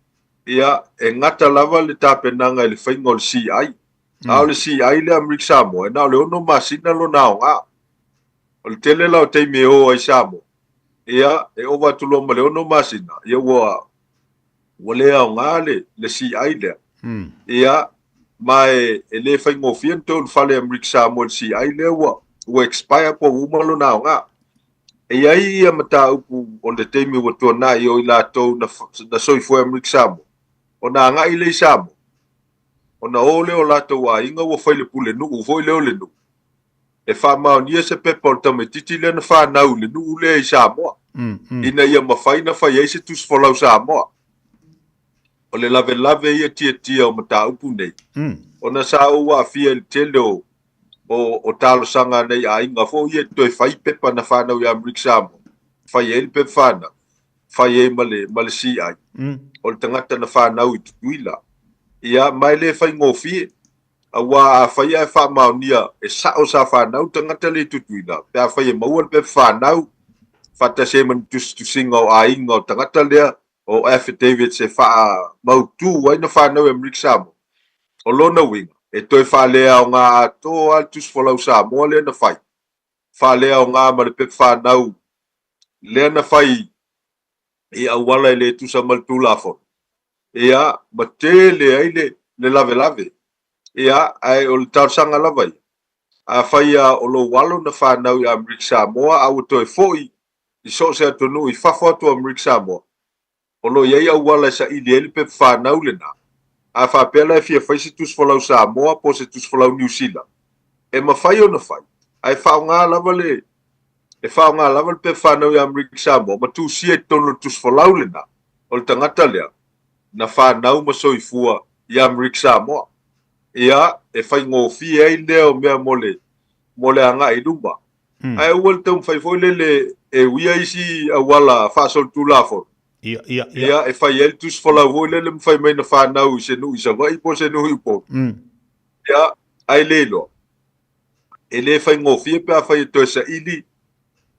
Ia e ngata lava le tāpenanga i le whainga o le CI. Ao le CI le Amerika Samoa. E nao le ono masina lo nao ngā. O le tele lau teimi o ai Samoa. Ia e o watulo ma le ono masina. Ia wale au ngā le CI le. Ia mai e le whainga o fianto le whale Amerika Samoa le CI le ua expire po umalo nao ngā. E iai ia mata upu o le teimi watua nā i o i lātou na soifua Amerika Samoa. O nā ngā i le Samoa. O na o leo lātou a inga ua whaile pu le nuu, voi leo le nuu. E whamao nia se pepa o tametiti le na whanau le nuu le i Samoa. Ina ia mawhaina whai eise tusfolau Samoa. O le lave ia tia o mata upu nei. O na sa ua fia il tele o talo sanga nei a inga fo ia toi whai pepa na whanau i Amerika Samoa. Whai e pepa whana. Whai e male si ai. O le tangata na whanau i tutuila. Ia mai le whai ngofie. A wā a whai e whamao nia e sao sa whanau tangata le tutuila. Pe a whai e maua le pepa whanau. Whata se man tusinga o a inga o tangata lea. O affidavit se wha mautu wai na whanau Amerika Samoa. O lona winga. E toi whalea o ngā ato al tusfolau Samoa lea na whai. Whalea o ngā ma le pepa whanau. Lea na whai i awala i le tusa maltu lafon. Ia ma te le ai le lave. Ia ai o le tausanga lavai. A whai o lo walo na whanau i Amerika Samoa au toi foi i so se atonu i whafo atu Amerika Samoa. O lo iai awala sa i le pepa whanau le na. A whapela e fia whaisi tusfolau Samoa po se tusfolau New Zealand. E ma whai o na whai. Ai whao ngā lava le. E whao ngā lava le pe whanau i Amerika Samoa. Ma tu sia tono tusfolau le na. O le tangata lea. Na whanau ma soifua i Amerika Samoa. Ia e whai ngofi ai leo mea mole anga i rumba. Ai ua le tau mwhai foi le e wia isi awala whaasol tu lafon. Ia e fai el tus fola vo le fai mai na fa na u se nu isa vai po se nu po. Ia ai lelo. Ele fai ngofie pe fai to sa ili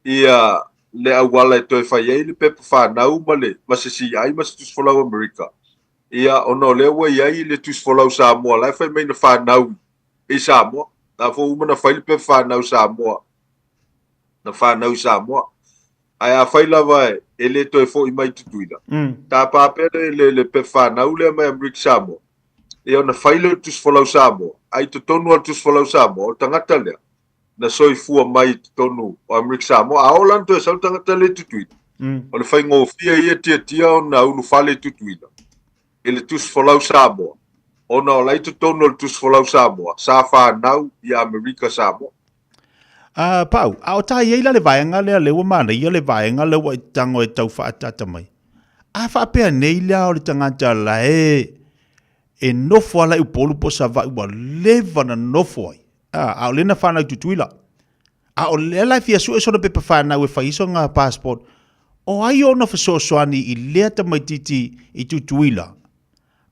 ia le awala to fai ele pe fa na u male mas si ai mas tus fola America. Ia ono le wa ia le tus fola Samoa la fai mai na fa na u e Samoa. Na fo uma na fai pe fa na u Samoa. Na fa na u Samoa. Ai a fai lava ele to fo i mai tutuila. Ta pa pere le pe fa na u le mai America Samoa. E ona fai le tus fola Samoa. Ai to tonu al tus fola Samoa o tangata le. Na soifua mai tonu o America Samoa. A Holland to sa tangata le tutuila. O le fai ngofia ia tia ona ulu fale tutuila. Ele tus fola Samoa. Ona o lai to tonu al tus fola Samoa. Sa fa nau ia America Samoa. Pau, a o ta yeila le vaenga le wa mana ia le vaenga le wa tango e tau fa tata mai. A fa pe neila o le tangata la e nofo ala u polu po sa va u leva na nofo ai. A o lena fa na tutuila. A o le la fia su e sona pe fa na we fa iso nga passport. O ai ona fa so soani I le ta mai titi I tutuila.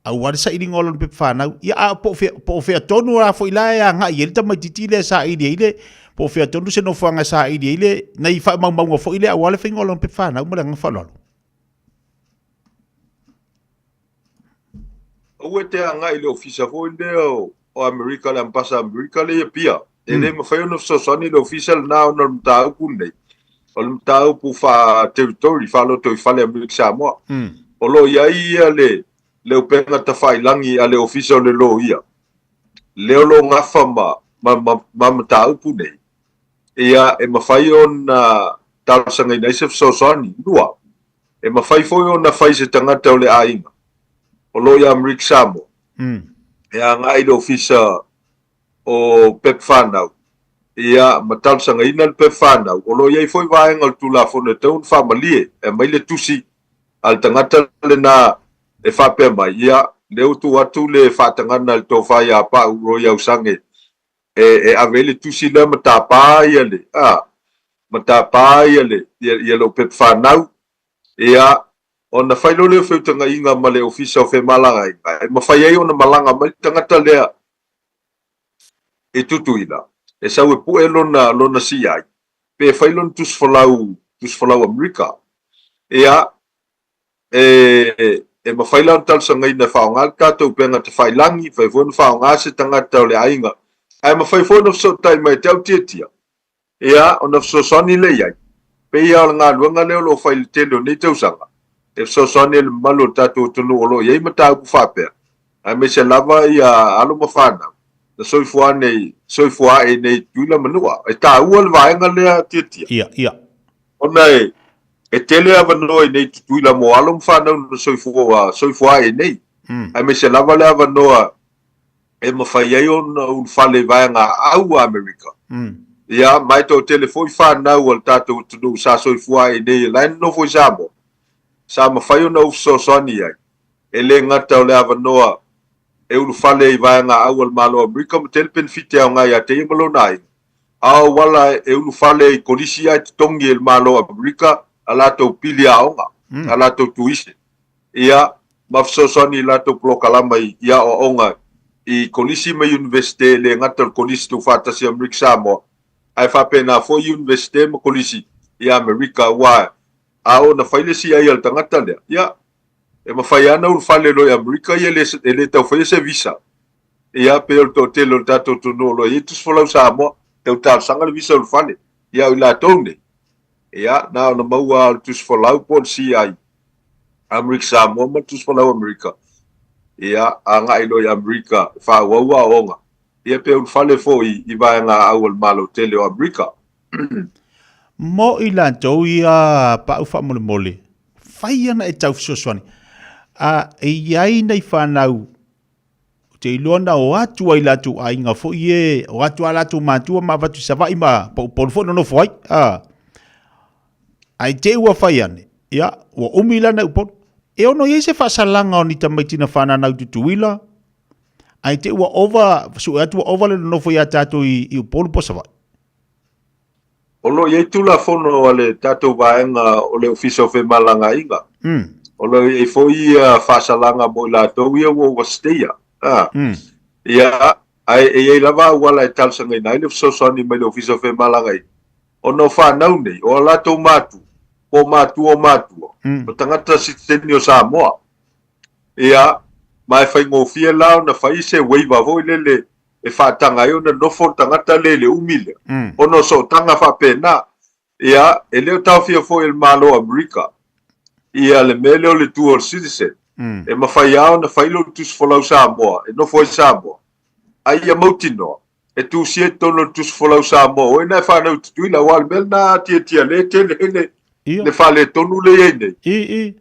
A wari sa ili ngolon pe fa na ia a po fe tonu a fo ila ya nga ia ta mai titi le sa ile po fea tonu se no fanga sa ile na I fa mau fo ile a wale fe ngolon pe fa na mo la fa lolo. O te anga ile ofisa fo ile o America la pasa America le pia. Ele me fa no so soni le official na no ta ku nei. O le ta pu fa territory fa lo to fa le America Samoa. O lo ia le upenga ta fa ilangi ale official le lo ia. Le lo ngafa ma ta pu nei. Ia e mawhai o na tausanga I se sosani, lua. E mawhai foi o na whai se tangata o le ainga. O lo ia America Samoa. Ia ngai le ofisa o Pep Whanau. Ia matausanga ina le Pep Whanau. O lo ia foi vaenga le tula fone te un whamalie. E mai le tusi al tangata le na e whape mai. Ia le utu atu le whatangana le tō whai a pa uro iau sange. E avele tusi le matapa ia le ia lo Pep Whanau ia ona whailo leo whiutanga inga ma le ofisa o whemalanga e mawhai ai ona malanga mai tangata lea e tutuila e sau e pu e lona si ai pe whailon tus whalau Amerika ia e mawhaila on talsanga ina whaongal katou penga te whailangi whaivon whaonga se tangata o le ainga ai ma fai fono so tai mai tau titia ia ona so soni le ai pe ia nga luanga le lo fai telo ni tau sanga e so soni le malo tatu tunu lo ia mata ku fa pe ai me se lava ia alo ma fana da soifua e nei tula manua e ta ual vaenga le titia ia ona e tele ava no e nei tula mo alo ma fana no soifua e nei ai me se lava le ava noa e mawhai ai ona un fale vaenga au Amerika. Ia, mai tō telefoi whanau al tātou tunu sa soifua e nei lain no foi Samoa. Sa mawhai ona ufso soni ai. E le ngata o le avanoa e unu fale i vaenga au al malo Amerika ma telepen fite au ngai a te imalo nai. Ao wala e unu fale I kolisi ai te tongi el malo Amerika a lato pili aonga, a lato tuise. Ia, mafso soni lato plokalama ia o onga I kolisi ma universite le ngata kolisi tu fatasi Amerika Samoa ai fape na fo universite ma kolisi I Amerika wa ao na faile si ai al tangata le ia e ma faiana ul fale lo Amerika ia le tau fai se visa ia pe o to telo tato to no lo itus folau Samoa tau tal sanga le visa ul fale ia ila tone ia na na maua tus folau pon si ai Amerika Samoa ma tus folau Amerika ia anga ilo I Amerika fa wawa onga ia pe un fale foi I vaenga au al malo tele o Amerika mo ila to ia pa ufa mole fai ana e tau soswani e iai nei whanau te ilona o atu ai latu ainga fo ie o atu ala tu matua ma vatu savai ma po fono no foi ai te ua fai ane ia o umila na upon e ono ye se fasalanga o ni tamaitina whana nau tutuila ai te ua over su atu over le no foi atatu I upon po savai Olo ye tula fono ale tato vaenga o le ofisa o malanga inga o le e foi fasalanga mo la to ia wo wastia ia ai e lava wala tal sanga nai le so so ni me le office of malanga o no fa nau nei o la to matu o tangata siteni o Samoa ia mai fai ngo fia la na fai se waiva vo le e fa tanga yo na no fo tangata le umile o no so tanga fa pena ia e le tau fia fo el malo America ia le mele o le dual citizen e mafai ao na fai lo tus folau Samoa e no foi Samoa ai ia mautino e tu sie tono tus folau Samoa o na fa na tu la wal mel na tia le tele le fa le tonu le ene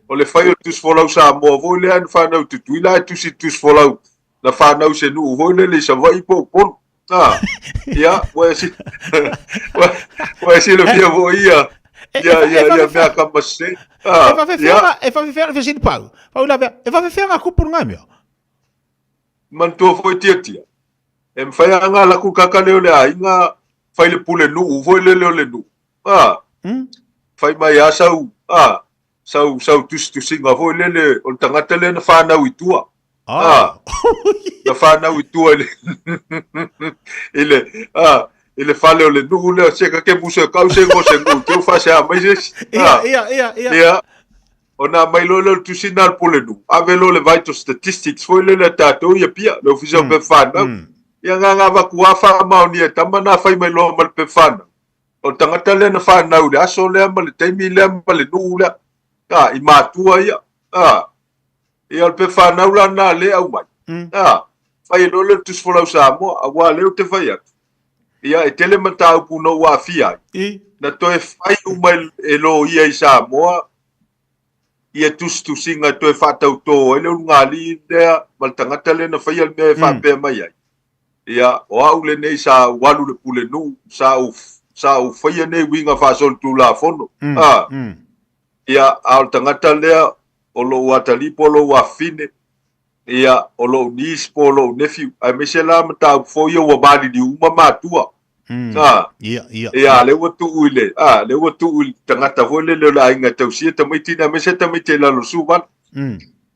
o le fai o tus folau Samoa vo le an fa na tu la tu si tus folau la fa na se nu vo le sa vai po ia wa si le fia vo ia ia me akamase e fa fe fe sin pau la e fa fe nga ku por ngamio man to foi tia e me fai anga la ku kaka le ainga fai le pule nu vo le nu fai mai asau sau tu singa vo le o tangata le na fa na witua na fa na witua ele fale o le nu le se ka ke muso ka se go se go tu fa sa mai ia ona mai lo tu sinal pole nu avelo le vital statistics foi le tato ia pia le official pe fa ia nga va ku afa ma ni tamana fai mai lo mal pe fa o tangata le na fa na u aso le mal te mi le mal nu le i matua ia ia pe fa na u na le au mai fai lo le tu folau Samoa a wa le te fai ia e tele matau puno wa fia na to e fai uma e lo ia i Samoa ia tu singa to e fatau to ele ngali dea mal tangata le na fai al me fa pe mai ia o au le nei sa walu le pule nu sa u fai nei winga fa sol tu la fono ia al tangata le o lo watali polo wa fine ia o lo nis polo nephew ai me se la matau fo ia wa bali di uma matua ia le watu uile le watu uile tangata fo le la inga tau sia tamai tina me se tamai te la lo suban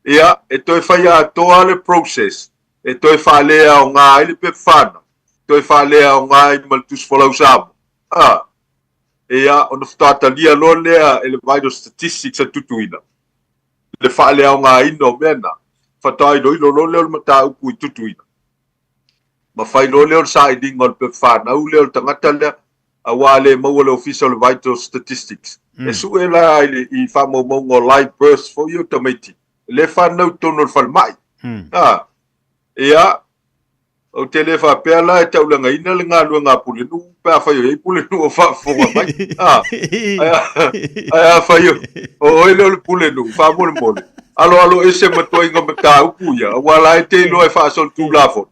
ia e toi fai a toa le process e toi fa le o nga ile pe fana toi fa le o nga i maltus folau sam ia on stata lia lo le ele vital statistics tutuina le fa le o nga ino mena fatai do lo le mata ku tutuina ma fai lo le sa i ngol pe fana u le tangata le awale mo le official vital statistics e su ela i fa mo live birth for you to meet le fa no tono fal mai ia o tele fa pela e tau langa ina le nga luanga pule nu pa fa yo pule nu fa fo mai aya fa yo o le pule nu fa mo alo ese matoi nga mata upuya wala te lo e fa sol tu la fo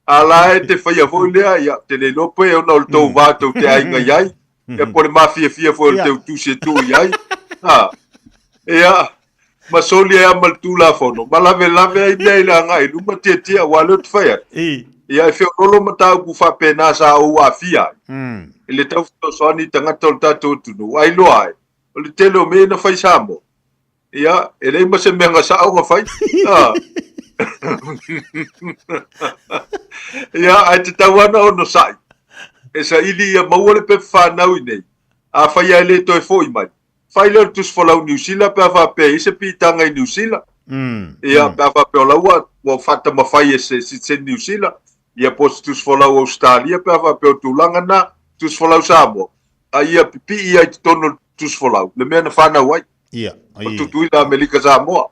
ala te fa ya fo le ya te le lo pe o no to va to te ai nga yai e por mafia fo te tu se tu yai ia ma soli e amal tu la fono ma lave ai nei la ngai lu ma te wala te fa ia fe lo mata ku fa pena sa o afia ele tau to soni tanga tol tatu tu no ai lo ai o le telo me na fai samo ia ele ma se menga sa o fai ia ai te tawana o no sai e sa ili ia mawale pe fa na nei a fai ele to e foi mai fai le tus folau New Zealand pe fa pe se pitanga i New Zealand ia pe fa pe la wa fata ma fai se New Zealand ia postus folau Australia pe fa pe tulanga na tus folau Samoa ia pipi ia tono tus folau le mena fa na wai ia ai tu la America Samoa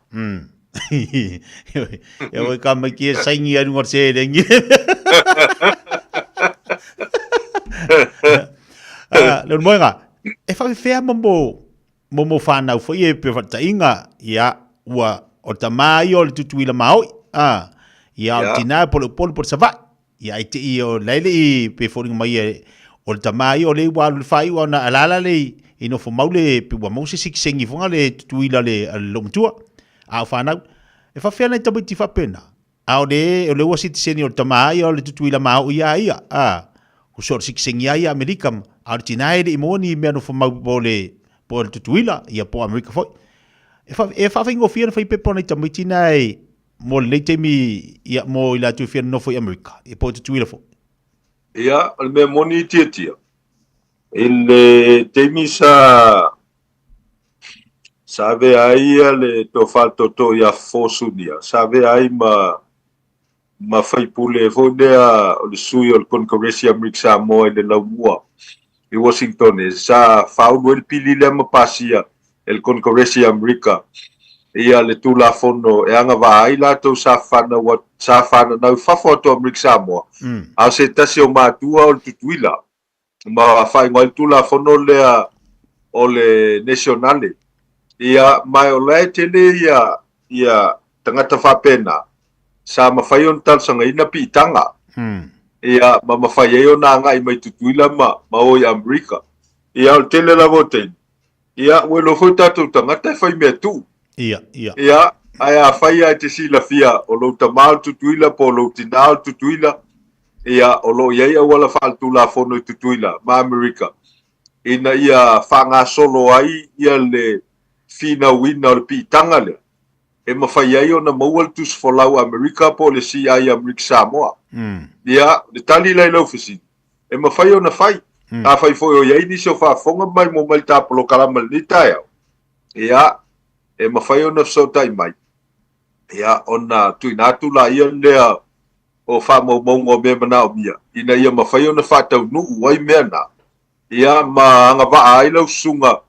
eu ka mai ki saingi anu ngor se rengi le moinga e fa fe mo fana fo ye pe fa tainga ia wa o tamai o le tutuila mau ia tina por sava ia ite o lele pe fo mai o tamai o le wa fai wa na alala le ino fo maule pe wa mo se siksengi fonga le tutuila le lomtua a fana e fa fe na tabiti fa pena a o le wa citizen o tamai o le tutuila mau ia ku sor siksengi ia America Argentina e moni me no fo mau po le tutuila ia po America foi E whawhingo whiana whai pepo nei tamiti nei mo le teimi ia mo ila tu whiana nofo i Amerika. E po te tuila fo. Ia, al me moni tia. Il teimi sa ve ai le to falto to ia fosunia. Sa ve ai ma fai pule fo dea o le sui o le Kongresi Amerika Samoa i le laumua i Washington e sa faulu el pili le mapasia el Kongresi Amerika ia le tula fono e anga va ai la to sa fana na fafo to Amerika Samoa a se tasi o matua o tutuila ma fai ngoi tula fono le o le nationale ia mai o le tele ia tangata whapena sa mawhai on tal sanga ina pi tanga ia mawhai e o na ngai mai tutuila ma o i Amerika ia o tele la voten ia welo foi tatu tangata whai mea tu ia ai a whai ai te sila fia o lo tamal tutuila po lo tinal tutuila ia o lo iei a wala whaltu la fono i tutuila ma Amerika ina ia whanga solo ai ia le fina wina o le pi tanga le e mawhai ai o na maual tus folau Amerika po le si ai Amerika Samoa. Ia, le tali lai lau fisi. E mawhai o na whai. A whai foi o iei nisi o whaafonga mai mo mai tāpolo kalama ni tai au. Ia, e mawhai o na sotai mai. Ia, o na tuinatu la ia lea o whaamaumaunga o mea mana o mia. Ina ia mawhai o na whaatau nuu wai mea na. Ia, ma anga waa ai lau sunga.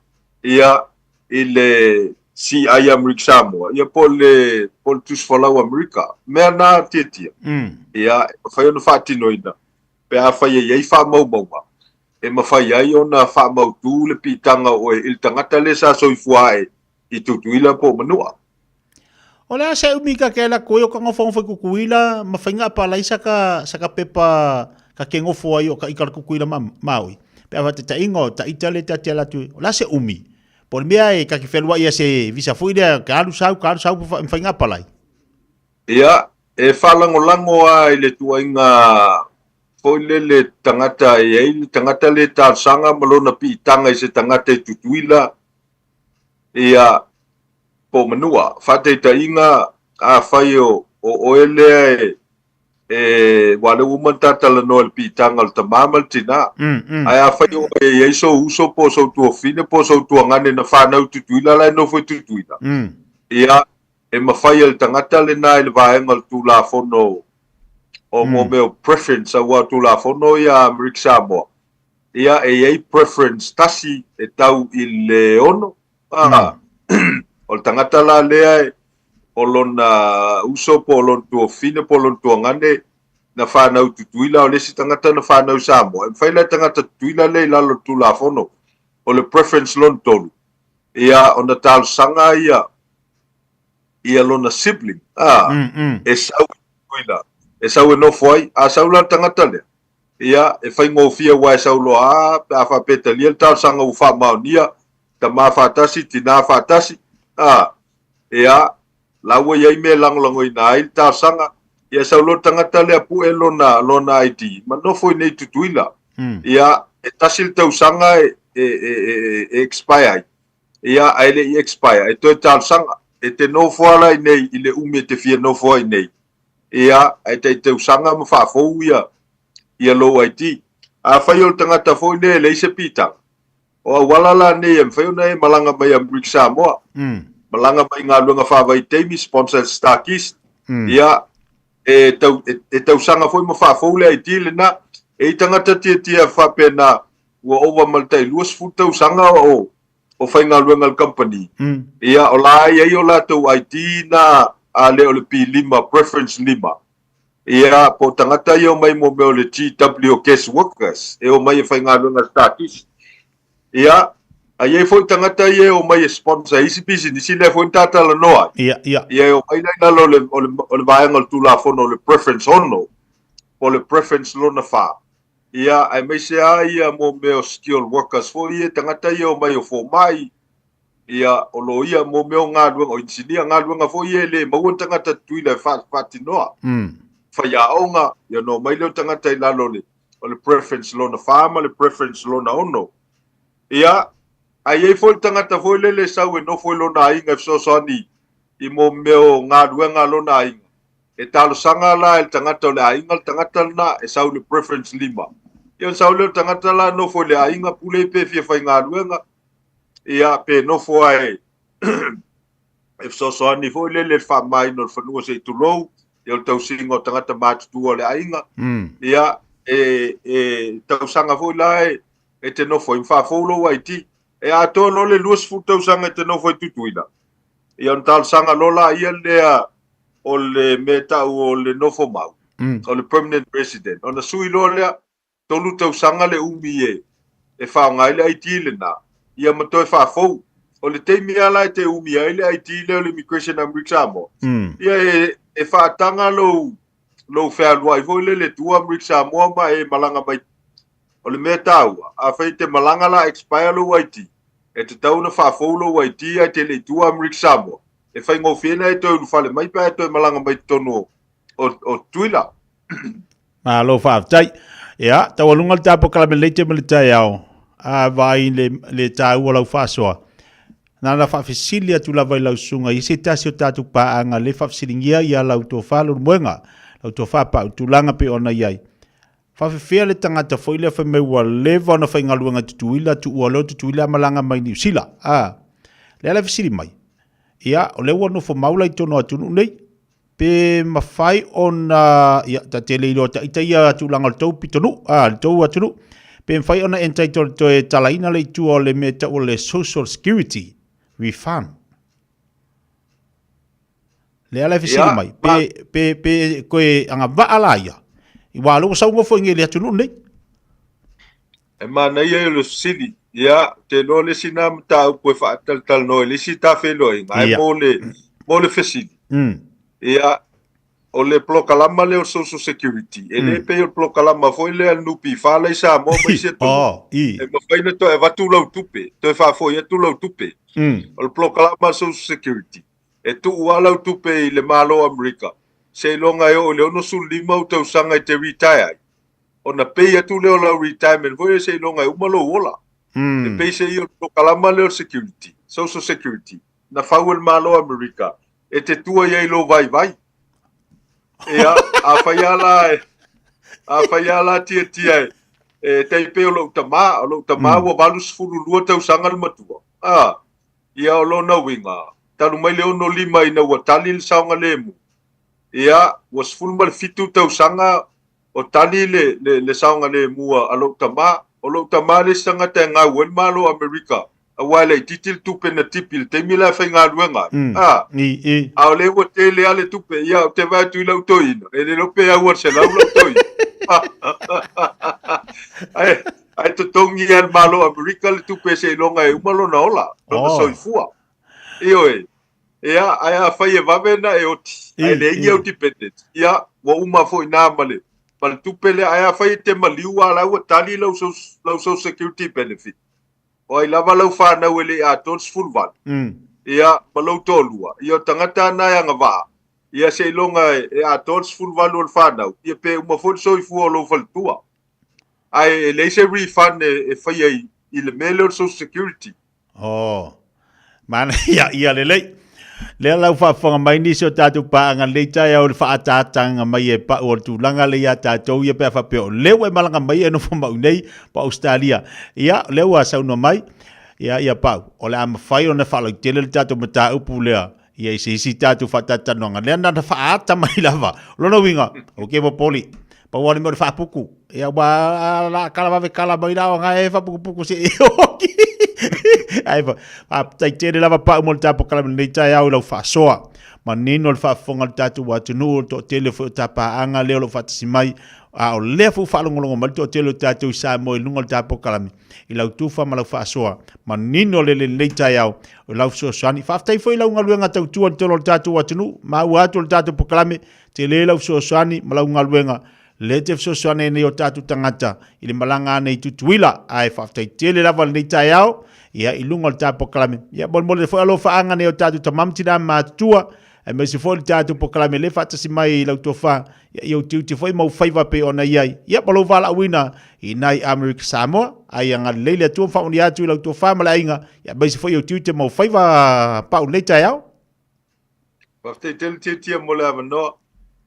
Ia, ile si ai Amerika Samoa ia pole tus folau Amerika mea na tiatia ia whai ona whaatinoina pe a whai ei whaamaumaunga e mawhai ai ona whaamautu le pitanga o il tangata le sa soifua i tutuila po manua o lea se umika ke la koe o ka ngofo whai kukuila ma whainga palai saka pepa ka ke ngofo ai o ka ikara kukuila maui pe a wate ta ingo ta itale ta tia latu o lea se umi por mea e kaki whenua ia se visa fuidea ka alu sau mwhainga palai. Ia, e whalango a i le tuainga foile le tangata e ei, tangata le tāsanga malona pi tanga i se tangata i tutuila. Ia, po manua, whate ta inga a whai o oelea wale umantata la no el pitanga al tamamal tina ai a fai o e so uso po so tu fine po so tu ngane na fa na tutuila la no foi tutuila ia e ma fai el tangata le na el vaenga tu la fono o mo meu preference a wa tu la fono ia Amerika Samoa ia e preference tasi e tau il leono o tangata la lea o lona uso po lon tu fine po lon tu ngane na whanau tutuila o lesi tangata na whanau Samoa. E whaila tangata tutuila le lalo tu la fono o le preference lon tolu. Ia o na tal sanga ia lona sibling. E sau tutuila. E sau e no foi a sau la tangata le. Ia e whai ngofia wa e sau lo a whapeta lia tal sanga u whamaunia ta ma whatasi tina whatasi. Ia lawa iai me langlango ina il tal sanga ia saulo tangata le apu e lona ID ma no foi nei tutuila ia e tasil tau sanga expire ia ele expire e to tal sanga e te no foala nei ile umi te fia no foi nei ia e te tau sanga ma fa fo ia lo ID a fai o tangata foi nei le se pita o wala la nei em fai nei malanga mai Amerika Samoa malanga mai ngā luenga whawai teimi sponsor Starkist ia e tau sanga foi mo fa fo le ID le na e tangata tia fa pena ua over maltai luas fu tau sanga o fai ngā luenga company ia o la ia o la tau ID na a le o le P5 preference 5 ia po tangata ia o mai mo me o le GW case workers e o mai e fai ngā luenga Starkist ia ai foi tangata ye o mai sponsor isi business le foi tata la noa ia o mai na lo le vaenga tu la fono le preference ono o le preference lo na fa ia ai mai se ia mo me o skilled workers foi ye tangata ye o mai o fo mai ia o lo ia mo me o nga o engineer nga nga foi ye le mo tangata tuila fa noa fa ya onga ia no mai le tangata la lo le o le preference lo na fa ma le preference lo na ono ia ai e foi tangata foi lele sau e no foi lona inga so soni I mo meo ngā ruenga lona inga e talo sanga la e tangata le ainga tangata na e sau le preference 5 ia sau le tangata la no foi le ainga pule pe fia fai ngā ruenga ia pe no foi e so soni foi lele fa mai no fanua se tulou ia tau singo tangata matutua le ainga ia e tau sanga foi la e te no foi fa folo waiti e a to no le luas futa usanga te no foi tutuina ia tal sanga lola ia le o le meta o le no fo mau o le permanent resident ona sui lola to luta usanga le umie e fa ngai le IT le na ia mo to fa fo o le te mia la te umie le IT le immigration and examo ia e fa tanga lo fa lo ai foi le tua examo ma e malanga mai o le meta a fa te malanga la expire lo IT e te tau na whafolo wa I tia te le tua Amrik Samoa. E whai ngō whiena e tau whale mai pa e tau malanga mai tono o tuila. Lo whaftai. Ia, tau alunga le tāpo kalame leite me le tai au. A vai le tāu o lau whasoa. Nana whawhisilia tu la vai lau sunga. I se tasi o tātu pāanga le whawhisilingia ia lau tō whalo muenga. Lau tō whapa tu langa pe ona iai. Whawhiwhia le tangata whaile whai meua lewa na whai ngaluanga tutuila tu ualo tutuila malanga mai New Zealand. Le ala visiri mai. Ia, o lewa no wha maula I tono atunu nei. Pe mawhai ona, ia, ta te leilo ta itaia atulanga le tau pitonu, le tau atunu. Pe mwhai ona entitled to e talaina le tua le meta o le Social Security refund. Le ala visiri mai. Pe koe anga vaala ia. I walo sa ngo fo ngeli atunu nei. E mana ia lo sili. Ia te no le sina mta ko fa tal no le sita fe lo ai mo le fesili. Ia o le plokalama le Social Security. E le pe o plokalama foi le nupi fa le sa mo mai se to. E mo fai ne to e va tu lo tupe. To fa foi e tu lo tupe. O le plokalama Social Security. E tu wala tupe le malo America. Se longa o le ono sul lima o tau sanga te retire. O na pei atu leo la retirement, voi se longa umalo ola. E pei se io kalama leo security, Social Security. Na fau el malo America. E te tua iei lo vai. E a faiala tia. E te pei o lo tama wa balus fulu lua tau sanga le matua. Ia o lo na winga. Tanu mai leo no lima ina wa tali le saunga lemu. Ia, was fulmal fitu tau sanga o tali le saunga le mua alo tama le sanga te ngā wen malo Amerika. A wale titil tupe na tipil, te mila fai ngā ruenga. A le wa te le ale tupe, ia, te vai tu ilau toina. E le lope a war se lau toina. Ai to tongi an malo Amerika le tupe se longa e umalo na ola. Lona soifua. Io ia ai fai vavena e oti ai le ia oti pendent ia wa uma foi na male pal tupele ai fai te maliu ala wa tali lau so security benefit o ai lava lau fa na wele a tons full van ia malau tolua ia tangata na ia ngava ia se longa e a tons full van ol fa na ia pe uma foi so fu lo faltua ai le se refund e fai ai il melo so security man ia le le lau whawhanga mai nisi o tātou pāanga le tai au le whaatātanga mai e pa o tu langa le ia tātou ia pēr whapeo. Leo e malanga mai e no whamau nei pa Australia. Ia, leo a sauno mai, ia pau. O le ama whai o na whalau tele le tātou mata upu lea. Ia isi tātou whatatanonga. Lea nana whaata mai lava. Lona winga, o ke mo poli. Pa wani mo le whapuku. Ia wa la kala kala mai rao nga e whapuku se e hoki. Ai va tai tere lava pa mo tapo kala nei tai au lo fasoa manino le fa fonga tatu wa tunu to tele fo tapa anga le lo fatsi mai a o le fu fa longo mal to tele tatu sa mo lungo tapo kala i lau tufa ma lo fasoa manino le nei tai au lo so sani fa tai foi lo ngaluenga tau tu to tatu wa tunu ma wa to tatu po kala tele lo so sani ma lo ngaluenga le te so sani nei o tatu tangata i le malanga nei tutuila ai fa tai tele lava nei tai au ia ilunga le tāpo kalame. Ia bon le foi alo whaanga ne o tātu tamamtina mātua. E me se foi le tātu po kalame le whatasi mai i lau tō wha. Ia iau tiu te foi mau whaiva pe ona iai. Ia palo wala wina i nai Amerika Samoa. ai anga leile tu fa unia tu la tu fa mala inga ya bai se foi o tu te mo fai va pa nei tai au pa te te mo la no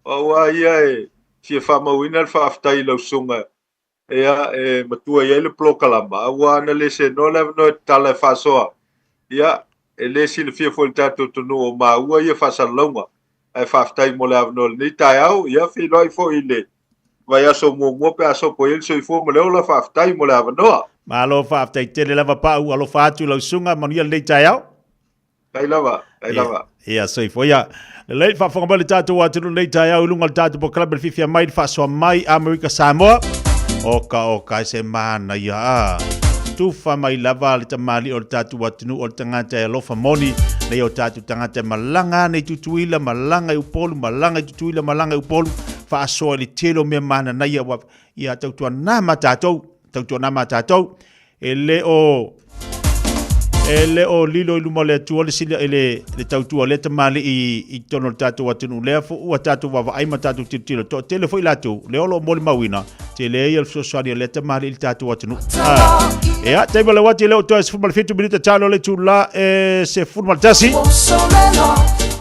o wa ia e si fa mo winal fa aftai lo sunga e matua ia le plokalamba wa na le se no la no tala fa so ia e le si le fia fo tato to no ma wa ia fa salonga e fa aftai mo la no ni tai au ia fi loi fo ile vai aso mo pe aso po il so i fo mo le la fa aftai mo la no ma lo fa aftai te le lava pa u alo fa tu lo sunga mo ia le tai au tai lava ia so i fo ia le fa fo mo le tato wa tu le tai au lunga tato po club fifia mai fa so mai America Samoa Oka se mana ia tu fa mai lava le tamali o tatu watunu o tangata e lofa moni nei o tatu tangata malanga nei tutuila malanga i upolu malanga i tutuila malanga i upolu fa asoa li telo me mana na ia tautua na matatou ele o lilo ilu mole tu ole sila ele le tautua le tamali i tono tatu watunu le fo ua tatu wa ai matatu titilo to tele foi latu le olo mole mawina tele ia so so le tamali il tatu watunu e te bale wati le o to football fitu minute talo le tu la se football tasi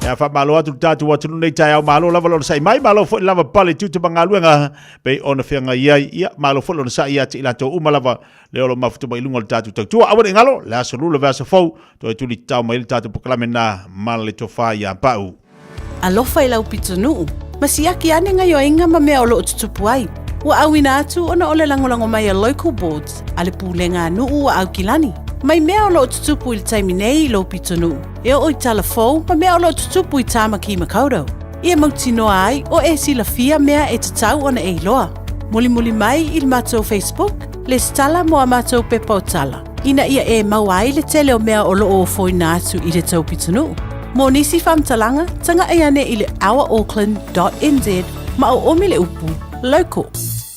ya fa malo atu tatu watunu nei tai au malo lava lo sai mai malo fo lava pale tu te bangaluenga pe ona fenga ia malo fo lo sai ia ti la to umalava le olo mafutu mai lungo tatu tu awe ngalo la so lu se fau to tu li tau mai tatu proclamena mal le tofa ya pau alofa ila upitunu masiaki ane ngayo inga mame olo tutupu ai wa awina atu ona ole langolango mai local boards ale pulenga nu au kilani mai mea olo tutupu il taiminei lo upitunu e o italafou ma mea olo tutupu i tamaki makauro ia mautino ai o e sila fia mea e tatau ona e iloa muli mai il matou Facebook le stala mo amatou pepa o tala ina ia e mawai le tele o mea o loo o foina atu i le taupitunu. Mo nisi whamtalanga, tanga e ane i le ourauckland.nz ma o omi le upu, local.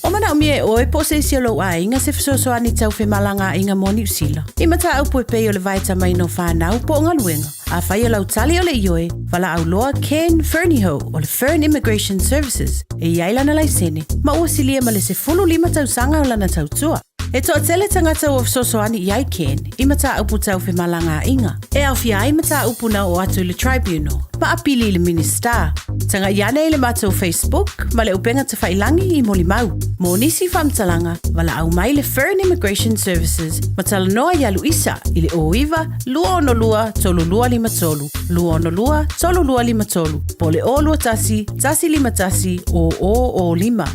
O mana umi e oe po se siolo a inga se fisoso ani tau whemalanga inga mo New Zealand. I mata au po e pei o le vaita mai no whanau po o ngaluenga. A whai o lau tali o le ioe, wala au loa Ken Fernieho o le Fern Immigration Services. E iailana lai sene, ma ua silia ma le se fulu lima tau sanga o lana tau tua. E toa tele tangata o fisosoani iai Ken, i mata upu tau whemalanga inga. E au fia ai mata upu na o atu le tribunal, ma apili le minister. Tanga iane i le mata o Facebook, ma le upenga te whailangi i moli mau. Mo nisi whamtalanga, wala au mai le Fern Immigration Services, ma tala noa ialu isa, i le oiva, lua ono lua, tolu lua lima tolu. Lua ono lua, tolu lua lima tolu. Po le o lua tasi, tasi lima tasi, o lima.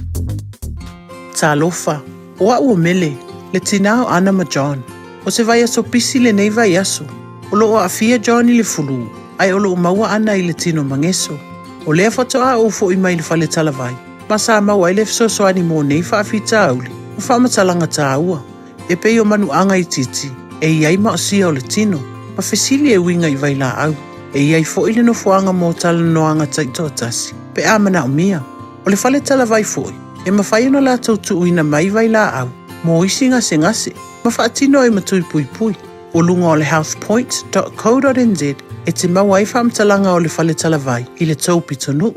Talofa. Oa ua mele, le tinao Anna ma John. O se vai aso pisi le nei vai aso. O lo o afia John i le fulu. Ai o lo o maua ana i le tino mangeso. O lea fatoa o fo i mai le fale tala vai. Masa maua i le fisoso ani mo nei fa afita auli. O fa matalanga ta ua. E pei o manu anga i titi. E iai ma o sia o le tino. Ma fesili e winga i vai la au. E iai fo i le no fuanga mo tala no anga taito tasi. Pe amana o mia. O le fale tala vai foi. E mawhai ona la tautu uina mai vai la au. Mo isi ngase. Mawhaatino e matui pui. O lunga o le healthpoint.co.nz e te mawai whamtalanga o le whale talavai i le taupitonu.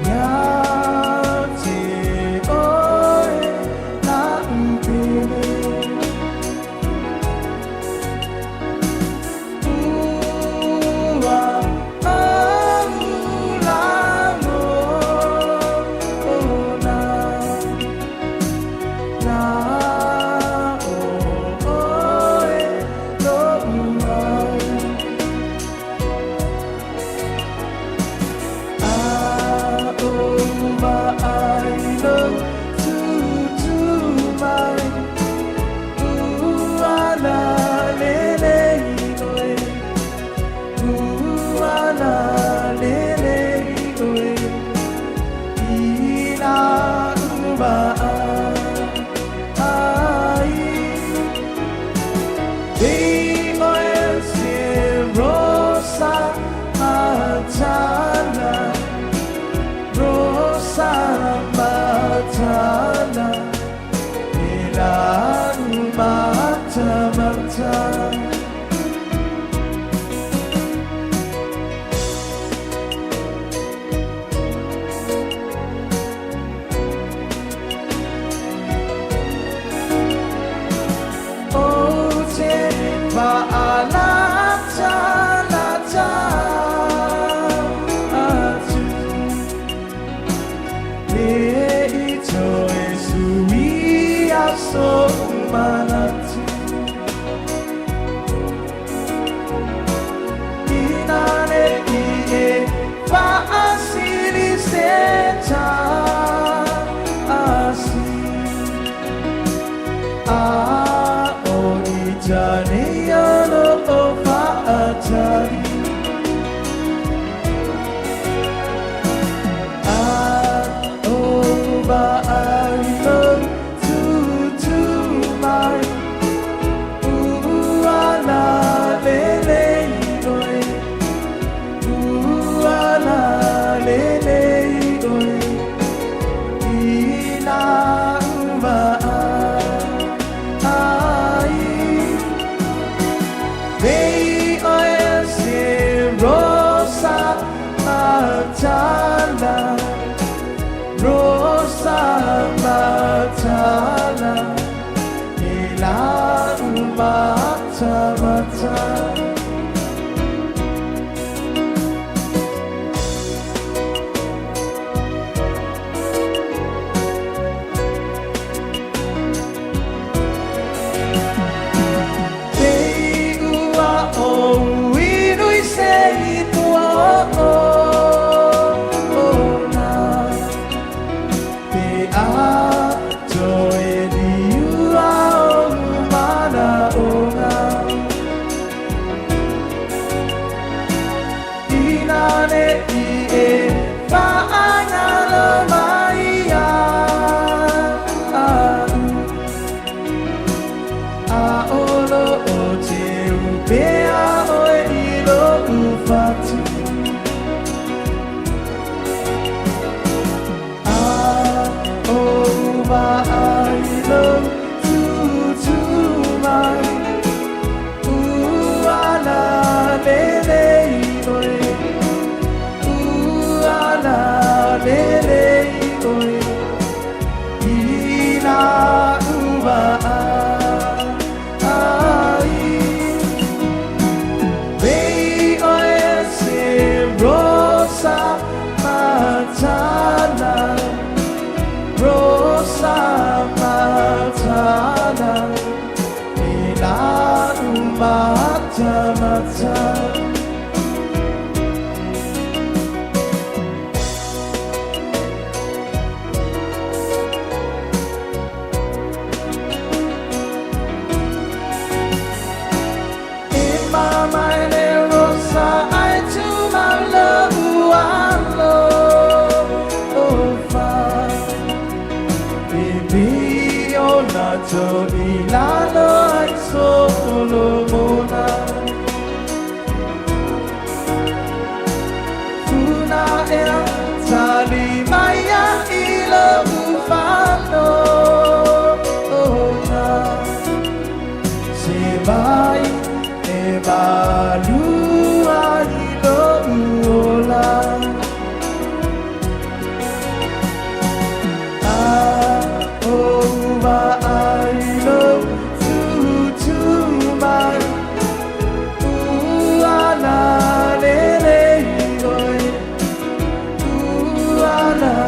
Yeah.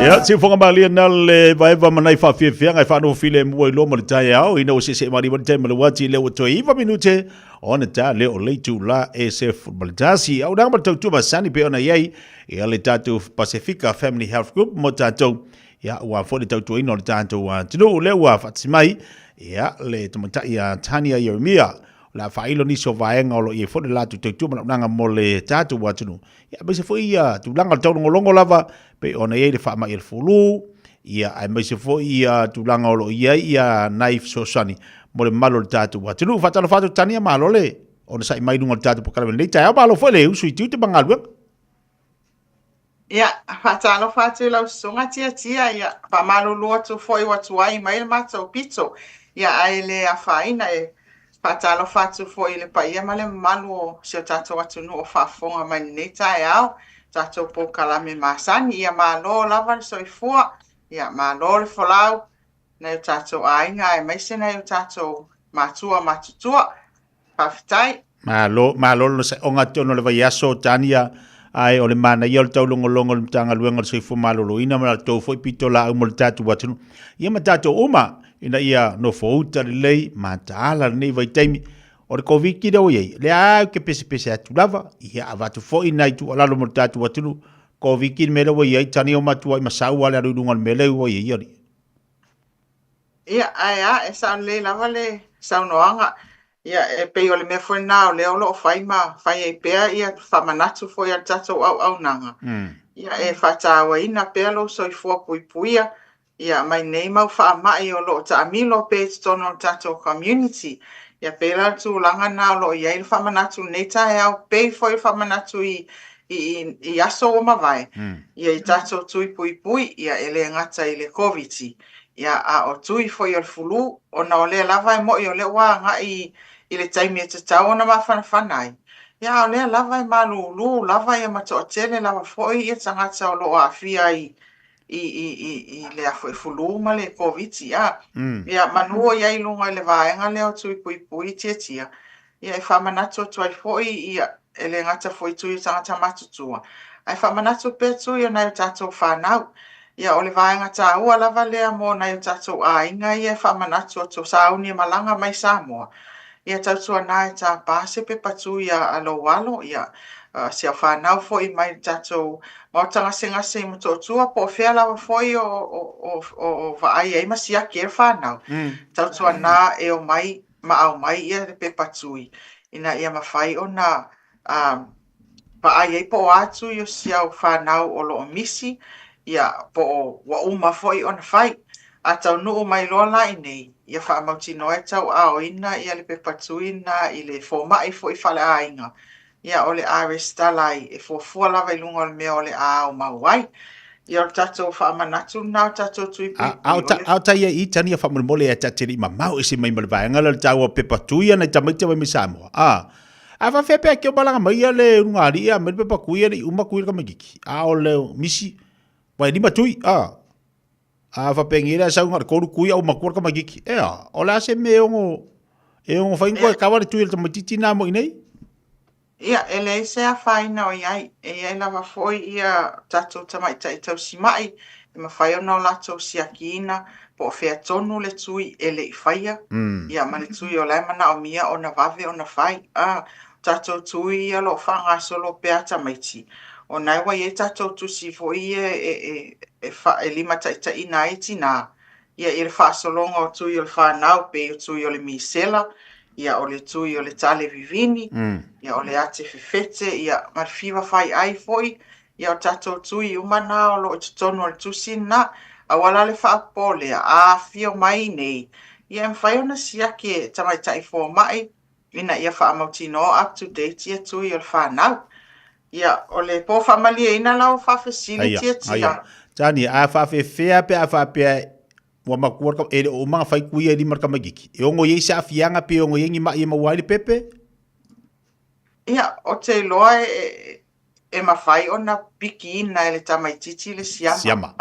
Ya, si fonga balia nal vai va manai fa fia ngai fa no file mo lo mo tai au ina o se mari mo tai mo wati le o toi va minute ona ta le o le tu la SF Baldasi au dang ba tu ba sani pe ona yai e le tatu Pacifica Family Health Group mo tatu ya wa fo le tatu ino le tatu wa tino le wa fatsimai ya le tumata ya Tania Yeremia la failo ni so vaenga o lo e fo la tu mo nanga mo le tatu wa tino ya be se fo ia tu langa tau ngolongo lava pe ona ye le fa ma il fulu ia ai mai se fo ia tu langa o lo ia knife so sani mo le malo le tatu wa tunu fa tala fa tania malo le ona sai mai lunga tatu po kala nei tai malo fo le usu tiu te bangalu ia fatalo fatu lau sunga tia ia pa malo lua tu foi watu ai mai mato pizzo ia ai le afaina e fatalo fatu foi le pa ia male malo se tato watu no fa fonga mai nei tai au tato po kala me masani ia malo lava soifua ia malo le folau na tato ai ngai mai se na tato matutua pafitai malo no se onga tono le vai aso tania ai o le mana ia o tau longo le tanga luenga le seifu malolo ina mara tau foi pito la umo le tatu watunu ia ma tatu uma ina ia no fouta le lei ma taala nei vai taimi o le COVID ki reo iei le au ke pese atu lava ia avatu foi nai tu alalo mo le tatu watunu COVID ki mele wa iei tani o matua i masau ale arudunga le mele wa iei iari ia ai e sa le lava le sa noanga ia e pe o le me foi na o le o lo fai e pea ia famanatu foi al tato au nanga ia e fata wa ina pe lo so i fo puia ia mai nei mau fa mai o lo ta milo pe tono tato community ia pe la tu langa na lo ia il famanatu nei ta au pe foi famanatu i aso o mavai ia i tato tui pui ia ele ngata ile covid ia a o tui foi al fulu ona o le lava mo i o le wa nga i le taimi e te tau na mawhanawhanai. Ia o lea lava i malulu, lava i mato o tele, lava foi i e tangata o lo a fia i lea foi fulu ma le COVID, ia. Ia manua ia i lunga i le vaenga leo tui pui tia. Ia e whamanato tuai foi ia e le ngata foi tui tangata matutua. Ai whamanato pe tui o nai o tatou whanau. Ia o le vaenga ta ua lava lea mo nai o tatou a inga ia e whamanato o to sauni malanga mai Samoa. Ia tautua nā e tā pāse pe patu ia alo ia sia whanau fo i mai tatou mautanga se mo tōtua po whea lawa foi o vaai e masia ke whanau. Tautua nā e o mai ma au mai ia pe patui. Ina ia mawhai o nā vaai e po atu i o sia o whanau o lo o misi ia po wa uma foi o na whai. A tau nuu mai loa lai nei, ia wha amauti noe tau ao ina, ia le pepatuina, i le fōmai fo i whale a inga. Ia ole a restalai, e fōfua lava i lunga o le mea ole a au mauai. Ia o tatou wha amanatu nao tatou tui pui. Au ta ia i tani a wha mole e tatiri ma mau isi mai male vaenga le tau o pepatuia na tamaita mai Samoa. A wha whepea kia balanga mai a le rungari ia, mai pepakuia ni umakuia ka magiki. A o le misi, wai ni matui, a fa pengira sa ngar ko ku au makur ka magiki o la se me o fa ingo ka wa tu il tamatiti na mo nei ia ele se a fa ina o ia e na va foi ia tato tamaita i tau simai ma fa yo no la to siakina po fe tonu le tui ele i faia ia ma le tui o la mana o mia o na vave o na fai tato tui ia lo fa nga solo pe tamaiti o nai wa ye tato tu si foi e lima taita ina itina ia il fa solongo tu il fa nau pe tu il misela ia o le tu il tale vivini ia o le ate fefete ia marfiva fai ai foi ia tato tu i umana o lo tono al tu sina awala le fa pole a fio mai nei ia fai ona sia ke tamai tai fo mai ina ia fa mautino up to date ia tu il fa nau ia o le po family ina lau fa facility tia tani a fa fe pe a fa pe wa makuar ka e o mga fai kuia di marka magiki e ongo ye sa fianga pe ongo yengi ma ye ma wali pepe ia o te loa e ma fai ona piki na le tamaititi le siama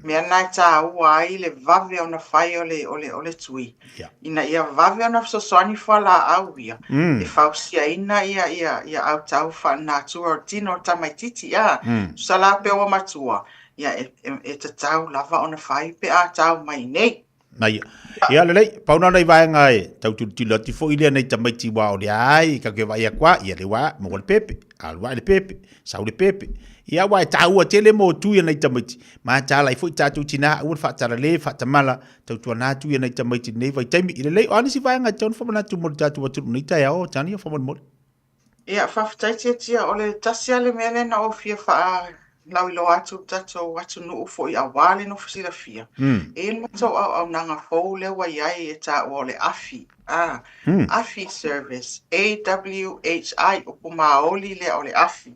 me na ta wai le vave ona fai ole tui ina ia vave ona so soni fala au ia e fausia ina ia au tau fa na tua tino tamaititi sala pe o matua ia e tau lava ona fai pe a tau mai nei Nai, ia lelei, pauna nei vaenga e, tau tutila tifo ile nei tamaiti wa o le ai, ka ke vai akwa, ia le wa, mo le pepe, alwa le pepe, sau le pepe, ia wa e tau a tele mo tuia nei tamaiti, ma tala i fo i tatu tina, ua whaatara le, whaatamala, tau tua nā tuia nei tamaiti nei vai taimi, ile lei, o anisi vaenga, tau whamana tu mo le tatu watu nei tai ao, tani o whamana mo le. Ia, whaftaiti tia, o le tasia le mele na o fia wha lau ilo atu tatou atu nuu fo I awale no fasila fia. E matou au nanga fou le wa iai e ta o le afi. Afi service. AWHI o kumaoli le o le afi.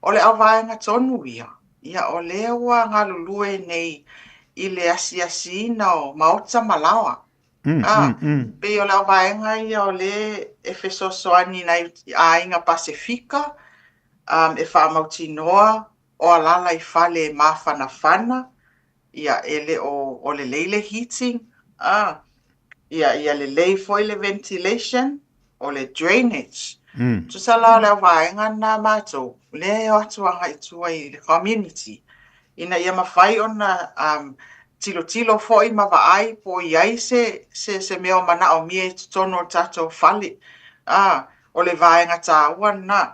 O le awaenga tonu ia. Ia o le wa ngalulue nei I le asiasina o maota malawa. Pe o le awaenga ia o le efesosoani na ainga Pasifika. E whaamautinoa o alala I fale mawhanawhana. Ia ele o le leile heating. Ia le lei foi le ventilation. O le drainage. Tusala o le awaenga na mātou. Le o atuanga I tua I le community. Ina ia mawhai o na tilo foi mawaai po iai se meo mana o mie tono tato fale. O le vaenga tāua na.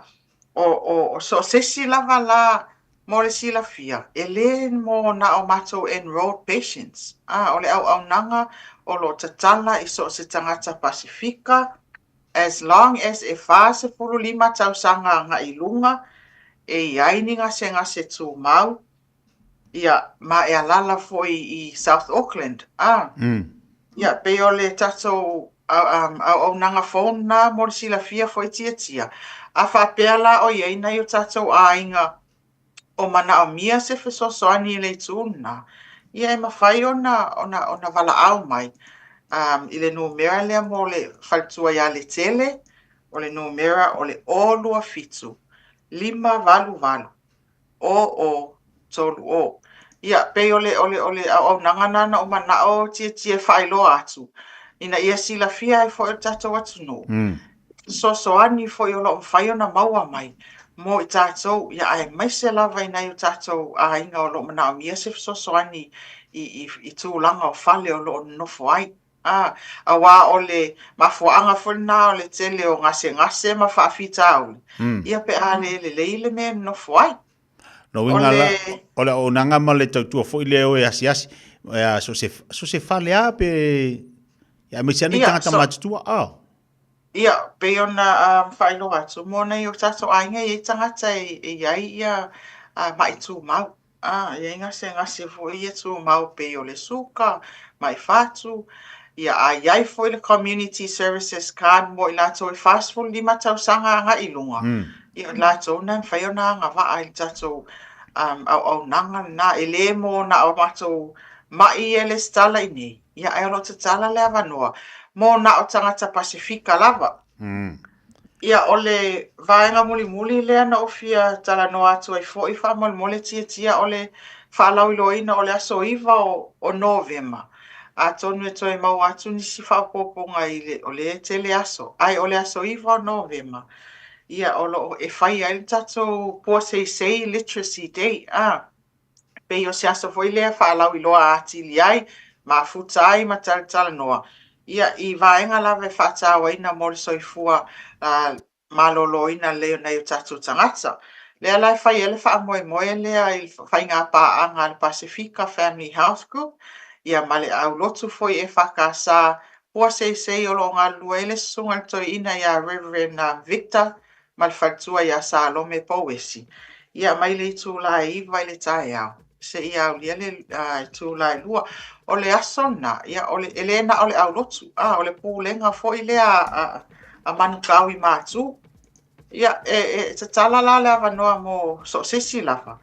O so sesi lava la mo le sila fia. Ele mo na o mato enrolled patients. O le au nanga o lo tatala I so se tangata Pasifika. As long as e fa se fulu lima tausanga nga ilunga. E iai ni ngase tu mau. Ia ma e alala foi I South Auckland. Ia pe o le tato au nanga phone na mo le sila fia foi tia. A whapeala o iei nei o tatou ainga o mana o mia se fesosoani le tūna. Ia e mawhai ona wala au mai. I le numera lea mo le whaltua ia le tele, o le numera o le olua fitu. 5 o tolu o. Ia pe o le au nanganana o mana o tia whailoa atu. Ina ia sila fia e fo e tatou atu no. Sosoani foi o lo fai ona maua mai mo I tatou ia ai mai se lava ina I tatou a inga o lo mana mia se sosoani I tūlanga o fale o lo nofo ai a wa o le mafuanga fona o le tele o ngase ma faafita au ia pe ale le me nofo ai no winga o le o nanga ma le tautua foi le o asiasi so se fale a pe ia me siani tangata matua Ia, pe ona whailo atu. Mona I o tato ainga I tangata I iai ia mai tū mau. Ia ngase fo I tū mau pe o le suka, mai whatu. Ia a iai fo I le community services card mo I lato I fast food 5 tausanga nga ilunga. Ia lato na whai ona nga waa I tato au nanga na ele mo na o mato mai ele stala ini. Ia ai alo te tala le avanoa. Mo na o tangata Pasifika lava. Ia ole vaenga muli lea na ofia tala no atu ai fo I whamol tia ole whalau loina ole aso iwa o Novema. A tonu e toi mau atu nisi whapoponga I ole tele aso. Ai ole aso iwa o Novema. Ia olo e whai ai tato po sei literacy day. Pe o se aso foi lea whalau loa atili ai. Ma futai ma tala noa. Ia I vaenga lawe whatawa ina mori soifua maloloina leo nei o tatu tangata. Lea lai whai ele wha moe lea I whai ngā pāanga le Pasifika Family Health Group. Ia male au lotu foi e whakasa pua sei o lo ngā luele sunga toi ina ia Reverend Victor malwhaitua ia Salome Powesi. Ia mai le tūlai iwa le tae au. Se ia au lia le tūlai lua. O le asona, ia o le elena o le au lotu. O le pūlenga foi lea a manukau I mātu. Ia te tala la le avanoa mo so sesi lava.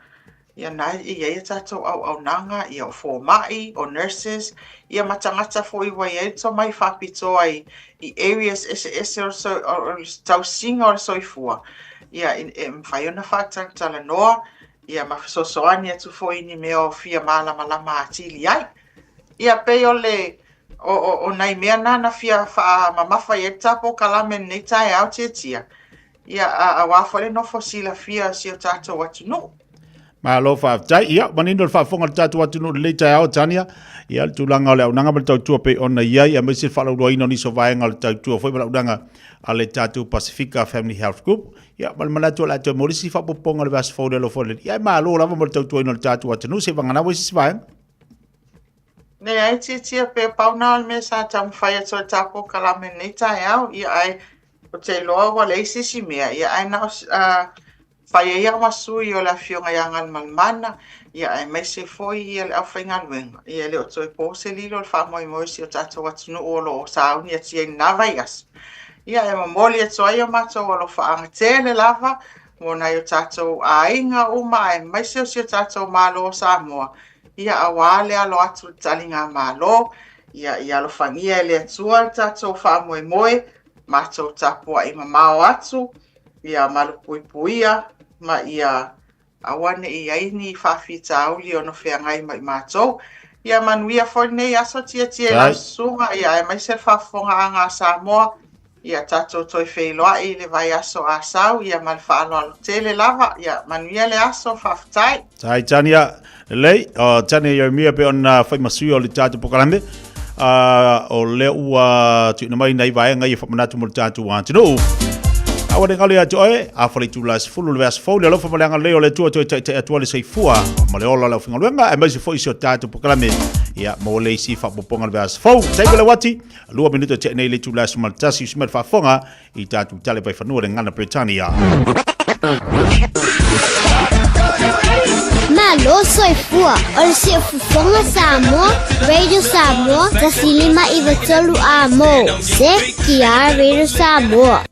Ia nai ia tatou au nanga, ia o fōmai, o nurses. Ia matangata foi wai e to mai whapito ai I areas ese o tausinga o le soifua. Ia mwhai ona whātangtala noa. Ia mawhisosoani atu foi ni meo fia malama atili ai. Ia pe o le o nai mea nana fia mamafa I tapo kalame nei tae au tia. Ia a wafole no fosila fia si o tatou atu no. Ma lo fa tai ia manino le fa fonga tatou atu no le tae au tania. Ia le tulanga le unanga ma tautua pe ona ia me se fala ro ino ni so vaenga le tautua foi ma unanga ale tatou Pasifika Family Health Group. Ia malmana tu la tu morisi fa poponga le vas fo de lo fo. Ia ma lo lava ma tautua ino le tatou atu no se vangana wo se vaenga. Ne ai tia pe pauna me sa tam fai to tapo kalame nei tae au ia ai o te loa wa le sisi mea ia ai na Whai ia masui o la fionga ia ngal malmana, ia e mai se foi ia le au whainga luenga. Ia le o toi pōse lilo le wha moi moisi o tātou atunu o lo o sauni a tia nawai as. Ia e mamoli e toa ia mātou o lo whaanga tele lava, mona i o tātou a inga uma e mai se o si o tātou mālo o Samoa. Ia awale alo atu talinga mālo, ia lo whangia le atua tātou wha moe moe, mātou tapua i mamao atu, ia malupui puia, ma ia awane i aini whawhita auli o no wheangai mai mātou. Ia manuia fwoi nei aso tia la sunga, ia e mai se whawhonga anga Samoa, ia tātou toi wheiloa i le vai aso a sau, ia malwhaalo alo tele lava, ia manuia le aso whawhitai. Tai Tania, lei, Tania ia mia pe ona whai masui o le tātou pokalame, o le ua tuina mai nei vai ngai whamanatu mo le tātou wāntino. Awa de ngale atoe, a fale tu las fulu le vas fo le lo fa malanga le o le tu te atua le seifua, ma le ola le finga luenga, e mai se foi so tātou pokalame. Ia mo le si fa poponga le vas fo, taigole wati, lua minuto te nei le tu las maltasi smel fa fonga I tātou tale pai fanua le ngana Britania. Malo soifua, o le si fufonga Samoa, Radio Samoa, tasilima I vatolu a mo, se kia Radio Samoa.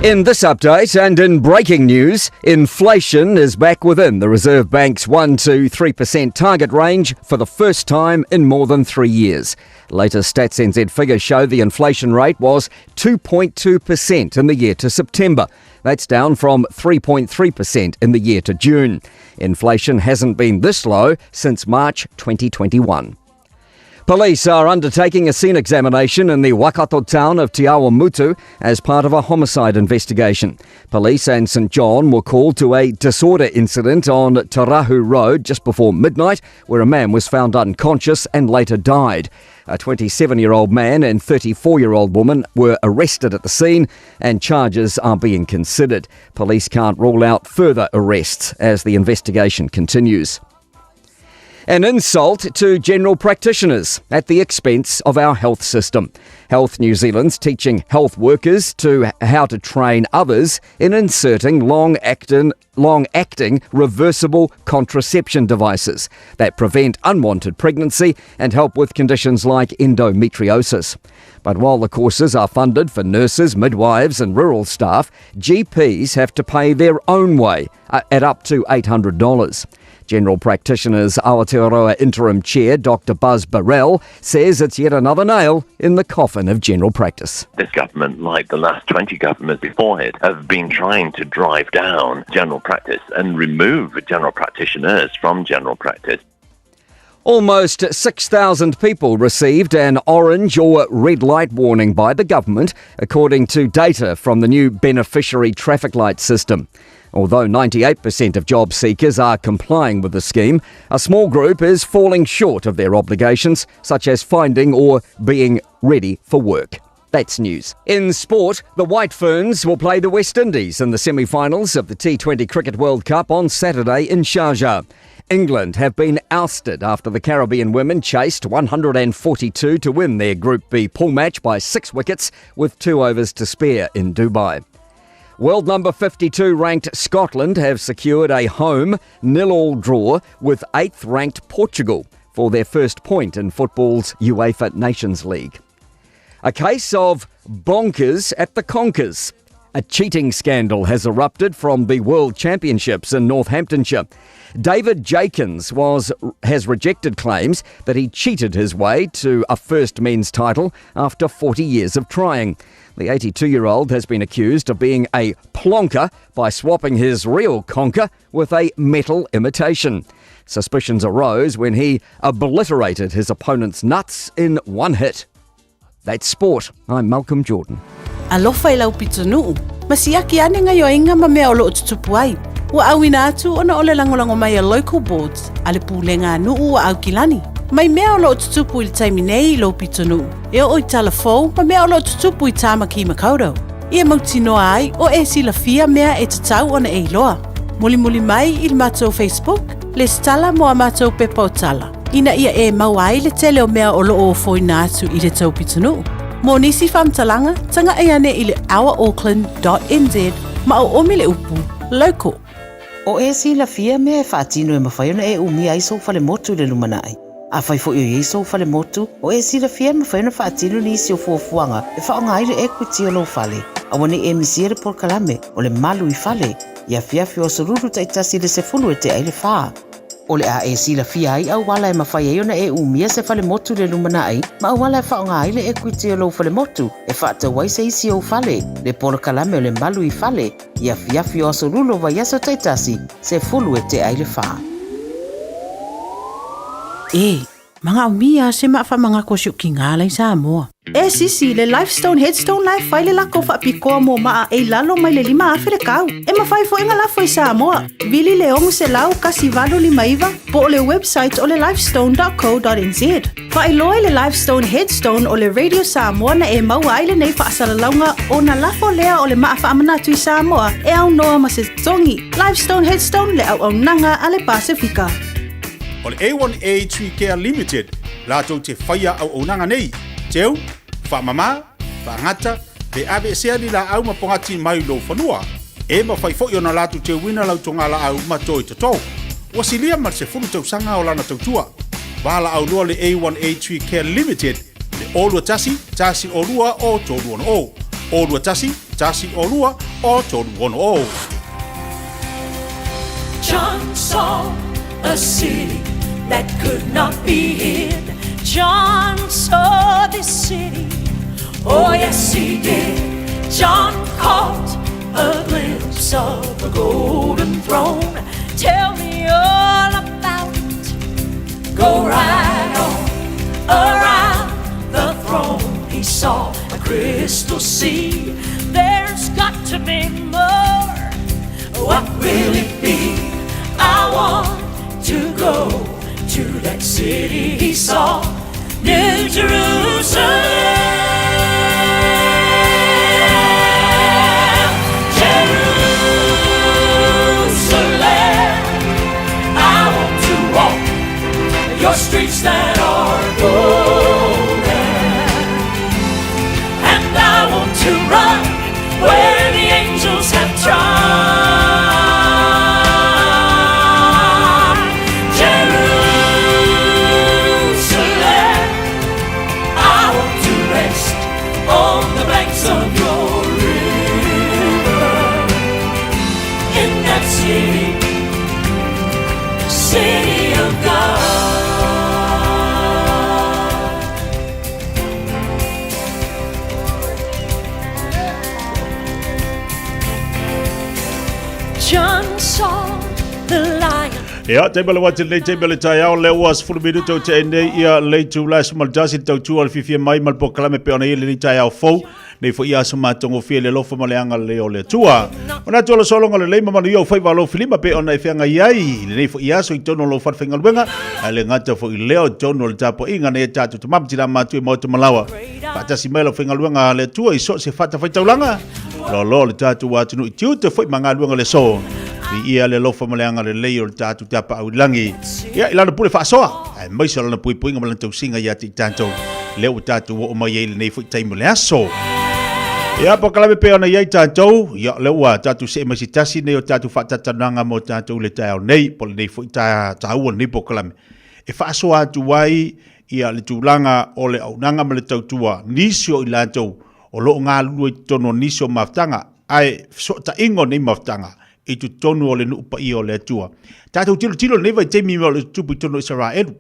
In this update and in breaking news, inflation is back within the Reserve Bank's 1 to 3% target range for the first time in more than 3 years. Latest Stats NZ figures show the inflation rate was 2.2% in the year to September. That's down from 3.3% in the year to June. Inflation hasn't been this low since March 2021. Police are undertaking a scene examination in the Waikato town of Te Awamutu as part of a homicide investigation. Police and St John were called to a disorder incident on Tarahu Road just before midnight, where a man was found unconscious and later died. A 27-year-old man and 34-year-old woman were arrested at the scene and charges are being considered. Police can't rule out further arrests as the investigation continues. An insult to general practitioners at the expense of our health system. Health New Zealand's teaching health workers to how to train others in inserting long-acting reversible contraception devices that prevent unwanted pregnancy and help with conditions like endometriosis. But while the courses are funded for nurses, midwives and rural staff, GPs have to pay their own way at up to $800. General Practitioners Aotearoa Interim Chair Dr Buzz Burrell says it's yet another nail in the coffin of general practice. This government, like the last 20 governments before it, have been trying to drive down general practice and remove general practitioners from general practice. Almost 6,000 people received an orange or red light warning by the government, according to data from the new beneficiary traffic light system. Although 98% of job seekers are complying with the scheme, a small group is falling short of their obligations, such as finding or being ready for work. That's news. In sport, the White Ferns will play the West Indies in the semi-finals of the T20 Cricket World Cup on Saturday in Sharjah. England have been ousted after the Caribbean women chased 142 to win their Group B pool match by 6 wickets with 2 overs to spare in Dubai. World number 52 ranked Scotland have secured a home 0-0 draw with 8th ranked Portugal for their first point in football's UEFA Nations League. A case of bonkers at the Conkers. A cheating scandal has erupted from the World Championships in Northamptonshire. David Jakins has rejected claims that he cheated his way to a first men's title after 40 years of trying. The 82-year-old has been accused of being a plonker by swapping his real conker with a metal imitation. Suspicions arose when he obliterated his opponent's nuts in one hit. That's sport. I'm Malcolm Jordan. Alofa I lau pitanuu. Masiaki ane ngayo inga mamea o loo tutupu ai. Ua awina atu ona ole langolango mai a local boards. Ale pūlenga nuu ua au kilani. Mai mea o loo tutupu I taimi nei I lau pitanuu. E o I talafou, ma mea o loo tutupu I tāma ki makaurau. Ia mautinoa ai o e sila fia mea e tatau ona e iloa. Muli mai i le mātou Facebook, le stala mo a mātou pepa o tala. Ina ia e mawai le tele o mea o loo o foina atu i le taupitunu. Mo nisi whamtalanga, tanga e ane i le ourauckland.nz ma o omi le upu, local. O e si la fia mea e whaatino e mawhaiona e umi ai so fale motu le lumanai. A whai fo i so fale motu, o e si la fia mawhaiona whaatino ni isi o fuafuanga e whaonga le equity o lo fale. A wane e misiere por kalame o le malu i fale, ia fiafi o soruru taitasi le se fulu e te aile whaa. O le a e si la fia ai au wala e mawhai e ona e umia se fale motu le lumana ai, ma au wala e whaonga ai le equity o lo fale motu, e whaata wai se isi o fale, le por kalame o le malu i fale, ia fiafi o soruru wa yaso taitasi se fulu e te aile whaa. Mga umia se maafa mga kosyo kingalay sa mo. Sisi, le Lifestone Headstone Life fai le lako fa pikoa mo maa e lalo mai le 5 afere kau. E mafai fo inga lafo i sa moa. Vili le ongu se lau kasi valo 5 po o le website o le lifestone.co.nz. Fa iloa le Lifestone Headstone o le Radio Samoa na e maua ai le nei fa asalalaunga o na lafo lea o le maafa amanatu i Samoa e au noa ma se tongi. Lifestone Headstone le au nanga a le Pasifika. O le A1A Tree Care Limited, lātou te whaia au onanga nei. Teu, whamama, whangata, pe ave sea ni la au mapongati mai lo whanua. E ma whai fo i ona lātou te wina lau tonga la au matoi te tau. Wasilia mar se furu tau sanga o lana tau tua. Wala au lua le A1A Tree Care Limited, le olua tasi olua o toru ono o. Olua tasi olua o toru ono o. John saw a city that could not be hid. John saw this city, oh yes he did. John caught a glimpse of a golden throne. Tell me all about it. Go right on around the throne. He saw a crystal sea. There's got to be more. What will it be? I want to go to that city he saw, New Jerusalem. Jerusalem, I want to walk your streets that are golden, and I want to run where the angels have trod. City of God. John saw the lion. Ia, te bale wate nei, te bale tai au, leo as fulu minuto te nei, ia lei tu lai sumal jasi tau tu al fifia mai mal po kalame pe ona ile ni tai au fou, nei fo ia suma tongo fie le lofa maleanga leo le tua. Ona tu ala solonga le leima manu iau fai walo filima pe ona ifeanga iai, nei fo ia so i tono lo farfenga luenga, ale ngata fo i leo tono le tapo inga nei tatu tu mamtila matu i mautu malawa. Patasi mai lo fenga luenga le tua i so se fata fai taulanga, lo le tatu watu nu i tiu te fai manga luenga le so. Ia le lofa maleanga le leo le tatu tapa au langi. Ia ilana pule whaasoa. Ai mai sa lana pui puinga malana tau singa ia ti tantou. Leo tatu wo o mai eile nei fui taimu le aso. Ia pa kalame pe ona iai tantou. Ia leo tatu se masitasi nei o tatu whaatatananga mo tantou le tai au nei. Pole nei fui taua nei po kalame. E whaasoa atu wai ia le tūlanga o le au nanga ma le tautua. Nisio i lantou. O loo ngā lulu i tono nisio maftanga. Ai so ta ingo nei maftanga. I tu tonu o le nuupa i o le atua. Tātou tilo nei vai teimi o le tupu i tono Israel.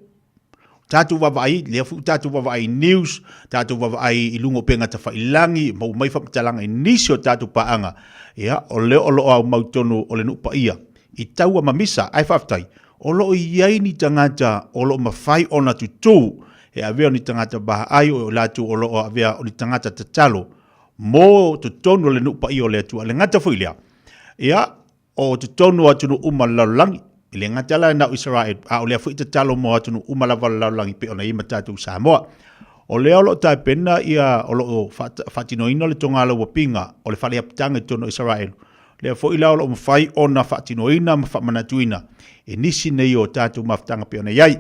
Tātou wawai, lea fu tātou wawai news, tātou wawai i lungo penga ta whailangi, mau mai whaptalanga i nisio tātou paanga. Ia, o leo o loo au mau tonu o le nuupa ia. I taua mamisa, ai whaftai, o loo iai ni tangata o loo mawhai o na tutu, e avea ni tangata baha ai o latu o loo avea o ni tangata tatalo, mo tu tonu o le nuupa i o le atua, le ngata whuilea. Ia, o te tonu atu no umalaulangi. I le ngatala na Israel, a o lea fu i te talo mo atu no umalaulangi pe ona ima tātou Samoa. O lea lo tai pena ia o lo fatino ino le tonga ala wapinga, o le whale apitanga i tono Israel. Le fo ila o mfai ona whaatinoina ma whaamanatuina. E nisi nei o tātou mawhtanga pe ona iai.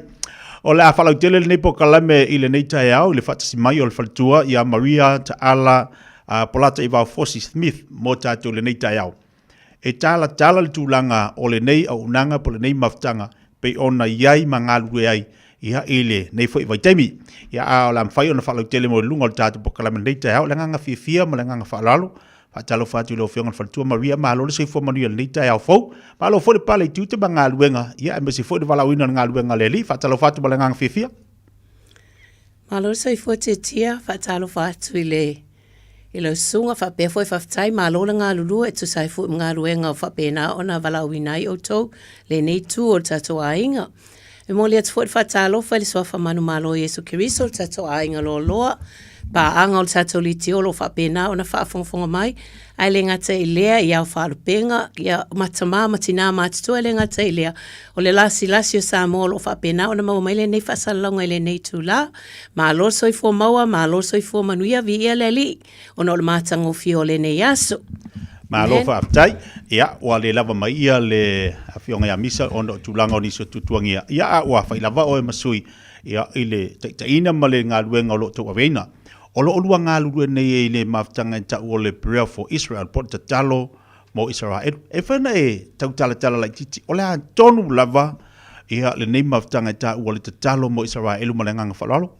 O le awhalau tele le nei po kalame i le nei tae au, le whaatasi mai o le whalatua i a Maria Taala Polata i Vau Fosi Smith mo tātou le nei tae au. E tala le tūlanga o le nei au unanga po le nei mawhtanga pe ona iai mangalue ai ia ile nei fo i vaitemi. Ia a o la mwhai o na whalau tele mo lunga o le tātou po kalame nei tae au, le nganga fia ma le nganga whaalalo. Talo fatu lo fianga fatu Maria malo le sei fo manuia le tai au fo malo fo de pale tu te banga luenga ia me se fo de vala wina nga luenga le li fatalo fatu balanga fifia malo sei fo te tia fatalo fatu ile ilo sunga fa pe fo fa tai malo nga lulu e tu sai fo nga luenga fa pena ona vala wina o to le nei tu o tato ainga e mo le fo fatalo fa le so fa manu malo Yesu Kristo tato ainga lo loa pa anga o tato li tiolo fa pena ona fa fonga mai ai le ngata i lea i au whaarupenga ia matama matina matutua le ngata i lea o le lasi o sa molo fa pena ona mau mai le nei whasalonga i le nei tula ma loso i fo maua ma loso i fo manuia vi ia le li ona o le matango fio le nei aso ma lo fa aptai ia o le lava mai ia le afionga ia misa ona tulanga o niso tutuangia ia a wa fa lava o e masui ia ile taina male ngā luenga o lo tu avena o lo olua ngā lulu nei le maftanga ta o le prayer for Israel po te talo mo Israel e whana e tau tala lai titi o le a tonu lava ia le nei maftanga ta o le te talo mo Israel ma le nganga whalalo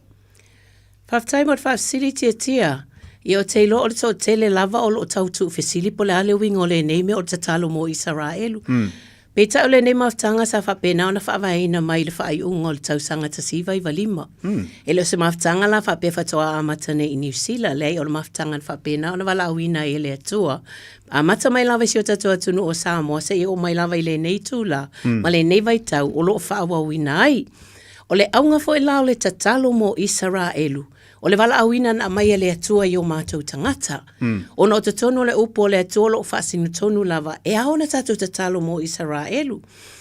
Whaftai mo whafsiri tia i o te ilo o le tau tele lava o lo tau tu fesili po le ale wingo le nei me o te talo mo Israel Peta o le nei maftanga sa whapena ona whaavaina mai le whaai ungo le tausanga ta siva i walima. E leo se maftanga la whape whatoa amatane i New Zealand, lei o le maftanga whapena ona wala awina i le atua. Amata mai lava si o tatua tunu o Samoa, se i o mai lava i le nei tūla, ma le nei vai tau o lo whaawa awina ai. O le aunga fo i lao le tatalo mo Israelu. O le wala awina na mai le atua i o mātou tangata. Ona o te tonu le upo le atua lo whaasinu tonu lava e aona tātou te talo mo Israelu.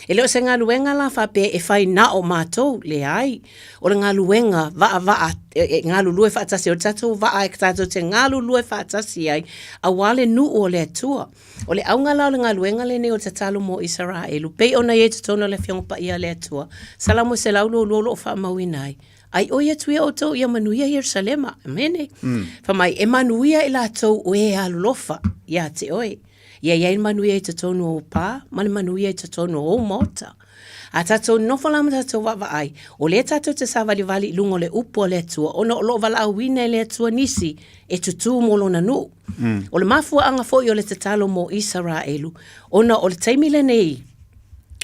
E leo se ngā luenga la whape e whai na o mātou le ai. O le ngā luenga vaa ngā lulue whaatasi o tātou vaa e tātou te ngā lulue whaatasi ai a wale nu o le atua. O le aunga lao le ngā luenga le ne o te talo mo Israelu. Pei ona e te tonu le whiongpa ia le atua. Salamo se lau lo o wha mawinai. Ai oia tuia o tau ia manuia Yerusalema, amene. Whamai e manuia i la tau o e alulofa, ia te oe. Ia iai manuia i te tonu o pā, mani manuia i te tonu o mota. A tātou nofalama tātou wawa ai, o le tātou te sāwali wali lungo le upo le atua, ona o lo wala awina le atua nisi, e tutu molo na nu. O le mafua anga fo i o le te talo mo Israelu, ona o le taimile nei,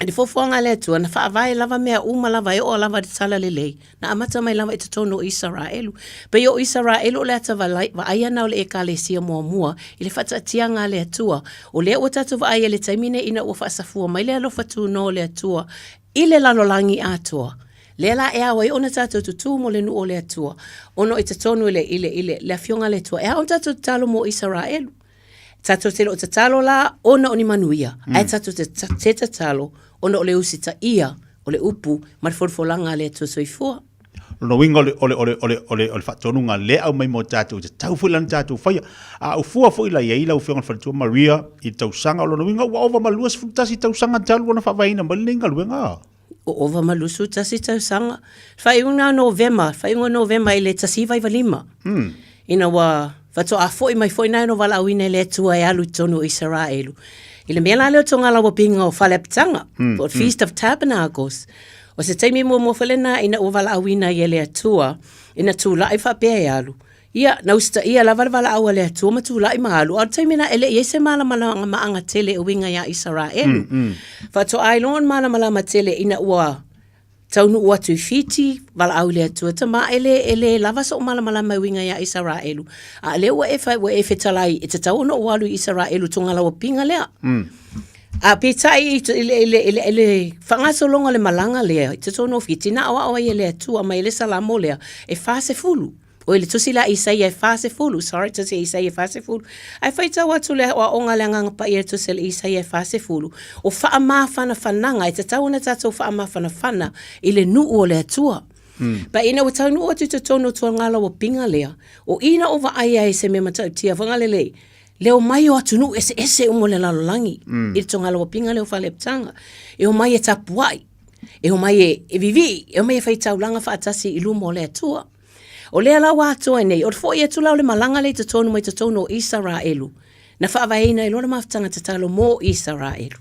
Ani fofuanga le tua na whaavai lava mea uma lava e o lava te tala le lei. Na amata mai lava e te tono o Israelu. Pe o Israelu le ata wa aia nao le e ka le sia mua mua i le whata tianga le atua. O le o tatu wa aia le taimine ina ua whaasafua mai le alofa tu no le atua. I le lalolangi atua. Le la e awa i ona tatu tutu mo le nu o le atua. Ono i te tono ile le afionga le atua. E a on tatu talo mo Israelu. Tatu te lo te talo la, ona o ni manuia. Ai tatu te talo, ona o le usita ia, o le upu, marfolfolanga le atu soifua. Lono winga ole whatonunga le au mai mo tātou, te tau fuilan tātou whaia. A ufua fuila ia ila uwhiangan whalatua Maria, i tausanga, lono winga, wa ova maluas futasi tausanga talu wana whawaina, malinga luenga. O ova malusu tasi tausanga. Whaiunga November i le tasiva i walima. Ina wa... Fato a foi mai foi nai no wala awine le tua e alu tonu Israelu. I le mea leo tonga lawa pinga o whaleptanga, o Feast of Tabernacles. O se teimi mua mwhalena ina o wala awina i le atua, ina tūla i whapea e alu. Ia, nausta ia la wala awa le atua ma tūla i maalu. O teimi na ele i se mala maanga tele o winga ya Israelu. Fato a ilon mala ma tele ina ua taunu ua tui fiti, wala au lea tua tama, ele lava so mala mai winga ya Israelu. A le ua e whetalai, e te tau no walu Israelu tonga lawa pinga lea. A petai ele whangaso longa le malanga lea, te tono fiti, na awa i lea tua, mai ele salamo lea, e whase fulu. O ele tusi la Isaia e whase fulu, sorry, tusi Isaia e whase fulu. Ai whaita watu le o onga le nganga pa ia tusi le Isaia e whase fulu. O wha maa whananga, e te tau na tatou wha maa whanawhana, i le nu o le atua. Pa ina o tau nu o te tono tua ngala o pinga lea, o ina o wa aia e se me matau tia whangalelei. leo mai o atunu ese o mo le lalolangi. I tonga lawa pinga leo faleptanga. E o mai e tapuai. E o mai e vivi. E o mai e whaitaulanga whaatasi i lumo le atua. O lea la wātoa nei, o fo i atu lau le malanga le te tonu mai te tonu o Israelu. Na whaavaina i lona mawhitanga te talo mō Israelu.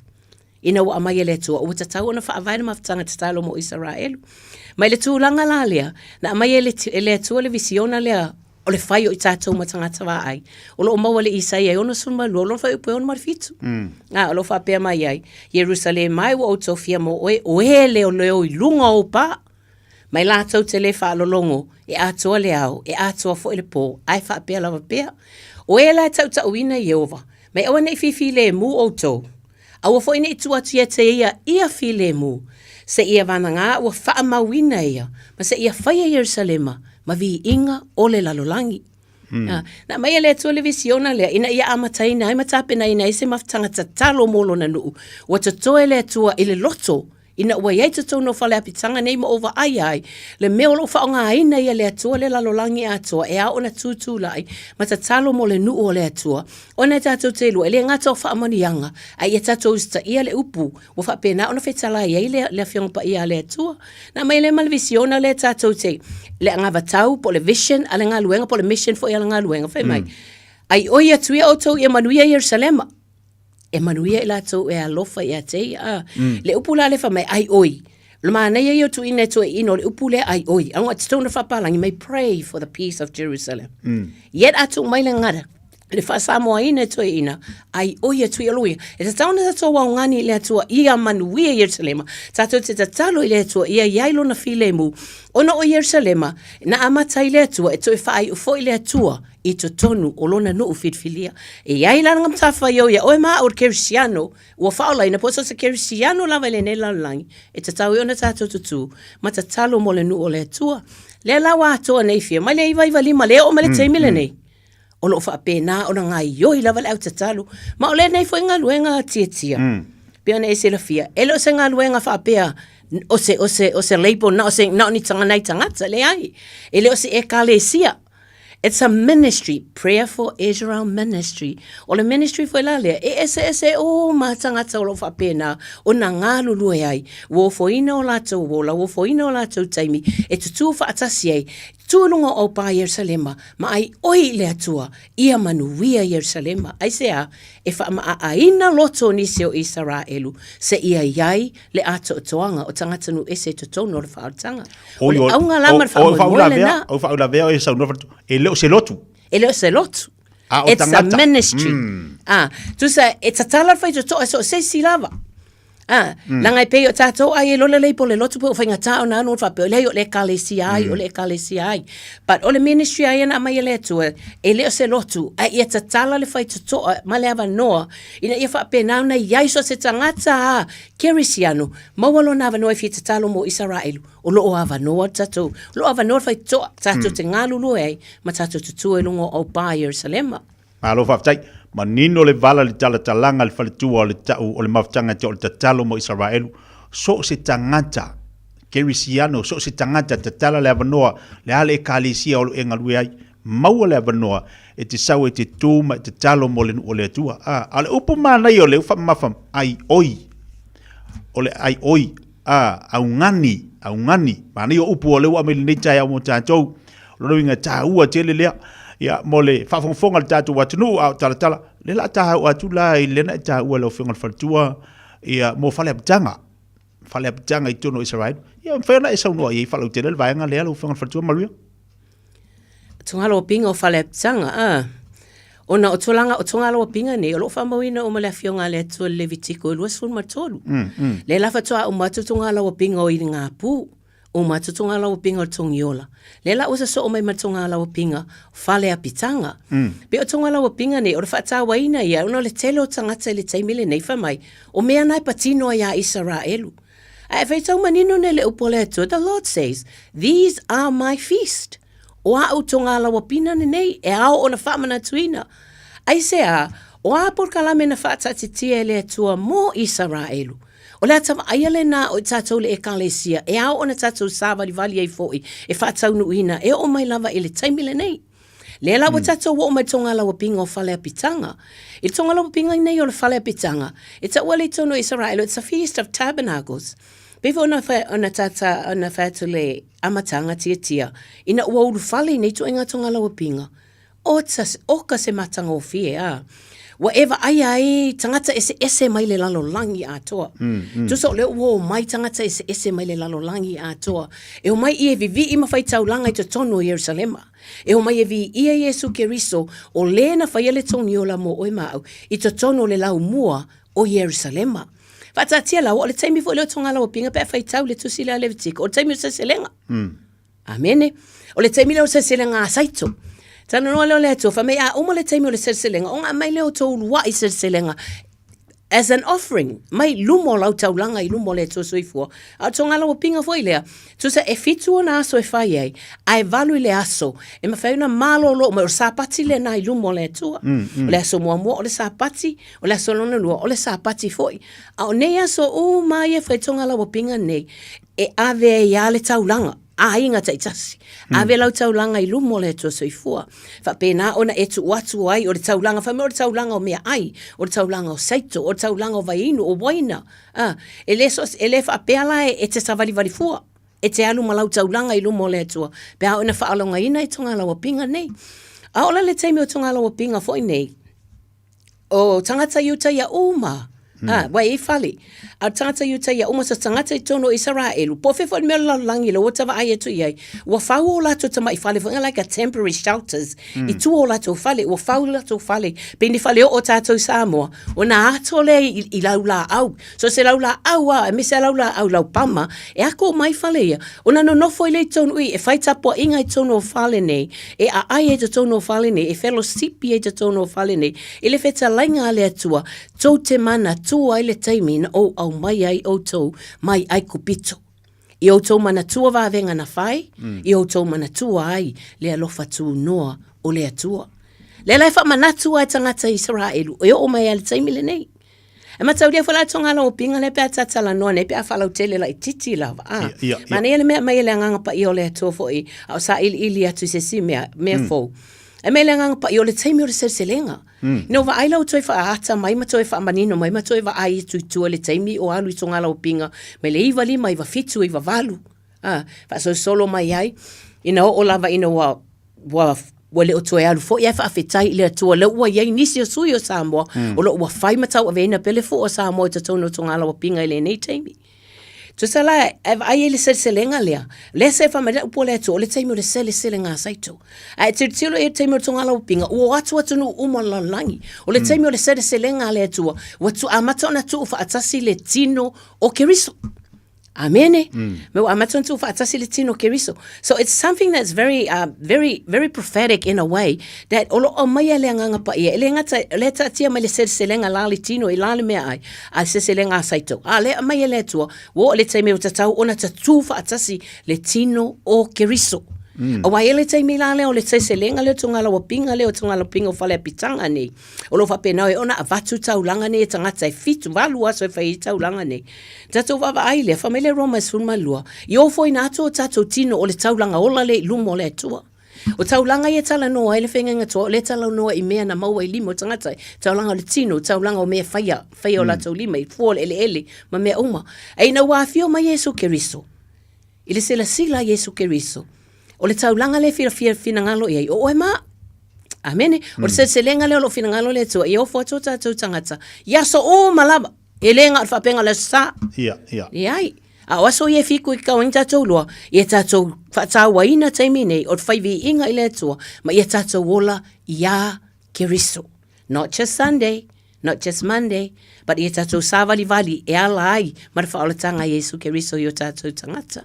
Ina wa amai le atua, o te tau na whaavaina mawhitanga te talo mō Israelu. Mai le tūlanga la lea, na amai le atua le visiona lea, o le whai o i tātou matangata wā ai. O lo maua le Isaia, ono sunma lua, o lo whai upe ono marifitu. O lo whapea mai ai, Jerusalem mai wa o tofia mo oe leo leo i lunga o pa. Mai lātou te le whaalolongo, e atoa le au, e atoa fo le pō, ai whaapea lawa pea. O e la tau ta uina Yehova, mai awa nei fifi le mu o tō. Awa fo ina i tuatu ia te ia fi le mu. Se ia vana ngā, ua wha mawina ia, ma se ia whaia Yerusalema, ma vi inga o le lalolangi. Na mai le tua le visiona lea, ina ia amataina, ai matapena ina ise mawhtanga ta talo molo na nuu, ua totoe le tua i le loto, ina ua iai te tōno whale apitanga nei ma ova ai, le meo lo whaonga aina ia le atua le lalolangi atua, e a ona tūtū lai, ma ta talo mo le nuu o le atua, ona tātou te lua, e le ngata o whaamanianga, ai e tātou usta ia le upu, o whapena ona whetala iai le whionga pa ia le atua, na mai le malvisiona le tātou te, le ngava tau po le vision, ale ngā luenga po le mission fo ia ngā luenga, whai mai, ai oi atuia o tau ia manuia Yerusalema, e manuia i lātou e alofa i a tei, le upu la le wha mai ai oi. Le maa nei e o tu ina tu e ino le upu le ai oi. Ango ati tōna whapalangi, may pray for the peace of Jerusalem. Yet atu mai le ngara, le wha Samoa ina tu e ina, ai oi atu i aloia. E ta tauna tato wau ngani le atua ia manuia Yerusalema, tato te tatalo i le atua ia iailo na file mu, ona o Yerusalema, na amatai le atua, e tu e whaai ufo i le atua, i to tonu o lona no ufitfilia. E iai lana ngam tafa yo ia, oe maa o kerisiano, ua whaola ina poso sa kerisiano lava le ne lalangi, e ta tau i ona tato tutu, ma ta talo mo le nu o le atua. Le lawa atoa nei fia, mai le iwa iwa lima, le o ma le teimile nei. O lo wha pēnā, o na ngai yoi lava le au ta talo, ma o le nei fo inga luenga tia. Pia na e se la fia, e lo se ngā luenga wha pēa, o se leipo na o se na ni tanga nei tangata, le ai. E le o se e kalesia. It's a ministry, Prayer for Israel Ministry. O le ministry foi la lea, e ese o matangata o lo whapena, o na ngā lulu e ai, wo foina o lātou wola, wo foina o lātou taimi, e tutu whaatasi ei, tūlunga o pā Yerusalema, ma ai oi le atua, ia manuia Yerusalema. Ai sea, e wha aina loto nisi o Israelu, se ia iai le ato o toanga, o tangatanu ese tutono o le whaotanga. O le aunga lama le whaomoele na. O whaola e saunua fatu, e leo se lotu. E leo se lotu. It's a ministry. Tu sa, e tatala whai to so se silava. Langai pe o tātou ai e lola lei po le lotu po whainga tāo nā no whapeo lei o le kalesi ai, o le kalesi ai. But o le ministry ai ana mai le atua, e leo se lotu, ai e tatala le whai tutoa, ma le awa noa, ina ia whape nāu nei iaiso se tangata kerisiano, mawalo nā awa noa i whia tatalo mo Israelu, o loo awa noa tātou, loo awa noa whai toa, tātou te ngā lulu ai, ma tātou tutua e lungo au pā Yerusalema. Malo whaftai, ma nino le vala le talatalanga le whaletua o le tau o le mawhtanga te o le tatalo mo Israelu, so se tangata, kerisiano, so se tangata tatala le avanoa, le ale e kālesia o le engalui ai, maua le avanoa, e te sau e te tūma, e te talo mo le o le atua. Ale upu mānai o le ufa mafam, ai oi, o le ai oi, au ngani, mānai o upu o le ua mele neitai au mo tātou, loro inga tā ua tele lea, ia mo le whafonga le tātou watunu au talatala, le la tāhau atu la i lena i tāhau le whenga le whalatua, ia mo whale apitanga i tono Israel, ia mwhena e saunua i whalau tele le vaenga lea le whenga le whalatua Maria. Tungalo o pinga o whale apitanga, ona o tungalo o pinga ne, o lo whamawina o male whionga le atua Levitiko e luas matolu. Le lafa toa o matu tungalo o pinga o i ngā pū, o matutunga lau pinga o tongiola. Lela usa so o mai matunga lau pinga whale apitanga. Pe o tunga lau pinga ne, o whaatawa ina ia, una le tele o tangata le taimile nei whamai, o mea nai patino ia Israelu. A e whaitau manino ne le upole atua, the Lord says, these are my feast. O a au tunga lau pina ne nei, e au o na whamana tuina. Ai se a, o a por kalame na whaatatitia le atua mo Israelu. O lea tama aiale nā o i tātou le ekalesia, e ao o na tātou sāwari vali ei fōi, e whātau nuina, e o mai lava e le taimile nei. Le la wa tatou wa o mai tonga la wa pinga o fale apitanga. I tonga la wa pinga nei o le fale apitanga. It's a wale tono Israel, it's a Feast of Tabernacles. Before ona tata le amatanga tia. Ina ua uru fale nei to inga tonga la wa pinga. Oka se matanga o fie whatever ai tangata ese mai le lalo langi atoa. Tuso le uo mai tangata ese mai le lalo langi atoa. E o mai ie vivi ima fai taulanga i te tono o Yerusalema. E o mai e vi ia Yesu Keriso o lena fai ele toni o la mo oi mau i te tono le lau mua o Yerusalema. Whatatia lau, o le taimi fo leo tonga lau pinga pe fai tau le tusi le Levitika. O le taimi o se selenga. Amene. O le taimi leo se selenga a saito. Tana noa leo le ato, fa mei a uma le taimi o le serselenga, o ngā mai leo tō ulua I serselenga, as an offering, mai lumo lau taulanga I lumo le ato soifua, a tō ngā lau pinga foi lea, tō sa e fitu o nā aso e whai ei, a e valu I le aso, e ma whai una malo lo, ma o sāpati le nā I lumo le atua, o le aso mua mua o le sāpati, o le aso lona lua, o le sāpati foi, a o nei aso o mai e whai tō ngā lau pinga nei, e ave e a le taulanga, a inga taitasi. Ave lau taulanga I lumo le to soifua. Fa pena ona etu watu ai o le taulanga, fa me o le taulanga o mea ai, o le taulanga o saito, o le taulanga o vainu, o waina. E le fa peala e te savali fua. E te alu malau taulanga I lumo le tua. Pea ona fa alonga ina I tonga lawa pinga nei. A ola le teimi o tonga lawa pinga foi nei. O tangata yuta ia uma. Wai e fali. A tangata yuta ia uma sa tangata I tono Israelu. Po fe fo me la langi lo whatever ai etu iai. Wa fau o lato tama I fali fo like a temporary shelters. I tu o lato fali. Wa fau lato fali. Peni fali o tato Samoa. O na ato le I laula au. So se laula au a me se laula au lau pama. E ako mai fali ia. O na no nofo I le tono I. E fai tapo inga I tono o fali nei. E a ai e te tono o fali nei. E fellowship e te tono o fali nei. E le feta lainga ale atua. Tau te mana tua I le taimi na o au mai ai o tau mai ai kupito. I o tau mana tua vavenga na whai, I o tau mana tua ai le alofa tu noa o le atua. Le lai wha manatua ai tangata Israelu, e o mai ai le taimi le nei. E matau ria whala tonga la o pinga le pea tatala noa, ne pea whalau tele la I titi lava. Mana ia le mea mai le anganga pa I o le atua fo I, au sa ili atu se si mea fau. E me le nganga pa I o le taimi o le serselenga. No va aila o toi wha ata mai ma toi wha manino mai ma toi va ai tu le taimi o alu I tonga lau pinga. Me le iwa lima iwa fitu iwa valu. Fa so solo mai ai. Ina o lava ina wa le o toi alu fo ia wha awhetai le atua le ua iei nisi o sui o Samoa. O le ua whai matau a veina pele fo o Samoa I tatono tonga lau pinga I le nei taimi. Tu sa la ai le serselenga lea. Le se fa ma upo le to le taimi o le serselenga saito. Ai te tilo e taimi o tonga lau pinga o atu no uma la langi. O le taimi o le serselenga le to watu amata na tu fa atasi le tino o Keriso. Amene. Me amata tu fa atasi le tino Keriso. So it's something that's very very prophetic in a way that o mai le nganga pa ia le ngata le tatia mai le serselenga la le tino I la le mea ai a serselenga saito. Le mai le tua wo le taimi o tatau ona tatu fa atasi le tino o Keriso. O wai ele taimi la le o le serselenga le tonga la pinga le o tonga la pinga o fale pitanga nei. O lo fa pena e ona avatu taulanga nei tangata I fitu valu aso e fai taulanga nei. Tato vava ai le famile Romas fulmalua. Yo foi nato tato tino o le taulanga ola le lumo le tua. O taulanga I tala noa ele whenga toa le tala noa I mea na maua I limo tangata taulanga o le tino taulanga o mea whaia o la tau lima I fuol ele ma mea uma. Ei na wafio ma Yesu Keriso. Ile se la sila Yesu Keriso. O le taulanga le finangalo iai o e ma. Amene. O le serselenga le o lo finangalo le tua. I o foto tatou tangata. Ia so o malaba. E le ngā whapenga le sa. Iai. A waso I e fiku I kawangi tatou loa. I e tatou whatawa ina taimi nei. O whaivi inga I le tua. Ma I e tatou wola ia Keriso. Not just Sunday. Not just Monday. But I e tatou savali vali. E ala ai. Ma whaolatanga Yesu Keriso I o tatou tangata.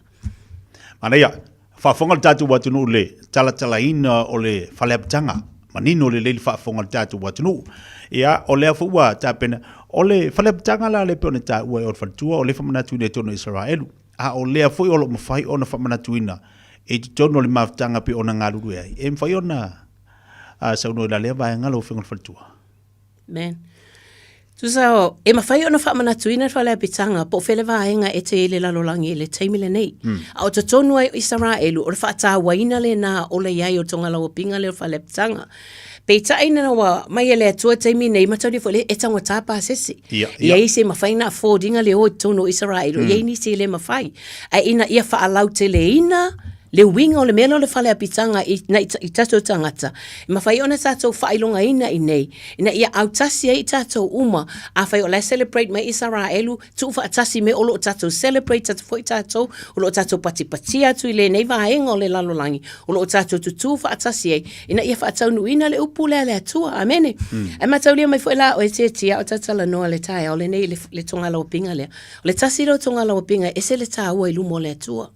Mana ia. Whaafonga tātou watunu le tala ina o le whaleapitanga. Manino le leili whaafonga tātou watunu. Ia o lea fua tāpena o le whaleapitanga la le peone tā ua e o whatua o le whamanatu ne tono Israelu. A o lea fui o lo mawhai o na whamanatu ina. E te tono le mawtanga pe o na ngaruru ai. E mwhai o na sauno I la lea vai ngalo whengon whatua. Man. Tusao, e mawhai ona whaamanatuina wha lea pitanga, po whele vaenga e te ele lalolangi e le teimile nei. A o te tonu ai o Israelu, o le whaata waina le nā o le iai o tonga lau pinga le o wha lea pitanga. Pei taina na wa mai ele atua teimi nei, matauri fo le e tango tāpā sesi. Ia ise mawhai na fōdinga le o tonu o Israelu, ia ni se le mawhai. A ina ia whaalau te le ina, le winga o le melo le whale apitanga i tatou tangata. I mawhai ona tatou whailonga ina i nei. Ina ia autasi i tatou uma. A whai o le celebrate mai Israelu. Tu whaatasi me olo o tatou celebrate tatou fo i tatou. Olo o tatou patipati atu i le nei vaenga o le lalolangi. Olo o tatou tutu whaatasi ei. Ina ia whaatau nuina le upu le atua. Amene. E matau lia mai fo la o e te tia o tatala noa le tae. O le nei le tonga lau pinga lea. O le tasi ro tonga lau pinga e se le tāua i lumo le atua.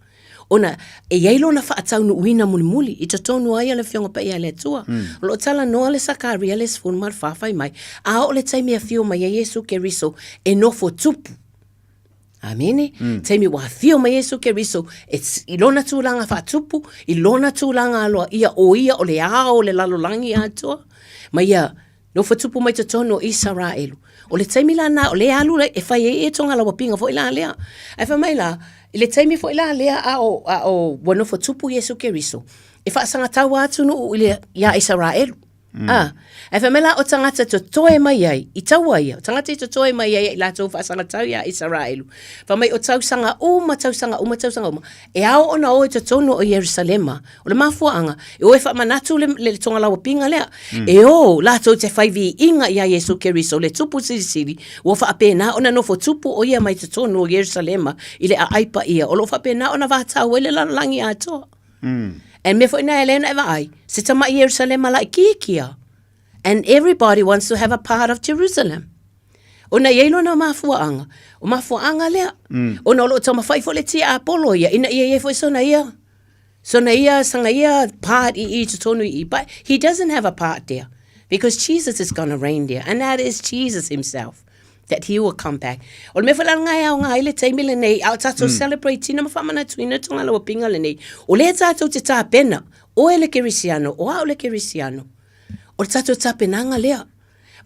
Ona, e yeilo na whaatau nu uina muli i tatonu ai le fionga pa ia le tua. Lo tala noa le sakaria le sfun mar whawhai mai. A o le taimi a fio mai a Yesu Keriso e nofo tupu. Amene? Taimi wa fio mai Yesu Keriso e ilona tūlanga whaatupu, ilona tūlanga aloa ia o le ao le lalolangi atua. Mai ia, nofo tupu mai tatonu o Israelu. O le taimi la na, o le alu e whai e tonga lawa pinga fo ila lea. E wha mai la, le taimi fo ila lea a o wanofo tupu Yesu Keriso. E whaasanga tau atu no ia Israelu. E whamela o tangata to toe mai ai, i taua ia, o tangata to toe mai ai, i lato whaasanga tau ia Israelu. Whamai o tausanga uma, e ao ona o te tono o Yerusalema, o le mafuanga, e o e whamanatu le tonga lawa pinga lea, e o lato te whaivi inga ia Yesu Keriso, le tupu sirisiri, o whaapena ona nofo tupu o ia mai te tono o Yerusalema, i le a aipa ia, o lo whaapena ona vātau ele lalangi atoa. And me fo ina elena eva ai, se tama i Jerusalem ala ikikia. And everybody wants to have a part of Jerusalem. Ona yeilo na mafuanga, o mafuanga lea. Ona lo tama fai fo le tia Apollo ia, ina ia fo sona ia. Sona ia, sanga ia part i tutonu i, but he doesn't have a part there. Because Jesus is going to reign there, and that is Jesus himself. That he will come back. O me whala ngai au ngai le taimi le nei, au tatou celebrate tina mawhamana tuina tonga lawa pinga le nei. O le tatou te tāpena, o ele kerisiano, o au le kerisiano. O le tatou tāpenanga lea.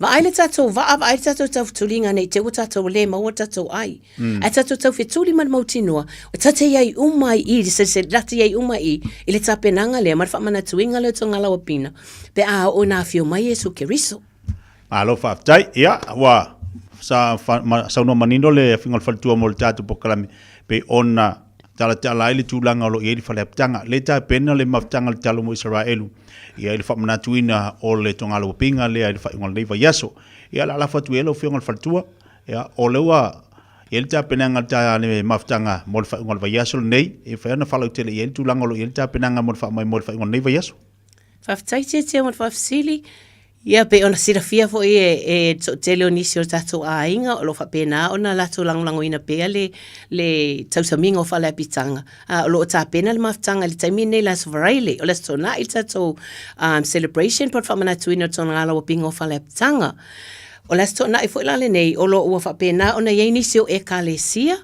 Va ai le tatou, va ai le tatou tau tulinga nei, te o tatou le ma o tatou ai. A tatou tau whetuli man mautinoa, o tate iai umai i, se lati iai umai i le tāpenanga lea, marwhamana tuinga le tonga lawa pina. Pe a o na fio mai Yesu Keriso. Alo whaftai, ia, wa. Sa no manino le fingal faltua mo le tatu pokalame pe ona tala ile tulanga lo yeli fale ptanga le ta pena le maftanga le talo mo Israelu ia ile fa manatuina o le tonga lo pinga le ile fa ngol leva yaso ia la fatu ele fingal faltua ia o lewa ele ta pena ngata le maftanga mo fa ngol yaso nei e fa na falo tele yeli tulanga lo yeli ta pena mo fa mai mo fa ngol leva yaso fa taiti mo fa sili. Ia pe ona sirafia fo e te leonisi o tatou ainga o lo whapena ona lato langolango ina pea le tausaminga o whale apitanga. O lo o tāpena le maftanga le taimine la sovaraile o le stona i tatou celebration pot whamanatuina o tona ala o pinga o whale apitanga. O le stona i fo ilale nei o lo ua whapena ona ieinisi o e kalesia.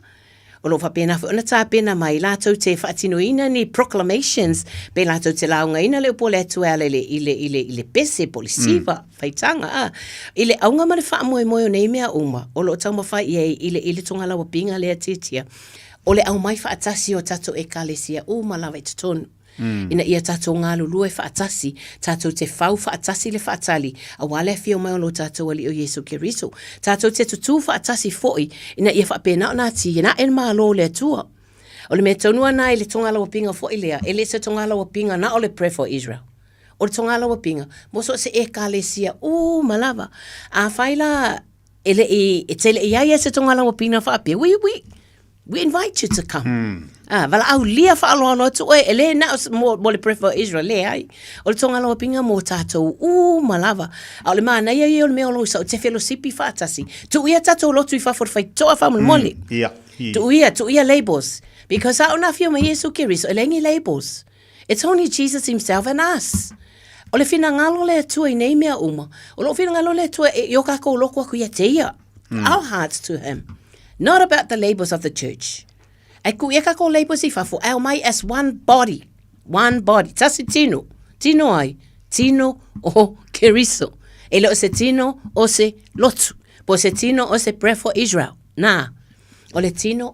O lo whapena fo ona tāpena mai lato te whaatinoina ni proclamations pe lato te launga ina le upo le atuela ile pese polisiva whaitanga. Ile aunga mare wha moe o nei mea uma o lo tau mawhai ile tonga lawa pinga lea titia. O le au mai whaatasi o tato e kalesia malawa i tutonu. Ina ia tatou ngā lulue whaatasi, tatou te whau whaatasi le whaatali, a wale fio mai o lo tatou ali o Yesu Keriso. Tatou te tutu whaatasi foi, ina ia whaapena o nāti, ina en maa lo le atua. O le mea taunua nai le tonga lawa pinga foi lea, ele se tonga lawa pinga na o le pray for Israel. O le tonga lawa pinga, moso se e kalesia, malawa. A whaila, ele e tele ia ia se tonga lawa pinga whaapea, we invite you to come. Vala au lia whaaloa no tu oe, ele na mo le prefer Israel le ai. O le tonga lawa pinga mo tātou, malawa. Au le maa naia i o le mea olo sa o te fellowshipi whaatasi. Tu ia tātou lotu i whawhor whai toa whamul mole. Tu ia labels. Because a o na fio ma Yesu Keriso, ele ngi labels. It's only Jesus himself and us. O le fina ngalo le atua i nei mea uma. O lo fina ngalo le atua e o kako loko aku ia te ia. Our hearts to him. Not about the labels of the church. E ku ia kako labels i whafo, au mai as one body. One body. Tasi tino. Tino ai. Tino o Keriso. E leo se tino o se lotu. Po se tino o se prayer for Israel. Na. O le tino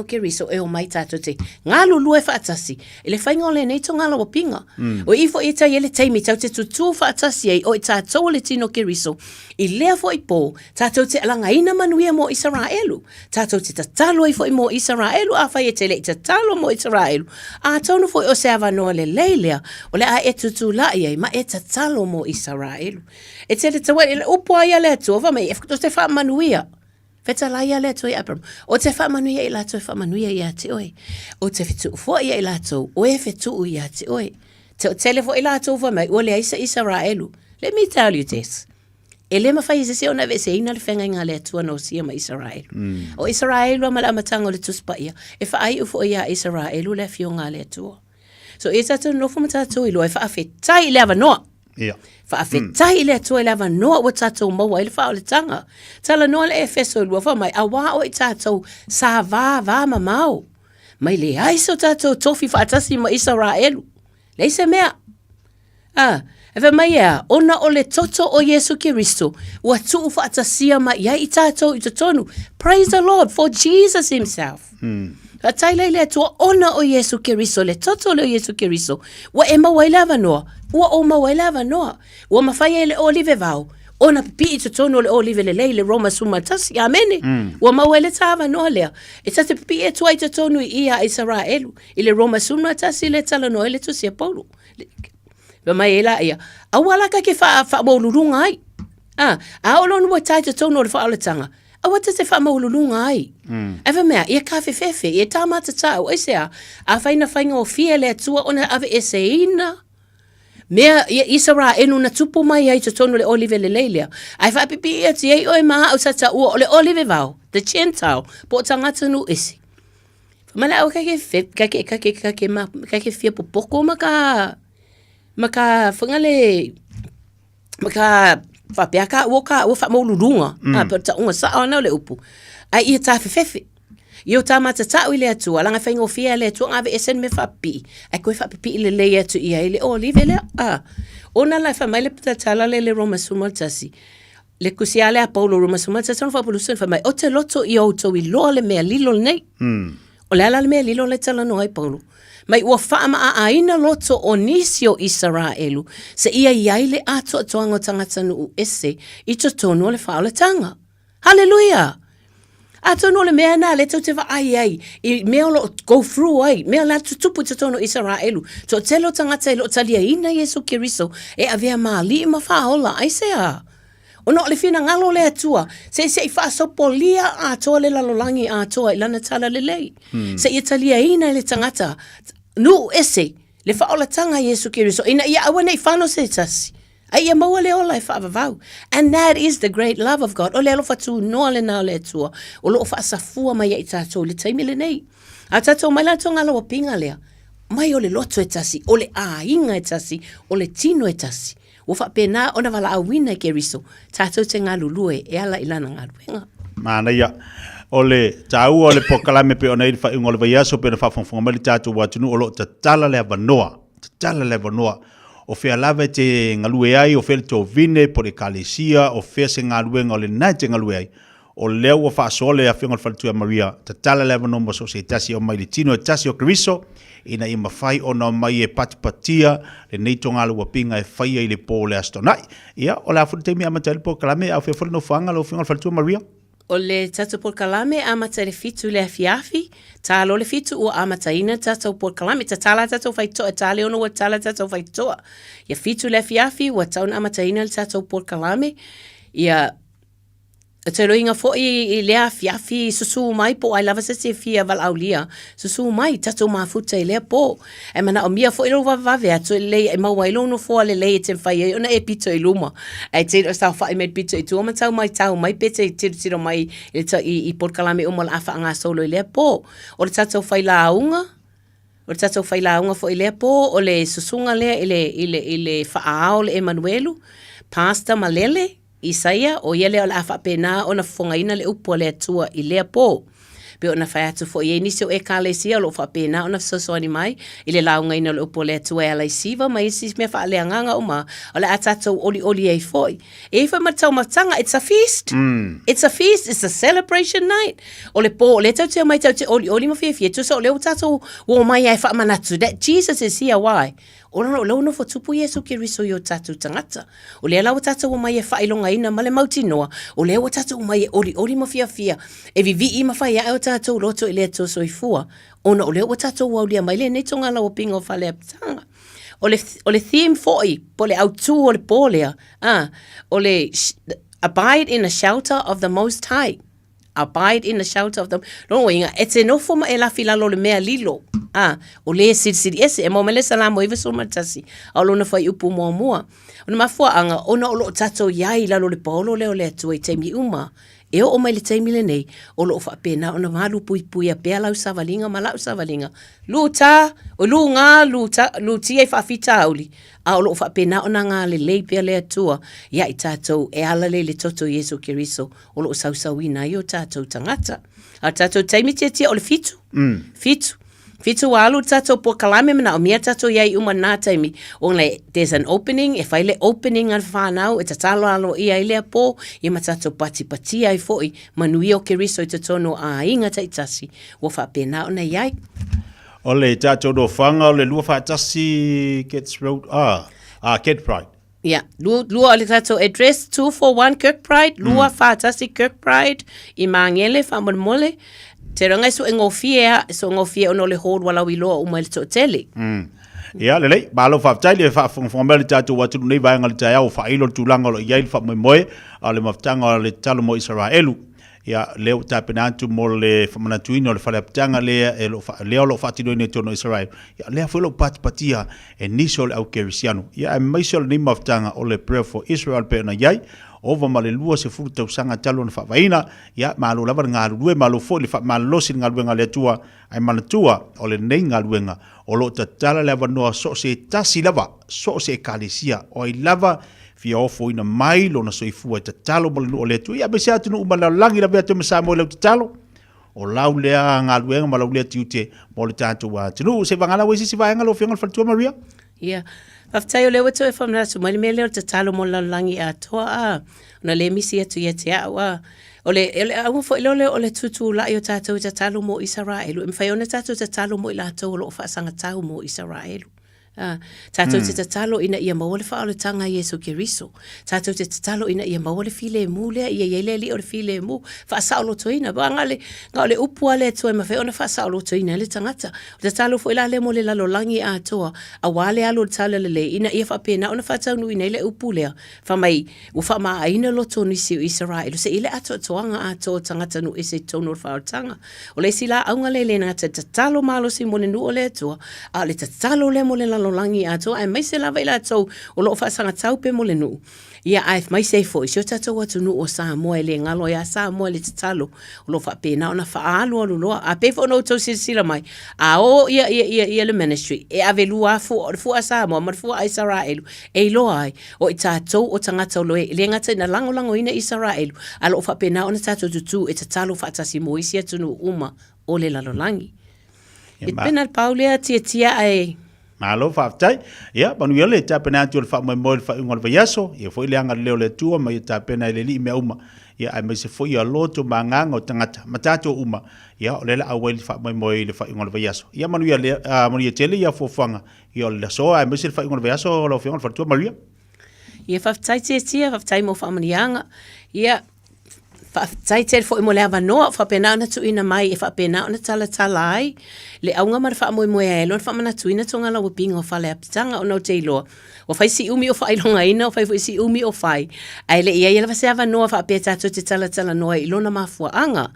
ke riso e o mai tātou te ngā lulu e whaatasi. E le whainga o le nei to ngā lawa pinga. O ifo e tai ele teimi tau te tutu whaatasi ei o i tātou le tino ke riso. I lea fo i pō, tātou te alanga ina manuia mo Israelu. Tātou te tatalo i fo i mo Israelu, a whai e te le i tatalo mo Israelu. A taunu fo i o se awa noa le leilea, o le a e tutu lai ei, ma e tatalo mo Israelu. E te le tawa, e le upo aia le atua, ma e fkuto te wha manuia. Feta la ia le toi Abram. O te whamanuia i lato, whamanuia i ate oi. O te fitu ufo i lato, o e fitu i ate oi. Te o telefo i lato uva mai, o le aisa Israelu. Let me tell you this. E le mawhai se ona ve se ina le whenga ngā le atua no sia ma Israelu. O Israelu ama la matanga le tuspa ia. E whaai ufo ia Israelu le fio ngā le atua. So e tato nofo matatu i lo, e whaafetai le avanoa. Yeah. Whaafetai le atua le avanoa o tatou maua i le whao le tanga. Tala noa le efeso lua wha mai, a wā o i tatou sa vā mamau. Mai le aiso tatou tofi whaatasi ma Israelu. Le se mea. Ewa mai ea, ona o le toto o Yesu Kiristo, ua tuu whaatasia ma ia i tatou i totonu. Praise the Lord for Jesus himself. Ka tailei le atua ona o Yesu Kiristo, le toto le o Yesu Kiristo, ua e mawailava noa, ua o mawailava noa, ua mawhai le olive vau, ona pipi i totonu le olive le lei le Roma suma tasi, amene, ua mawaile tava noa lea, e tate pipi e tua i totonu i ia Israelu, i le Roma suma tasi le tala noa le tusia Paulu. Mai ela ia. Awala ka ke fa maululunga ai. A olo no tai te tono le fa aletanga. A wata te fa maululunga ai. Eva mea, ia ka fefe, ia tamata tau, esea, a faina fainga o fia le atua ona ave eseina. Mea, ia isara enu na tupu mai ai te tono le olive le leilea. Ai fa pipi ia ti ei oi maha au sata ua o le olive vau, the Gentile, po tangata nu esi. Mala au kake fia po poko maka whangale, maka whapeaka ua wha maulurunga, pero ta unga sa ana le upu. Ai ia ta fefefe. Ia ta mata tau i le atua, langa whainga o fia le atua, ngave esen me whapi. Ai koe whapipi i le lei atu ia i le olive le, ona lai whamai le putatala le Roma sumaltasi. Le kusiale a Paulo Roma sumaltasi, ona whapulusun whamai, o te loto i auto i loa le mea lilo nei. O le ala le mea lilo le tala no ai Paulo. Mai ua whaama a aina loto o nisio Israelu, se ia iaile ato atoanga o tangata nuu ese, i to tonu le whaole tanga. Hallelujah! Ato no le mea na, le tau te wa ai, i mea lo go through ai, mea la tutupu to tonu Israelu, to telo tangata ilo talia ina Yesu Kiriso, e avea maali ma whaola, ai sea. O no le fina ngalo le atua, se i whaasopolia atoa le lalolangi atoa i lana tala le lei. Se i talia ina le tangata, nu ese, le whaola tanga Yesu Kiriso, ina ia awa nei whano se tasi. Ai ia maua le ola e whaavavau. And that is the great love of God. O le alofa tu noa le nao le atua, o lo whaasafua mai e tātou le taimi le nei. A tātou mai la tonga lawa pinga lea, mai o le loto e tasi, o le ainga e tasi, o le tino e tasi. O whapena ona wala awina e Kiriso, tātou te ngā lulue e ala ilana ngā ruenga. Mana ia. O le tau o le pokalame pe ona i whaingo le vaiaso pe na whawhawhonga mali tātou watunu o lo ta tala le avanoa. Ta tala le avanoa. O whea lawe te ngalue ai, o whea tō vine po le kalesia, o whea se ngaluenga o le nai te ngalue ai. O leo o whaasole a whingol whalitua Maria, ta tala le avanoa mo so se tasi o mai le tino e tasi o Kiriso, ina i mawhai ona mai e patipatia, le neito ngālu wa pinga e whaia i le pō le astonai. Ia, o la fulte mi amatali pokalame, au whea whale no whanga lo whingol whalitua Maria. O le tatou por kalame amata le fitu le afiafi, talo le fitu ua amata ina tatou por kalame, ta tala tatou faitoa, tale ono ua tala tatou faitoa. Ia fitu le afiafi, ua tauna amata ina le tatou por kalame, ia te roinga fo i lea afiafi susu mai po, ai lava se fia val aulia, susu mai tatou mafuta i lea po. E mana o mia fo ilo vavave atu le e maua ilo no fo le le te whai, ona e pito i luma. E te o stau whai med pito i tuama tau mai pete i tiro mai i porkalame umal afa anga solo i lea po. O le tatou whai launga, o le tatou whai launga fo i lea po, o le susunga lea i le whaao le Emanuelu, Pastor Malele, Isaia, o iele o la afa pena o na fongaina le upo le atua i lea po. pe ona fai atu fo ye nisi o e kalesia lo fa pena ona sosoani mai ile launga ina lo pole atu e ala siva mai sis me fa le nganga uma ole atato oli e foi e fa matau matanga it's a feast it's a feast it's a celebration night ole po le tau te mai tau te oli ma fie tu so le tato wo mai e fa manatu that Jesus is here why Ora lo no fotupu Yesu Kiriso yo tatu tangata. O le ala o tatu o mai e whailonga ina male mauti noa. O le o tatu o mai e ori mawhia fia. E vivi i mawhai a o tatu loto i le ato soifua. Ona o le o tatu o aulia mai le netonga la o pinga o whale apitanga. O le theme foi, po le autu o le polea. O le abide in the shelter of the Most High. Abide in the shelter of the... No inga, e te nofo ma e la fila lo le mea lilo. O le siri ese, e mo mele salamo iwa so matasi. A lo na fai upu mua mua. O na mafua anga, ona o lo tato iai la lo le paolo leo le atua i teimi uma. E o mai le teimi le nei, o lo fa pena, o na malu pui a pea lau savalinga, ma lau savalinga. Luta, o lu ngā, luti e whawhita auli. A o lo fa pena, o na ngā le lei pea le atua. Ia i tātou, e ala le toto Yesu Kiriso, o lo sausawina i o tātou tangata. A tātou teimi tia o le fitu. Fitu walu tato po kalame mana o mia tato yai uma nā taimi. Only there's an opening, e whaile opening an whanau, e tatalo alo ia ilea po, i matato pati ai foi, manui o Keriso i tatono a inga taitasi, wo wha pena o na yai. Ole tato do whanga, ole lua whaatasi gets road, Kid Pride. Yeah, lua ole tato address 241 Kirkpride, lua whaatasi Kirkpride, i maangele whamon Te ranga so ngofie ono le hold wala wilo o mai to tele. Ia lele, malo whaftai le whafongwhamele tātou watu nei vaenga le tai au whailo tūlanga lo iai le moe a le maftanga le talo mo Israelu. Ia leo tāpenatu mo le whamanatuino le whaleaptanga leo lo whatino ine tono Israel. Ia lea whelo patia e niso le au kerisiano. Ia e maiso le ni maftanga o le prayer for Israel pe na iai. Ova ma le lua se furu tau sanga talo na whawaina, ia malo lava ngā rue malo fo le malo ngā ruenga le atua, ai manatua o le nei ngā ruenga, o lo ta tala lava noa so se tasi lava, so se kalisia, o i lava fia ofo ina mai lo na soifua ta talo mo le nua le atua, ia bese atu nu umala langi la vea te masa mo le ta talo, o lau lea ngā ruenga ma lau lea tiute mo le tātua tinu, se vangala wesi si vaenga lo fianga le whalatua Maria? Ia. Aftai o lewa to e whamna su mai me leo te talo mo la langi a toa ona le misi atu ia te awa o le au fo o le tutu la i o tātou te talo mo Israelu e mwhai ona tātou te talo mo i la tau lo o whaasanga tau mo Israelu tātou te talo ina ia maua le whaole tanga Yesu Kiriso tātou te talo ina ia maua le file mu lea ia iele li o le file mu whaasao lo toina ba ngā le upua le toa ma whai ona whaasao lo toina le tangata o te talo fo ila le mo le lalo langi a toa a wale alo le tala le ina ia whapena ona whaatau nui nei le upu lea whamai u whama aina lo tonu isi o Israelu se ile ato toanga a toa tangata nu ese tono whaole tanga o le sila aunga le ngata te talo malo si mo le nu o le toa a le te talo le mo le lalo langi ato ai mai se lava ila tau o lo whaasanga tau pe mo le nu ia ai mai se fo i tatou atu nu o Samoa le ngalo ia Samoa le talo o lo whapena ona whaalu alu loa a pe fo no tau sila mai a o ia le ministry e ave lua fu a Samoa ma fu a Israelu e loa ai o i tatou o tangata loe le ngata na lango ina Israelu a lo whapena ona tatou tutu e talo whaatasi mo isi atu nu uma o le lalolangi e pena Paulea tia ai Malo whaftai, ia, manu ia le tāpena atu le whamoe le whaunga le yaso, ia fo ile anga leo le tua, ma ia tāpena ile li mea uma, ia ai mai se fo ia loto ma nganga o tangata, ma tātua uma, ia o lela awai le whamoe le whaunga le yaso. Ia manu ia tele ia fofanga, ia o le soa, ai mai se le whaunga le yaso, o le whaunga le whatua Maria. Ia whaftai tia, whaftai mo whamanianga, ia, tai te fo mo le avanoa fa pena na tu ina mai e fa pena na tala ai le aunga mar fa mo e lo fa mana tu ina tonga la wopinga fa le aptanga no te lo o fa si umi o fa ilonga ina o fa si umi o fa ai le ia le fa se avanoa fa peta tu te tala noa i lo na mafua anga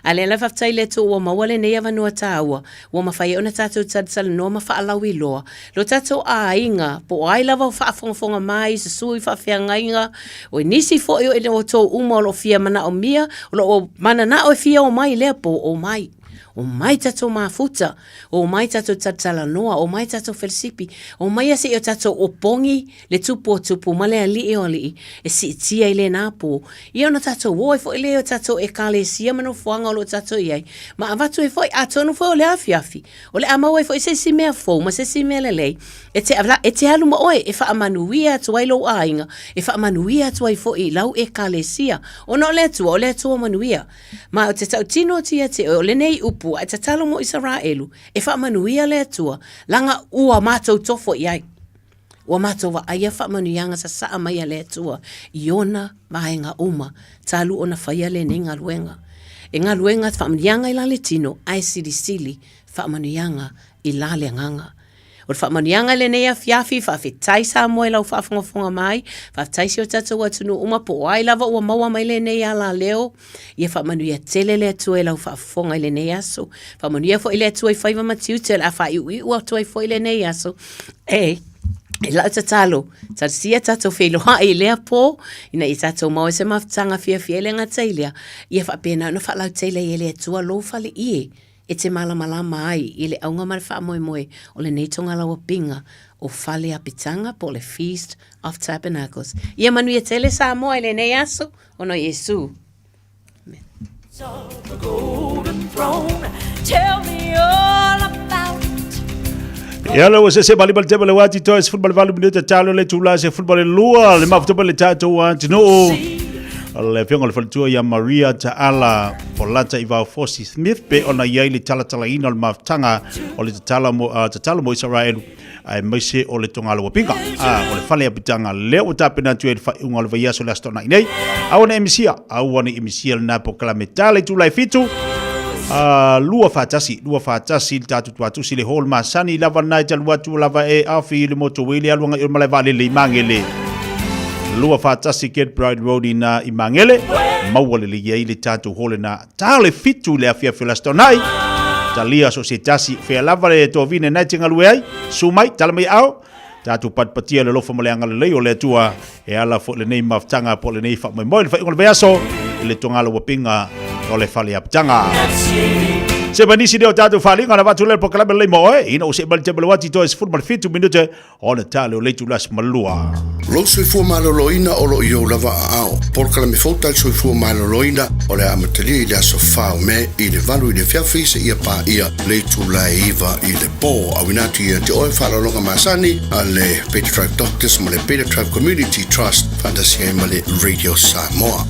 ale le fa tai le tu o ma wale ne avanoa tawa o ma fa ona tatu tala no ma fa ala wi lo tatu a inga po ai lava fa fonga mai se sui fa fianga inga o nisi fo o to uma lo fia mana o mia o mana na o fia o mai le po o mai o mai tatou mafuta, o mai tatou tatalanoa, o mai tatou felsipi, o mai ase o tatou opongi le tupu o tupu, ma le ali o li, e si tia i le napu. Ia ona tatou woi fo i le o tatou e kalesia mano fuanga o lo tatou iai, ma avatu e fo i atonu fo o le afi, o le ama woi fo i se si mea fo, ma se si mea le lei, e te halu ma oe, e wha amanuia atu ai lo ainga, e wha amanuia atu ai fo i lau e kalesia, o no le tua manuia, ma o te tau tino tia te o le nei upu, a te talo mo Israelu, e wha manuia le tua, langa ua mātou tofo iai. Ua mātou wa aia wha manuianga sa saa mai a le tua, iona maenga uma, talu ona whaia le ne ngā luenga. E ngā luenga wha manuianga i lale tino, ai sili, wha manuianga i lale nganga. O wha manianga le nei a fiafi, wha whitai sa moe lau whaafongafonga mai, wha whitai si o tatou atunu uma po ai lava ua maua mai le nei a la leo, ia wha manuia tele le atua e lau whaafonga i le nei aso, wha manuia fo i le atua i whaiva matiu tele, a wha iui ua atua i fo i le nei aso, e lau tatalo, tasia tatou wheloha i lea po, ina i tatou maua se mawhtanga fia le ngatailia, ia wha pena no wha lau teile i le atua lo whale ie, e te malama ai i le aunga mara wha moe o le neitonga lawa pinga o whale apitanga po le Feast of Tabernacles. Ia manu ia tele sa moe le nei aso o no Yesu. The golden throne, tell me all about it. Ia lo se bali tebe le wati toys football valu minuta talo le tula se football lua le mafutopa le tato wanti no. Le fionga le faltua ia Maria Taala Polata Iva Fosi Smith pe ona ia le tala ina le maftanga o le tatala mo Israel ai maise o le tonga lo pinga o le fale apitanga le o tapena tu e fa unga le vaia so la stona nei awana emisia awana emisia na proclametale tu lai fitu lua fatasi tatu si le hol masani lava nai talua tu lava e afi le moto wili alunga i male vale le mangele lua fatasi Get Bride Road ina imangele mawale le ia ile tatu hole na tale fitu le afia filastonai talia societasi fe lava le to vine na tinga luai sumai talamai au tatu patpatia le lofa maleanga le leo le tua e ala fo le nei maftanga po le nei fa moi fa ngol veaso le tongalo wapinga o le fale aptanga se vanisi de tatu fali ngana vatu le proclame le moe ina o se bal tebel wati to es football fit 2 minute on the tale le tu las malua lo se fu maloloina o lo io lava ao proclame fotal so fu maloloina o le amateli le sofa me i le valu i le fiafi se ia pa ia le tu la iva i le po awinati te o fa lo masani ale Petra Doctors male Petra Community Trust fantasia male Radio Samoa.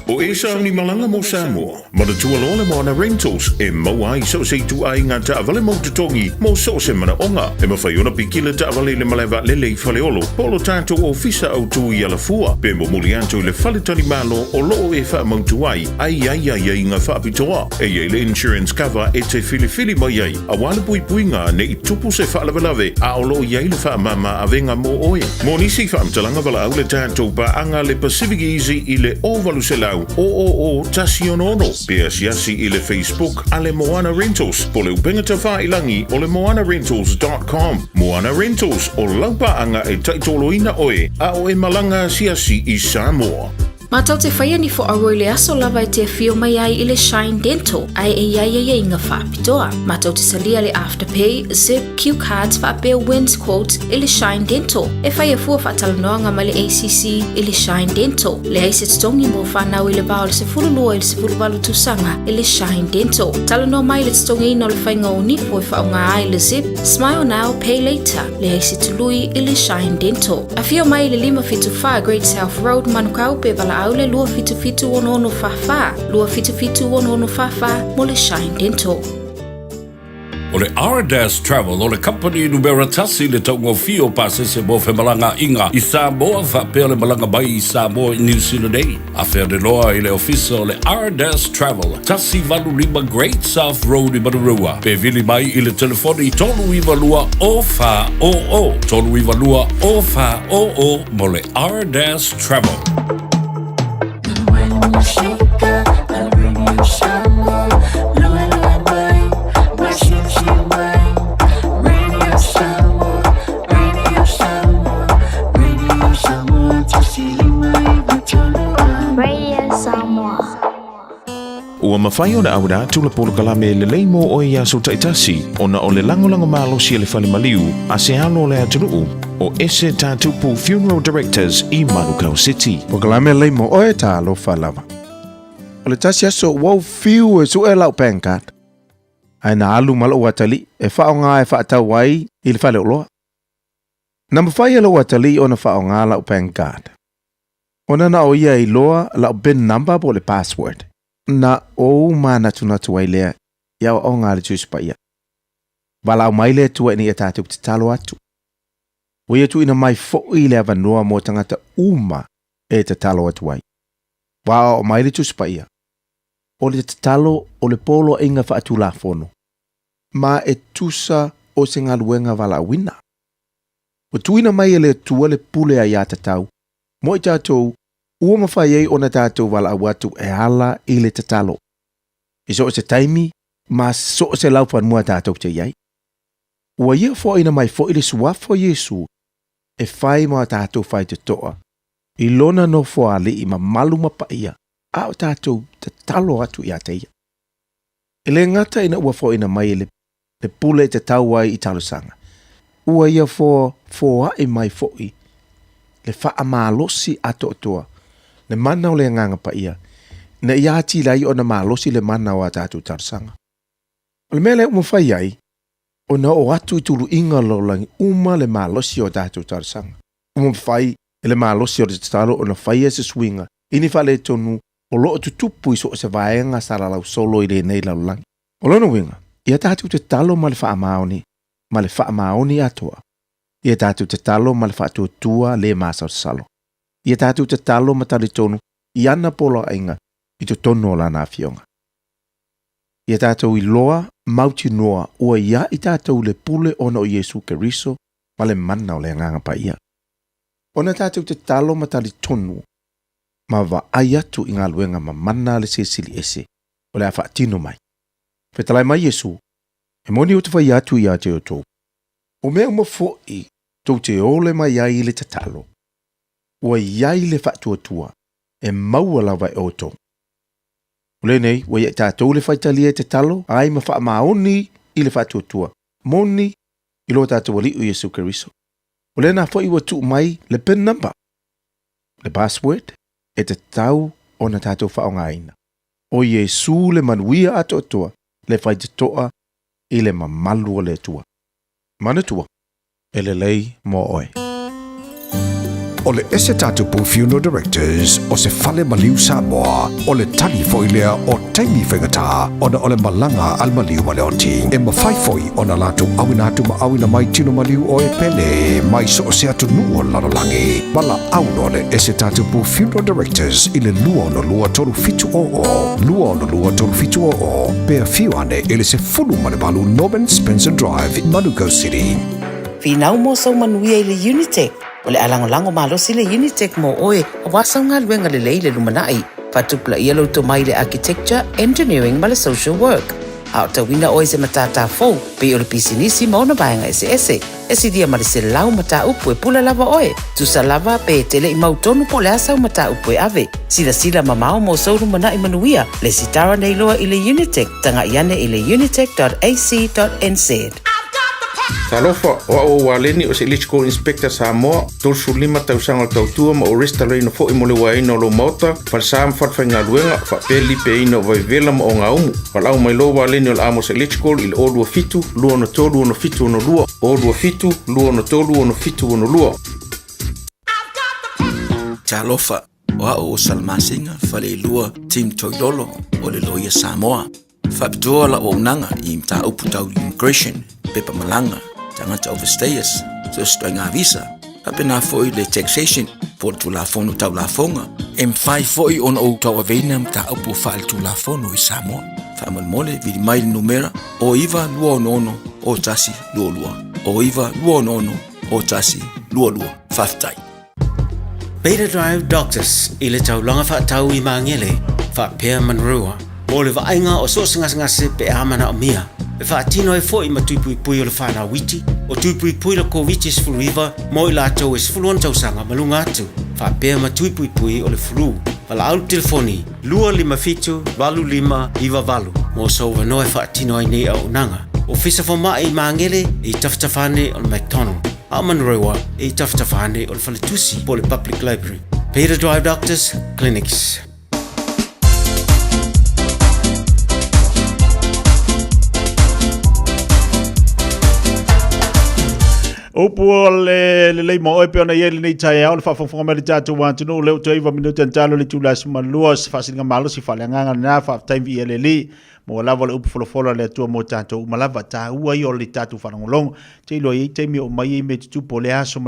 O e sa ni malanga mo Samoa, ma le tualole mo ana rentals, e mau ai so se tu ai ngā taavale mo te tongi, mo so se mana onga, e ma whai ona piki le taavale le malewa lele i whale olo, polo tātou o fisa au tu i ala fua, pe mo muli anto le whale tani malo o loo e wha mautu ai ngā whaapitoa, e iei le insurance cover e te fili mai ai, a wale pui ngā ne i tupu se whaalawelawe, a o loo iei le wha mama a venga mo oe. Mo nisi whaamtalanga wala au le tātou pa anga le Pacific Easy i le ovalu se lau, o tasi onono pe asiasi i le Facebook ale Moana Rentals po le upenga tawha ilangi o le moanarentals.com Moana Rentals o laupaanga e taitoloina oe a o e malanga siasi i Samoa. Matau te whaia ni fo aroi le aso lava e te fio mai ai i le Shine Dental, ai e iai inga whaapitoa. Matau te salia le Afterpay, Zip, Q-Cards, whaapea Wins Quotes i le Shine Dental. E whaia fua whaatalanoanga ma le ACC i le Shine Dental. Le aise tongi mo whanau i le bao le se furulua i le se furuwalu tusanga i le Shine Dental. Talanoa mai le tongi ina le whainga o nifo i whaonga ai le Zip, Smile Now, Pay Later. Le aise tului i le Shine Dental. A fio mai le 575 Great South Road, Manukau pe vala aule lua fitu ono fafa. Lua fitu ono fafa mo le Shine Dental. O le R-Dash Travel o le company numera tasi le taungo fio pase se mo fe malanga inga i Samoa fa pe le malanga bai i Samoa New Zealand Day. A fer de loa i le office o le R-Dash Travel tasi valu lima Great South Road i Marurua. Pe vili mai i le telefoni tolu iwa lua o fa o o. Tolu iwa lua o fa o o mo le R-Dash Travel. ua mawhai o le awada tula polo kalame le leimo o ia so taitasi ona o le lango malosi le fale maliu a se alo le atunuu o ese tatupu Funeral Directors i Manukau City. Po kalame leimo o e talo falava. O le tasi aso wau fiu e su e lau pencard. Ai na alu malo watali e whaonga e whaatau wai i le fale oloa. Na mawhai alo watali o na whaonga lau pencard. Ona na o ia i loa lau bin number po le password. Na o mana tunatu wai lea ia o ngā le tuispa ia. Walau mai le tua ni e tātou te talo atu. O ia tu ina mai fo i le avanua mo tangata uma e te talo atu wai. Wa o mai le tuispa ia. O le te talo o le polo inga wha atu la fono. Ma e tusa o se ngā luenga wala wina. O tu ina mai e le tua le pule a ia tatau. Mo i tātou ua mawhai ei ona tātou wala awatu e hala i le te talo. I so o se taimi, ma so o se laufan mua tātou te iai. Ua ia fo ina mai fo i le suafo Yesu e whai ma tātou whai te toa. I lona no fo ali i ma malu mapa ia a o tātou te talo atu ia te ia. E le ngata ina ua fo ina mai le pule te tauai i talo sanga. Ua ia fo ai mai fo i le wha malosi ato toa. Le mana o le nganga pa ia. Na ia ati lai o na malosi le mana o a tātou tarsanga. O le mele umawhai ai, o na o atu i tulu inga lo langi uma le malosi o tātou tarsanga. Umawhai le malosi o le talo o na whai e se swinga. Ini whale tonu o loo tutupu i so o se vaenga saralau solo i le nei lau langi. O lono winga, ia tātou te talo ma le wha maoni atoa. Ia tātou te talo ma le wha tua le māsau salo. Ia tātou te talo matari tonu i ana polo ainga i to tono o lana fionga. Ia tātou i loa mauti noa ua ia i tātou le pule ona o Yesu Keriso ma le mana o le nganga pa ia. Ona tātou te talo matari tonu ma wa ai atu i ngā luenga ma mana le sesili ese o le awha tino mai. Fetalai mai Yesu, e moni o te whai atu i a te o tō. O mea uma fo i tau te ole mai ai le te talo. Ua iai le whatuatua e maua lawa e oto. Ule nei, ua iai tātou le whaitalia te talo, ai ma wha maoni i le whatuatua. Moni i lo tātou wali u Yesu Keriso. Ule nā whai ua tu mai le pin number. Le password e te tau o na tātou whaongaina. O Yesu le manuia ato atua, le whaitatoa i le mamalua le tua. Mana tua, e le lei mo oe. O le ese tatupu Funeral Directors o se fale maliu Samoa o le tali foilea o taimi whaingata o na o le malanga al maliu ma le oti. E mawhai foi o na latu awina atu ma awina mai tino maliu o e pele mai so o se atu nuo lalolangi. Mala auno le ese tatupu Funeral Directors i le lua no lua tolu fitu o o. Lua no lua tolu fitu o o. Pea fiu ane i le se fulu ma le balu Norman Spencer Drive in Manukau City. Finau mo sau manuia i le Unitec. O le alango malosi le Unitec mo oe a wasau ngā luenga le leile lumanai. Fatupla ia lau to mai le architecture, engineering ma le social work. A o tawina oe se matata fau, pe o le pisinisi ma ona baenga ese. Esi dia ma le se lau mata upu e pula lava oe. Tusa lava pe tele i mautonu po le asau mata upu e ave. Sila mamao mo sau lumanai manuia. Le sitara nei loa i le Unitec. Tanga iane i le unitec.ac.nz. Talofa o waleni o se electrical inspector Samoa tolsu lima tausanga tautua ma o restaurant fo i mole wai no lo mota fal sam fat fanga luenga fa peli pe ino vai vela mo nga umu fal au mai lo waleni o amos electrical il odu fitu luo no tolu no fitu no luo odu fitu luo no tolu no fitu no luo. Talofa o salmasinga fale lua team toilolo o le loia Samoa fapitoa la o nanga i mta uputau immigration pepa malanga tangata overstayers so stoinga visa apena foi le taxation por tu la fono tau la fonga m5 foi on o tau avena mta upu fal tu la fono i Samoa famal mole vi mai numera o iva luo nono o tasi luo o iva luo nono o tasi luo faftai Beta Drive Doctors ile tau longa fa tau i mangele fa pea manrua o le vainga o so singa se pe amana o mia e fa tino e foi ma tui o le fana witi o tui le ko witi sfuriva mo i lato e sfulon tau sanga malunga atu fa pe ma tui o le flu Pala au telefoni, 255-25 mo so vanoe whaatino ai nei au nanga. O fisa whamai i maangele i taftafane o McDonald. A Manrewa i taftafane o Whaletusi po le Public Library. Peter Drive Doctors Clinics. Upo le mo e peona ye le nei tai au le fa me le tatu wa tunu le tei va minuto talo le tula sma luas fa singa malo si fa lenga na fa time vi le mo lava le upo folo le tu mo tatu malava ta ua yo le tatu fa ngolong te lo i te mi o mai me tu po le aso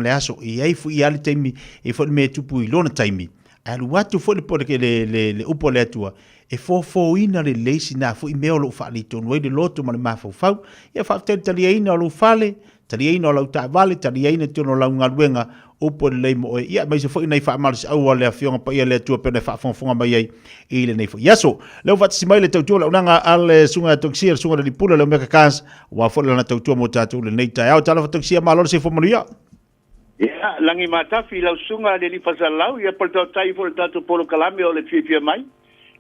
i ai fu i ale te mi e fo me tu pu i lona taimi alu watu fo le po le upo le tua e fo ina le leisi na fu i me o fa li tonu le loto ma le ma fa ia fa tali ina lo fale tali ina o ta vale tali ina tono la ngaluenga upo le mo ia mai se fo ina fa mal au le afionga pa ia le tua pe fa fonga mai ai i le nei fo yaso le vat si mai le tau la unanga al sunga toxia sunga le pula le meka kas wa fo le na tau mo tatu le nei tai au tala toxia malo se fo maria ia langi matafi la sunga le li fasalau ia por tai fo tatu polo kalame o le fifia mai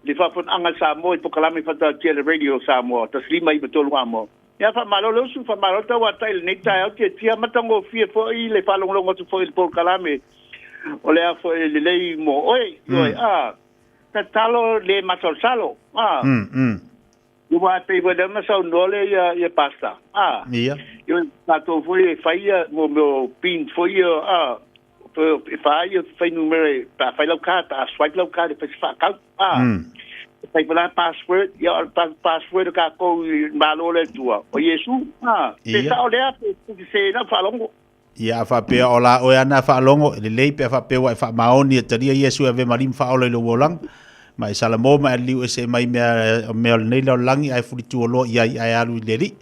le fa fon anga sa mo po kalame fa tele radio sa mo taslima i betolu amo ya fa malo su fa malo ta wa tai nei tai au tia matango fie fo i le fa longo tu fo il polo kalame o le fo le lei mo oi ta talo le masalo you want to be them so nole ya pasta yeah you tato foi faia mo pin foi fa numero fa lo carta swipe lo carta fa ka fa la password ya password ka ko malo le tua o yesu te sa ole te se na fa longo ia fa pe ola o ana fa longo le lei pe fa pe wa fa maoni te dia yesu ave marim fa ole lo wolang mai salamo mai liu ese mai me nei lo langi ai fu tu lo ia ai alu leri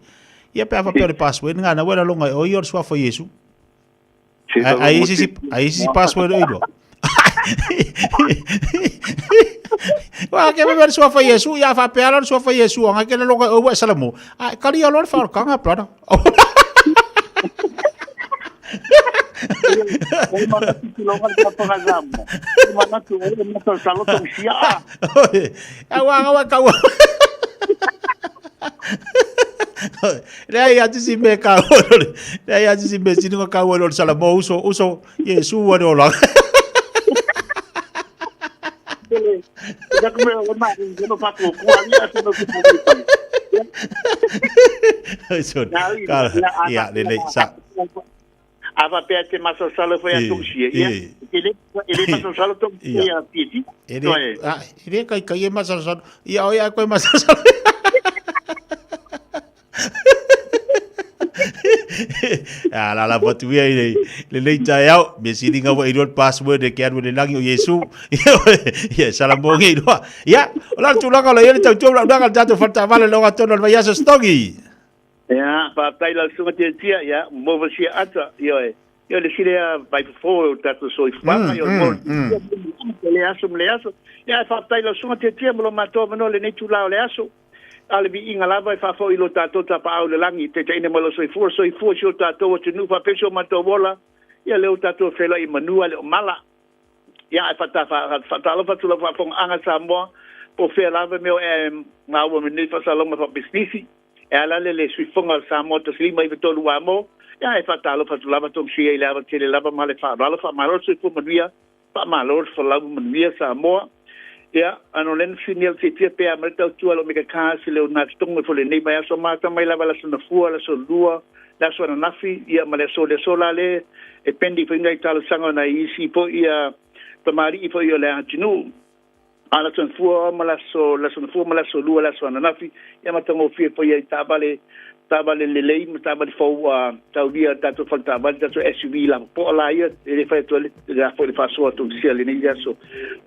ia pe fa pe le password nga na wena longa o yor swa fo yesu ai si password ai do wa ke me ver swa fo yesu ia fa pe alo swa fo yesu nga ke longa o wa salamo ai kali lo fa ka nga plana Lei ati si me ka olo. Lei ati si me sino ka olo sala mo uso Yesu wa do la. Ya come o ma no fa ko ani ati no ko. Eso. Ya le sa. Ava pete maso sala foi a tuxia ele maso sala tuxia titi ele kai maso sala ia oia ko maso sala la botuia le tai au me siringa wa irot password de que le langi o Yesu ia sala mongi do ia ola tu langa le ele tau la danga tato falta vale lo atono va ya stogi ya pa tai la sunga tia ya mo va sia ata yo le sile vai fo tato so ifama yo mo le aso ya fa tai la sunga tia mo mato no le nei tu la le aso ale bi inga lava fa fo ilo tato ta pa le langi te te mo lo so ifo so tato te nu fa peso mato bola ya le tato fela i manua le mala ya fa ta lo fa tu lo fa fo anga sa mo po fe lava me ma wo me fa sa lo ma fa business ela le suifonga sa moto slima i tolu amo ya e fatalo fatulava tom sia lava tele lava male fa malo se fu manuia pa malo fa lava manuia sa mo ya ano len sinel se tia pe amerta tu alo mega kasi le na tongo fo le nei ba so mata mai lava la sona fu la so lua la so na nafi ya male so le sola le e pendi fo ngai talo sanga na isi po ia tomari fo yo le antinu ala son fu mala so lua la so na nafi ya matango fie po ia tabale le tabale fo taudia tato falta ba tato SUV la po la ia le fa to le fa so to sia le ni so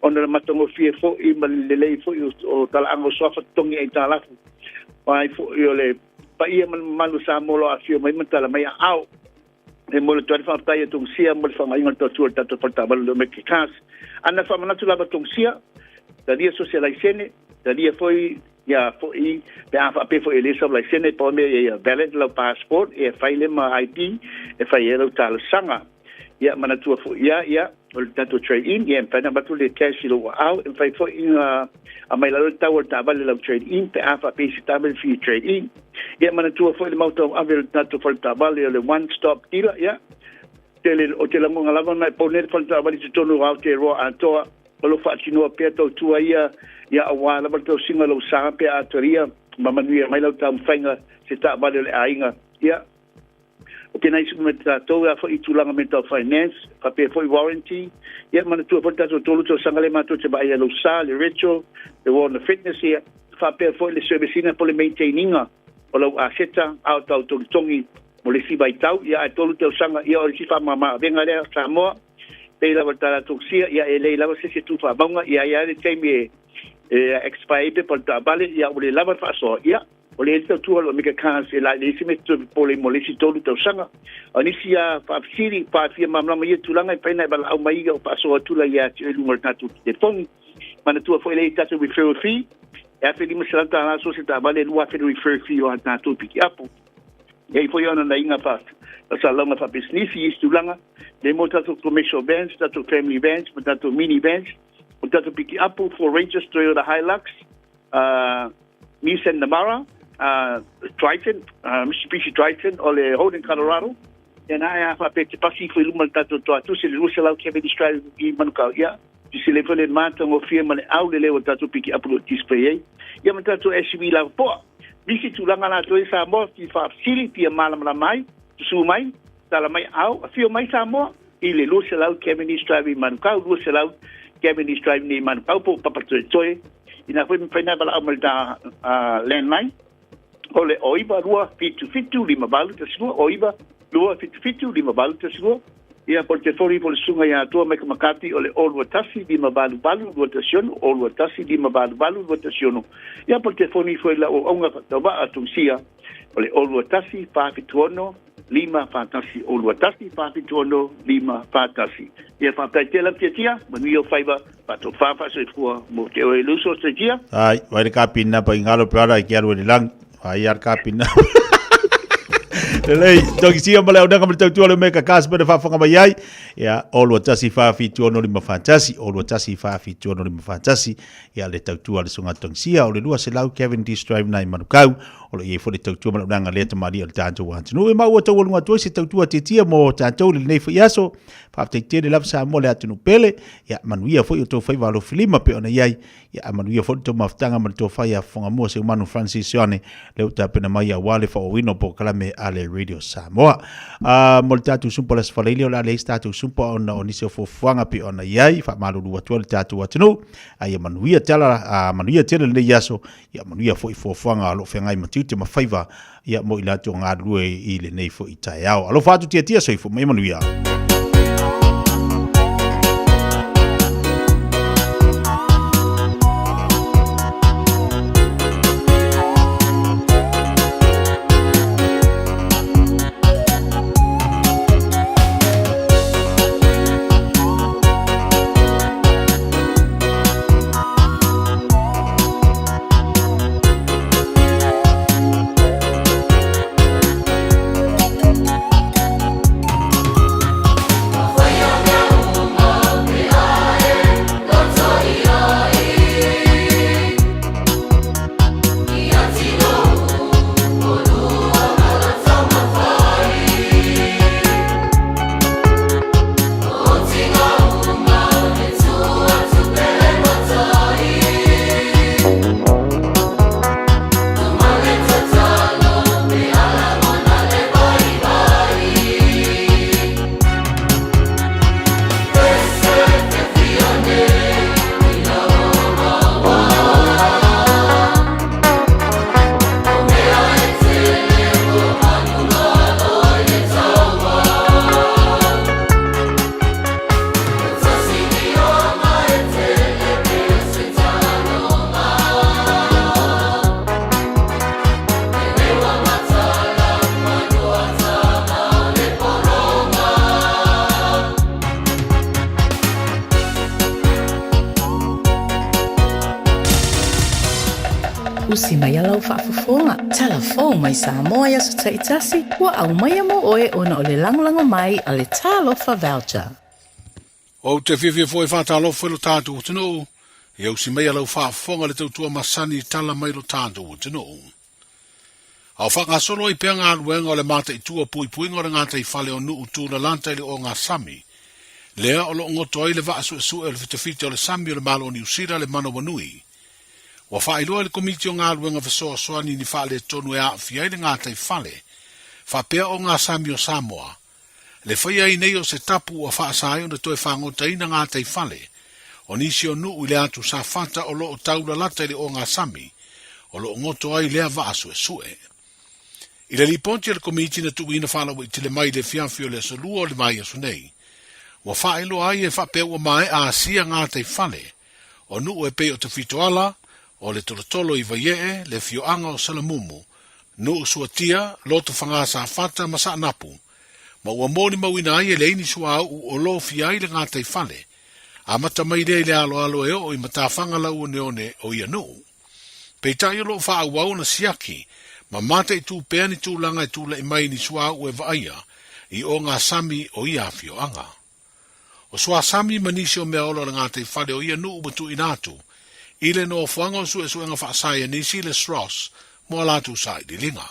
on le matango fie fo i le fo o tala ango so fa tongi ai tala ai fo yo le pa ia malu sa molo afio mai mantala mai au e mo le to fa tai to sia mo fa mai to tato falta ba le me kikas ana fa manatu la to sia da dia socializene da dia foi ya foi pe foi ele socializene po me ya valid lo passport e faile ma ID e faile tal sanga ia mana tua fo ia o le tato trade in ia pana batu le cash lo out in fai fo in a mai la tau ta vale la trade in pe afa pe stable fee trade in ia mana tua fo le mauto avel tato fo ta vale le one stop dealer ia tele o te lango lava mai poner fo ta vale tonu out te ro antoa o lo fa tino pe to tua ia awa la bato singa lo sa pe atoria mamanuia mai la ta mfainga se ta vale le ainga ia o ke nai sume tātou a whai tūlanga mental finance, ka pia whai warranty, ia mana tua whai tātou tōlu tō sangale mātou te bai alo sa, le retro, le warna fitness ia, wha pia whai le servicina po le maintaininga, o lau a seta, au tau tōlu tongi, mo le si bai tau, ia a tōlu tō sanga, ia o le si whamama, venga rea, Samoa, pei lawa tāra tōksia, ia e lei lawa se tū whabaunga, ia le teimi expire po le tābale, ia o le lawa whaasoa, ia, o le tau tua lo mika kāse la le isi me tu pole mo le si tolu tau sanga o nisi a whaafisiri whaafia mamlama ia tulanga i paina i bala au maiga o paasoa tula ia te elunga tatu te tongi mana tua fo ele tatu referral fee e afe lima salanta ala so se ta vale lua fe referral fee o tatu piki apo e fo iona na inga pat sa longa fa business i tulanga le mo tatu commercial vans tatu family vans tatu mini vans o tatu piki apo for Rangers Toyota Hilux Nissan Navara Triton, Mitsubishi Triton, o le Holden, Colorado. E na e a pe te pasi foi luma tato to atu se le rusa lau Kevin Australia i manukau ia. Se le fole mata ngo fia mane au le lewa tato piki apulo display. Ia man tato SUV lau poa. Visi tulanga na to e sa mo ki fa sili pia malam mai, su mai, tala mai au, a fio mai sa mo i le rusa lau Kevin Australia i manukau, rusa lau Kevin Australia ni manukau po papato toe. Ina foi me faina bala amal da landline. Ole oiba lua fitu lima balu te sinua oiba lua fitu lima balu te sinua ia por te fori por sunga ia tua me makati ole olua tasi lima balu lua te sionu olua tasi lima balu lua te sionu ia por te fori foi la o onga tauba atunsia ole olua tasi fafituono lima fatasi olua tasi fafituono lima fatasi ia fatai tela tia manio faiba pato fafa se fua mo te o eluso se tia ai vai ka pinna pa ingalo para ki alu lang ai ar ka pinna lei toki sia male o nanga mtau tuale me ka kas pe fa fanga mai ai ya olu tasi fa fi tuono lima fantasi olu tasi fa fi tuono lima fantasi ya le tau tuale sunga tong sia o le lua se lau Kevin D Drive nai manukau o le fo le tau tuale nanga le te mari o tanto wan no e mau tau lunga tu se tau tuale tia mo tanto le nei fo yaso fa te te le lava sa mo le atu pele ya manuia fo yo to fa valo filima pe ona yai ya manuia fo to maftanga man to fa ya fonga mo se manu Francis Yone le uta pena mai ya wale fa wino po kalame ale Radio Samoa. Moltatu sumpo las falelio la le statu sumpo ona onise fo fuanga pe ona yai fa malu dua tuale tatu watino ai manuia tala manuia tele le yaso ya manuia fo fuanga lo fengai matute ma faiva ya mo ilato ngadue i le nei fo itaiao alo fatu tia so fo mai manuia usi mai alau whaafafonga. Telefon mai Samoa ia sa taitasi, ua au mai mo oe ona o le langolango mai a le talofa voucher. O te whiwhia fwoi whātalofa lo tātou tino, ia usi mai alau whaafonga le tautua masani tala mai lo tātou tino. Au whakasolo i pia ngā ruenga o le mata i tua pui pui ngore ngāta i whale o nuu tūna lanta i le o ngā sami. Lea o lo ngoto ai le vaasu e su e le fitafite o le sami o le malo o ni usira le mano wanui. Wa whaeloa le komiti o ngā ruenga whasoa soani ni whaale tonu e aafia i le ngāta i whale. Whapea o ngā sami o Samoa. Le whaia i nei o se tapu o whaasai o na toe whangota i na ngāta i whale. O nisi o nuu i le atu sa whata o lo o taula lata i le o ngā sami. O lo ngoto ai lea vaasu e su e. I le liponti le komiti na tu ina whalawa i tile mai le fianfio le solua o le mai asu nei. Wa whaelo ai e whapea ua mai a sia ngāta i whale. O nuu e pe o te fitoala, o le tolotolo i vaiee, le fioanga o salamumu. Nuu suatia, loto whangasa whata masa napu. Ma ua mōni mawina ai e le ini sua au o lo fi ai le ngāta i whale. A mata mai le alo alo e o i mata whanga lau ne one o ia nuu. Peitai o lo wha au au na siaki, ma mata i tū pēa ni tūlanga i tūla i mai ni sua au e vaia, i o ngā sami o ia fioanga. O sua sami manisi o mea olo na ngāta i whale o ia nuu matu inatu, ile no fuanga o su e suenga whaasaya nisi le sros, mua latu sa i linga.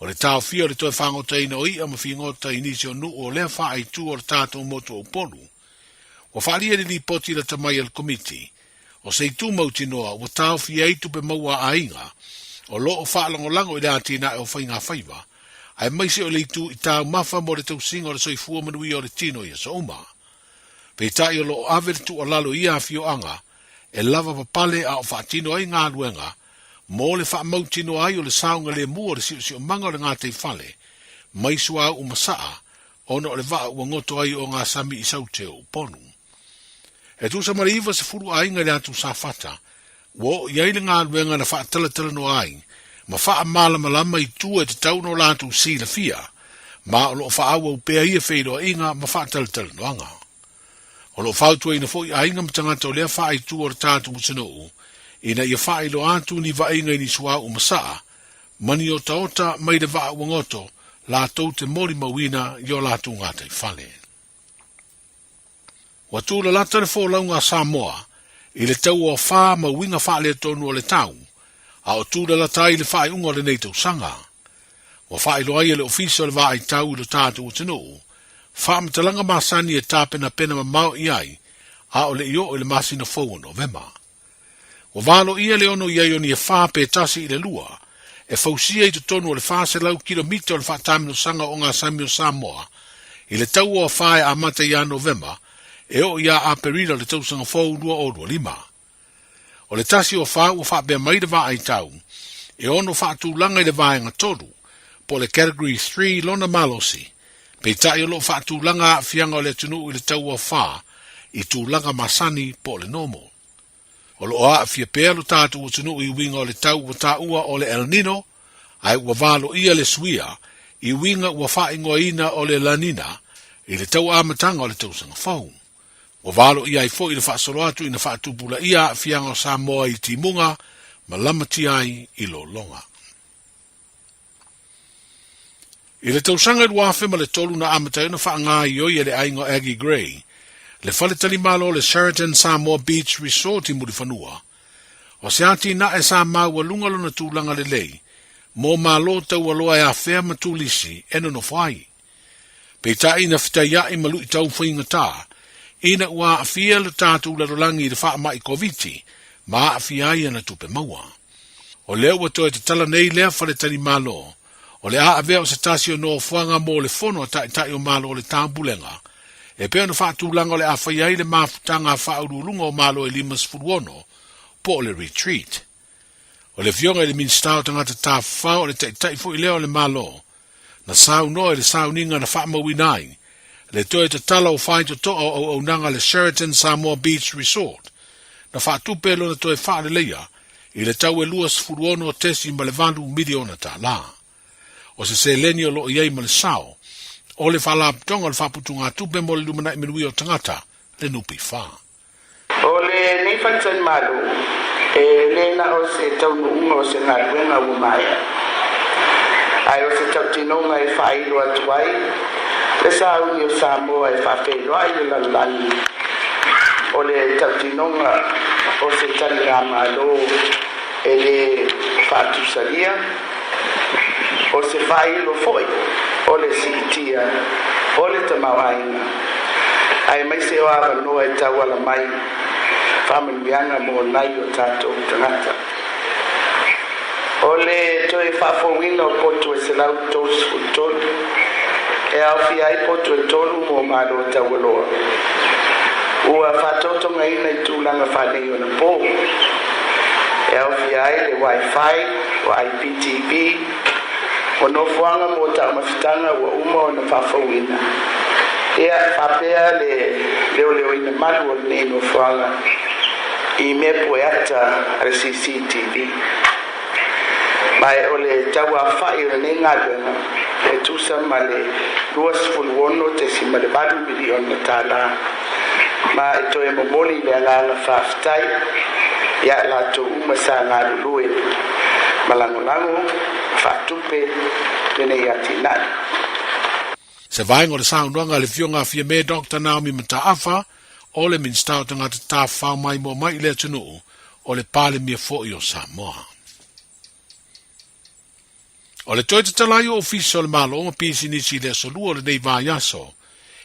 O le tau fia o le toe whangota ina o ia ma whingota i nisi o nuu o lea wha ai tū o le tātou motu o polu. O whaalia ni poti la tamai al komiti, o se i tū mauti noa, o tau fia i tupe maua a inga, o lo o whaalango lango i le atina e o whainga whaiva, ai maise o le i tū i tau mafa mo le tau singa o le soifua manui o le tino ia sa uma. Peitai o lo o ave tu o lalo ia fio anga, e lava papale a o whaatino ai ngā luenga, mo le wha mautino ai o le saunga le mua le si o manga o le ngā te whale, mai sua o masaa, ona o le vaa ua ngoto ai o ngā sami i saute o ponu. E tu sa mariva se furu ai ngā le atu sa whata, wo iai le ngā luenga na wha tala no ai, ma wha malama lama i tu e te tau no lātu si la fia, ma o lo wha awa upea ia wheido inga ma wha tala no anga. O lo whautua ina fo i ainga matangata o lea wha i tu o le tātu mutanoo, ina ia wha ilo atu ni wa inga ni sua o masaa, mani o taota mai le wa wangoto, la tau te mori mawina i o lātu ngātai whale. Wa tūla lata le fō launga Samoa, i le tau o wha ma winga wha le tonu o le tau, a o tūla lata i le wha i unga le neitau sanga. Wa wha ilo ai le ofisa le wa i tau i le tātu mutanoo, wha matalanga masani e tāpena pena ma mau i ai, a o le io o le masina fōu Novema. O valo ia le ono iai o ni e wha pe tasi i le lua, e fausia i te tonu o le wha se lau kilomita o le wha tāmino sanga o ngā sami o Samoa, i le tau o whae a mata ia Novema, e o ia a perila le tau sanga fōu lua o lua lima. O le tasi o wha ua wha bea mai le wha ai tau, e ono wha tūlanga i le wha nga tolu, po le category 3 lona malosi, pe tai o lo wha tūlanga a fianga o le tunu i le tau o wha, i tūlanga masani po le normal. O lo a fia pea lo tātu o tunu i winga o le tau o tā ua o le El Nino, ai ua valo ia le suia, i winga ua wha ingoa ina o le La Nina, i le tau amatanga o le tau sanga whau. O valo ia i fo i le wha solo atu i na wha tupula ia fianga o Samoa i timunga, ma lamati ai i lo longa. I le tau sanga i wafe ma le tolu na amatai na wha ngā i oi e le aingo Aggie Gray, le fale tali malo le Sheraton Samoa Beach Resort i muri whanua. O se ati na e sa maua lungalo na tūlanga le lei, mō malo tau aloa e a whea matulisi eno no whai. Pei ina whitaia i malu i tau whainga tā, ina ua a fia le tātu la rolangi le wha mai koviti, ma a fia ia na tupe maua. O leo wa toi te tala nei lea fale tali malo, o le a avea o se tasi o no fuanga mō le fono a tai o malo o le tāmbulenga, e pēo na whaatūlanga o le awhai ai le mafutanga a whaurulunga o malo e limas furuono, po le retreat. O le fionga e le minstao tangata tā whao o le tai fo i leo le malo, na sau no e le sau ninga na whaamawinai, le toe te tala o whai to toa o nanga le Sheraton Samoa Beach Resort, na whaatupelo na toe whaare leia, i le tau e luas furuono o tesi ma le vandu miliona tā la. O se leni o lo iei ma le sao, o le whalaptonga le whaputunga tupe mo le lumana i menui o tangata, le nupi wha. O le nei whantan malu, le na o se tau no o se ngai wenga o mai ai o se tau tino mai fai lo atuai le sa uni o Samoa e fa fe lo ai la lani o le tau tino o se tali rama lo e le fatu salia o se fai lo foi o le sitia o le tamawaina ai mai se o ava no e tau ala mai familiana mo nai o tato tangata ole to e fa fo wino ko to se lau to to e a fi ai po to to mo ma do ta wolo o a fa to ngai nei tu langa fa nei o na po e a fi ai le wifi o IPTV o no fuanga mo ta ma fitanga o uma na fa fo wina e a fa pe le ina malu nei no fuanga i me poeta al CCTV mai ole tawa fai o ne ngalo e tu sa male duas ful wono te si male badu milion na tala ma to e momoli le ala faftai ya la to uma sa ngalo lue malangolango fatupe tene ya tinani se vai ngore saunga le fionga fia me Dr. Naomi Mataafa o le minstau tanga te tā whao mai mo mai le tunu o le pāle mia fo i o Samoa. O le toi te talai o ofisi o le malo o ma pisi nisi le aso lua o le nei vai aso.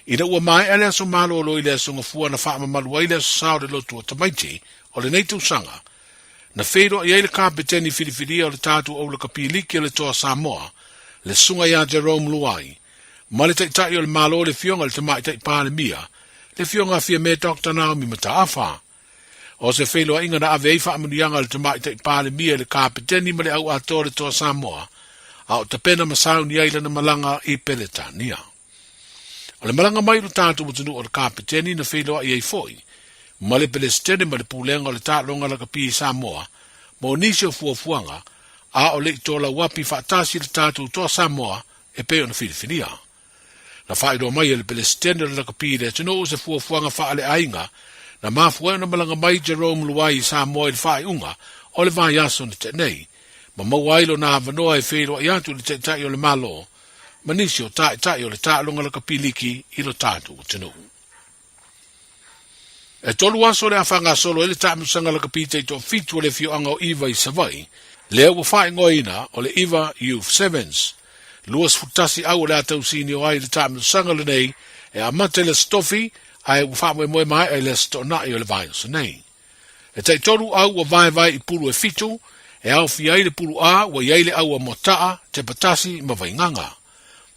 I le ua mai ele aso malo o lo i le aso ngafua na wha mamalua i le aso sao le lotu o tamaiti o le nei tausanga. Na whero i eile kāpeteni whiriwhiria o le tātu o le kapiliki o le toa Samoa, le sunga ia Jerome Luai. Ma le taitai o le malo o le fionga le tamaitai pāle mia, le fionga fia me Dr. Naomi Mataafa. O se wheloa inga na ave eifa amunianga le tamai te pāle mia le kāpeteni ma le au atore toa Samoa, a o te pena masau ni aila na malanga i Peletania. O le malanga mai lo tātu mutunu o le kāpeteni na wheloa i ei foi, ma le Pelestene ma le pūlenga o le tālonga la kapi i Samoa, mo nisi o fuafuanga, a o le itola wapi whaatasi le tātu toa Samoa e peo na whiriwhiria. Na whaeroa mai le Pelestene le kapi le tino o se fuafuanga whaale ainga, na mafua na malanga mai Jerome Luai i Samoa i le whae unga, o le vai aso ni te nei, ma mauailo na avanoa e wheroa i atu le te tai o le malo, ma nisi o tai o le tālonga la kapiliki i lo tātu o tino. E tolu aso le awhanga solo e le tāmusanga la kapite i tō fitu o le fio anga o Iwa i Savai, lea ua whae ngoina o le Iwa Youth Sevens, luas futasi au le atau sini o ai le tāmusanga le nei, e amate le stofi, ai ua whae moe mai ai le stona i o le vai o sa nei. E tei tolu au ua vai i pulu e fitu, e au fi ai le pulu a ua iai le au a motaa te patasi ma vainganga.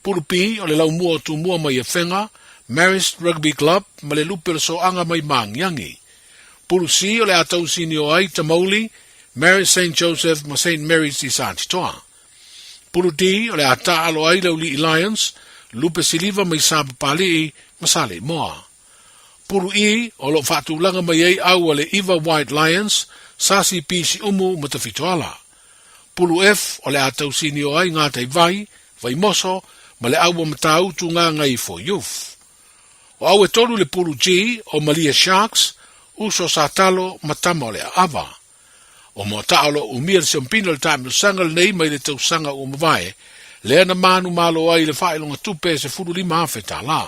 Pulu pi o le lau mua o tu mua mai e whenga, Marist Rugby Club, ma le lupe le so anga mai mangiangi. Pulu si o le atau sini o ai Tamauli, Marist St. Joseph ma St. Mary's i Santitoa. Pulu di o le ata alo ai Lauli Alliance, lupe siliva mai Sabapali ma Sale Moa. Pulu i o lo whaatulanga mai ei au le Iwa White Lions, Sasi Pisi Umu ma Tawhitoala. Pulu F o le atau sini o ai ngātai vai moso, ma le aua matau tu ngā ngai for youth. O au e tolu le pulu G o Malia Sharks, uso sa talo matama o le ava. O mo taalo umia le siompino le tāmilu sanga le nei mai le tau sanga o mawai, le ana manu malo ai le whaelonga tupe se furu lima hawhi tā la.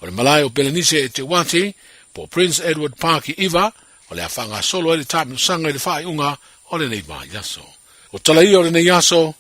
O le malai o Belenise e te wati, po Prince Edward Park i Iwa, o le awhanga solo e le tāmilu sanga i le whae unga o le nei vai yaso. O talai o le nei yaso,